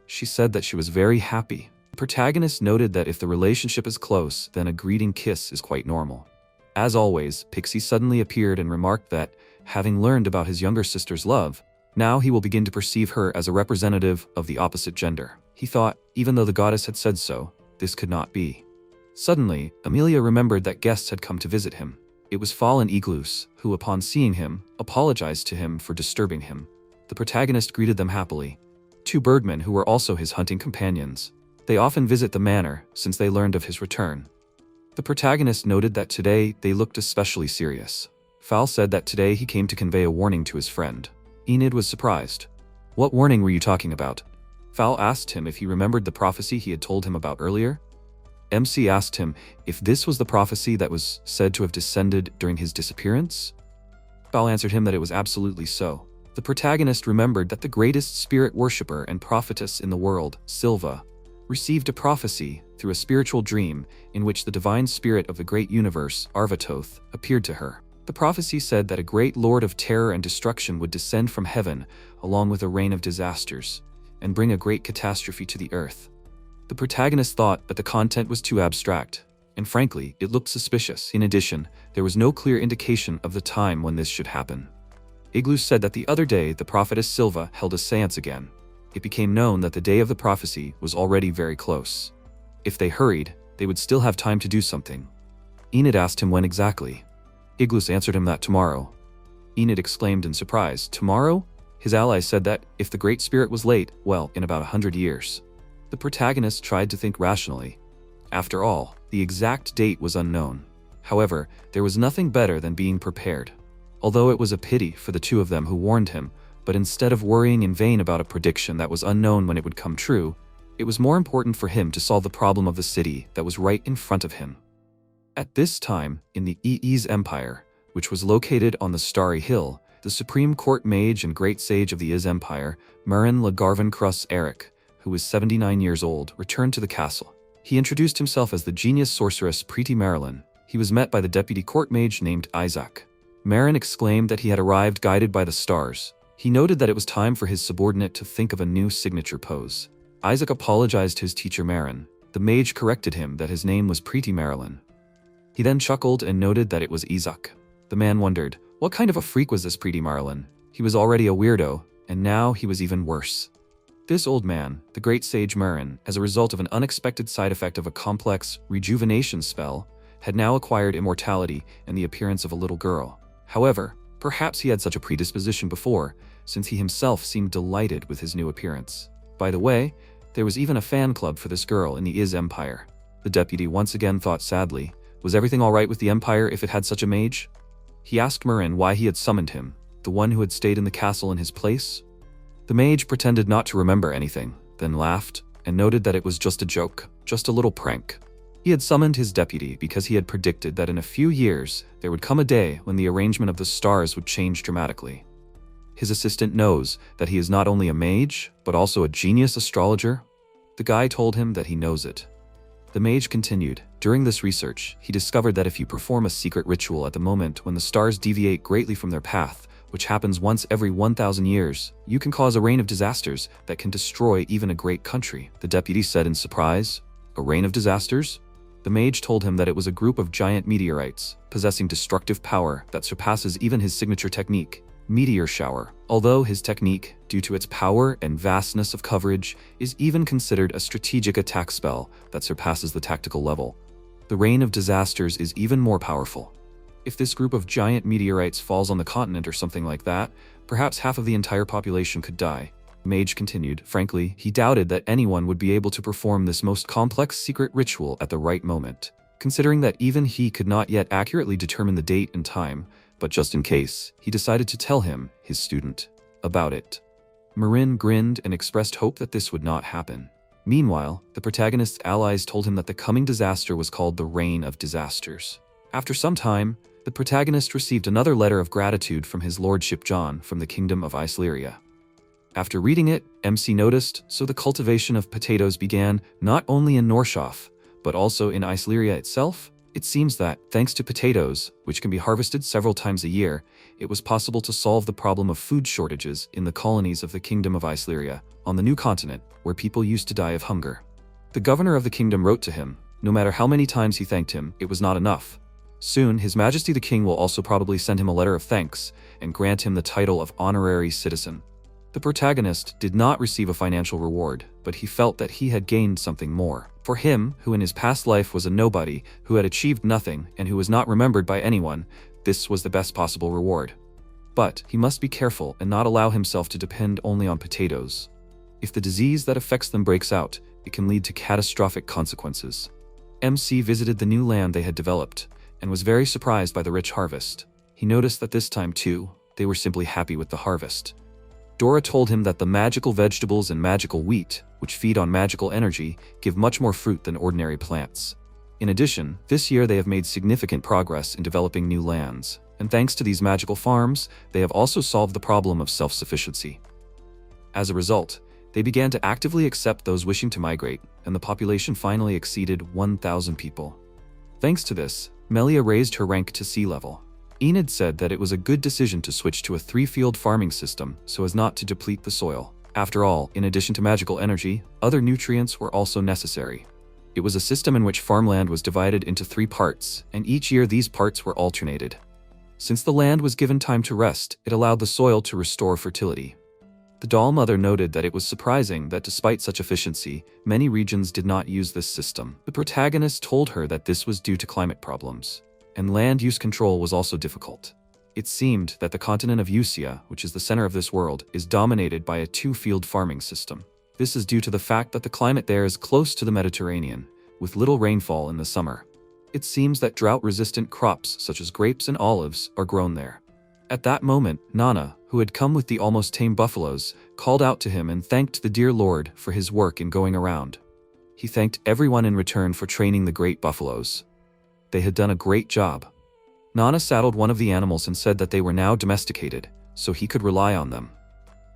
[SPEAKER 1] She said that she was very happy. The protagonist noted that if the relationship is close, then a greeting kiss is quite normal. As always, Pixie suddenly appeared and remarked that, having learned about his younger sister's love, now he will begin to perceive her as a representative of the opposite gender. He thought, even though the goddess had said so, this could not be. Suddenly, Amelia remembered that guests had come to visit him. It was Fall and Iglus, who upon seeing him, apologized to him for disturbing him. The protagonist greeted them happily. Two birdmen who were also his hunting companions. They often visit the manor, since they learned of his return. The protagonist noted that today they looked especially serious. Fall said that today he came to convey a warning to his friend. Enid was surprised. What warning were you talking about? Fall asked him if he remembered the prophecy he had told him about earlier. MC asked him if this was the prophecy that was said to have descended during his disappearance. Fall answered him that it was absolutely so. The protagonist remembered that the greatest spirit worshipper and prophetess in the world, Silva, received a prophecy through a spiritual dream in which the divine spirit of the great universe, Arvatoth, appeared to her. The prophecy said that a great lord of terror and destruction would descend from heaven along with a rain of disasters and bring a great catastrophe to the earth. The protagonist thought that the content was too abstract, and frankly, it looked suspicious. In addition, there was no clear indication of the time when this should happen. Iglus said that the other day the prophetess Silva held a séance again. It became known that the day of the prophecy was already very close. If they hurried, they would still have time to do something. Enid asked him when exactly. Iglus answered him that tomorrow. Enid exclaimed in surprise, "Tomorrow?" His ally said that if the Great Spirit was late, well, in about 100 years. The protagonist tried to think rationally. After all, the exact date was unknown. However, there was nothing better than being prepared. Although it was a pity for the two of them who warned him, but instead of worrying in vain about a prediction that was unknown when it would come true, it was more important for him to solve the problem of the city that was right in front of him. At this time, in the Is Empire, which was located on the Starry Hill, the Supreme Court Mage and Great Sage of the Is Empire, Murin Lagarvan Krus Eric, who was 79 years old, returned to the castle. He introduced himself as the genius sorceress Preeti Marilyn. He was met by the deputy court mage named Isaac. Marin exclaimed that he had arrived guided by the stars. He noted that it was time for his subordinate to think of a new signature pose. Isaac apologized to his teacher Marin. The mage corrected him that his name was Preeti Marilyn. He then chuckled and noted that it was Isaac. The man wondered, what kind of a freak was this Preeti Marilyn? He was already a weirdo, and now he was even worse. This old man, the great sage Murin, as a result of an unexpected side effect of a complex rejuvenation spell, had now acquired immortality and the appearance of a little girl. However, perhaps he had such a predisposition before, since he himself seemed delighted with his new appearance. By the way, there was even a fan club for this girl in the Is Empire. The deputy once again thought sadly, was everything alright with the Empire if it had such a mage? He asked Murin why he had summoned him, the one who had stayed in the castle in his place. The mage pretended not to remember anything, then laughed, and noted that it was just a joke, just a little prank. He had summoned his deputy because he had predicted that in a few years there would come a day when the arrangement of the stars would change dramatically. His assistant knows that he is not only a mage, but also a genius astrologer. The guy told him that he knows it. The mage continued, during this research, he discovered that if you perform a secret ritual at the moment when the stars deviate greatly from their path, which happens once every 1,000 years, you can cause a rain of disasters that can destroy even a great country. The deputy said in surprise, "A rain of disasters?" The mage told him that it was a group of giant meteorites, possessing destructive power that surpasses even his signature technique, Meteor Shower. Although his technique, due to its power and vastness of coverage, is even considered a strategic attack spell that surpasses the tactical level, the Rain of Disasters is even more powerful. If this group of giant meteorites falls on the continent or something like that, perhaps half of the entire population could die. Mage continued, frankly, he doubted that anyone would be able to perform this most complex secret ritual at the right moment. considering that even he could not yet accurately determine the date and time, but just in case, he decided to tell him, his student, about it. Marin grinned and expressed hope that this would not happen. Meanwhile, the protagonist's allies told him that the coming disaster was called the Reign of Disasters. After some time, the protagonist received another letter of gratitude from his lordship John from the kingdom of ISEKAI'D. After reading it, MC noticed, so the cultivation of potatoes began not only in Norshof, but also in ISEKAI'D itself. It seems that, thanks to potatoes, which can be harvested several times a year, it was possible to solve the problem of food shortages in the colonies of the kingdom of ISEKAI'D on the new continent, where people used to die of hunger. The governor of the kingdom wrote to him. No matter how many times he thanked him, it was not enough. Soon, His Majesty the King will also probably send him a letter of thanks and grant him the title of honorary citizen. The protagonist did not receive a financial reward, but he felt that he had gained something more. For him, who in his past life was a nobody, who had achieved nothing, and who was not remembered by anyone, this was the best possible reward. But he must be careful and not allow himself to depend only on potatoes. If the disease that affects them breaks out, it can lead to catastrophic consequences. MC visited the new land they had developed, and was very surprised by the rich harvest. He noticed that this time too, they were simply happy with the harvest. Dora told him that the magical vegetables and magical wheat, which feed on magical energy, give much more fruit than ordinary plants. In addition, this year they have made significant progress in developing new lands, and thanks to these magical farms, they have also solved the problem of self-sufficiency. As a result, they began to actively accept those wishing to migrate, and the population finally exceeded 1,000 people. Thanks to this, Melia raised her rank to sea level. Enid said that it was a good decision to switch to a 3-field farming system so as not to deplete the soil. After all, in addition to magical energy, other nutrients were also necessary. It was a system in which farmland was divided into 3 parts, and each year these parts were alternated. Since the land was given time to rest, it allowed the soil to restore fertility. The doll mother noted that it was surprising that despite such efficiency, many regions did not use this system. The protagonist told her that this was due to climate problems, and land use control was also difficult. It seemed that the continent of Usia, which is the center of this world, is dominated by a 2-field farming system. This is due to the fact that the climate there is close to the Mediterranean, with little rainfall in the summer. It seems that drought-resistant crops such as grapes and olives are grown there. At that moment, Nana, who had come with the almost tame buffaloes, called out to him and thanked the dear Lord for his work in going around. He thanked everyone in return for training the great buffaloes. They had done a great job. Nana saddled one of the animals and said that they were now domesticated, so he could rely on them.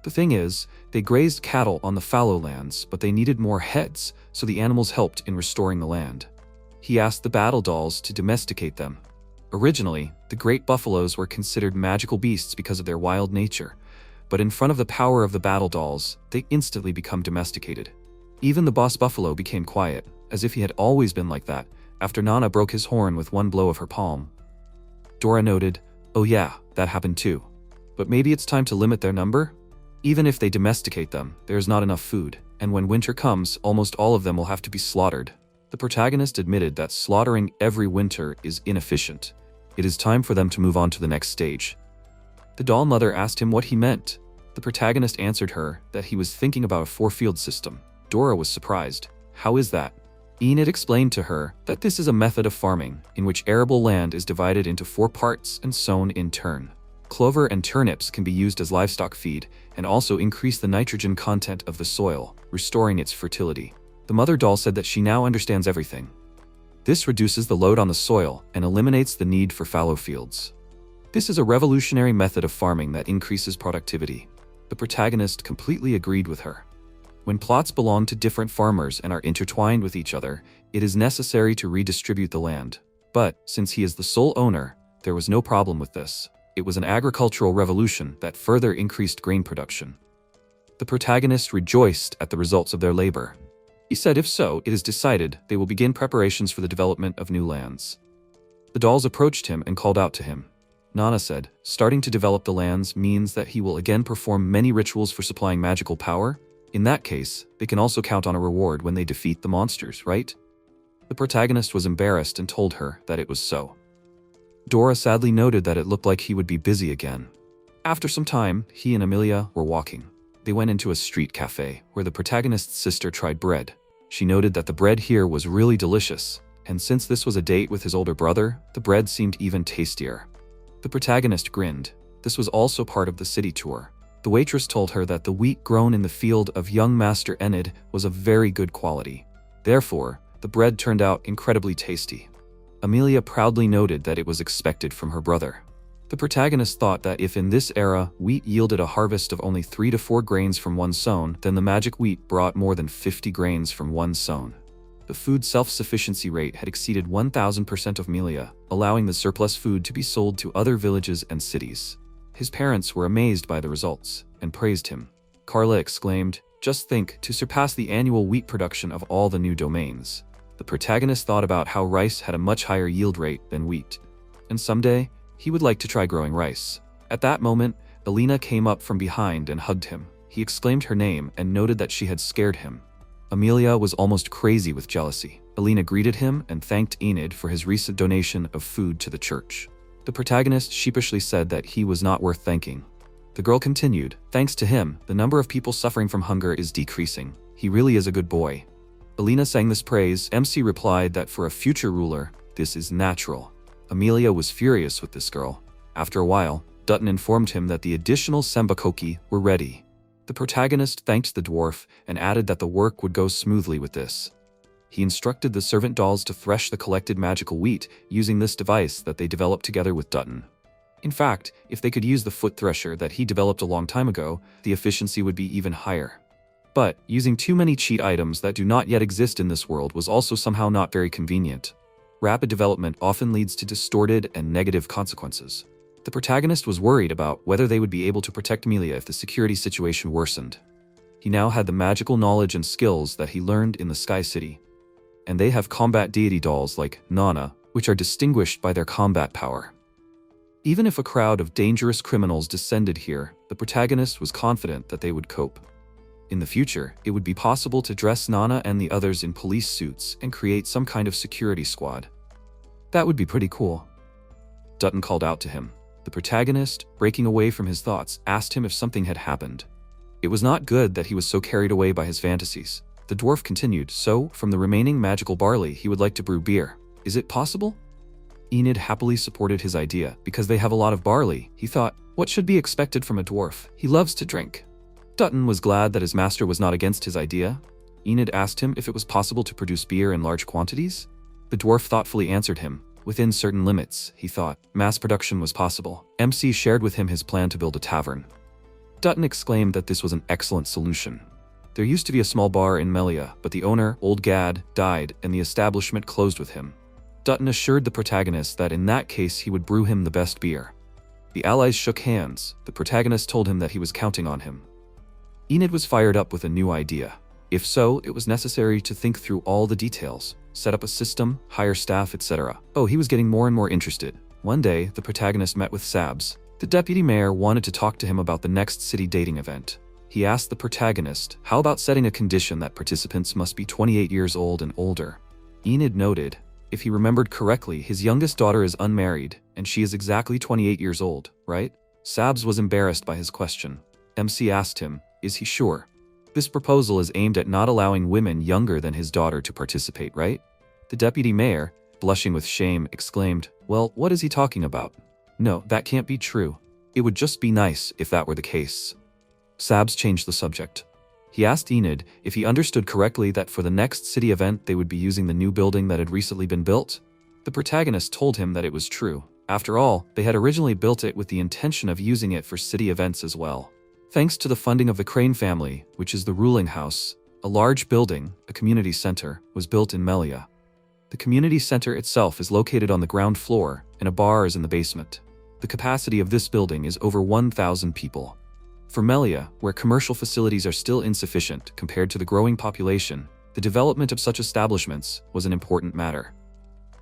[SPEAKER 1] The thing is, they grazed cattle on the fallow lands, but they needed more heads, so the animals helped in restoring the land. He asked the battle dolls to domesticate them. Originally, the great buffaloes were considered magical beasts because of their wild nature, but in front of the power of the battle dolls, they instantly become domesticated. Even the boss buffalo became quiet, as if he had always been like that, after Nana broke his horn with one blow of her palm. Dora noted, "Oh yeah, that happened too. But maybe it's time to limit their number? Even if they domesticate them, there is not enough food, and when winter comes, almost all of them will have to be slaughtered." The protagonist admitted that slaughtering every winter is inefficient. It is time for them to move on to the next stage. The doll mother asked him what he meant. The protagonist answered her that he was thinking about a 4-field system. Dora was surprised. How is that? Enid explained to her that this is a method of farming in which arable land is divided into 4 parts and sown in turn. Clover and turnips can be used as livestock feed and also increase the nitrogen content of the soil, restoring its fertility. The mother doll said that she now understands everything. This reduces the load on the soil and eliminates the need for fallow fields. This is a revolutionary method of farming that increases productivity. The protagonist completely agreed with her. When plots belong to different farmers and are intertwined with each other, it is necessary to redistribute the land. But, since he is the sole owner, there was no problem with this. It was an agricultural revolution that further increased grain production. The protagonist rejoiced at the results of their labor. He said if so, it is decided they will begin preparations for the development of new lands. The dolls approached him and called out to him. Nana said, starting to develop the lands means that he will again perform many rituals for supplying magical power. In that case, they can also count on a reward when they defeat the monsters, right? The protagonist was embarrassed and told her that it was so. Dora sadly noted that it looked like he would be busy again. After some time, he and Amelia were walking. They went into a street cafe, where the protagonist's sister tried bread. She noted that the bread here was really delicious, and since this was a date with his older brother, the bread seemed even tastier. The protagonist grinned. This was also part of the city tour. The waitress told her that the wheat grown in the field of young Master Enid was of very good quality. Therefore, the bread turned out incredibly tasty. Amelia proudly noted that it was expected from her brother. The protagonist thought that if in this era wheat yielded a harvest of only 3 to 4 grains from one sown, then the magic wheat brought more than 50 grains from one sown. The food self-sufficiency rate had exceeded 1000% of Melia, allowing the surplus food to be sold to other villages and cities. His parents were amazed by the results and praised him. Carla exclaimed, "Just think, to surpass the annual wheat production of all the new domains." The protagonist thought about how rice had a much higher yield rate than wheat, and someday he would like to try growing rice. At that moment, Alina came up from behind and hugged him. He exclaimed her name and noted that she had scared him. Amelia was almost crazy with jealousy. Alina greeted him and thanked Enid for his recent donation of food to the church. The protagonist sheepishly said that he was not worth thanking. The girl continued, "Thanks to him, the number of people suffering from hunger is decreasing. He really is a good boy." Alina sang this praise. MC replied that for a future ruler, this is natural. Amelia was furious with this girl. After a while, Dutton informed him that the additional sembakoki were ready. The protagonist thanked the dwarf and added that the work would go smoothly with this. He instructed the servant dolls to thresh the collected magical wheat using this device that they developed together with Dutton. In fact, if they could use the foot thresher that he developed a long time ago, the efficiency would be even higher. But using too many cheat items that do not yet exist in this world was also somehow not very convenient. Rapid development often leads to distorted and negative consequences. The protagonist was worried about whether they would be able to protect Melia if the security situation worsened. He now had the magical knowledge and skills that he learned in the Sky City. And they have combat deity dolls like Nana, which are distinguished by their combat power. Even if a crowd of dangerous criminals descended here, the protagonist was confident that they would cope. In the future, it would be possible to dress Nana and the others in police suits and create some kind of security squad. That would be pretty cool. Dutton called out to him. The protagonist, breaking away from his thoughts, asked him if something had happened. It was not good that he was so carried away by his fantasies. The dwarf continued, "So, from the remaining magical barley, he would like to brew beer. Is it possible?" Enid happily supported his idea. Because they have a lot of barley, he thought, what should be expected from a dwarf? He loves to drink. Dutton was glad that his master was not against his idea. Enid asked him if it was possible to produce beer in large quantities. The dwarf thoughtfully answered him. Within certain limits, he thought, mass production was possible. MC shared with him his plan to build a tavern. Dutton exclaimed that this was an excellent solution. There used to be a small bar in Melia, but the owner, Old Gad, died and the establishment closed with him. Dutton assured the protagonist that in that case he would brew him the best beer. The allies shook hands. The protagonist told him that he was counting on him. Enid was fired up with a new idea. If so, it was necessary to think through all the details, set up a system, hire staff, etc. Oh, he was getting more and more interested. One day, the protagonist met with Sabs. The deputy mayor wanted to talk to him about the next city dating event. He asked the protagonist, how about setting a condition that participants must be 28 years old and older? Enid noted, if he remembered correctly, his youngest daughter is unmarried, and she is exactly 28 years old, right? Sabs was embarrassed by his question. MC asked him, is he sure? This proposal is aimed at not allowing women younger than his daughter to participate, right? The deputy mayor, blushing with shame, exclaimed, well, what is he talking about? No, that can't be true. It would just be nice if that were the case. Sabs changed the subject. He asked Enid if he understood correctly that for the next city event they would be using the new building that had recently been built. The protagonist told him that it was true. After all, they had originally built it with the intention of using it for city events as well. Thanks to the funding of the Crane family, which is the ruling house, a large building, a community center, was built in Melia. The community center itself is located on the ground floor, and a bar is in the basement. The capacity of this building is over 1,000 people. For Melia, where commercial facilities are still insufficient compared to the growing population, the development of such establishments was an important matter.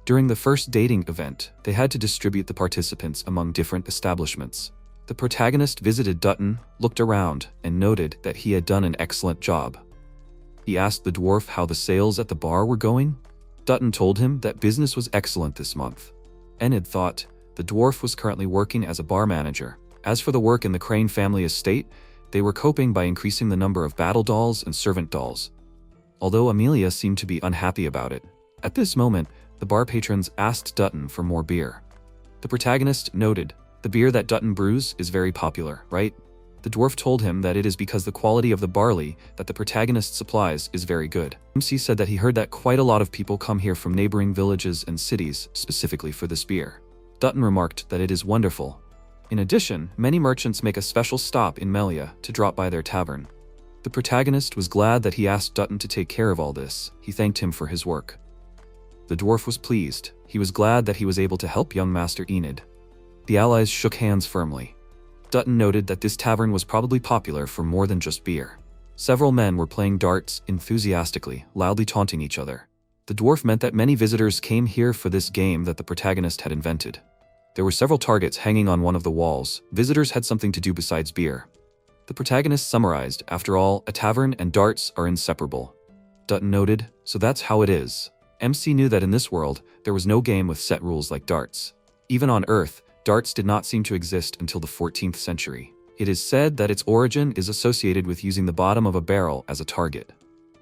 [SPEAKER 1] During the first dating event, they had to distribute the participants among different establishments. The protagonist visited Dutton, looked around, and noted that he had done an excellent job. He asked the dwarf how the sales at the bar were going. Dutton told him that business was excellent this month. Enid thought the dwarf was currently working as a bar manager. As for the work in the Crane family estate, they were coping by increasing the number of battle dolls and servant dolls. Although Amelia seemed to be unhappy about it. At this moment, The bar patrons asked Dutton for more beer. The protagonist noted, "The beer that Dutton brews is very popular, right?" The dwarf told him that it is because the quality of the barley that the protagonist supplies is very good. MC said that he heard that quite a lot of people come here from neighboring villages and cities specifically for this beer. Dutton remarked that it is wonderful. In addition, many merchants make a special stop in Melia to drop by their tavern. The protagonist was glad that he asked Dutton to take care of all this. He thanked him for his work. The dwarf was pleased. He was glad that he was able to help young Master Enid. The allies shook hands firmly. Dutton noted that this tavern was probably popular for more than just beer. Several men were playing darts enthusiastically, loudly taunting each other. The dwarf meant that many visitors came here for this game that the protagonist had invented. There were several targets hanging on one of the walls. Visitors had something to do besides beer. The protagonist summarized, "After all, a tavern and darts are inseparable." Dutton noted, "So that's how it is." MC knew that in this world, there was no game with set rules like darts. Even on Earth, darts did not seem to exist until the 14th century. It is said that its origin is associated with using the bottom of a barrel as a target.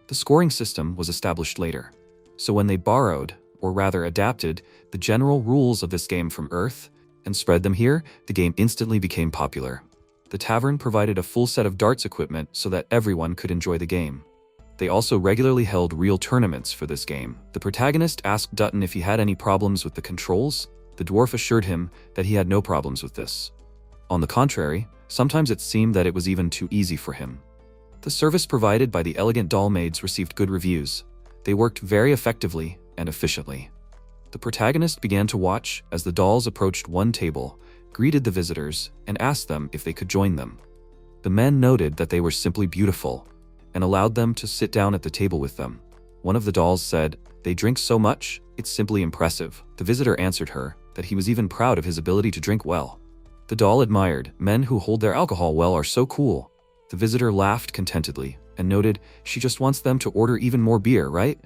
[SPEAKER 1] The scoring system was established later. So when they borrowed, or rather adapted, the general rules of this game from Earth and spread them here, the game instantly became popular. The tavern provided a full set of darts equipment so that everyone could enjoy the game. They also regularly held real tournaments for this game. The protagonist asked Dutton if he had any problems with the controls. The dwarf assured him that he had no problems with this. On the contrary, sometimes it seemed that it was even too easy for him. The service provided by the elegant doll maids received good reviews. They worked very effectively and efficiently. The protagonist began to watch as the dolls approached one table, greeted the visitors, and asked them if they could join them. The men noted that they were simply beautiful and allowed them to sit down at the table with them. One of the dolls said, "They drink so much, it's simply impressive." The visitor answered her that he was even proud of his ability to drink well. The doll admired, "Men who hold their alcohol well are so cool." The visitor laughed contentedly and noted, "She just wants them to order even more beer, right?"